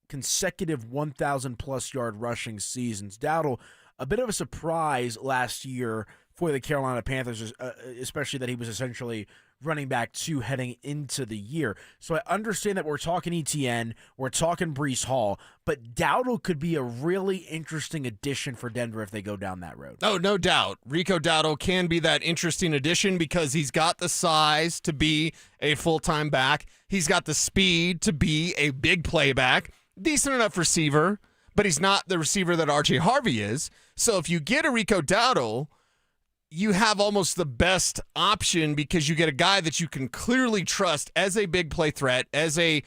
consecutive 1,000-plus yard rushing seasons. Dowdle, a bit of a surprise last year for the Carolina Panthers, especially that he was essentially running back 2 heading into the year. So I understand that we're talking ETN, we're talking Breece Hall, but Dowdle could be a really interesting addition for Denver if they go down that road. Oh, no doubt. Rico Dowdle can be that interesting addition because he's got the size to be a full-time back. He's got the speed to be a big playback. Decent enough receiver, but he's not the receiver that R.J. Harvey is. So if you get a Rico Dowdle, you have almost the best option because you get a guy that you can clearly trust as a big play threat, as a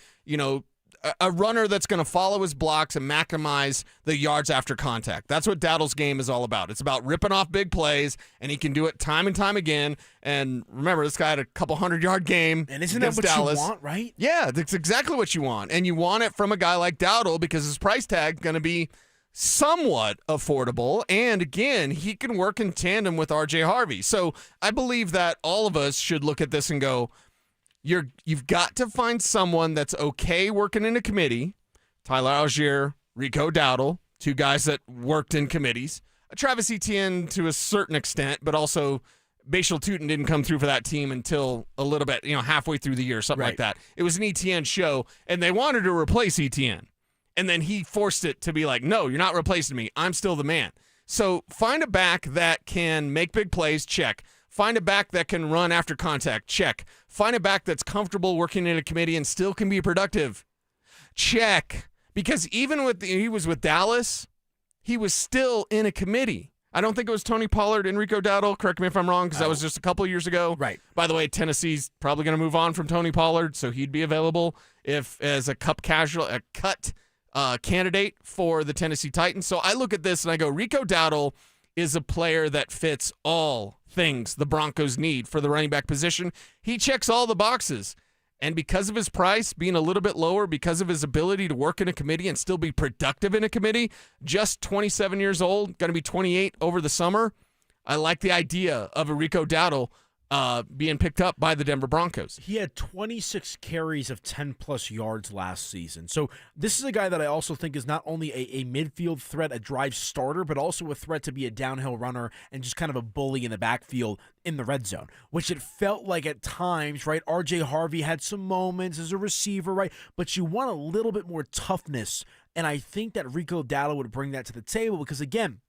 runner that's going to follow his blocks and maximize the yards after contact. That's what Dowdle's game is all about. It's about ripping off big plays, and he can do it time and time again. And remember, this guy had a couple 100-yard game. And isn't that what Dallas. you want, right? Yeah, that's exactly what you want. And you want it from a guy like Dowdle because his price tag is going to be somewhat affordable, and again, he can work in tandem with R.J. Harvey. So I believe that all of us should look at this and go, you've got to find someone that's okay working in a committee. Tyler Algier, Rico Dowdle, 2 guys that worked in committees. Travis Etienne to a certain extent, but also Bashal Tutin didn't come through for that team until a little bit, halfway through the year, something like that. It was an Etienne show, and they wanted to replace Etienne. And then he forced it to be like, no, you're not replacing me. I'm still the man. So find a back that can make big plays, check. Find a back that can run after contact, check. Find a back that's comfortable working in a committee and still can be productive, check. Because even he was with Dallas, he was still in a committee. I don't think it was Tony Pollard and Rico Dowdle. Correct me if I'm wrong, because that was just a couple years ago. Right. By the way, Tennessee's probably going to move on from Tony Pollard, so he'd be available as a cut candidate for the Tennessee Titans. So I look at this and I go, Rico Dowdle is a player that fits all things the Broncos need for the running back position. He checks all the boxes. And because of his price being a little bit lower, because of his ability to work in a committee and still be productive in a committee, just 27 years old, going to be 28 over the summer, I like the idea of a Rico Dowdle being picked up by the Denver Broncos. He had 26 carries of 10-plus yards last season. So this is a guy that I also think is not only a midfield threat, a drive starter, but also a threat to be a downhill runner and just kind of a bully in the backfield in the red zone, which it felt like at times, right? R.J. Harvey had some moments as a receiver, right? But you want a little bit more toughness, and I think that Rico Dowdle would bring that to the table because, again,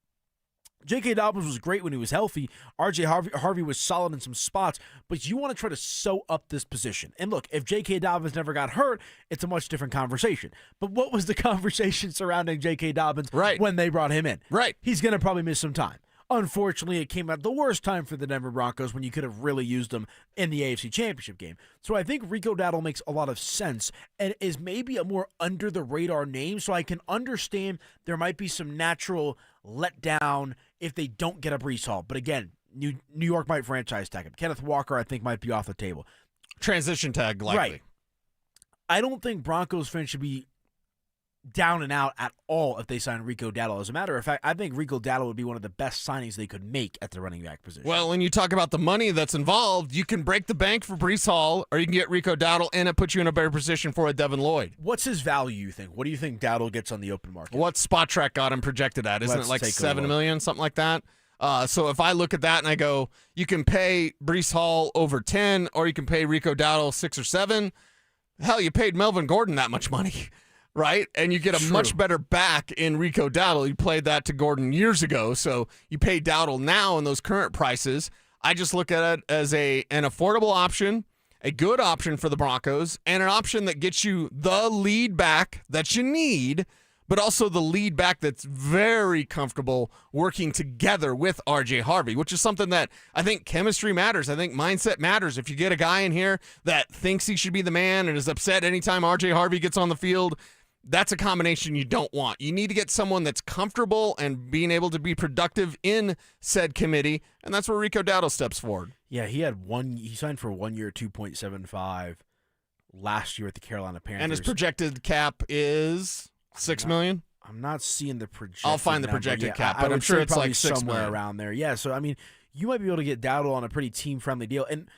J.K. Dobbins was great when he was healthy. R.J. Harvey was solid in some spots, but you want to try to sew up this position. And look, if J.K. Dobbins never got hurt, it's a much different conversation. But what was the conversation surrounding J.K. Dobbins when they brought him in? Right. He's going to probably miss some time. Unfortunately, it came at the worst time for the Denver Broncos when you could have really used him in the AFC Championship game. So I think Rico Dowdle makes a lot of sense and is maybe a more under-the-radar name, so I can understand there might be some natural letdown if they don't get a Breece Hall. But again, New York might franchise tag him. Kenneth Walker, I think, might be off the table. Transition tag, likely. Right. I don't think Broncos fans should be down and out at all if they sign Rico Dowdle. As a matter of fact, I think Rico Dowdle would be one of the best signings they could make at the running back position. Well, when you talk about the money that's involved, you can break the bank for Breece Hall, or you can get Rico Dowdle, and it puts you in a better position for a Devin Lloyd. What's his value, you think? What do you think Dowdle gets on the open market? What Spot Track got him projected at? Isn't it like $7 million, something like that? So if I look at that and I go, you can pay Breece Hall over 10, or you can pay Rico Dowdle 6 or 7. Hell, you paid Melvin Gordon that much money. Right? And you get a much better back in Rico Dowdle. You played that to Gordon years ago, so you pay Dowdle now in those current prices. I just look at it as an affordable option, a good option for the Broncos, and an option that gets you the lead back that you need, but also the lead back that's very comfortable working together with RJ Harvey, which is something that I think chemistry matters. I think mindset matters. If you get a guy in here that thinks he should be the man and is upset anytime RJ Harvey gets on the field, that's a combination you don't want. You need to get someone that's comfortable and being able to be productive in said committee, and that's where Rico Dowdle steps forward. Yeah, he signed for 1 year, $2.75 last year with the Carolina Panthers. And his projected cap is $6 million? I'm not seeing the projected I'll find the projected cap, but I'm sure it's like $6 somewhere million. around there. Yeah, so I mean, you might be able to get Dowdle on a pretty team-friendly deal. And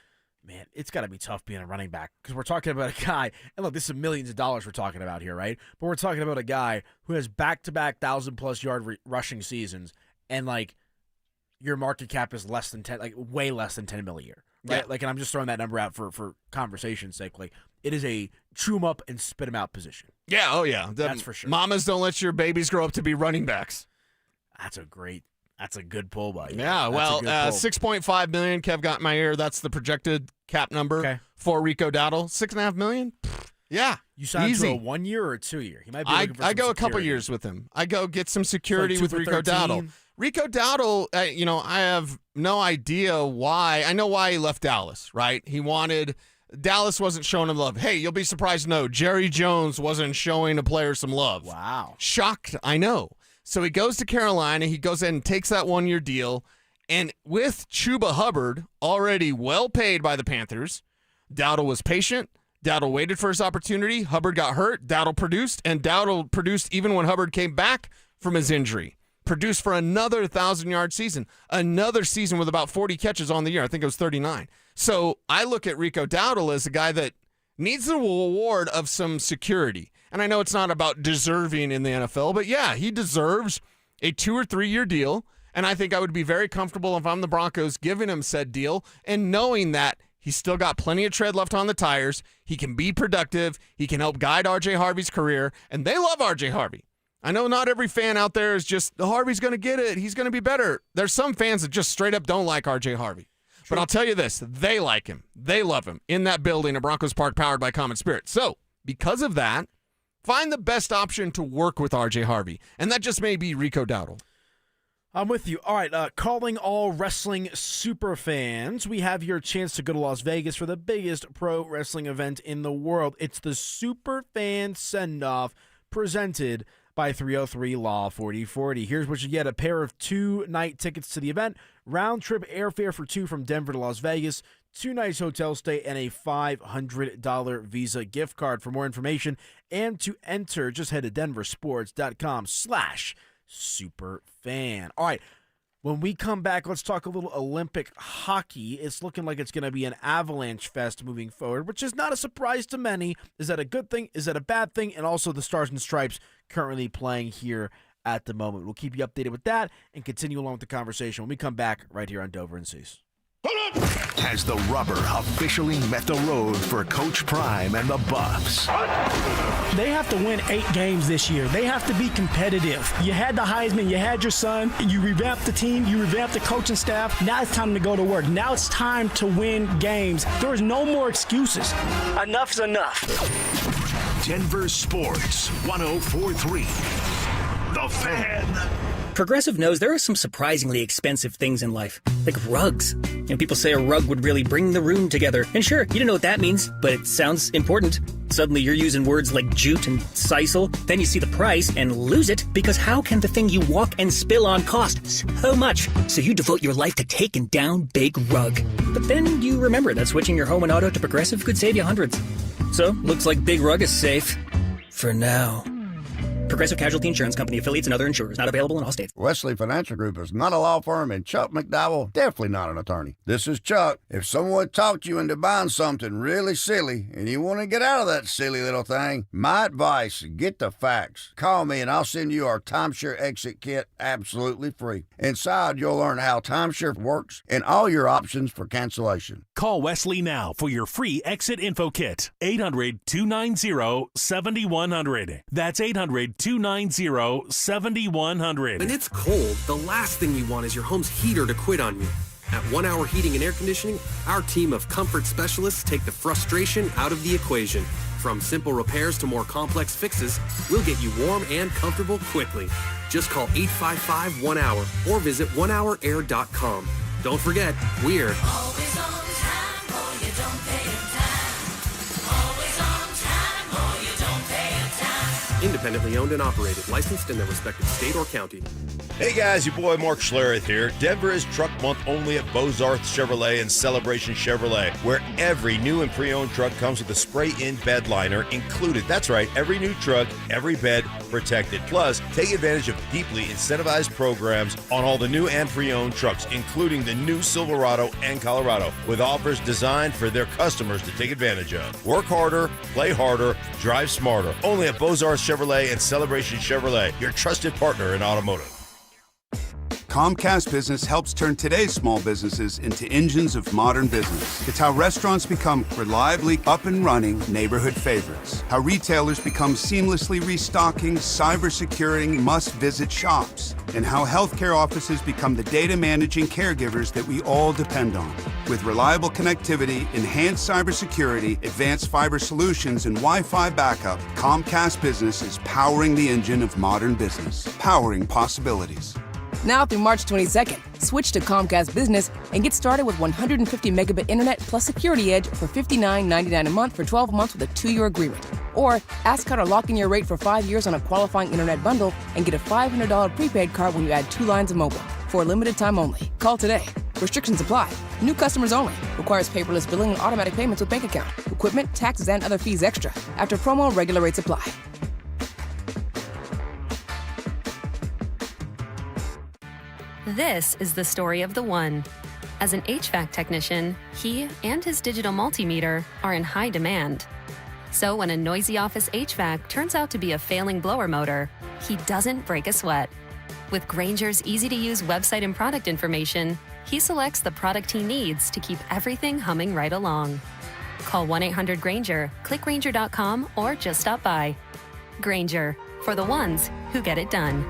man, it's got to be tough being a running back because we're talking about a guy, and look, this is millions of dollars we're talking about here, right? But we're talking about a guy who has back-to-back 1,000-plus yard rushing seasons, and like your market cap is less than 10, like way less than $10 million a year, right? Yeah. Like, and I'm just throwing that number out for conversation's sake. Like, it is a chew 'em up and spit 'em out position. Yeah, oh yeah, That's for sure. Mamas don't let your babies grow up to be running backs. That's a good pull by you. Yeah, well, $6.5 million. Kev got in my ear. That's the projected cap number for Rico Dowdle. $6.5 million. Yeah, you signed easy. to a 1 year or a 2 year. He might be looking for I some go a couple security. years with him. I go get some security So with 2 for Rico 13. Dowdle. Rico Dowdle, I have no idea why. I know why he left Dallas, right? Dallas wasn't showing him love. Hey, you'll be surprised to know Jerry Jones wasn't showing a player some love. Wow. Shocked, I know. So he goes to Carolina. He goes in and takes that 1 year deal. And with Chuba Hubbard already well paid by the Panthers, Dowdle was patient. Dowdle waited for his opportunity. Hubbard got hurt. Dowdle produced. And Dowdle produced even when Hubbard came back from his injury. Produced for another 1,000-yard season. Another season with about 40 catches on the year. I think it was 39. So I look at Rico Dowdle as a guy that needs the reward of some security. And I know it's not about deserving in the NFL, but yeah, he deserves a 2 or 3 year deal. And I think I would be very comfortable if I'm the Broncos giving him said deal and knowing that he's still got plenty of tread left on the tires. He can be productive. He can help guide RJ Harvey's career. And they love RJ Harvey. I know not every fan out there is just, Harvey's going to get it. He's going to be better. There's some fans that just straight up don't like RJ Harvey. But I'll tell you this, they like him. They love him in that building at Broncos Park powered by Common Spirit. So because of that, find the best option to work with RJ Harvey. And that just may be Rico Dowdle. I'm with you. All right, calling all wrestling super fans. We have your chance to go to Las Vegas for the biggest pro wrestling event in the world. It's the Super Fan Send-Off presented by 303 Law 4040. Here's what you get: a pair of 2-night tickets to the event, round-trip airfare for 2 from Denver to Las Vegas, 2 nights hotel stay, and a $500 Visa gift card. For more information and to enter, just head to DenverSports.com/superfan. All right, when we come back, let's talk a little Olympic hockey. It's looking like it's going to be an Avalanche fest moving forward, which is not a surprise to many. Is that a good thing? Is that a bad thing? And also the Stars and Stripes currently playing here at the moment. We'll keep you updated with that and continue along with the conversation when we come back right here on Dover and Cease. Has the rubber officially met the road for Coach Prime and the Buffs? They have to win 8 games this year. They have to be competitive. You had the Heisman, you had your son, you revamped the team, you revamped the coaching staff. Now it's time to go to work. Now it's time to win games. There is no more excuses. Enough's enough. Denver Sports 104.3. The Fan. Progressive knows there are some surprisingly expensive things in life, like rugs. People say a rug would really bring the room together. And sure, you don't know what that means, but it sounds important. Suddenly you're using words like jute and Cecil. Then you see the price and lose it, because how can the thing you walk and spill on cost so much? So you devote your life to taking down Big Rug. But then you remember that switching your home and auto to Progressive could save you hundreds. So, looks like Big Rug is safe. For now. Progressive Casualty Insurance Company affiliates and other insurers. Not available in all states. Wesley Financial Group is not a law firm, and Chuck McDowell definitely not an attorney. This is Chuck. If someone talked you into buying something really silly and you want to get out of that silly little thing, my advice, get the facts. Call me and I'll send you our timeshare exit kit absolutely free. Inside, you'll learn how timeshare works and all your options for cancellation. Call Wesley now for your free exit info kit. 800-290-7100. That's 800-290-7100. When it's cold, the last thing you want is your home's heater to quit on you. At 1 Hour Heating and Air Conditioning, our team of comfort specialists take the frustration out of the equation. From simple repairs to more complex fixes, we'll get you warm and comfortable quickly. Just call 855-1HOUR or visit onehourair.com. Don't forget, we're Always on time, or you don't pay a dime. Always on time, or you don't pay a dime. independently owned and operated, licensed in their respective state or county. Hey guys, your boy Mark Schlereth here. Denver is Truck Month only at Bozarth Chevrolet and Celebration Chevrolet, where every new and pre-owned truck comes with a spray-in bed liner included. That's right, every new truck, every bed protected. Plus, take advantage of deeply incentivized programs on all the new and pre-owned trucks, including the new Silverado and Colorado, with offers designed for their customers to take advantage of. Work harder, play harder, drive smarter. Only at Bozarth Chevrolet and Celebration Chevrolet, your trusted partner in automotive. Comcast Business helps turn today's small businesses into engines of modern business. It's how restaurants become reliably up and running neighborhood favorites. How retailers become seamlessly restocking, cyber-securing, must-visit shops. And how healthcare offices become the data managing caregivers that we all depend on. With reliable connectivity, enhanced cybersecurity, advanced fiber solutions, and Wi-Fi backup, Comcast Business is powering the engine of modern business. Powering possibilities. Now through March 22nd, switch to Comcast Business and get started with 150 megabit internet plus Security Edge for $59.99 a month for 12 months with a 2-year agreement. Or ask how to lock in your rate for 5 years on a qualifying internet bundle and get a $500 prepaid card when you add 2 lines of mobile. For a limited time only. Call today. Restrictions apply. New customers only. Requires paperless billing and automatic payments with bank account. Equipment, taxes, and other fees extra. After promo, regular rates apply. This is the story of the one. As an HVAC technician, he and his digital multimeter are in high demand. So when a noisy office HVAC turns out to be a failing blower motor, he doesn't break a sweat. With Grainger's easy-to-use website and product information, he selects the product he needs to keep everything humming right along. Call 1-800-GRAINGER, click Grainger.com, or just stop by. Grainger, for the ones who get it done.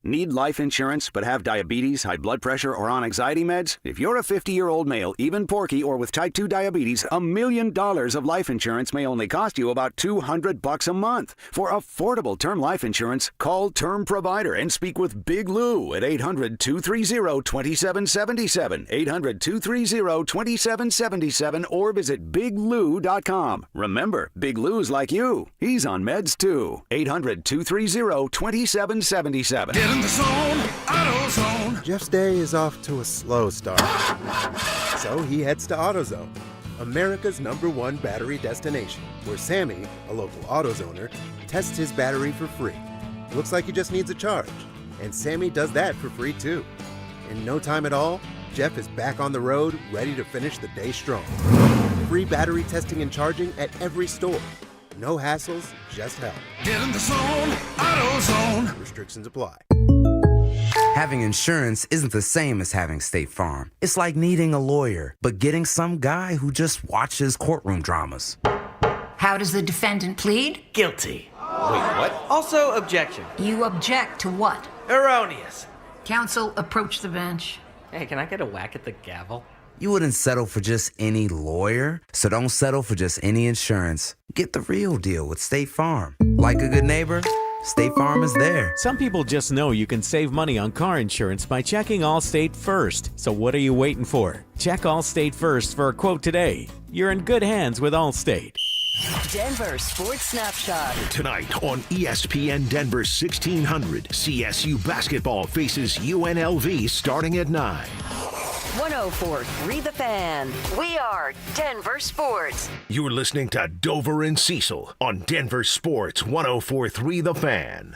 Need life insurance but have diabetes, high blood pressure, or on anxiety meds? If you're a 50-year-old male, even porky, or with type 2 diabetes, $1 million of life insurance may only cost you about $200 a month. For affordable term life insurance, call Term Provider and speak with Big Lou at 800-230-2777, 800-230-2777, or visit biglou.com. Remember, Big Lou's like you. He's on meds too. 800-230-2777. In the zone, AutoZone. Jeff's day is off to a slow start. So he heads to AutoZone, America's #1 battery destination, where Sammy, a local AutoZoner, tests his battery for free. Looks like he just needs a charge, and Sammy does that for free too. In no time at all, Jeff is back on the road, ready to finish the day strong. Free battery testing and charging at every store. No hassles, just help. Get in the zone, AutoZone. Restrictions apply. Having insurance isn't the same as having State Farm. It's like needing a lawyer, but getting some guy who just watches courtroom dramas. How does the defendant plead? Guilty. Wait, what? Also, objection. You object to what? Erroneous. Counsel, approach the bench. Hey, can I get a whack at the gavel? You wouldn't settle for just any lawyer, so don't settle for just any insurance. Get the real deal with State Farm. Like a good neighbor, State Farm is there. Some people just know you can save money on car insurance by checking Allstate first. So what are you waiting for? Check Allstate first for a quote today. You're in good hands with Allstate. Denver Sports Snapshot. Tonight on ESPN Denver 1600, CSU basketball faces UNLV starting at 9. 104.3 The Fan. We are Denver Sports. You're listening to Dover and Cecil on Denver Sports 104.3 The Fan.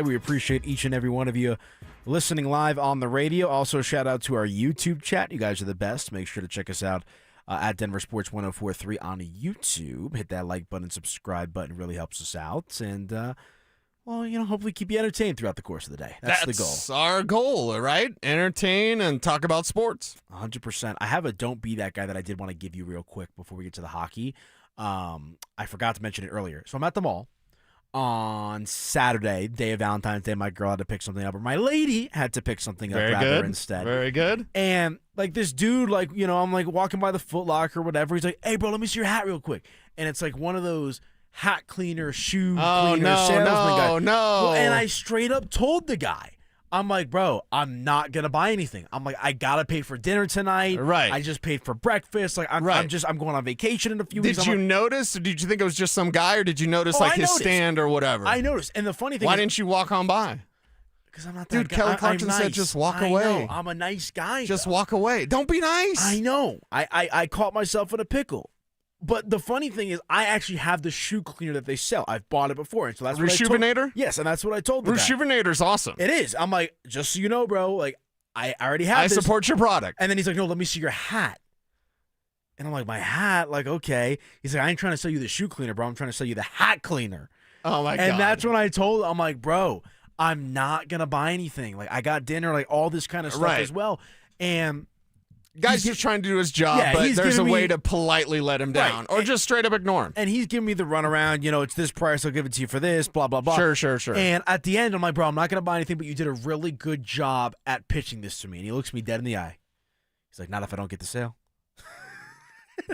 We appreciate each and every one of you listening live on the radio. Also, shout out to our YouTube chat. You guys are the best. Make sure to check us out at Denver Sports 104.3 on YouTube. Hit that like button, subscribe button. Really helps us out. And, hopefully keep you entertained throughout the course of the day. That's the goal. That's our goal, right? Entertain and talk about sports. 100%. I have a don't be that guy that I did want to give you real quick before we get to the hockey. I forgot to mention it earlier. So I'm at the mall on Saturday, day of Valentine's Day. My girl had to pick something up, or my lady had to pick something up rather instead. Very good. And this dude, I'm walking by the Foot Locker or whatever. He's like, "Hey, bro, let me see your hat real quick." And it's like one of those hat cleaner, shoe cleaner salesman guys. No. Well, and I straight up told the guy, I'm like, "Bro, I'm not gonna buy anything." I'm like, "I gotta pay for dinner tonight. Right. I just paid for breakfast. I'm going on vacation in a few weeks." Did you notice? Or did you think it was just some guy, or did you notice his stand or whatever? I noticed. And the funny thing, why didn't you walk on by? Because I'm not that Dude, guy. Kelly Clarkson said, "Just walk away." I know. I'm a nice guy. Just walk away. Don't be nice. I know. I caught myself in a pickle. But the funny thing is, I actually have the shoe cleaner that they sell. I've bought it before, and so that's what Rejuvenator? Yes, and that's what I told the guy. Rejuvenator's awesome. It is. I'm like, just so you know, bro. I already have. I this. support your product. And then he's like, "No, let me see your hat." And I'm like, "My hat? Okay." He's like, "I ain't trying to sell you the shoe cleaner, bro. I'm trying to sell you the hat cleaner." Oh my god! And that's when I told him, I'm like, "Bro, I'm not gonna buy anything. I got dinner, all this kind of stuff as well." And Guy's just trying to do his job, but there's a way to politely let him down, or just straight up ignore him. And he's giving me the runaround, it's this price, I'll give it to you for this, blah, blah, blah. Sure. And at the end, I'm like, "Bro, I'm not going to buy anything, but you did a really good job at pitching this to me." And he looks me dead in the eye. He's like, "Not if I don't get the sale."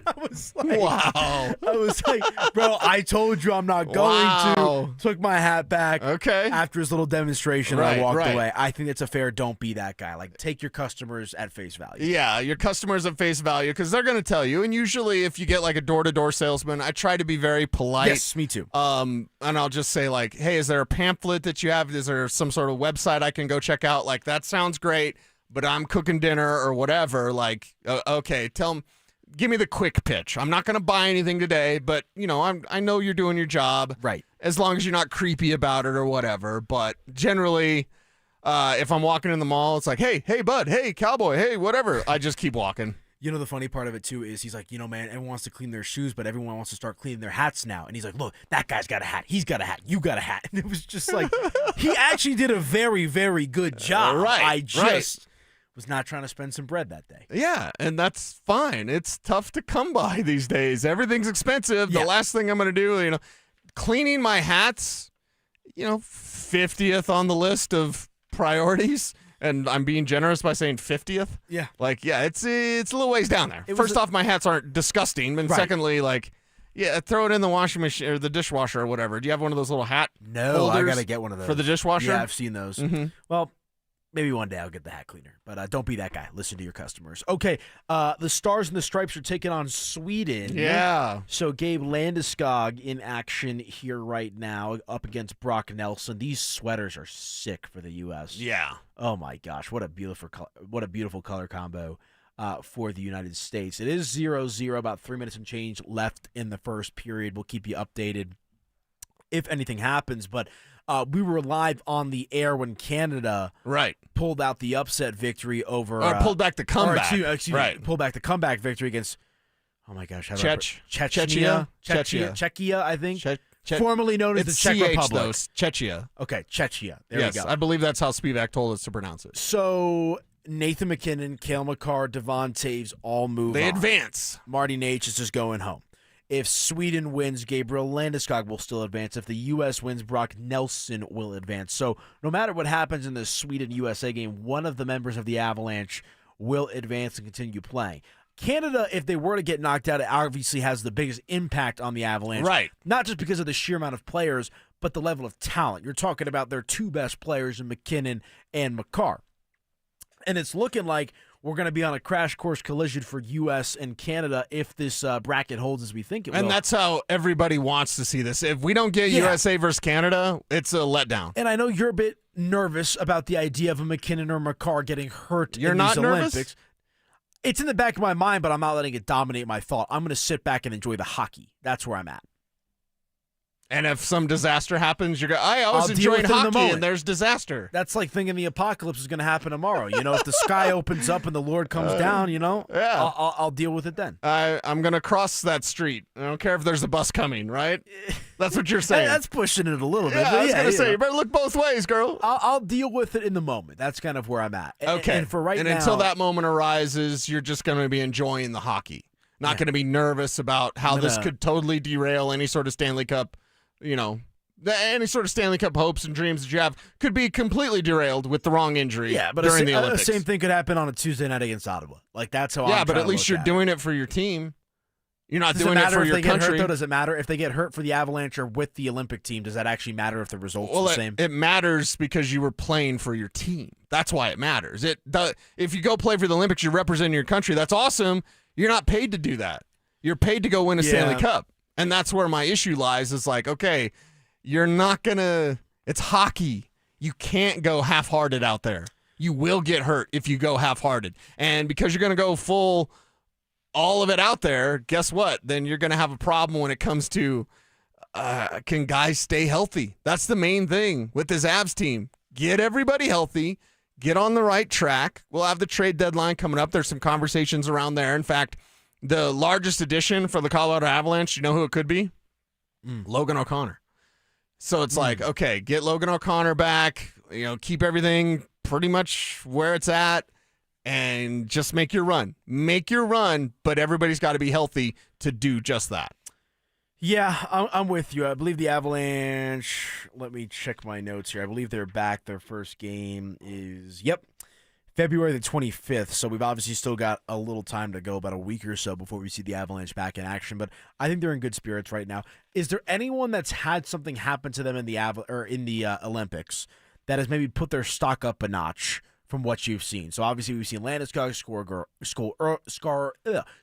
I was like, wow. I was like, "Bro, I told you I'm not going to." Took my hat back. Okay. After his little demonstration, I walked away. I think it's a fair don't be that guy. Take your customers at face value. Yeah, your customers at face value, because they're going to tell you. And usually if you get a door-to-door salesman, I try to be very polite. Yes, me too. And I'll just say "Hey, is there a pamphlet that you have? Is there some sort of website I can go check out? That sounds great, but I'm cooking dinner or whatever. Okay, tell them. Give me the quick pitch. I'm not going to buy anything today, but, I know you're doing your job. Right. As long as you're not creepy about it or whatever. But generally, if I'm walking in the mall, it's like, hey, bud, hey, cowboy, hey, whatever. I just keep walking. The funny part of it, too, is he's like, "Man, everyone wants to clean their shoes, but everyone wants to start cleaning their hats now." And he's like, "Look, that guy's got a hat. He's got a hat. You got a hat." And it was just he actually did a very, very good job. Right. I just was not trying to spend some bread that day. Yeah, and that's fine. It's tough to come by these days. Everything's expensive. Yeah. The last thing I'm going to do, cleaning my hats, 50th on the list of priorities. And I'm being generous by saying 50th. Yeah. It's a little ways down there. First off, my hats aren't disgusting. And secondly, throw it in the washing machine or the dishwasher or whatever. Do you have one of those little hat No, I holders got to get one of those. for the dishwasher? Yeah, I've seen those. Mm-hmm. Well, maybe one day I'll get the hat cleaner. But don't be that guy. Listen to your customers. Okay, the Stars and the Stripes are taking on Sweden. Yeah. So Gabe Landeskog in action here right now up against Brock Nelson. These sweaters are sick for the U.S. Yeah. Oh, my gosh. What a beautiful color combo for the United States. It is 0-0, about 3 minutes and change left in the first period. We'll keep you updated if anything happens. But we were live on the air when Canada pulled out the upset victory over pulled back the comeback. Pulled back the comeback victory against, oh my gosh, Czechia, I think. Formerly known as the Czech Republic. Though, Czechia. Okay, Czechia. There yes, we go. I believe that's how Spivak told us to pronounce it. So Nathan McKinnon, Cale Makar, Devon Taves all move They on. advance. Marty Nate is just going home. If Sweden wins, Gabriel Landeskog will still advance. If the U.S. wins, Brock Nelson will advance. So no matter what happens in the Sweden-USA game, one of the members of the Avalanche will advance and continue playing. Canada, if they were to get knocked out, it obviously has the biggest impact on the Avalanche. Right. Not just because of the sheer amount of players, but the level of talent. You're talking about their two best players in McKinnon and Makar. And it's looking like we're going to be on a crash course collision for U.S. and Canada if this bracket holds as we think it will. And that's how everybody wants to see this. If we don't get USA versus Canada, it's a letdown. And I know you're a bit nervous about the idea of a McKinnon or Makar getting hurt You're in not these nervous? Olympics. It's in the back of my mind, but I'm not letting it dominate my thought. I'm going to sit back and enjoy the hockey. That's where I'm at. And if some disaster happens, you're going, I was I'll deal enjoying with it in the hockey, moment. and there's disaster. That's like thinking the apocalypse is going to happen tomorrow. If the sky opens up and the Lord comes down, Yeah. I'll deal with it then. I'm going to cross that street. I don't care if there's a bus coming, right? That's what you're saying. That's pushing it a little bit. Yeah, but I was going to say, know. you better look both ways, girl. I'll deal with it in the moment. That's kind of where I'm at. Okay. And for right now. And until that moment arises, you're just going to be enjoying the hockey. Not going to be nervous about how this could totally derail any sort of Stanley Cup, any sort of Stanley Cup hopes and dreams that you have could be completely derailed with the wrong injury during the Olympics. The same thing could happen on a Tuesday night against Ottawa. Like, that's how I'm but trying at least to you're look doing it for your team. You're not Does it doing it matter for if your they get country. hurt, though? Does it matter if they get hurt for the Avalanche or with the Olympic team? Does that actually matter if the results are the same? It matters because you were playing for your team. That's why it matters. If you go play for the Olympics, you're representing your country. That's awesome. You're not paid to do that. You're paid to go win a Stanley Cup. And that's where my issue lies is like, okay, you're not going to – it's hockey. You can't go half-hearted out there. You will get hurt if you go half-hearted. And because you're going to go full all of it out there, guess what? Then you're going to have a problem when it comes to can guys stay healthy? That's the main thing with this Avs team. Get everybody healthy. Get on the right track. We'll have the trade deadline coming up. There's some conversations around there. In fact, the largest addition for the Colorado Avalanche, you know who it could be? Logan O'Connor. So it's like, okay, get Logan O'Connor back, keep everything pretty much where it's at, and just make your run. Make your run, but everybody's got to be healthy to do just that. Yeah, I'm with you. I believe the Avalanche, let me check my notes here. I believe they're back. Their first game is, February the 25th, so we've obviously still got a little time to go, about a week or so before we see the Avalanche back in action, but I think they're in good spirits right now. Is there anyone that's had something happen to them in the Olympics that has maybe put their stock up a notch from what you've seen? So obviously we've seen Landeskog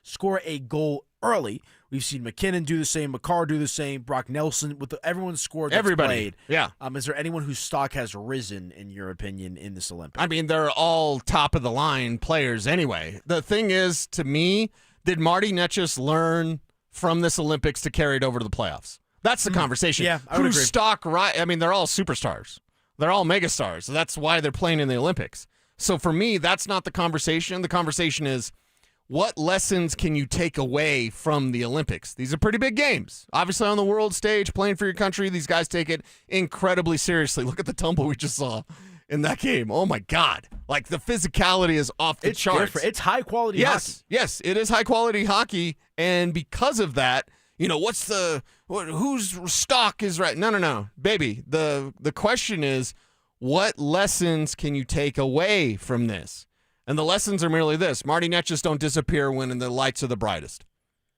score a goal early. We've seen McKinnon do the same, Makar do the same, Brock Nelson, everyone scored that's Everybody. played. Yeah. Is there anyone whose stock has risen, in your opinion, in this Olympics? I mean, they're all top-of-the-line players anyway. The thing is, to me, did Marty Netchus learn from this Olympics to carry it over to the playoffs? That's the conversation. Yeah, I would Whose agree. stock, right? I mean, they're all superstars. They're all megastars. So that's why they're playing in the Olympics. So for me, that's not the conversation. The conversation is, what lessons can you take away from the Olympics? These are pretty big games. Obviously, on the world stage, playing for your country, these guys take it incredibly seriously. Look at the tumble we just saw in that game. Oh, my God. Like, the physicality is off the charts. Different. It's high-quality hockey. Yes, it is high-quality hockey, and because of that, whose stock is right? No. Baby, the question is, what lessons can you take away from this? And the lessons are merely this. Marty Netchus don't disappear when the lights are the brightest.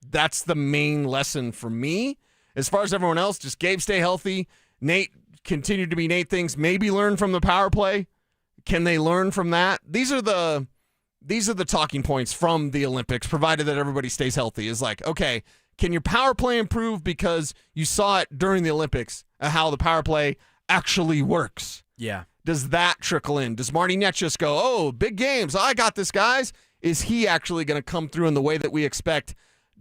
That's the main lesson for me. As far as everyone else, just Gabe stay healthy. Nate continue to be Nate things. Maybe learn from the power play. Can they learn from that? These are the talking points from the Olympics, provided that everybody stays healthy. Is like, okay, can your power play improve because you saw it during the Olympics, how the power play actually works? Yeah. Does that trickle in? Does Marty Netchus go, oh, big games, I got this, guys? Is he actually going to come through in the way that we expect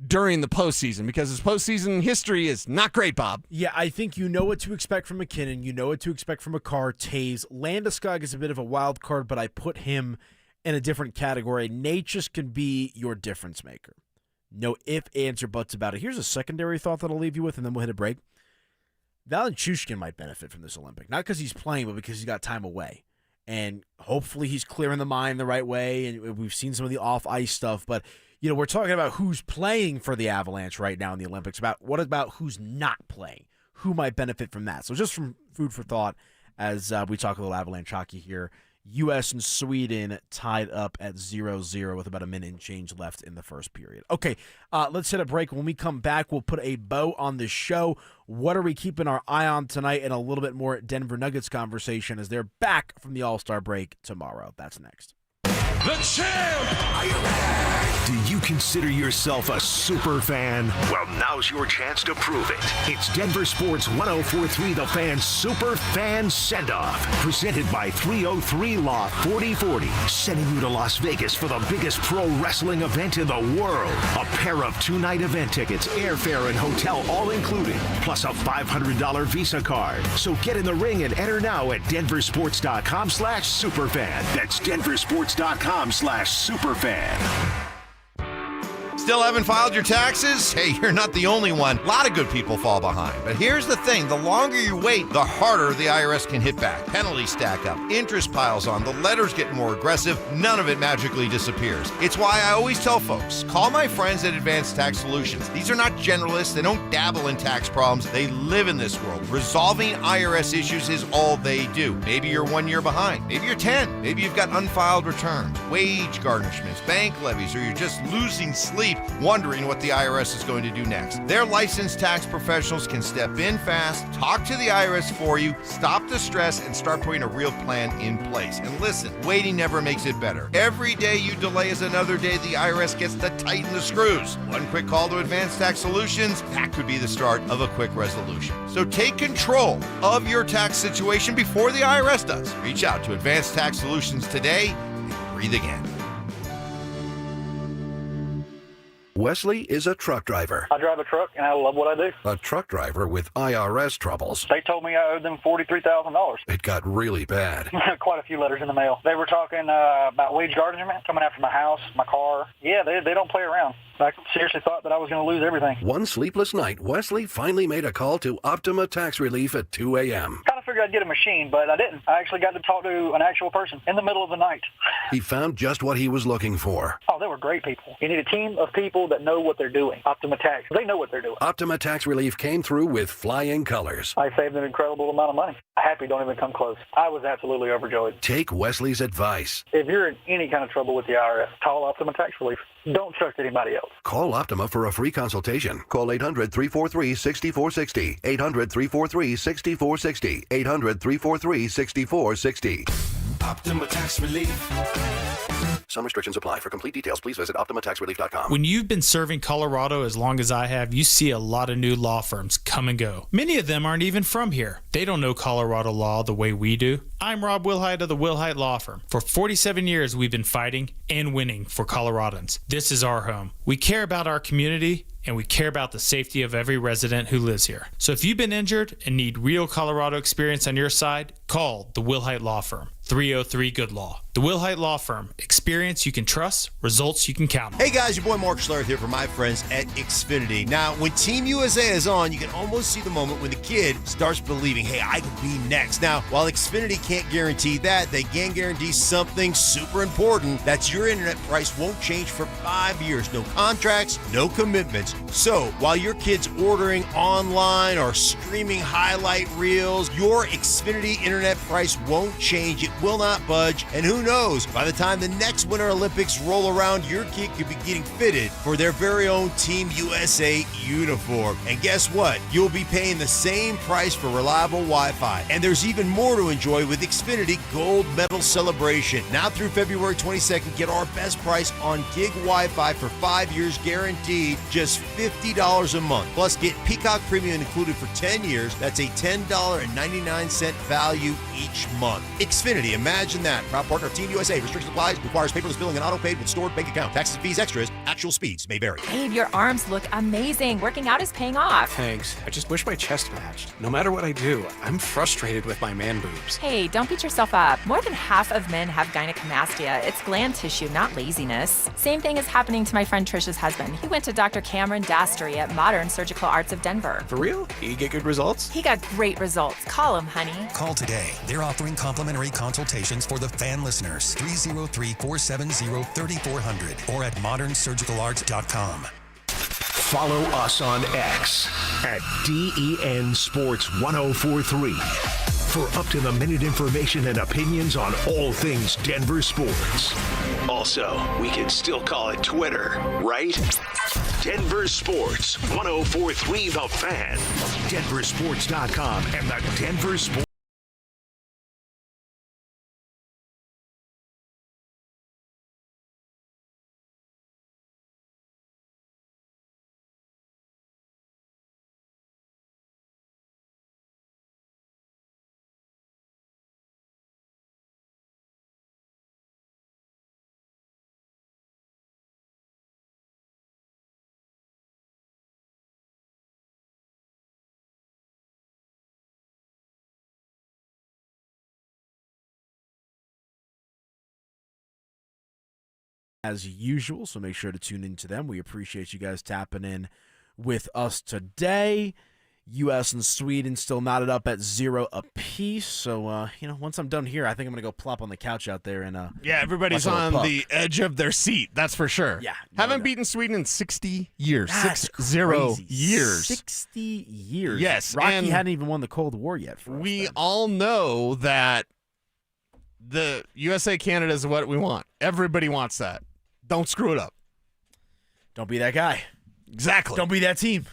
during the postseason? Because his postseason history is not great, Bob. Yeah, I think you know what to expect from McKinnon. You know what to expect from Makar, Taves. Landeskog is a bit of a wild card, but I put him in a different category. Netchus can be your difference maker. No ifs, ands, or buts about it. Here's a secondary thought that I'll leave you with, and then we'll hit a break. Valenchushkin might benefit from this Olympic, not because he's playing, but because he's got time away. And hopefully he's clearing the mind the right way, and we've seen some of the off-ice stuff. But, we're talking about who's playing for the Avalanche right now in the Olympics. What about who's not playing? Who might benefit from that? So just from food for thought as we talk a little Avalanche hockey here U.S. and Sweden tied up at 0-0 with about a minute and change left in the first period. Okay, let's hit a break. When we come back, we'll put a bow on the show. What are we keeping our eye on tonight? And a little bit more Denver Nuggets conversation as they're back from the All-Star break tomorrow. That's next. The champ! Are you ready? Do you consider yourself a super fan? Well, now's your chance to prove it. It's Denver Sports 104.3 The Fan Super Fan Send-Off, presented by 303 Law 4040, sending you to Las Vegas for the biggest pro wrestling event in the world. A pair of 2-night event tickets, airfare, and hotel all included, plus a $500 Visa card. So get in the ring and enter now at denversports.com/superfan. That's denversports.com/superfan. Still haven't filed your taxes? Hey, you're not the only one. A lot of good people fall behind. But here's the thing. The longer you wait, the harder the IRS can hit back. Penalties stack up. Interest piles on. The letters get more aggressive. None of it magically disappears. It's why I always tell folks, call my friends at Advanced Tax Solutions. These are not generalists. They don't dabble in tax problems. They live in this world. Resolving IRS issues is all they do. Maybe you're 1 year behind. Maybe you're 10. Maybe you've got unfiled returns, wage garnishments, bank levies, or you're just losing sleep wondering what the IRS is going to do next. Their licensed tax professionals can step in fast, talk to the IRS for you, stop the stress, and start putting a real plan in place. And listen, waiting never makes it better. Every day you delay is another day the IRS gets to tighten the screws. One quick call to Advanced Tax Solutions, that could be the start of a quick resolution. So take control of your tax situation before the IRS does. Reach out to Advanced Tax Solutions today and breathe again. Wesley is a truck driver. I drive a truck, and I love what I do. A truck driver with IRS troubles. They told me I owed them $43,000. It got really bad. Quite a few letters in the mail. They were talking about wage garnishment, coming after my house, my car. Yeah, they don't play around. I seriously thought that I was going to lose everything. One sleepless night, Wesley finally made a call to Optima Tax Relief at 2 a.m. Kind of figured I'd get a machine, but I didn't. I actually got to talk to an actual person in the middle of the night. He found just what he was looking for. Oh, they were great people. You need a team of people that know what they're doing. Optima Tax, they know what they're doing. Optima Tax Relief came through with flying colors. I saved an incredible amount of money. Happy don't even come close. I was absolutely overjoyed. Take Wesley's advice. If you're in any kind of trouble with the IRS, call Optima Tax Relief. Don't trust anybody else. Call Optima for a free consultation. Call 800-343-6460. 800-343-6460. 800-343-6460. Optima Tax Relief. Some restrictions apply. For complete details, please visit OptimaTaxRelief.com. When you've been serving Colorado as long as I have, you see a lot of new law firms come and go. Many of them aren't even from here. They don't know Colorado law the way we do. I'm Rob Wilhite of the Wilhite Law Firm. For 47 years, we've been fighting and winning for Coloradans. This is our home. We care about our community, and we care about the safety of every resident who lives here. So if you've been injured and need real Colorado experience on your side, call the Wilhite Law Firm, 303-GOOD-LAW. The Wilhite Law Firm. Experience you can trust, results you can count on. Hey guys, your boy Mark Schlereth here for my friends at Xfinity. Now, when Team USA is on, you can almost see the moment when the kid starts believing, hey, I could be next. Now, while Xfinity can't guarantee that, they can guarantee something super important. That's your internet price won't change for 5 years. No contracts, no commitments. So, while your kid's ordering online or streaming highlight reels, your Xfinity internet price won't change. It will not budge. And who knows, by the time the next Winter Olympics roll around, your kid could be getting fitted for their very own Team USA uniform. And guess what? You'll be paying the same price for reliable Wi-Fi. And there's even more to enjoy with Xfinity Gold Medal Celebration. Now through February 22nd, get our best price on gig Wi-Fi for 5 years guaranteed, just $50 a month. Plus, get Peacock Premium included for 10 years. That's a $10.99 value each month. Xfinity, imagine that. Proud partner of Team USA. Restrictions applies. Requires paperless billing and auto-paid with stored bank account. Taxes, fees, extras. Actual speeds may vary. Babe, your arms look amazing. Working out is paying off. Thanks. I just wish my chest matched. No matter what I do, I'm frustrated with my man boobs. Hey, don't beat yourself up. More than half of men have gynecomastia. It's gland tissue, not laziness. Same thing is happening to my friend Trisha's husband. He went to Dr. Cameron Dastery at Modern Surgical Arts of Denver. For real? You get good results? He got great results. Call him, honey. Call today. They're offering complimentary consultations for the fan listeners. 303-470-3400 or at modernsurgicalarts.com. Follow us on X at DEN Sports 1043. for up-to-the-minute information and opinions on all things Denver sports. Also, we can still call it Twitter, right? Denver Sports, 104.3 The Fan, DenverSports.com, and the Denver Sports. As usual, so make sure to tune into them. We appreciate you guys tapping in with us today. U.S. and Sweden still knotted up at 0 apiece. So, once I'm done here, I think I'm going to go plop on the couch out there and everybody's watch a little on puck. the edge of their seat. That's for sure. Yeah, haven't beaten Sweden in 60 years. That's 60 crazy. years. 60 years. Yes, Rocky and hadn't even won the Cold War yet. We all know that the USA-Canada is what we want. Everybody wants that. Don't screw it up. Don't be that guy. Exactly. Don't be that team.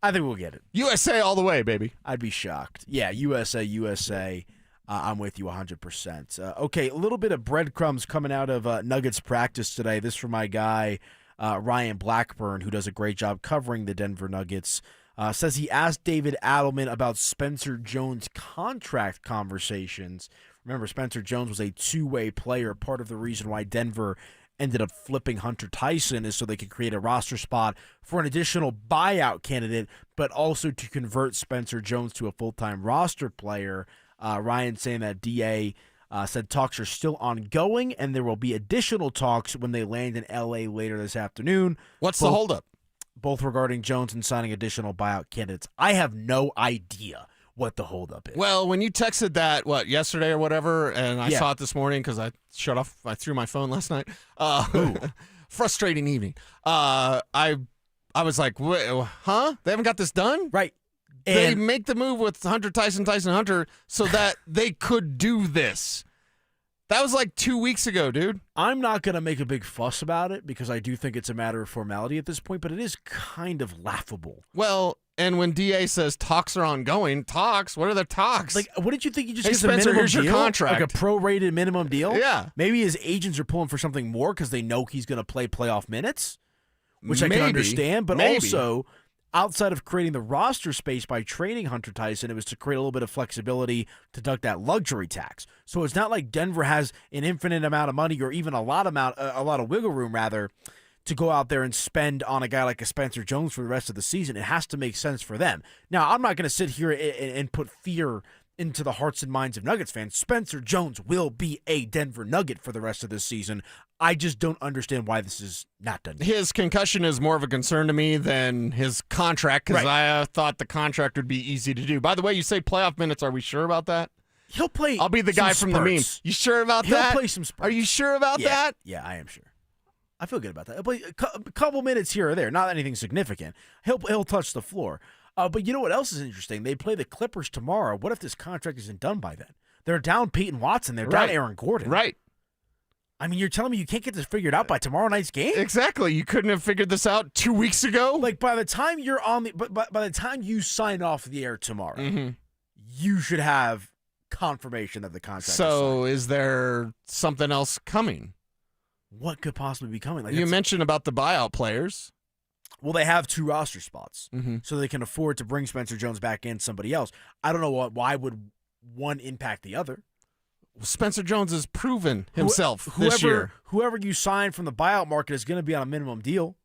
I think we'll get it. USA all the way, baby. I'd be shocked. Yeah, USA. I'm with you 100%. Okay, a little bit of breadcrumbs coming out of Nuggets practice today. This from my guy, Ryan Blackburn, who does a great job covering the Denver Nuggets. Says he asked David Adelman about Spencer Jones' contract conversations. Remember, Spencer Jones was a two-way player. Part of the reason why Denver ended up flipping Hunter Tyson is so they could create a roster spot for an additional buyout candidate, but also to convert Spencer Jones to a full-time roster player. Ryan saying that DA said talks are still ongoing, and there will be additional talks when they land in L.A. later this afternoon. What's the holdup? Both regarding Jones and signing additional buyout candidates. I have no idea what the holdup is. Well, when you texted that, yesterday or whatever, and I saw it this morning because I threw my phone last night. Frustrating evening. I was like, huh? They haven't got this done? Right. They make the move with Tyson Hunter so that they could do this. That was like 2 weeks ago, dude. I'm not going to make a big fuss about it because I do think it's a matter of formality at this point, but it is kind of laughable. Well, and when DA says talks are ongoing, talks? What are the talks? Like, what did you think? You just hey, get Spencer, a minimum here's deal? your contract. Like a prorated minimum deal? Yeah. Maybe his agents are pulling for something more because they know he's going to play playoff minutes, which I can understand. But also, outside of creating the roster space by trading Hunter Tyson, it was to create a little bit of flexibility to deduct that luxury tax. So it's not like Denver has an infinite amount of money or even a lot of wiggle room, rather, to go out there and spend on a guy like a Spencer Jones for the rest of the season. It has to make sense for them. Now, I'm not going to sit here and put fear into the hearts and minds of Nuggets fans. Spencer Jones will be a Denver Nugget for the rest of this season. I just don't understand why this is not done yet. His concussion is more of a concern to me than his contract because I thought the contract would be easy to do. By the way, you say playoff minutes. Are we sure about that? He'll play. I'll be the guy from the meme. You sure about that? He'll play some spurts. Are you sure about that? Yeah, I am sure. I feel good about that. He'll play a couple minutes here or there, not anything significant. He'll touch the floor. But you know what else is interesting? They play the Clippers tomorrow. What if this contract isn't done by then? They're down Payton Watson. They're down Aaron Gordon. Right. I mean, you're telling me you can't get this figured out by tomorrow night's game? Exactly. You couldn't have figured this out 2 weeks ago? Like, by the time you're on the by the time you sign off the air tomorrow, you should have confirmation that the contract is signed. Is there something else coming? What could possibly be coming? Like, you mentioned about the buyout players. Well, they have two roster spots, so they can afford to bring Spencer Jones back and somebody else. I don't know why would one impact the other. Spencer Jones has proven himself this year. Whoever you sign from the buyout market is going to be on a minimum deal.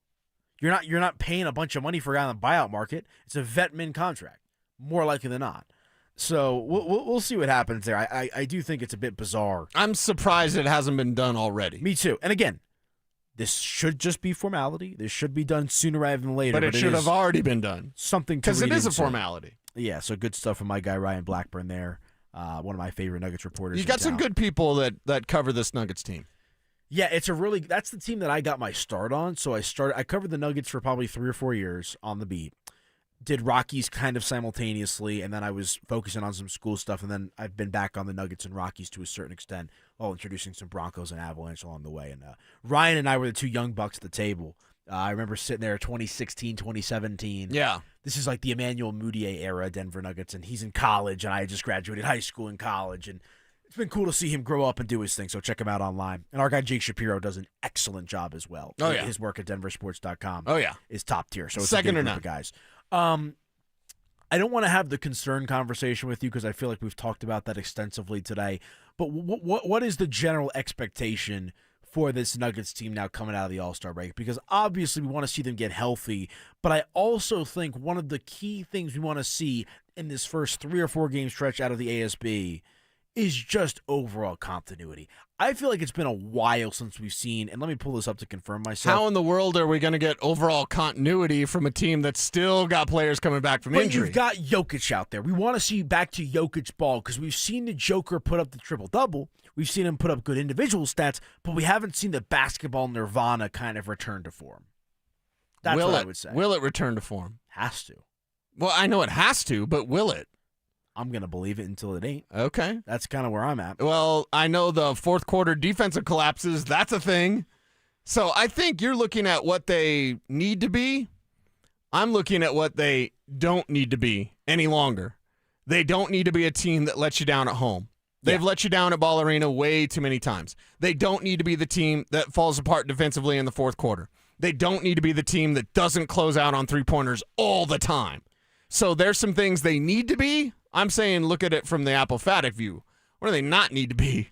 You're not paying a bunch of money for a guy on the buyout market. It's a vet min contract, more likely than not. So we'll see what happens there. I do think it's a bit bizarre. I'm surprised it hasn't been done already. Me too. And again, this should just be formality. This should be done sooner rather than later. But it should have already been done. Something to because it is a into. formality. Yeah. So good stuff from my guy Ryan Blackburn there. One of my favorite Nuggets reporters. You got some good people that cover this Nuggets team. Yeah, that's the team that I got my start on. So I covered the Nuggets for probably 3 or 4 years on the beat. did Rockies kind of simultaneously, and then I was focusing on some school stuff, and then I've been back on the Nuggets and Rockies to a certain extent while introducing some Broncos and Avalanche along the way. And Ryan and I were the two young bucks at the table. I remember sitting there 2016, 2017. Yeah. This is like the Emmanuel Mudiay era, Denver Nuggets, and he's in college, and I had just graduated high school and college, and it's been cool to see him grow up and do his thing, so check him out online. And our guy Jake Shapiro does an excellent job as well. Oh, yeah. His work at DenverSports.com is top tier. So it's second a to good none. group of guys. I don't want to have the concern conversation with you because I feel like we've talked about that extensively today. But what is the general expectation for this Nuggets team now coming out of the All-Star break? Because obviously we want to see them get healthy, but I also think one of the key things we want to see in this first 3 or 4 game stretch out of the ASB is just overall continuity. I feel like it's been a while since we've seen, and let me pull this up to confirm myself. How in the world are we going to get overall continuity from a team that's still got players coming back from injury? You've got Jokic out there. We want to see back to Jokic ball because we've seen the Joker put up the triple-double. We've seen him put up good individual stats, but we haven't seen the basketball nirvana kind of return to form. That's what I would say. Will it return to form? Has to. Well, I know it has to, but will it? I'm going to believe it until it ain't. Okay. That's kind of where I'm at. Well, I know the fourth quarter defensive collapses. That's a thing. So I think you're looking at what they need to be. I'm looking at what they don't need to be any longer. They don't need to be a team that lets you down at home. They've let you down at Ball Arena way too many times. They don't need to be the team that falls apart defensively in the fourth quarter. They don't need to be the team that doesn't close out on three-pointers all the time. So there's some things they need to be. I'm saying look at it from the apophatic view. What do they not need to be?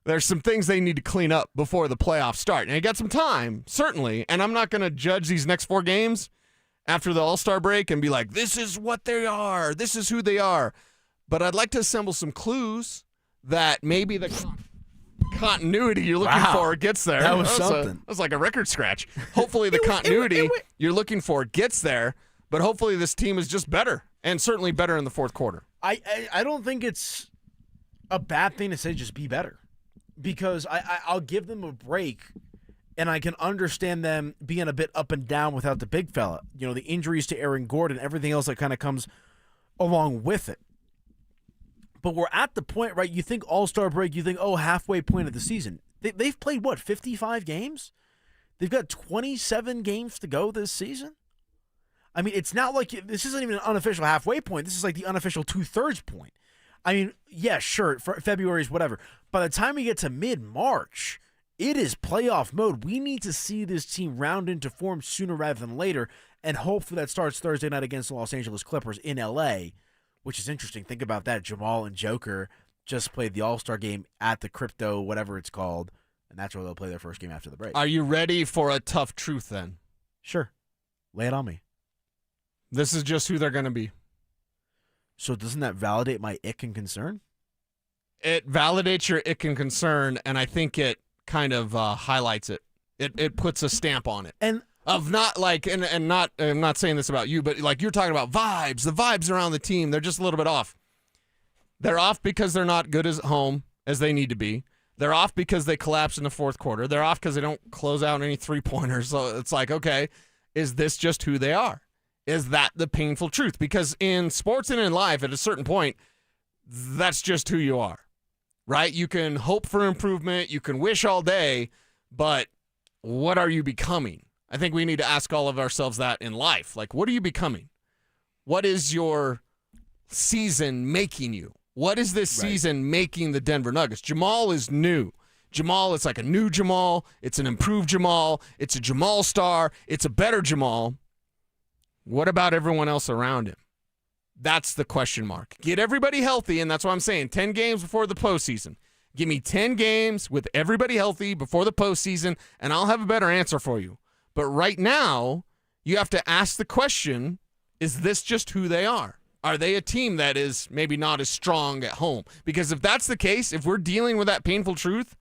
There's some things they need to clean up before the playoffs start. And they got some time, certainly. And I'm not going to judge these next 4 games after the All-Star break and be like, this is what they are. This is who they are. But I'd like to assemble some clues that maybe the continuity you're looking for gets there. That was something. That was like a record scratch. Hopefully the continuity you're looking for gets there. But hopefully this team is just better, and certainly better in the fourth quarter. I don't think it's a bad thing to say just be better, because I'll give them a break, and I can understand them being a bit up and down without the big fella. You know, the injuries to Aaron Gordon, everything else that kind of comes along with it. But we're at the point, right, you think All-Star break, you think, halfway point of the season. They've played, 55 games? They've got 27 games to go this season? I mean, it's not like this isn't even an unofficial halfway point. This is like the unofficial 2/3 point. I mean, yeah, sure, February is whatever. By the time we get to mid-March, it is playoff mode. We need to see this team round into form sooner rather than later, and hopefully that starts Thursday night against the Los Angeles Clippers in L.A., which is interesting. Think about that. Jamal and Joker just played the All-Star game at the Crypto, whatever it's called, and that's where they'll play their first game after the break. Are you ready for a tough truth then? Sure. Lay it on me. This is just who they're going to be. So doesn't that validate my ick and concern? It validates your ick and concern, and I think it kind of highlights it. It puts a stamp on it. And of not like, and not, I'm not saying this about you, but like you're talking about vibes. The vibes around the team, they're just a little bit off. They're off because they're not good as home as they need to be. They're off because they collapse in the fourth quarter. They're off because they don't close out any three-pointers. So it's like, okay, is this just who they are? Is that the painful truth? Because in sports and in life, at a certain point, that's just who you are, right? You can hope for improvement. You can wish all day, but what are you becoming? I think we need to ask all of ourselves that in life. Like, what are you becoming? What is your season making you? What is this season making the Denver Nuggets? Jamal is new. Jamal, it's like a new Jamal. It's an improved Jamal. It's a Jamal star. It's a better Jamal. What about everyone else around him? That's the question mark. Get everybody healthy, and that's what I'm saying. 10 games before the postseason. Give me 10 games with everybody healthy before the postseason, and I'll have a better answer for you. But right now, you have to ask the question, is this just who they are? Are they a team that is maybe not as strong at home? Because if that's the case, if we're dealing with that painful truth,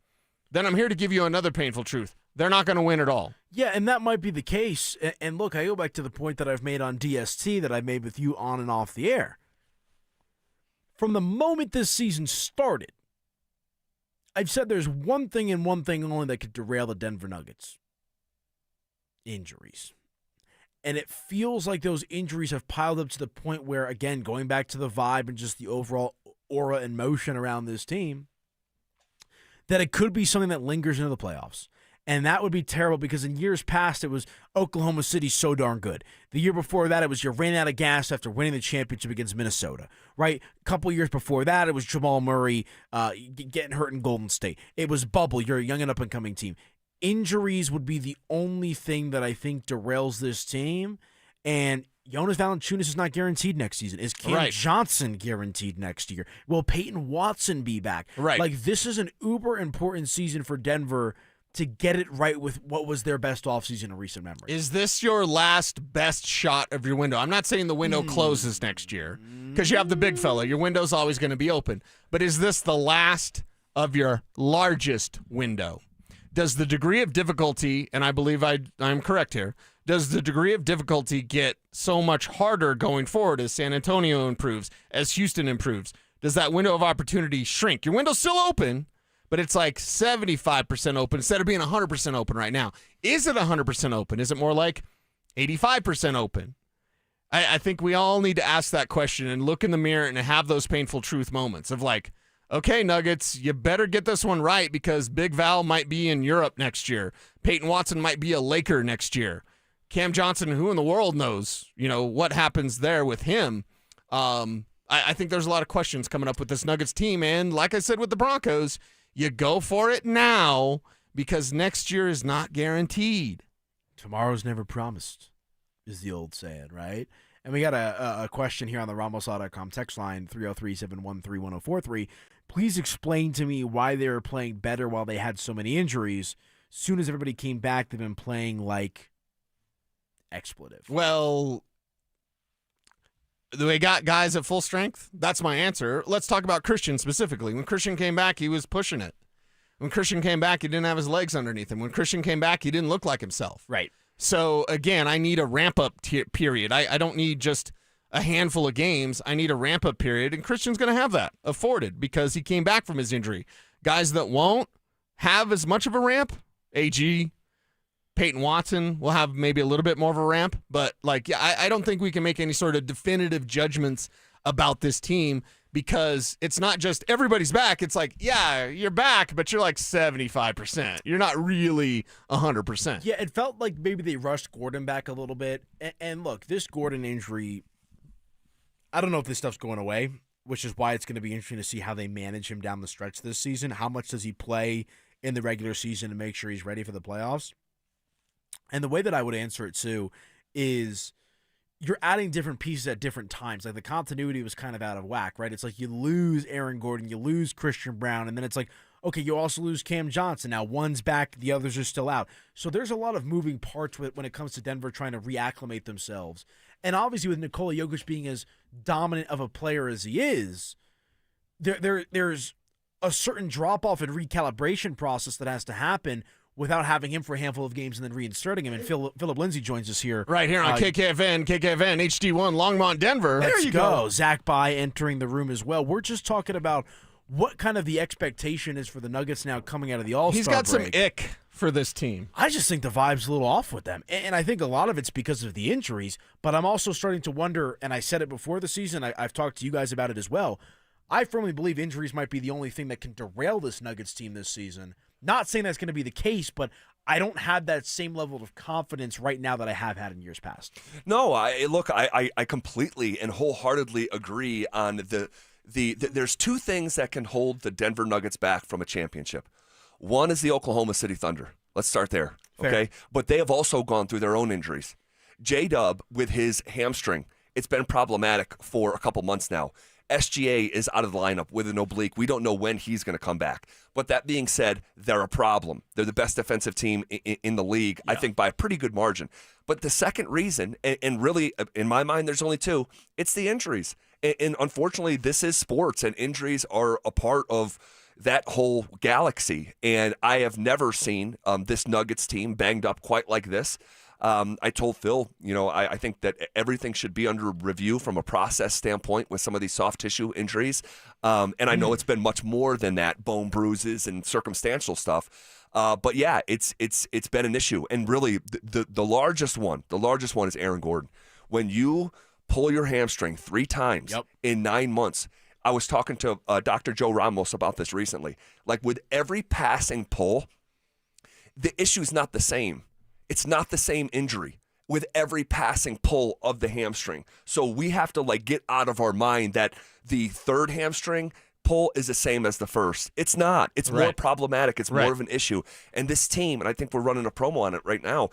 then I'm here to give you another painful truth. They're not going to win at all. Yeah, and that might be the case. And look, I go back to the point that I've made on DST that I made with you on and off the air. From the moment this season started, I've said there's one thing and one thing only that could derail the Denver Nuggets. Injuries. And it feels like those injuries have piled up to the point where, again, going back to the vibe and just the overall aura and motion around this team, that it could be something that lingers into the playoffs. And that would be terrible because in years past, it was Oklahoma City so darn good. The year before that, it was you ran out of gas after winning the championship against Minnesota, right? A couple years before that, it was Jamal Murray getting hurt in Golden State. It was bubble. You're a young and up-and-coming team. Injuries would be the only thing that I think derails this team. And Jonas Valanciunas is not guaranteed next season. Is Cam Johnson guaranteed next year? Will Payton Watson be back? Right. Like, this is an uber important season for Denver to get it right with what was their best offseason in recent memory. Is this your last best shot of your window? I'm not saying the window closes next year because you have the big fella. Your window's always going to be open. But is this the last of your largest window? Does the degree of difficulty, and I believe I'm correct here, does the degree of difficulty get so much harder going forward as San Antonio improves, as Houston improves? Does that window of opportunity shrink? Your window's still open, but it's like 75% open instead of being 100% open right now. Is it 100% open? Is it more like 85% open? I think we all need to ask that question and look in the mirror and have those painful truth moments of like, okay, Nuggets, you better get this one right because Big Val might be in Europe next year. Peyton Watson might be a Laker next year. Cam Johnson, who in the world knows, what happens there with him? I think there's a lot of questions coming up with this Nuggets team. And like I said with the Broncos, you go for it now because next year is not guaranteed. Tomorrow's never promised is the old saying, right? And we got a question here on the RamosLaw.com text line, 303-713-1043. Please explain to me why they were playing better while they had so many injuries. Soon as everybody came back, they've been playing like expletive. Well, they got guys at full strength? That's my answer. Let's talk about Christian specifically. When Christian came back, he was pushing it. When Christian came back, he didn't have his legs underneath him. When Christian came back, he didn't look like himself. Right. So, again, I need a ramp-up period. I don't need just a handful of games. I need a ramp-up period, and Christian's going to have that afforded because he came back from his injury. Guys that won't have as much of a ramp, AG, Peyton Watson will have maybe a little bit more of a ramp, but I don't think we can make any sort of definitive judgments about this team because it's not just everybody's back. It's like, yeah, you're back, but you're like 75%. You're not really 100%. Yeah, it felt like maybe they rushed Gordon back a little bit. And look, this Gordon injury, I don't know if this stuff's going away, which is why it's going to be interesting to see how they manage him down the stretch this season. How much does he play in the regular season to make sure he's ready for the playoffs? And the way that I would answer it, too, is you're adding different pieces at different times. Like the continuity was kind of out of whack, right? It's like you lose Aaron Gordon, you lose Christian Brown, and then it's like, okay, you also lose Cam Johnson. Now one's back, the others are still out. So there's a lot of moving parts when it comes to Denver trying to reacclimate themselves. And obviously with Nikola Jokic being as dominant of a player as he is, there's a certain drop-off and recalibration process that has to happen without having him for a handful of games and then reinserting him. And Philip Lindsay joins us here. Right here on KKFN HD1, Longmont, Denver. There you go. Zach By entering the room as well. We're just talking about what kind of the expectation is for the Nuggets now coming out of the All-Star break. He's got some ick for this team. I just think the vibe's a little off with them. And I think a lot of it's because of the injuries. But I'm also starting to wonder, and I said it before the season, I've talked to you guys about it as well, I firmly believe injuries might be the only thing that can derail this Nuggets team this season. Not saying that's going to be the case, but I don't have that same level of confidence right now that I have had in years past. No, I completely and wholeheartedly agree on there's two things that can hold the Denver Nuggets back from a championship. One is the Oklahoma City Thunder. Let's start there, okay? Fair. But they have also gone through their own injuries. J-Dub with his hamstring, it's been problematic for a couple months now. SGA is out of the lineup with an oblique. We don't know when he's going to come back. But that being said, they're a problem. They're the best defensive team in the league, I think, by a pretty good margin. But the second reason, and really, in my mind, there's only two, it's the injuries. And unfortunately, this is sports, and injuries are a part of that whole galaxy. And I have never seen this Nuggets team banged up quite like this. I told Phil, I think that everything should be under review from a process standpoint with some of these soft tissue injuries. And I know it's been much more than that, bone bruises and circumstantial stuff. But yeah, it's been an issue, and really the largest one is Aaron Gordon. When you pull your hamstring 3 times in 9 months, I was talking to Dr. Joe Ramos about this recently. Like with every passing pull, the issue's not the same. It's not the same injury with every passing pull of the hamstring. So we have to like get out of our mind that the third hamstring pull is the same as the first. It's not. It's more problematic. It's more of an issue. And this team, and I think we're running a promo on it right now.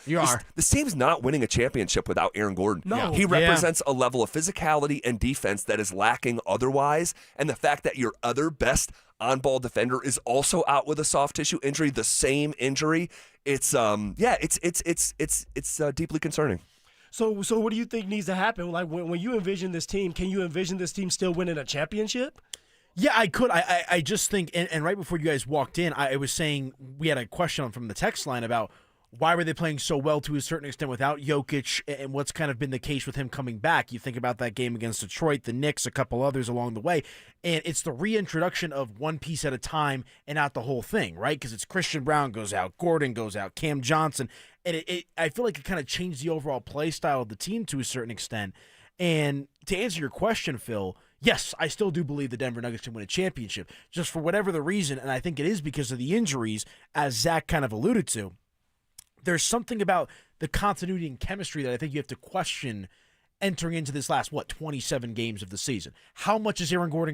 This team's not winning a championship without Aaron Gordon. No. He represents a level of physicality and defense that is lacking otherwise. And the fact that your other best on-ball defender is also out with a soft tissue injury, the same injury, it's deeply concerning. So what do you think needs to happen? Like when you envision this team, can you envision this team still winning a championship? Yeah, I could. I just think, and right before you guys walked in, I was saying we had a question from the text line about why were they playing so well to a certain extent without Jokic, and what's kind of been the case with him coming back. You think about that game against Detroit, the Knicks, a couple others along the way, and it's the reintroduction of one piece at a time and not the whole thing, right? Because it's Christian Brown goes out, Gordon goes out, Cam Johnson, and I feel like it kind of changed the overall play style of the team to a certain extent. And to answer your question, Phil, yes, I still do believe the Denver Nuggets can win a championship, just for whatever the reason, and I think it is because of the injuries, as Zach kind of alluded to. There's something about the continuity and chemistry that I think you have to question entering into this last, 27 games of the season. How much is Aaron Gordon going